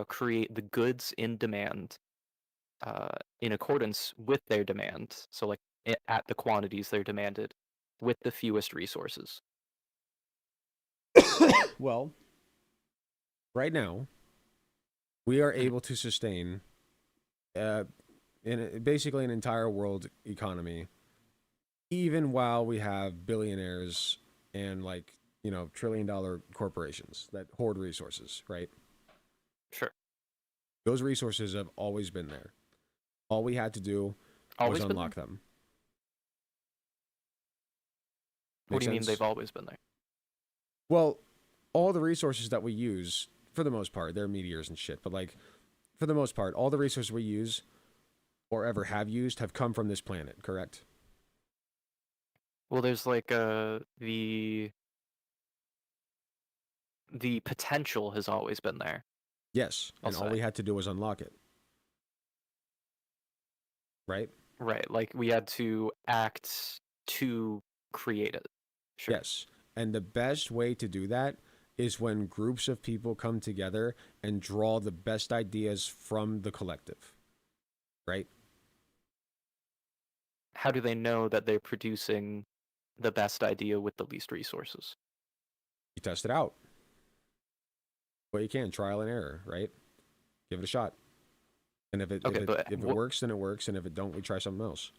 create the goods in demand in accordance with their demand, so like at the quantities they're demanded, with the fewest resources? Well, right now, we are able to sustain basically an entire world economy, even while we have billionaires and trillion-dollar corporations that hoard resources, right? Sure. Those resources have always been there. All we had to do was unlock them. What do you mean they've always been there? Well, all the resources that we use, for the most part, they're meteors and shit, but for the most part, all the resources we use or ever have used have come from this planet, correct? Well, there's like the potential has always been there. Yes, and all we had to do was unlock it. Right? Right, like we had to act to create it. Sure. Yes, and the best way to do that is when groups of people come together and draw the best ideas from the collective. Right? How do they know that they're producing the best idea with the least resources? You test it out. Well, you can, trial and error, right? give it a shot. And if it works, then it works, and if it don't, we try something else.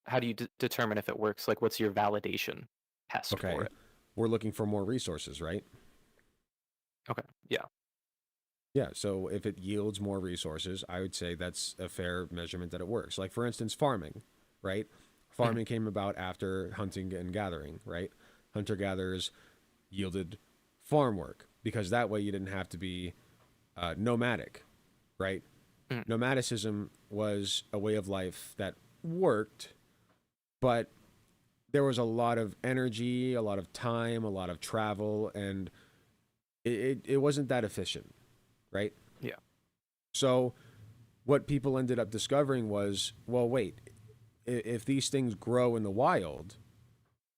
How do you determine if it works? Like, what's your validation test for it? We're looking for more resources, right? Okay, yeah. Yeah, so if it yields more resources, I would say that's a fair measurement that it works. Like, for instance, farming, right? Farming came about after hunting and gathering, right? Hunter-gatherers yielded farm work because that way you didn't have to be nomadic, right? Nomadicism was a way of life that worked, but there was a lot of energy, a lot of time, a lot of travel, and it wasn't that efficient, right? Yeah. So what people ended up discovering was, well, wait, if these things grow in the wild,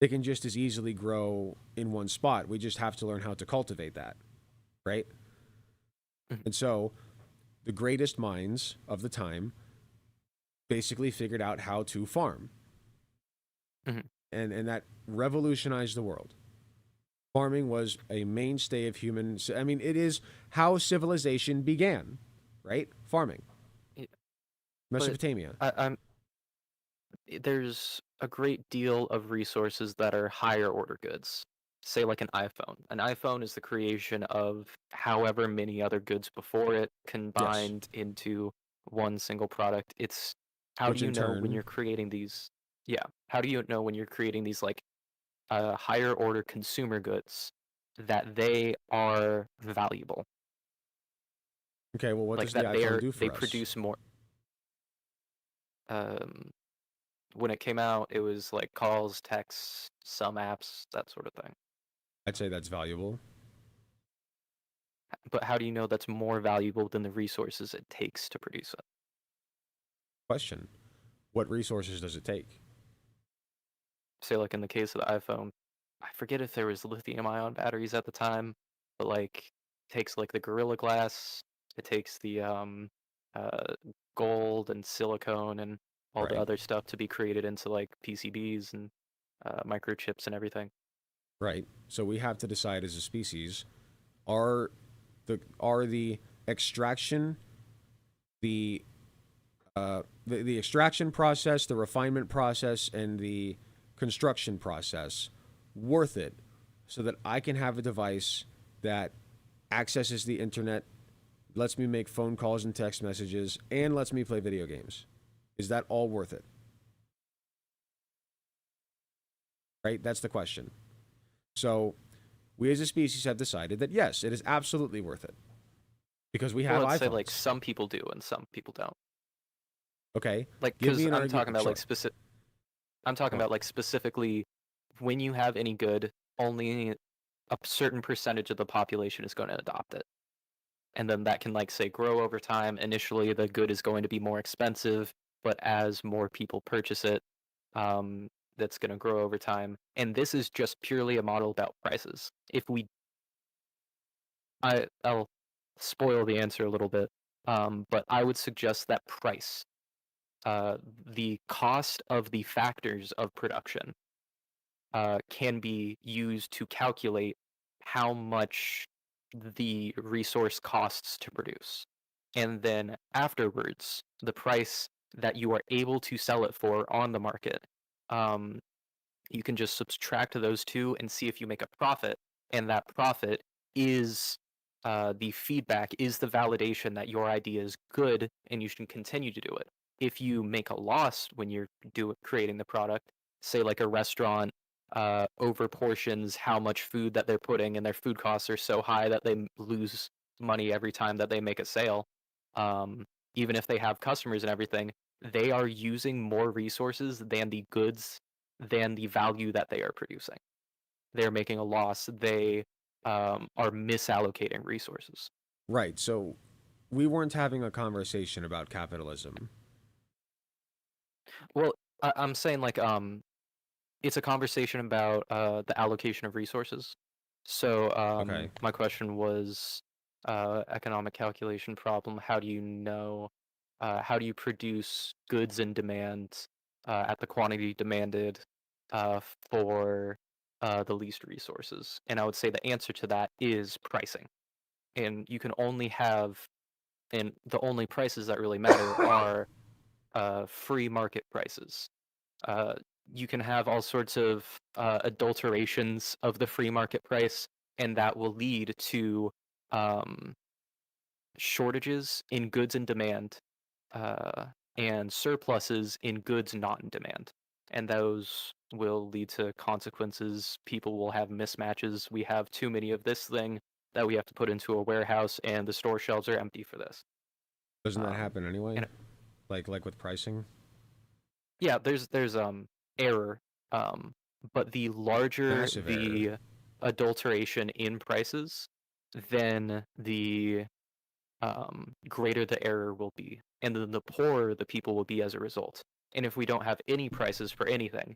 they can just as easily grow in one spot. We just have to learn how to cultivate that, right? And so the greatest minds of the time basically figured out how to farm. And that revolutionized the world. Farming was a mainstay of human. I mean, it is how civilization began, right? Farming. Mesopotamia. There's a great deal of resources that are higher order goods. Say like an iPhone. An iPhone is the creation of however many other goods before it combined into one single product. It's how do you know when you're creating these? Yeah. How do you know when you're creating these like higher order consumer goods that they are valuable? Okay, well, what like does the iPhone do for they us? produce more. When it came out, it was like calls, texts, some apps, that sort of thing. I'd say that's valuable. But how do you know that's more valuable than the resources it takes to produce it? Question. What resources does it take? Say like in the case of the iPhone, I forget if there was lithium-ion batteries at the time, but like it takes like the Gorilla Glass, it takes the gold and silicone and all the other stuff to be created into like PCBs and microchips and everything. Right. So we have to decide as a species, are the extraction, the extraction process, the refinement process, and the construction process worth it so that I can have a device that accesses the internet, lets me make phone calls and text messages, and lets me play video games? Is that all worth it? Right? That's the question. So we as a species have decided that yes, it is absolutely worth it. Because we have let's iPhones. say like some people do and some people don't. Okay. Like because I'm talking about like specific. I'm talking about like specifically when you have any good, only a certain percentage of the population is going to adopt it. And then that can like say grow over time. Initially the good is going to be more expensive, but as more people purchase it, that's going to grow over time. And this is just purely a model about prices. I'll spoil the answer a little bit, but I would suggest that price, the cost of the factors of production, can be used to calculate how much the resource costs to produce. And then afterwards, the price that you are able to sell it for on the market, you can just subtract those two and see if you make a profit. And that profit is the feedback, is the validation that your idea is good and you should continue to do it. If you make a loss when you're creating the product, say like a restaurant over portions how much food that they're putting and their food costs are so high that they lose money every time that they make a sale, even if they have customers and everything, they are using more resources than the goods, than the value that they are producing. They're making a loss. They are misallocating resources. Right. So we weren't having a conversation about capitalism. Well, I'm saying like it's a conversation about the allocation of resources. So my question was economic calculation problem. How do you know? How do you produce goods in demand at the quantity demanded for the least resources? And I would say the answer to that is pricing. And you can only have and the only prices that really matter are free market prices. You can have all sorts of adulterations of the free market price, and that will lead to shortages in goods in demand and surpluses in goods not in demand. And those will lead to consequences. People will have mismatches. We have too many of this thing that we have to put into a warehouse, and the store shelves are empty for this. Doesn't that happen anyway? Like with pricing? Yeah, there's error, but the larger Massive the error. adulteration in prices, then the greater the error will be, and then the poorer the people will be as a result. And if we don't have any prices for anything,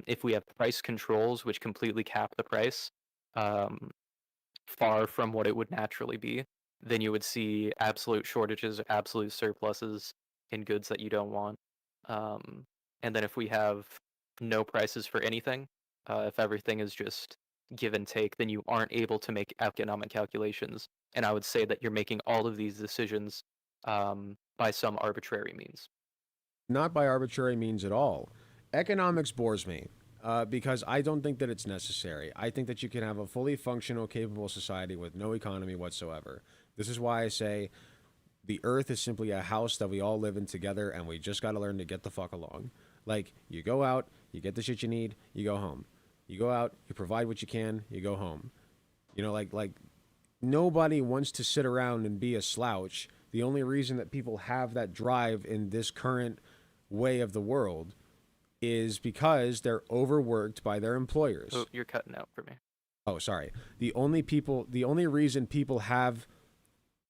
if we have price controls which completely cap the price, far from what it would naturally be, then you would see absolute shortages, absolute surpluses in goods that you don't want. And then if we have no prices for anything, if everything is just give and take, then you aren't able to make economic calculations. And I would say that you're making all of these decisions by some arbitrary means. Not by arbitrary means at all. Economics bores me because I don't think that it's necessary. I think that you can have a fully functional, capable society with no economy whatsoever. This is why I say the earth is simply a house that we all live in together, and we just got to learn to get the fuck along. Like, you go out, you get the shit you need, you go home. You go out, you provide what you can, you go home. You know, like nobody wants to sit around and be a slouch. The only reason that people have that drive in this current way of the world is because they're overworked by their employers. Oh, you're cutting out for me. Oh, sorry. The only reason people have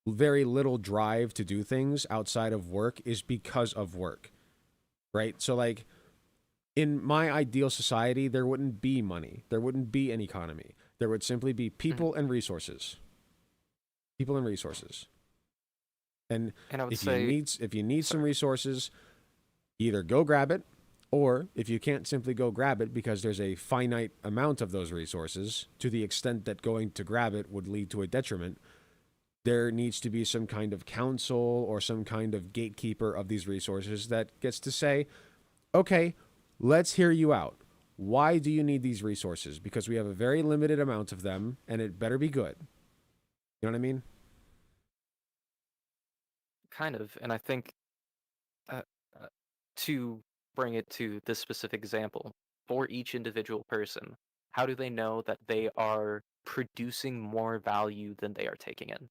very little drive to do things outside of work is because of work. Right? So like in my ideal society, there wouldn't be money. There wouldn't be an economy. There would simply be people and resources. People and resources. And I would if say, you need some resources, either go grab it, or if you can't simply go grab it because there's a finite amount of those resources, to the extent that going to grab it would lead to a detriment, there needs to be some kind of council or some kind of gatekeeper of these resources that gets to say, okay, let's hear you out. Why do you need these resources? Because we have a very limited amount of them, and it better be good. You know what I mean? Kind of. And I think to bring it to this specific example, for each individual person, how do they know that they are producing more value than they are taking in?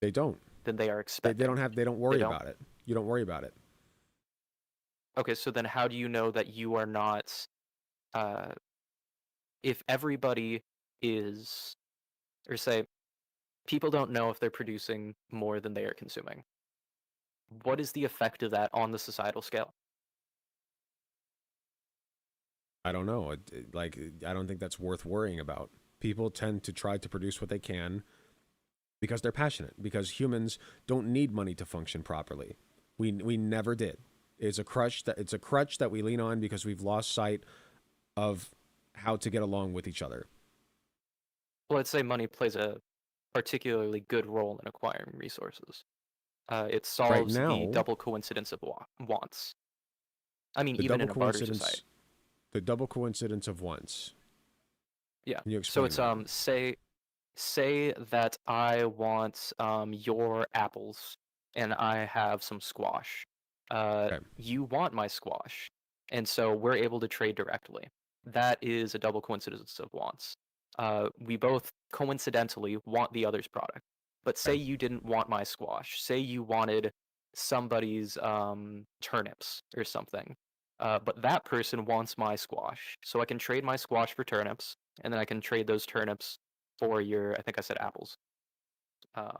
They don't. Than they are expecting. They don't worry about it. You don't worry about it. Okay, so then how do you know that you are not, if everybody is, or say, people don't know if they're producing more than they are consuming. What is the effect of that on the societal scale? I don't know. I don't think that's worth worrying about. People tend to try to produce what they can because they're passionate, because humans don't need money to function properly. We never did. It's a crutch that we lean on because we've lost sight of how to get along with each other. Well, I'd say money plays a particularly good role in acquiring resources. It solves the double coincidence of wants. I mean, even in a barter society. The double coincidence of wants. Yeah. Can you so explain it's say that I want your apples and I have some squash. Okay. You want my squash, and so we're able to trade directly. That is a double coincidence of wants. We both coincidentally want the other's product. But say you didn't want my squash. Say you wanted somebody's turnips or something. But that person wants my squash. So I can trade my squash for turnips, and then I can trade those turnips for your, I think I said apples. I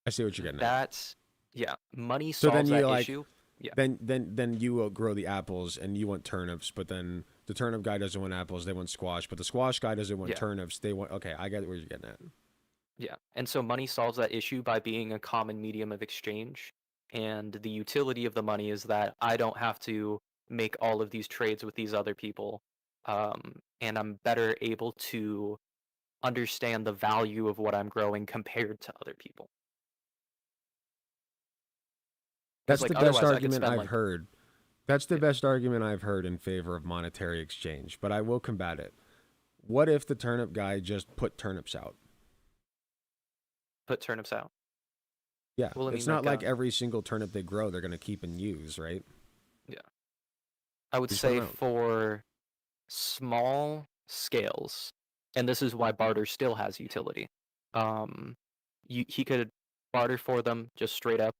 see what you're getting at. Yeah, money solves that issue. Yeah. Then you will grow the apples and you want turnips, but then the turnip guy doesn't want apples, they want squash, but the squash guy doesn't want turnips, they want, okay, I get where you're getting at. Yeah, and so money solves that issue by being a common medium of exchange, and the utility of the money is that I don't have to make all of these trades with these other people, and I'm better able to understand the value of what I'm growing compared to other people. That's like, the best otherwise I could argument spend, I've like, heard. That's the best argument I've heard in favor of monetary exchange, but I will combat it. What if the turnip guy just put turnips out? Put turnips out. Yeah, Well, I it's mean, not like like, every single turnip they grow they're going to keep and use, right? Yeah. I would Just put 'em say out. for small scales, and this is why barter still has utility. He could barter for them, just straight up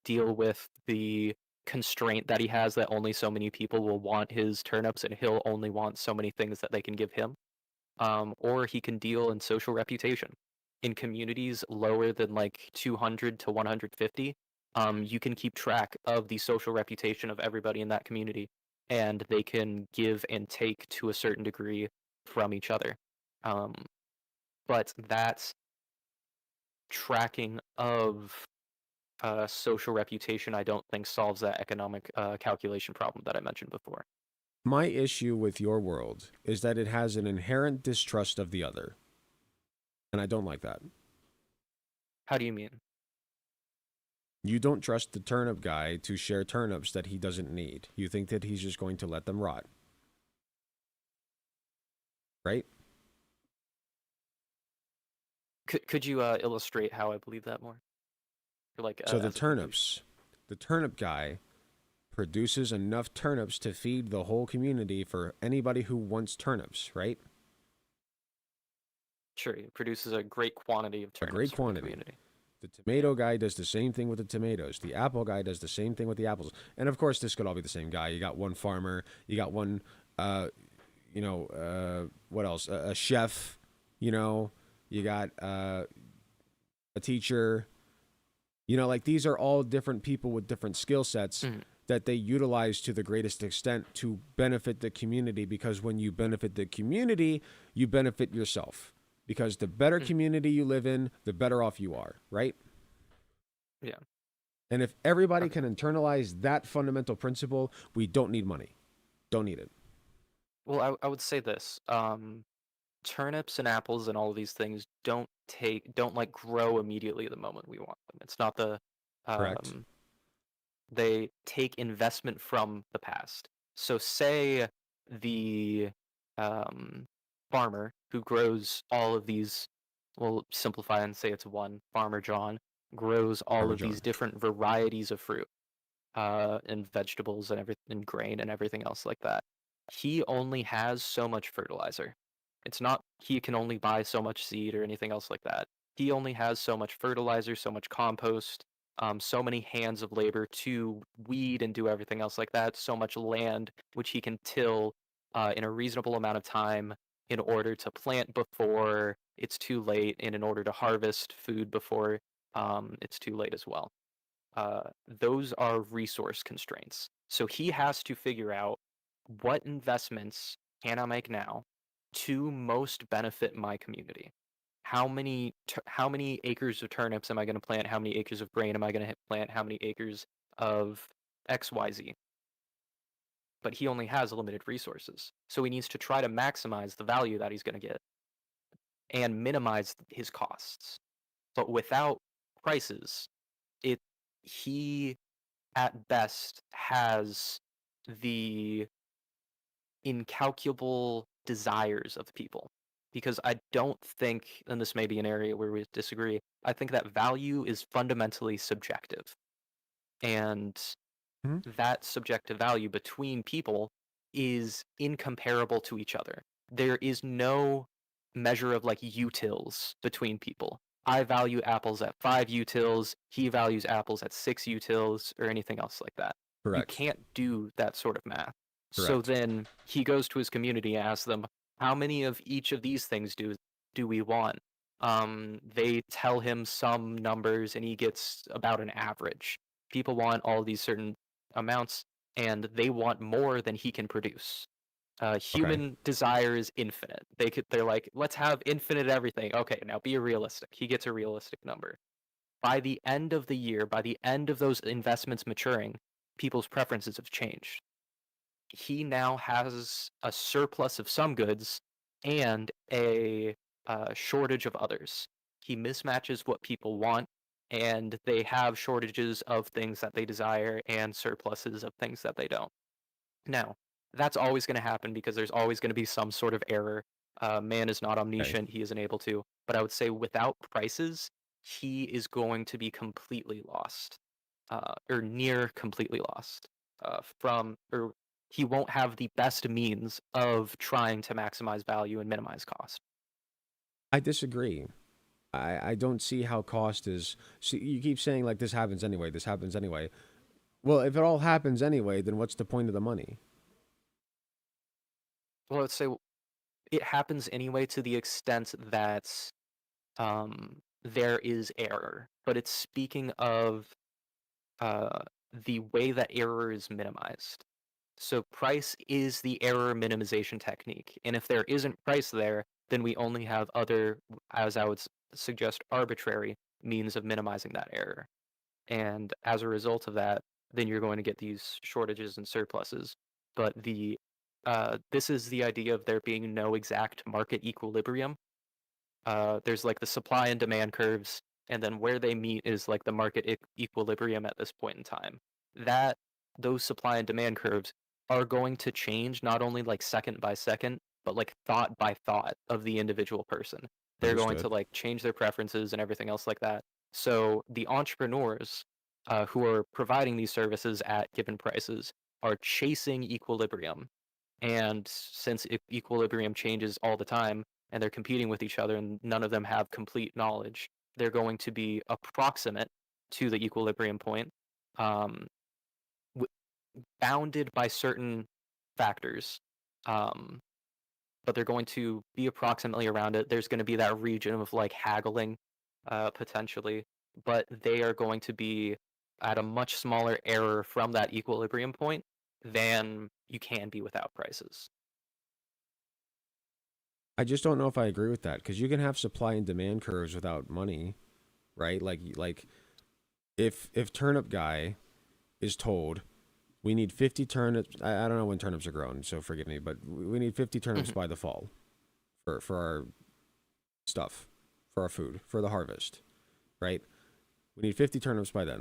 deal with the constraint that he has that only so many people will want his turnips, and he'll only want so many things that they can give him. Or he can deal in social reputation. In communities lower than like 200 to 150, you can keep track of the social reputation of everybody in that community, and they can give and take to a certain degree from each other. But that tracking of social reputation, I don't think solves that economic calculation problem that I mentioned before. My issue with your world is that it has an inherent distrust of the other. And I don't like that. How do you mean? You don't trust the turnip guy to share turnips that he doesn't need. You think that he's just going to let them rot. Right? Could you illustrate how I believe that more? Like, so the turnip guy produces enough turnips to feed the whole community for anybody who wants turnips, right? Sure, it produces a great quantity of turnips. A great quantity. The tomato guy does the same thing with the tomatoes. The apple guy does the same thing with the apples. And of course, this could all be the same guy. You got one farmer. You got one, what else? A chef. You know, you got a teacher. You know, like these are all different people with different skill sets that they utilize to the greatest extent to benefit the community. Because when you benefit the community, you benefit yourself. Because the better community you live in, the better off you are, right? Yeah. And if everybody can internalize that fundamental principle, we don't need money. Don't need it. Well, I would say this. Turnips and apples and all of these things don't like grow immediately the moment we want them. It's not the correct. They take investment from the past. So say the farmer who grows all of these, we'll simplify and say it's one, Farmer John, grows all of these different varieties of fruit and vegetables and everything, grain and everything else like that. He only has so much fertilizer. It's not he can only buy so much seed or anything else like that. He only has so much fertilizer, so much compost, so many hands of labor to weed and do everything else like that, so much land which he can till in a reasonable amount of time in order to plant before it's too late and in order to harvest food before it's too late as well. Those are resource constraints. So he has to figure out what investments can I make now to most benefit my community. How many acres of turnips am I going to plant? How many acres of grain am I going to plant? How many acres of XYZ? But he only has limited resources. So he needs to try to maximize the value that he's going to get and minimize his costs. But without prices, he at best has the incalculable desires of the people. Because I don't think, and this may be an area where we disagree, I think that value is fundamentally subjective. And that subjective value between people is incomparable to each other. There is no measure of like utils between people. I value apples at 5 utils, he values apples at 6 utils, or anything else like that. Correct. You can't do that sort of math. Correct. So then he goes to his community and asks them, how many of each of these things do we want? They tell him some numbers and he gets about an average. People want all these certain amounts and they want more than he can produce. Human desire is infinite. They're like, let's have infinite everything. Okay, now be realistic. He gets a realistic number. By the end of the year, by the end of those investments maturing, people's preferences have changed. He now has a surplus of some goods and a shortage of others. He mismatches what people want, and they have shortages of things that they desire and surpluses of things that they don't. Now, that's always going to happen because there's always going to be some sort of error. Man is not omniscient, he isn't able to. But I would say without prices, he is going to be completely lost, or near completely lost, or he won't have the best means of trying to maximize value and minimize cost. I disagree. I don't see how cost is. See, you keep saying like this happens anyway. This happens anyway. Well, if it all happens anyway, then what's the point of the money? Well, let's say it happens anyway to the extent that there is error, but it's speaking of the way that error is minimized. So price is the error minimization technique, and if there isn't price there, then we only have other, as I would suggest, arbitrary means of minimizing that error. And as a result of that, then you're going to get these shortages and surpluses. But this is the idea of there being no exact market equilibrium. There's like the supply and demand curves, and then where they meet is like the market equilibrium at this point in time. Those supply and demand curves are going to change not only like second by second, but like thought by thought of the individual person. They're going to like change their preferences and everything else like that. So the entrepreneurs who are providing these services at given prices are chasing equilibrium. And since equilibrium changes all the time and they're competing with each other and none of them have complete knowledge, they're going to be approximate to the equilibrium point, bounded by certain factors. But they're going to be approximately around it. There's going to be that region of like haggling, potentially, but they are going to be at a much smaller error from that equilibrium point than you can be without prices. I just don't know if I agree with that because you can have supply and demand curves without money, right? Like if turnip guy is told we need 50 turnips. I don't know when turnips are grown, so forgive me, but we need 50 turnips by the fall for our stuff, for our food, for the harvest, right? We need 50 turnips by then,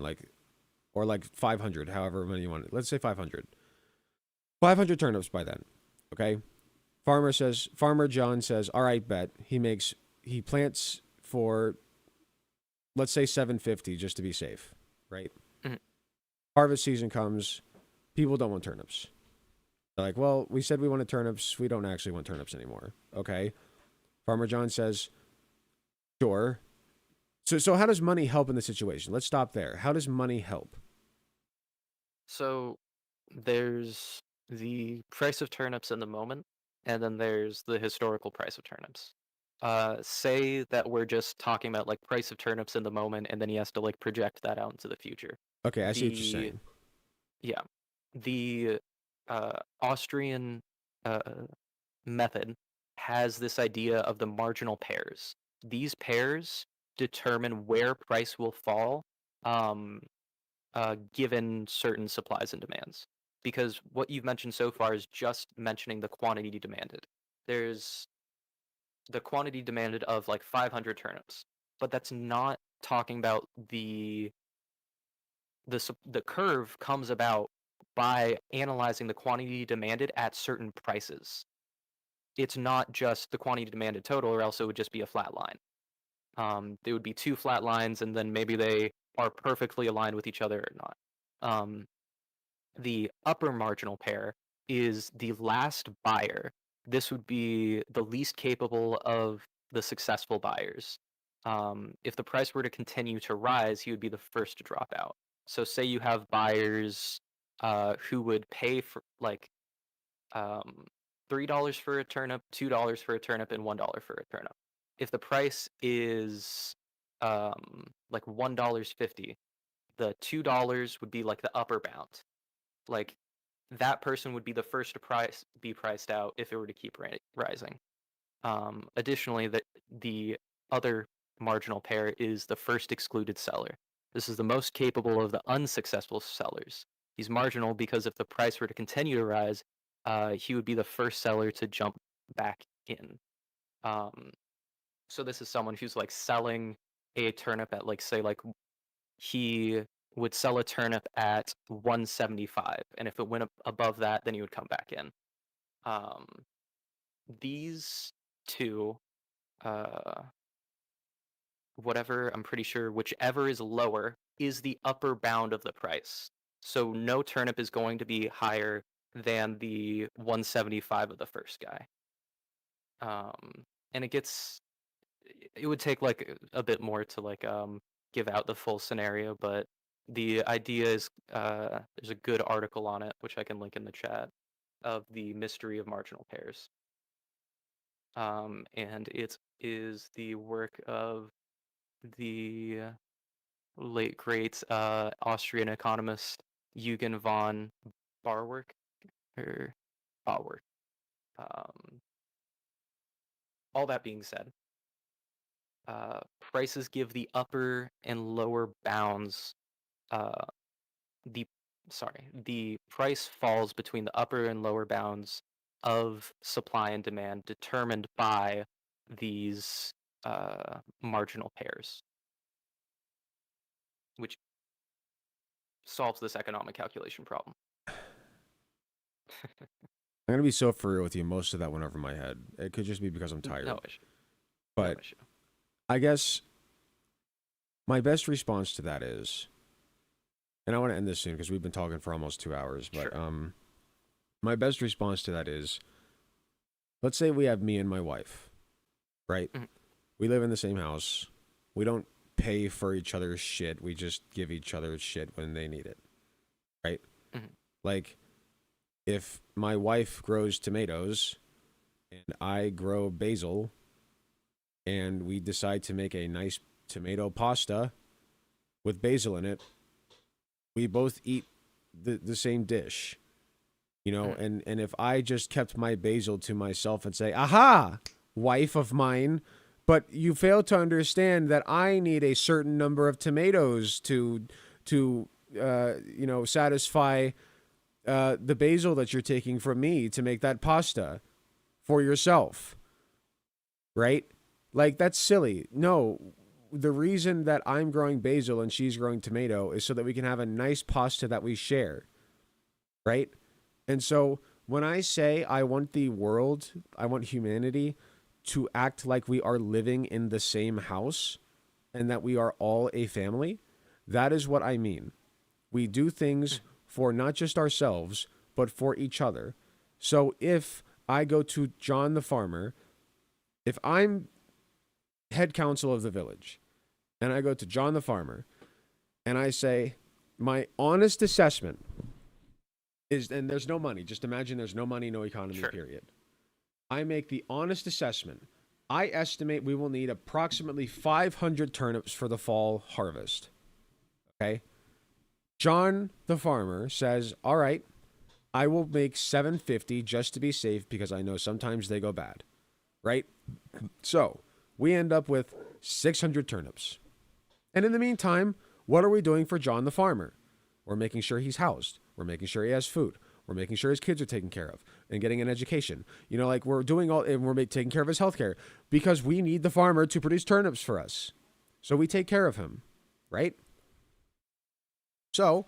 or like 500, however many you want. Let's say 500. 500 turnips by then, okay? Farmer John says, all right, bet. He plants for, let's say 750 just to be safe, right? Harvest season comes. People don't want turnips. They're like, well, we said we wanted turnips. We don't actually want turnips anymore. Okay. Farmer John says, sure. So how does money help in the situation? Let's stop there. How does money help? So there's the price of turnips in the moment, and then there's the historical price of turnips. Say that we're just talking about like price of turnips in the moment, and then he has to like project that out into the future. Okay, I see what you're saying. Yeah. The Austrian method has this idea of the marginal pairs. These pairs determine where price will fall given certain supplies and demands. Because what you've mentioned so far is just mentioning the quantity demanded. There's the quantity demanded of like 500 turnips, but that's not talking about the curve comes about by analyzing the quantity demanded at certain prices. It's not just the quantity demanded total, or else it would just be a flat line. There would be two flat lines, and then maybe they are perfectly aligned with each other or not. The upper marginal pair is the last buyer. This would be the least capable of the successful buyers. If the price were to continue to rise, he would be the first to drop out. So say you have buyers who would pay for like $3 for a turnip, $2 for a turnip, and $1 for a turnip. If the price is like $1.50, the $2 would be like the upper bound. Like that person would be the first to be priced out if it were to keep rising. Additionally, the other marginal pair is the first excluded seller. This is the most capable of the unsuccessful sellers. He's marginal because if the price were to continue to rise, he would be the first seller to jump back in. So this is someone who's like selling a turnip at like say like he would sell a turnip at 175, and if it went up above that, then he would come back in. These two, whatever, I'm pretty sure whichever is lower is the upper bound of the price. So no turnip is going to be higher than the 175 of the first guy. And it would take like a bit more to like give out the full scenario, but the idea is there's a good article on it which I can link in the chat of the mystery of marginal pairs. And it is the work of the late great Austrian economist Eugen von Barwerk or Bauer. All that being said, prices give the upper and lower bounds. The price falls between the upper and lower bounds of supply and demand determined by these marginal pairs, which solves this economic calculation problem. I'm gonna be so for real with you. Most of that went over my head. It could just be because I'm tired. No issue. But No issue. I guess my best response to that is, and I want to end this soon because we've been talking for almost 2 hours. But Sure. My best response to that is, let's say we have me and my wife, right? Mhm. We live in the same house. We don't pay for each other's shit. We just give each other shit when they need it, right? Mhm. Like, if my wife grows tomatoes and I grow basil and we decide to make a nice tomato pasta with basil in it, we both eat the same dish, you know? And if I just kept my basil to myself and say, aha, wife of mine, but you fail to understand that I need a certain number of tomatoes to satisfy the basil that you're taking from me to make that pasta for yourself, right? Like, that's silly. No, the reason that I'm growing basil and she's growing tomato is so that we can have a nice pasta that we share, right? And so when I say I want the world, I want humanity to act like we are living in the same house and that we are all a family, that is what I mean. We do things for not just ourselves, but for each other. So if I go to John the farmer, if I'm head council of the village, and I go to John the farmer, and I say, my honest assessment is, and there's no money, just imagine there's no money, no economy, Sure. period. I make the honest assessment. I estimate we will need approximately 500 turnips for the fall harvest. Okay? John the farmer says, all right, I will make 750 just to be safe because I know sometimes they go bad, right? So we end up with 600 turnips. And in the meantime, what are we doing for John the farmer? We're making sure he's housed. We're making sure he has food. We're making sure his kids are taken care of and getting an education. You know, like we're doing all, and we're taking care of his healthcare because we need the farmer to produce turnips for us. So we take care of him, right? So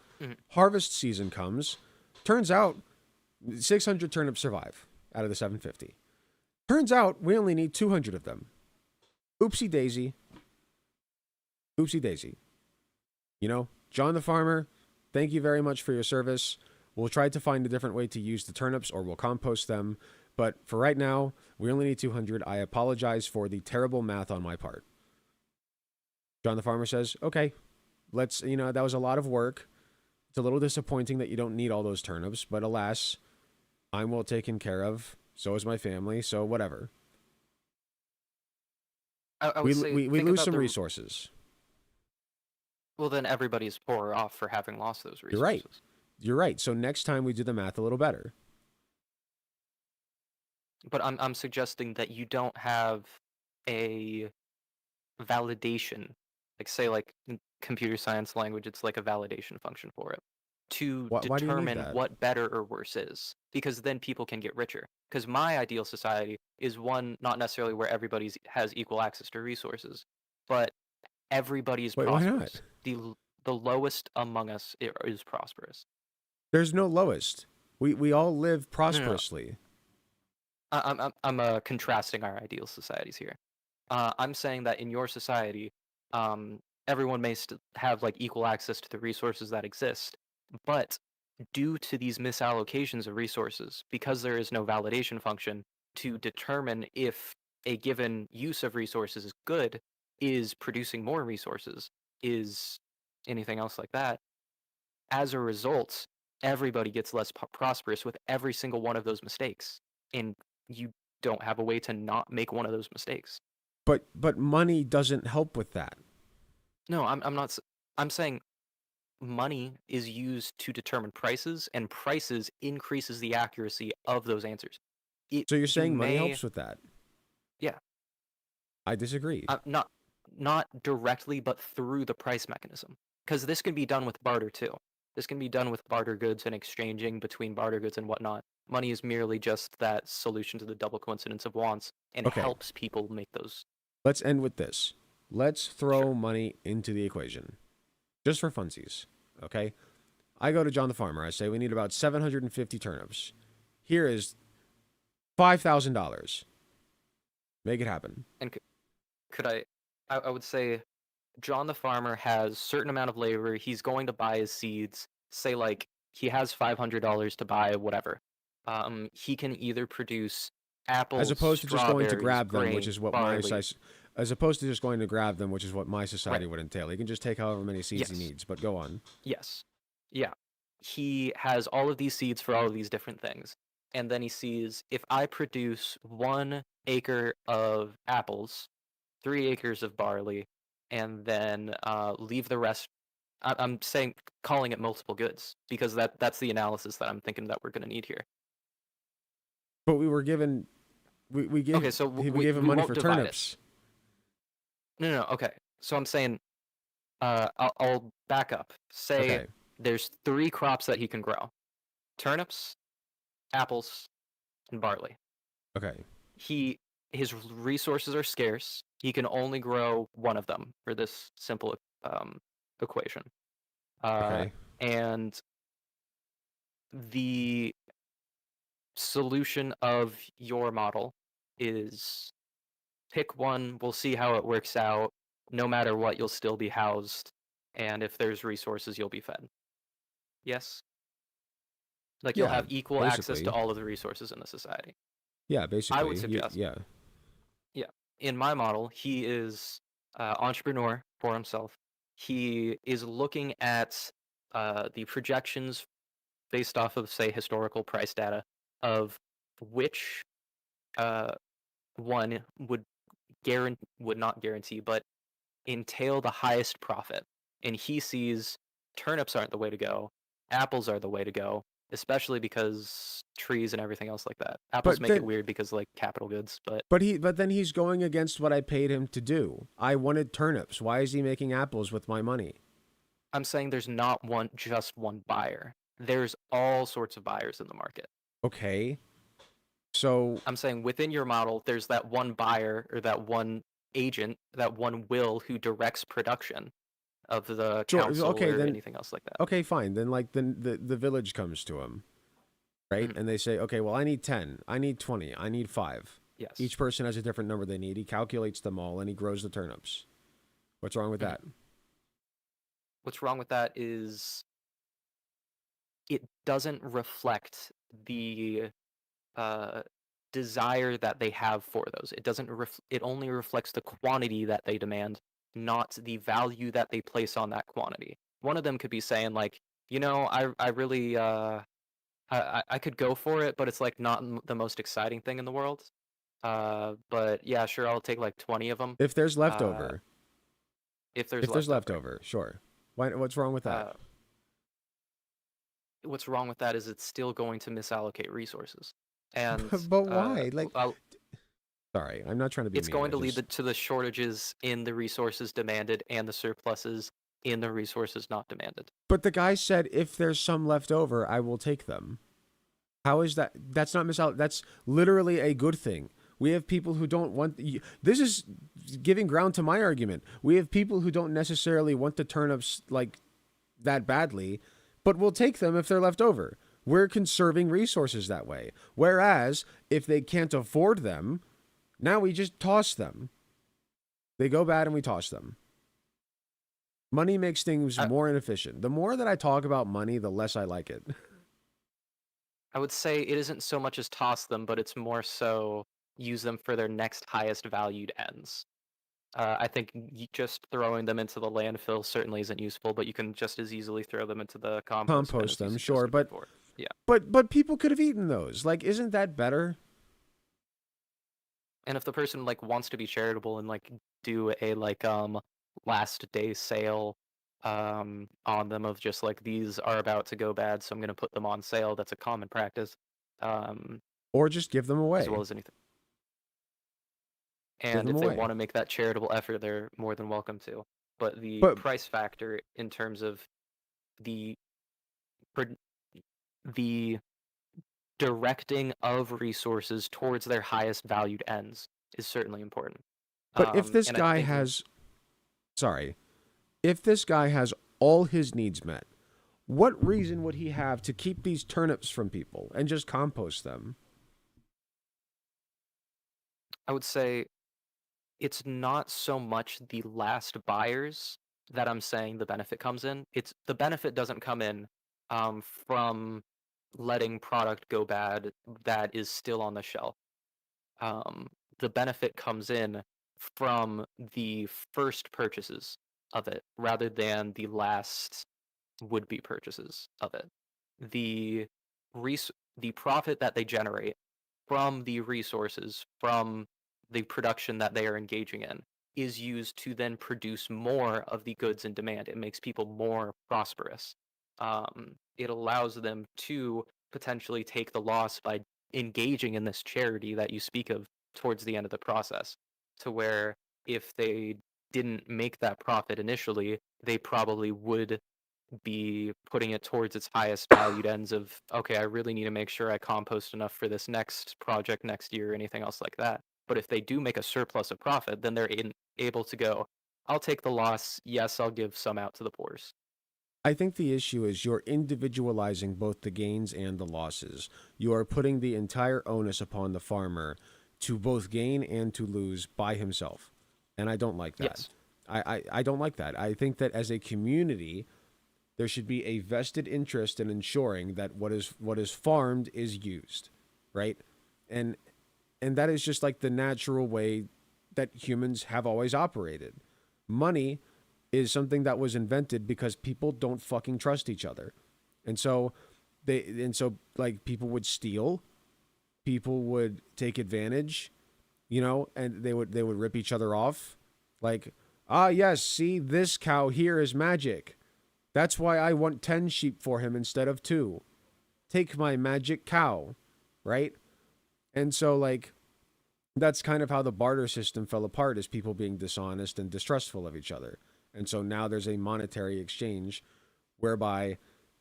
harvest season comes. Turns out 600 turnips survive out of the 750. Turns out we only need 200 of them. Oopsie daisy. Oopsie daisy. You know, John the farmer, thank you very much for your service. We'll try to find a different way to use the turnips or we'll compost them. But for right now, we only need 200. I apologize for the terrible math on my part. John the farmer says, okay, let's, you know, that was a lot of work. It's a little disappointing that you don't need all those turnips, but alas, I'm well taken care of. So is my family. So whatever. I We would say lose some resources. Well, then everybody's poorer off for having lost those resources. You're right. You're right. So next time we do the math a little better. But I'm suggesting that you don't have a validation, like say like in computer science language, it's like a validation function for it. to Why do you need determine that? what better or worse is, because then people can get richer. Because my ideal society is one not necessarily where everybody has equal access to resources, but everybody is Wait, why prosperous. not? The lowest among us is prosperous. There's no lowest. We all live No. prosperously. I'm contrasting our ideal societies here. I'm saying that in your society, everyone may have like equal access to the resources that exist, but due to these misallocations of resources, because there is no validation function to determine if a given use of resources is good, is producing more resources, is anything else like that, as a result, everybody gets less prosperous with every single one of those mistakes. And you don't have a way to not make one of those mistakes. But money doesn't help with that. No, I'm not. I'm saying money is used to determine prices, and prices increases the accuracy of those answers. So you're saying money helps with that? Yeah. I disagree. Not directly, but through the price mechanism. Because this can be done with barter too. This can be done with barter goods and exchanging between barter goods and whatnot. Money is merely just that solution to the double coincidence of wants, and Okay. helps people make those. Let's end with this. Let's throw money into the equation. Just for funsies, okay? I go to John the Farmer. I say we need about 750 turnips. Here is $5,000. Make it happen. And could I would say John the Farmer has certain amount of labor. He's going to buy his seeds. Say like he has $500 to buy whatever. He can either produce apples, as opposed to just going to grab them, grain, which is what barley. as opposed to just going to grab them, which is what my society would entail. He can just take however many seeds he needs. But go on. Yes. Yeah. He has all of these seeds for all of these different things. And then he sees, if I produce 1 acre of apples, 3 acres of barley, and then leave the rest. I'm saying calling it multiple goods, because that's the analysis that I'm thinking that we're going to need here. But we were given, we gave, okay, so we gave him money for turnips. No, okay. So I'm saying, I'll back up. Say there's 3 crops that he can grow: turnips, apples, and barley. Okay. His resources are scarce. He can only grow 1 of them for this simple equation. And the solution of your model is pick one, we'll see how it works out. No matter what, you'll still be housed, and if there's resources, you'll be fed. Yes? Like, you'll have equal access to all of the resources in the society. Yeah, basically. I would suggest. Yeah. In my model, he is entrepreneur for himself. He is looking at the projections based off of, say, historical price data of which one would not guarantee, but entail the highest profit. And he sees turnips aren't the way to go. Apples are the way to go, especially because trees and everything else like that. Apples make it weird because like capital goods, but then he's going against what I paid him to do. I wanted turnips. Why is he making apples with my money? I'm saying there's not just one buyer. There's all sorts of buyers in the market. Okay. So I'm saying within your model, there's that one buyer or that one agent, that one will who directs production of the council or anything else like that. Okay, fine. Then like the village comes to him, right? And they say, okay, well, I need 10, I need 20, I need 5. Yes. Each person has a different number they need. He calculates them all and he grows the turnips. What's wrong with that? What's wrong with that is it doesn't reflect the desire that they have for those. It doesn't. It only reflects the quantity that they demand, not the value that they place on that quantity. One of them could be saying like, I really I could go for it, but it's like not the most exciting thing in the world. But yeah, sure, I'll take like 20 of them. If there's leftover. If there's leftover, sure. What's wrong with that? What's wrong with that is it's still going to misallocate resources. And but why? Sorry, I'm not trying to be. It's going to lead to the shortages in the resources demanded and the surpluses in the resources not demanded. But the guy said, if there's some left over, I will take them. How is that? That's not that's literally a good thing. We have people who don't want. This is giving ground to my argument. We have people who don't necessarily want the turnips like that badly, but will take them if they're left over. We're conserving resources that way. Whereas if they can't afford them, now we just toss them. They go bad and we toss them. Money makes things more inefficient. The more that I talk about money, the less I like it. I would say it isn't so much as toss them, but it's more so use them for their next highest valued ends. I think just throwing them into the landfill certainly isn't useful, but you can just as easily throw them into the compost them, sure, but yeah, but people could have eaten those. Like, isn't that better? And if the person like wants to be charitable and like do a like last day sale on them of just like these are about to go bad, so I'm gonna put them on sale. That's a common practice. Or just give them away. As well as anything. And if they want to make that charitable effort, they're more than welcome to. But the price factor in terms of the directing of resources towards their highest valued ends is certainly important. But if this guy has, if this guy has all his needs met, what reason would he have to keep these turnips from people and just compost them? I would say it's not so much the last buyers that I'm saying the benefit comes in. It's the benefit doesn't come in from letting product go bad that is still on the shelf. The benefit comes in from the first purchases of it rather than the last would-be purchases of it. The profit that they generate from the resources, from the production that they are engaging in, is used to then produce more of the goods in demand. It makes people more prosperous. It allows them to potentially take the loss by engaging in this charity that you speak of towards the end of the process, to where if they didn't make that profit initially, they probably would be putting it towards its highest valued ends of, okay, I really need to make sure I compost enough for this next project next year or anything else like that. But if they do make a surplus of profit, then they're able to go, I'll take the loss. Yes, I'll give some out to the poors. I think the issue is you're individualizing both the gains and the losses. You are putting the entire onus upon the farmer to both gain and to lose by himself. And I don't like that. Yes. I don't like that. I think that as a community, there should be a vested interest in ensuring that what is farmed is used, right? And that is just like the natural way that humans have always operated. Money is something that was invented because people don't fucking trust each other. And so like people would steal, people would take advantage, and they would rip each other off. Like, yes, see, this cow here is magic. That's why I want 10 sheep for him instead of 2. Take my magic cow, right? And so, like, that's kind of how the barter system fell apart, is people being dishonest and distrustful of each other. And so now there's a monetary exchange whereby,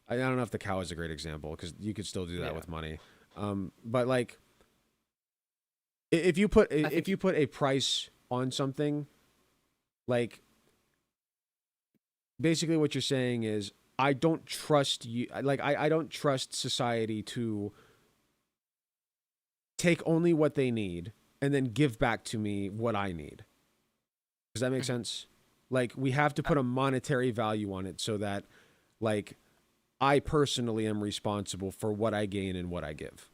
I don't know if the cow is a great example because you could still do that with money. But like, if you put a price on something, like, basically what you're saying is, I don't trust you. Like, I don't trust society to take only what they need and then give back to me what I need. Does that make sense? Like, we have to put a monetary value on it so that, like, I personally am responsible for what I gain and what I give.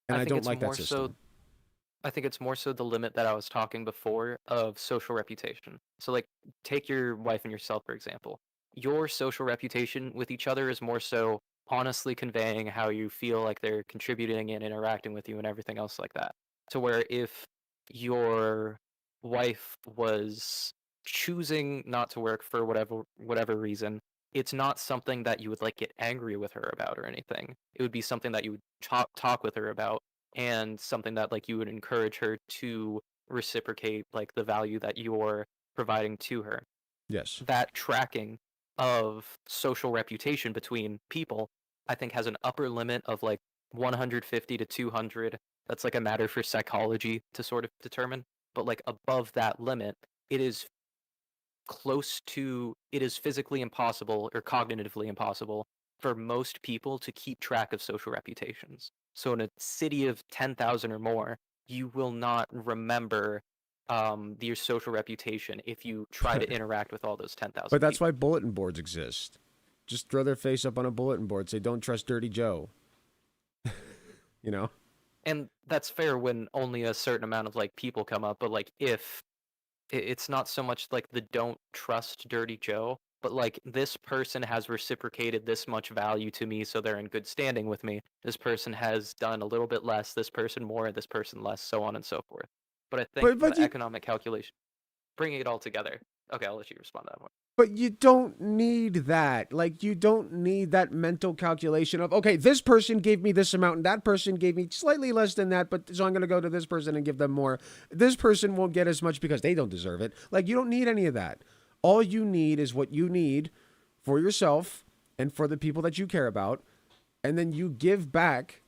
And I don't like that system. I think it's more so the limit that I was talking before of social reputation. So, like, take your wife and yourself, for example. Your social reputation with each other is more so honestly conveying how you feel like they're contributing and interacting with you and everything else like that. To where if your wife was choosing not to work for whatever reason, it's not something that you would like get angry with her about or anything. It would be something that you would talk with her about, and something that like you would encourage her to reciprocate, like the value that you're providing to her. Yes. That tracking of social reputation between people, I think, has an upper limit of like 150 to 200. That's like a matter for psychology to sort of determine. But like above that limit, it is it is physically impossible or cognitively impossible for most people to keep track of social reputations. So in a city of 10,000 or more, you will not remember your social reputation if you try to interact with all those 10,000 But that's people. why bulletin boards exist. Just throw their face up on a bulletin board, say, don't trust Dirty Joe. You know? And that's fair when only a certain amount of like people come up, but like if it's not so much like the don't trust Dirty Joe, but like this person has reciprocated this much value to me, so they're in good standing with me. This person has done a little bit less, this person more, this person less, so on and so forth. But I think But the you economic calculation, bringing it all together. Okay, I'll let you respond to that one. But you don't need that. Like, you don't need that mental calculation of, okay, this person gave me this amount and that person gave me slightly less than that, but so I'm going to go to this person and give them more. This person won't get as much because they don't deserve it. Like, you don't need any of that. All you need is what you need for yourself and for the people that you care about. And then you give back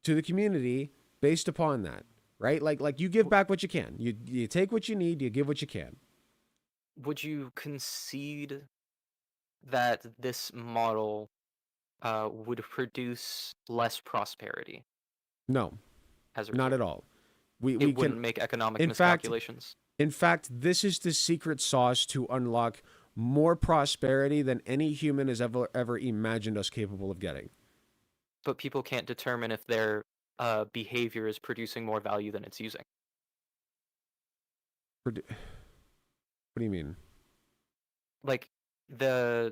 to the community based upon that, right? Like you give back what you can. You take what you need, you give what you can. Would you concede that this model would produce less prosperity? No, as a not result? at all. We It wouldn't can make economic in fact, miscalculations. in fact, this is the secret sauce to unlock more prosperity than any human has ever imagined us capable of getting. But people can't determine if their behavior is producing more value than it's using. What do you mean? Like a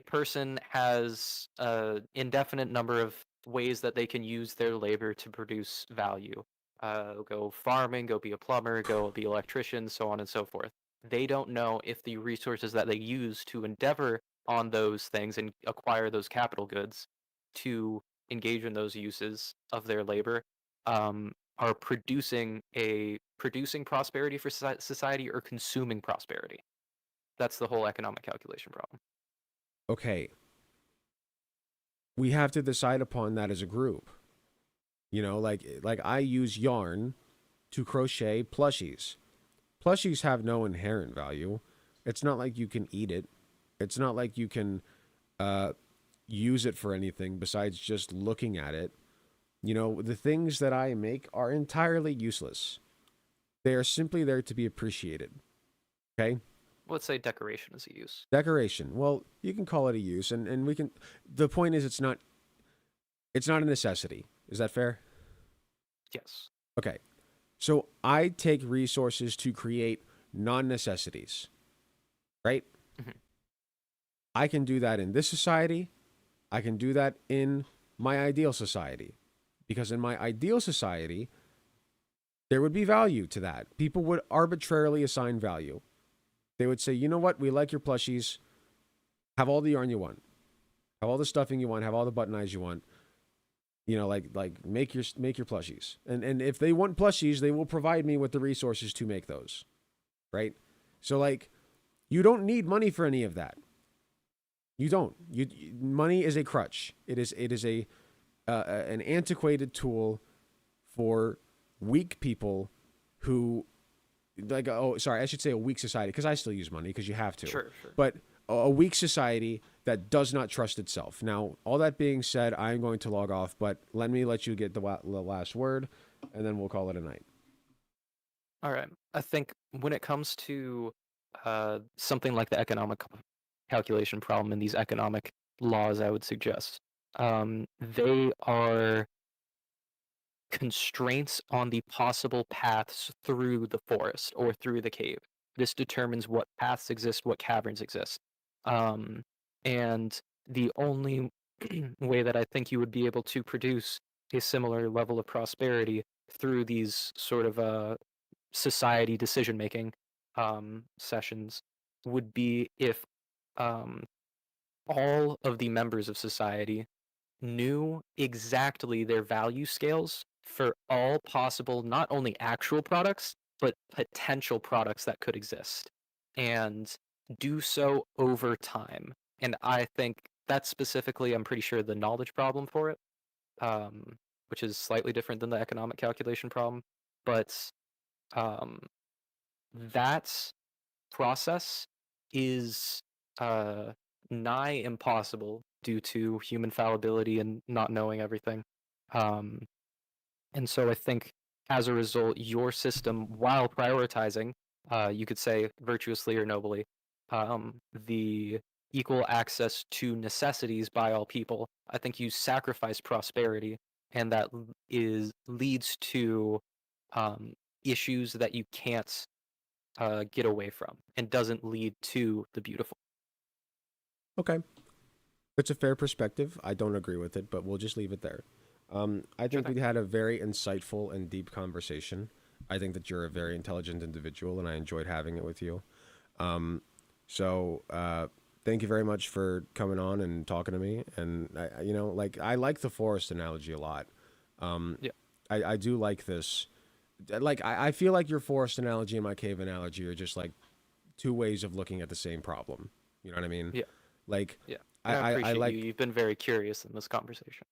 person has an indefinite number of ways that they can use their labor to produce value. Go farming, go be a plumber, go be an electrician, so on and so forth. They don't know if the resources that they use to endeavor on those things and acquire those capital goods to engage in those uses of their labor are producing prosperity for society or consuming prosperity. That's the whole economic calculation problem. Okay. We have to decide upon that as a group. You know, like I use yarn to crochet plushies. Plushies have no inherent value. It's not like you can eat it. It's not like you can use it for anything besides just looking at it. You know, the things that I make are entirely useless. They are simply there to be appreciated. Okay? Let's say decoration is a use. Decoration. Well, you can call it a use, and we can. The point is, it's not a necessity. Is that fair? Yes. Okay. So I take resources to create non-necessities, right? Mm-hmm. I can do that in this society. I can do that in my ideal society. Because in my ideal society, there would be value to that. People would arbitrarily assign value. They would say, you know what? We like your plushies. Have all the yarn you want. Have all the stuffing you want. Have all the button eyes you want. You know, like make your plushies. And if they want plushies, they will provide me with the resources to make those. Right? So like, you don't need money for any of that. You don't. Money is a crutch. It is an antiquated tool for weak people who, like, I should say a weak society, because I still use money because you have to. Sure. But a weak society that does not trust itself. Now, all that being said, I'm going to log off, but let you get the last word, and then we'll call it a night. All right. I think when it comes to something like the economic calculation problem and these economic laws, I would suggest they are constraints on the possible paths through the forest or through the cave. This determines what paths exist, what caverns exist. And the only way that I think you would be able to produce a similar level of prosperity through these sort of society decision-making sessions would be if all of the members of society knew exactly their value scales for all possible, not only actual products, but potential products that could exist. And do so over time. And I think that's specifically, I'm pretty sure, the knowledge problem for it, which is slightly different than the economic calculation problem. But um, that process is nigh impossible due to human fallibility and not knowing everything. Um, and so I think as a result, your system, while prioritizing, you could say virtuously or nobly, the equal access to necessities by all people, I think you sacrifice prosperity, and that leads to issues that you can't get away from, and doesn't lead to the beautiful. Okay. It's a fair perspective. I don't agree with it, but we'll just leave it there. I think we had a very insightful and deep conversation. I think that you're a very intelligent individual, and I enjoyed having it with you. So thank you very much for coming on and talking to me. And I like the forest analogy a lot. Yeah, I do like this. Like I feel like your forest analogy and my cave analogy are just like two ways of looking at the same problem. You know what I mean? Yeah. Like yeah. I appreciate you. You've been very curious in this conversation.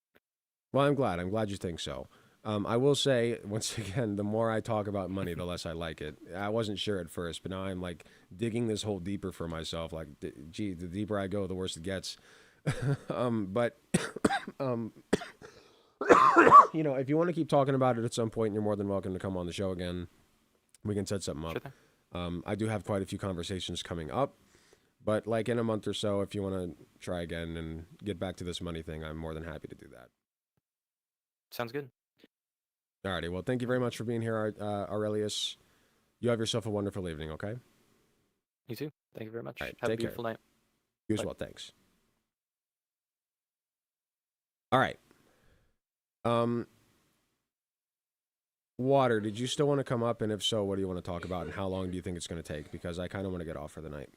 Well, I'm glad. I'm glad you think so. I will say, once again, the more I talk about money, the less I like it. I wasn't sure at first, but now I'm like digging this hole deeper for myself. Like, gee, the deeper I go, the worse it gets. But, if you want to keep talking about it at some point, you're more than welcome to come on the show again. We can set something up. Sure. I do have quite a few conversations coming up. But like in a month or so, if you want to try again and get back to this money thing, I'm more than happy to do that. Sounds good. Alrighty. Well, thank you very much for being here, Aurelius. You have yourself a wonderful evening, okay? You too. Thank you very much. Right, have a beautiful night. You as well. Thanks. All right. Water, did you still want to come up? And if so, what do you want to talk about? And how long do you think it's going to take? Because I kind of want to get off for the night.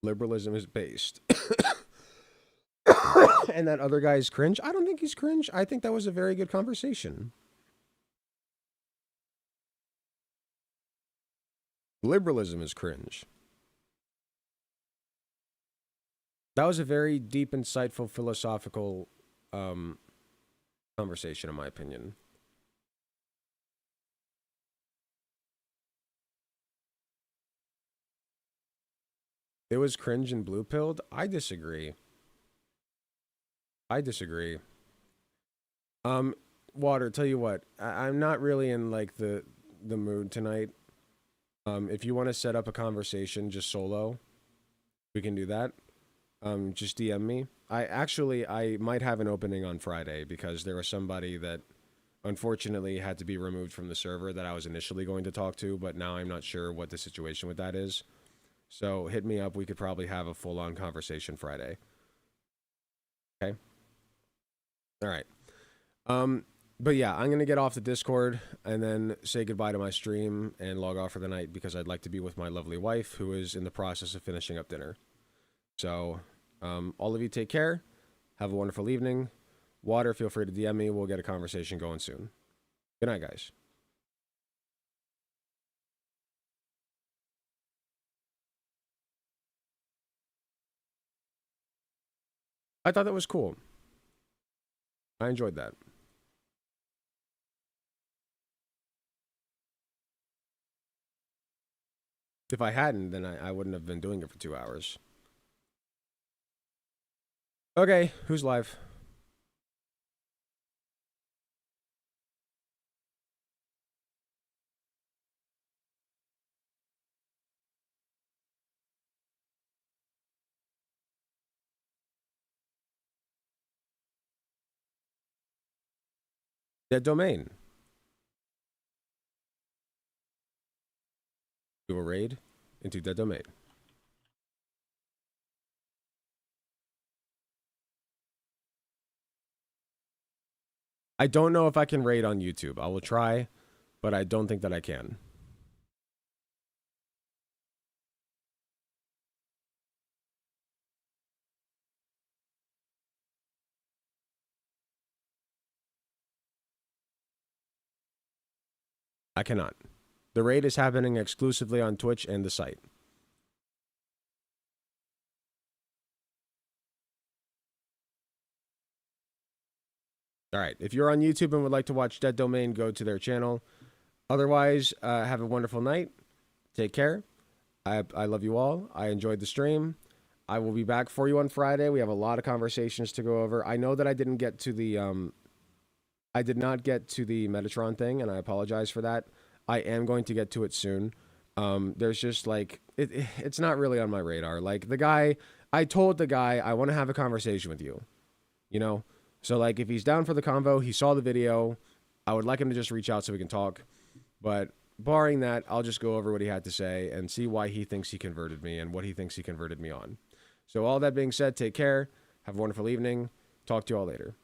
Liberalism is based. And that other guy's cringe? I don't think he's cringe. I think that was a very good conversation. Liberalism is cringe. That was a very deep, insightful, philosophical conversation, in my opinion. It was cringe and blue-pilled? I disagree. Water, tell you what, I'm not really in, like, the mood tonight. If you want to set up a conversation just solo, we can do that. Just DM me. I might have an opening on Friday because there was somebody that unfortunately had to be removed from the server that I was initially going to talk to, but now I'm not sure what the situation with that is. So hit me up. We could probably have a full-on conversation Friday. Okay? All right. But yeah, I'm going to get off the Discord and then say goodbye to my stream and log off for the night because I'd like to be with my lovely wife who is in the process of finishing up dinner. So, all of you take care. Have a wonderful evening. Water, feel free to DM me. We'll get a conversation going soon. Good night, guys. I thought that was cool. I enjoyed that. If I hadn't, then I wouldn't have been doing it for 2 hours. Okay, who's live? Dead domain. Do a raid into dead domain. I don't know if I can raid on YouTube. I will try, but I don't think that I can. I cannot. The raid is happening exclusively on Twitch and the site. All right. If you're on YouTube and would like to watch Dead Domain, go to their channel. Otherwise, have a wonderful night. Take care. I love you all. I enjoyed the stream. I will be back for you on Friday. We have a lot of conversations to go over. I know that I didn't get to the I did not get to the Metatron thing, and I apologize for that. I am going to get to it soon. There's just like it's not really on my radar. Like I told the guy I want to have a conversation with you. You know? So, like, if he's down for the convo, he saw the video, I would like him to just reach out so we can talk. But barring that, I'll just go over what he had to say and see why he thinks he converted me and what he thinks he converted me on. So, all that being said, take care. Have a wonderful evening. Talk to you all later.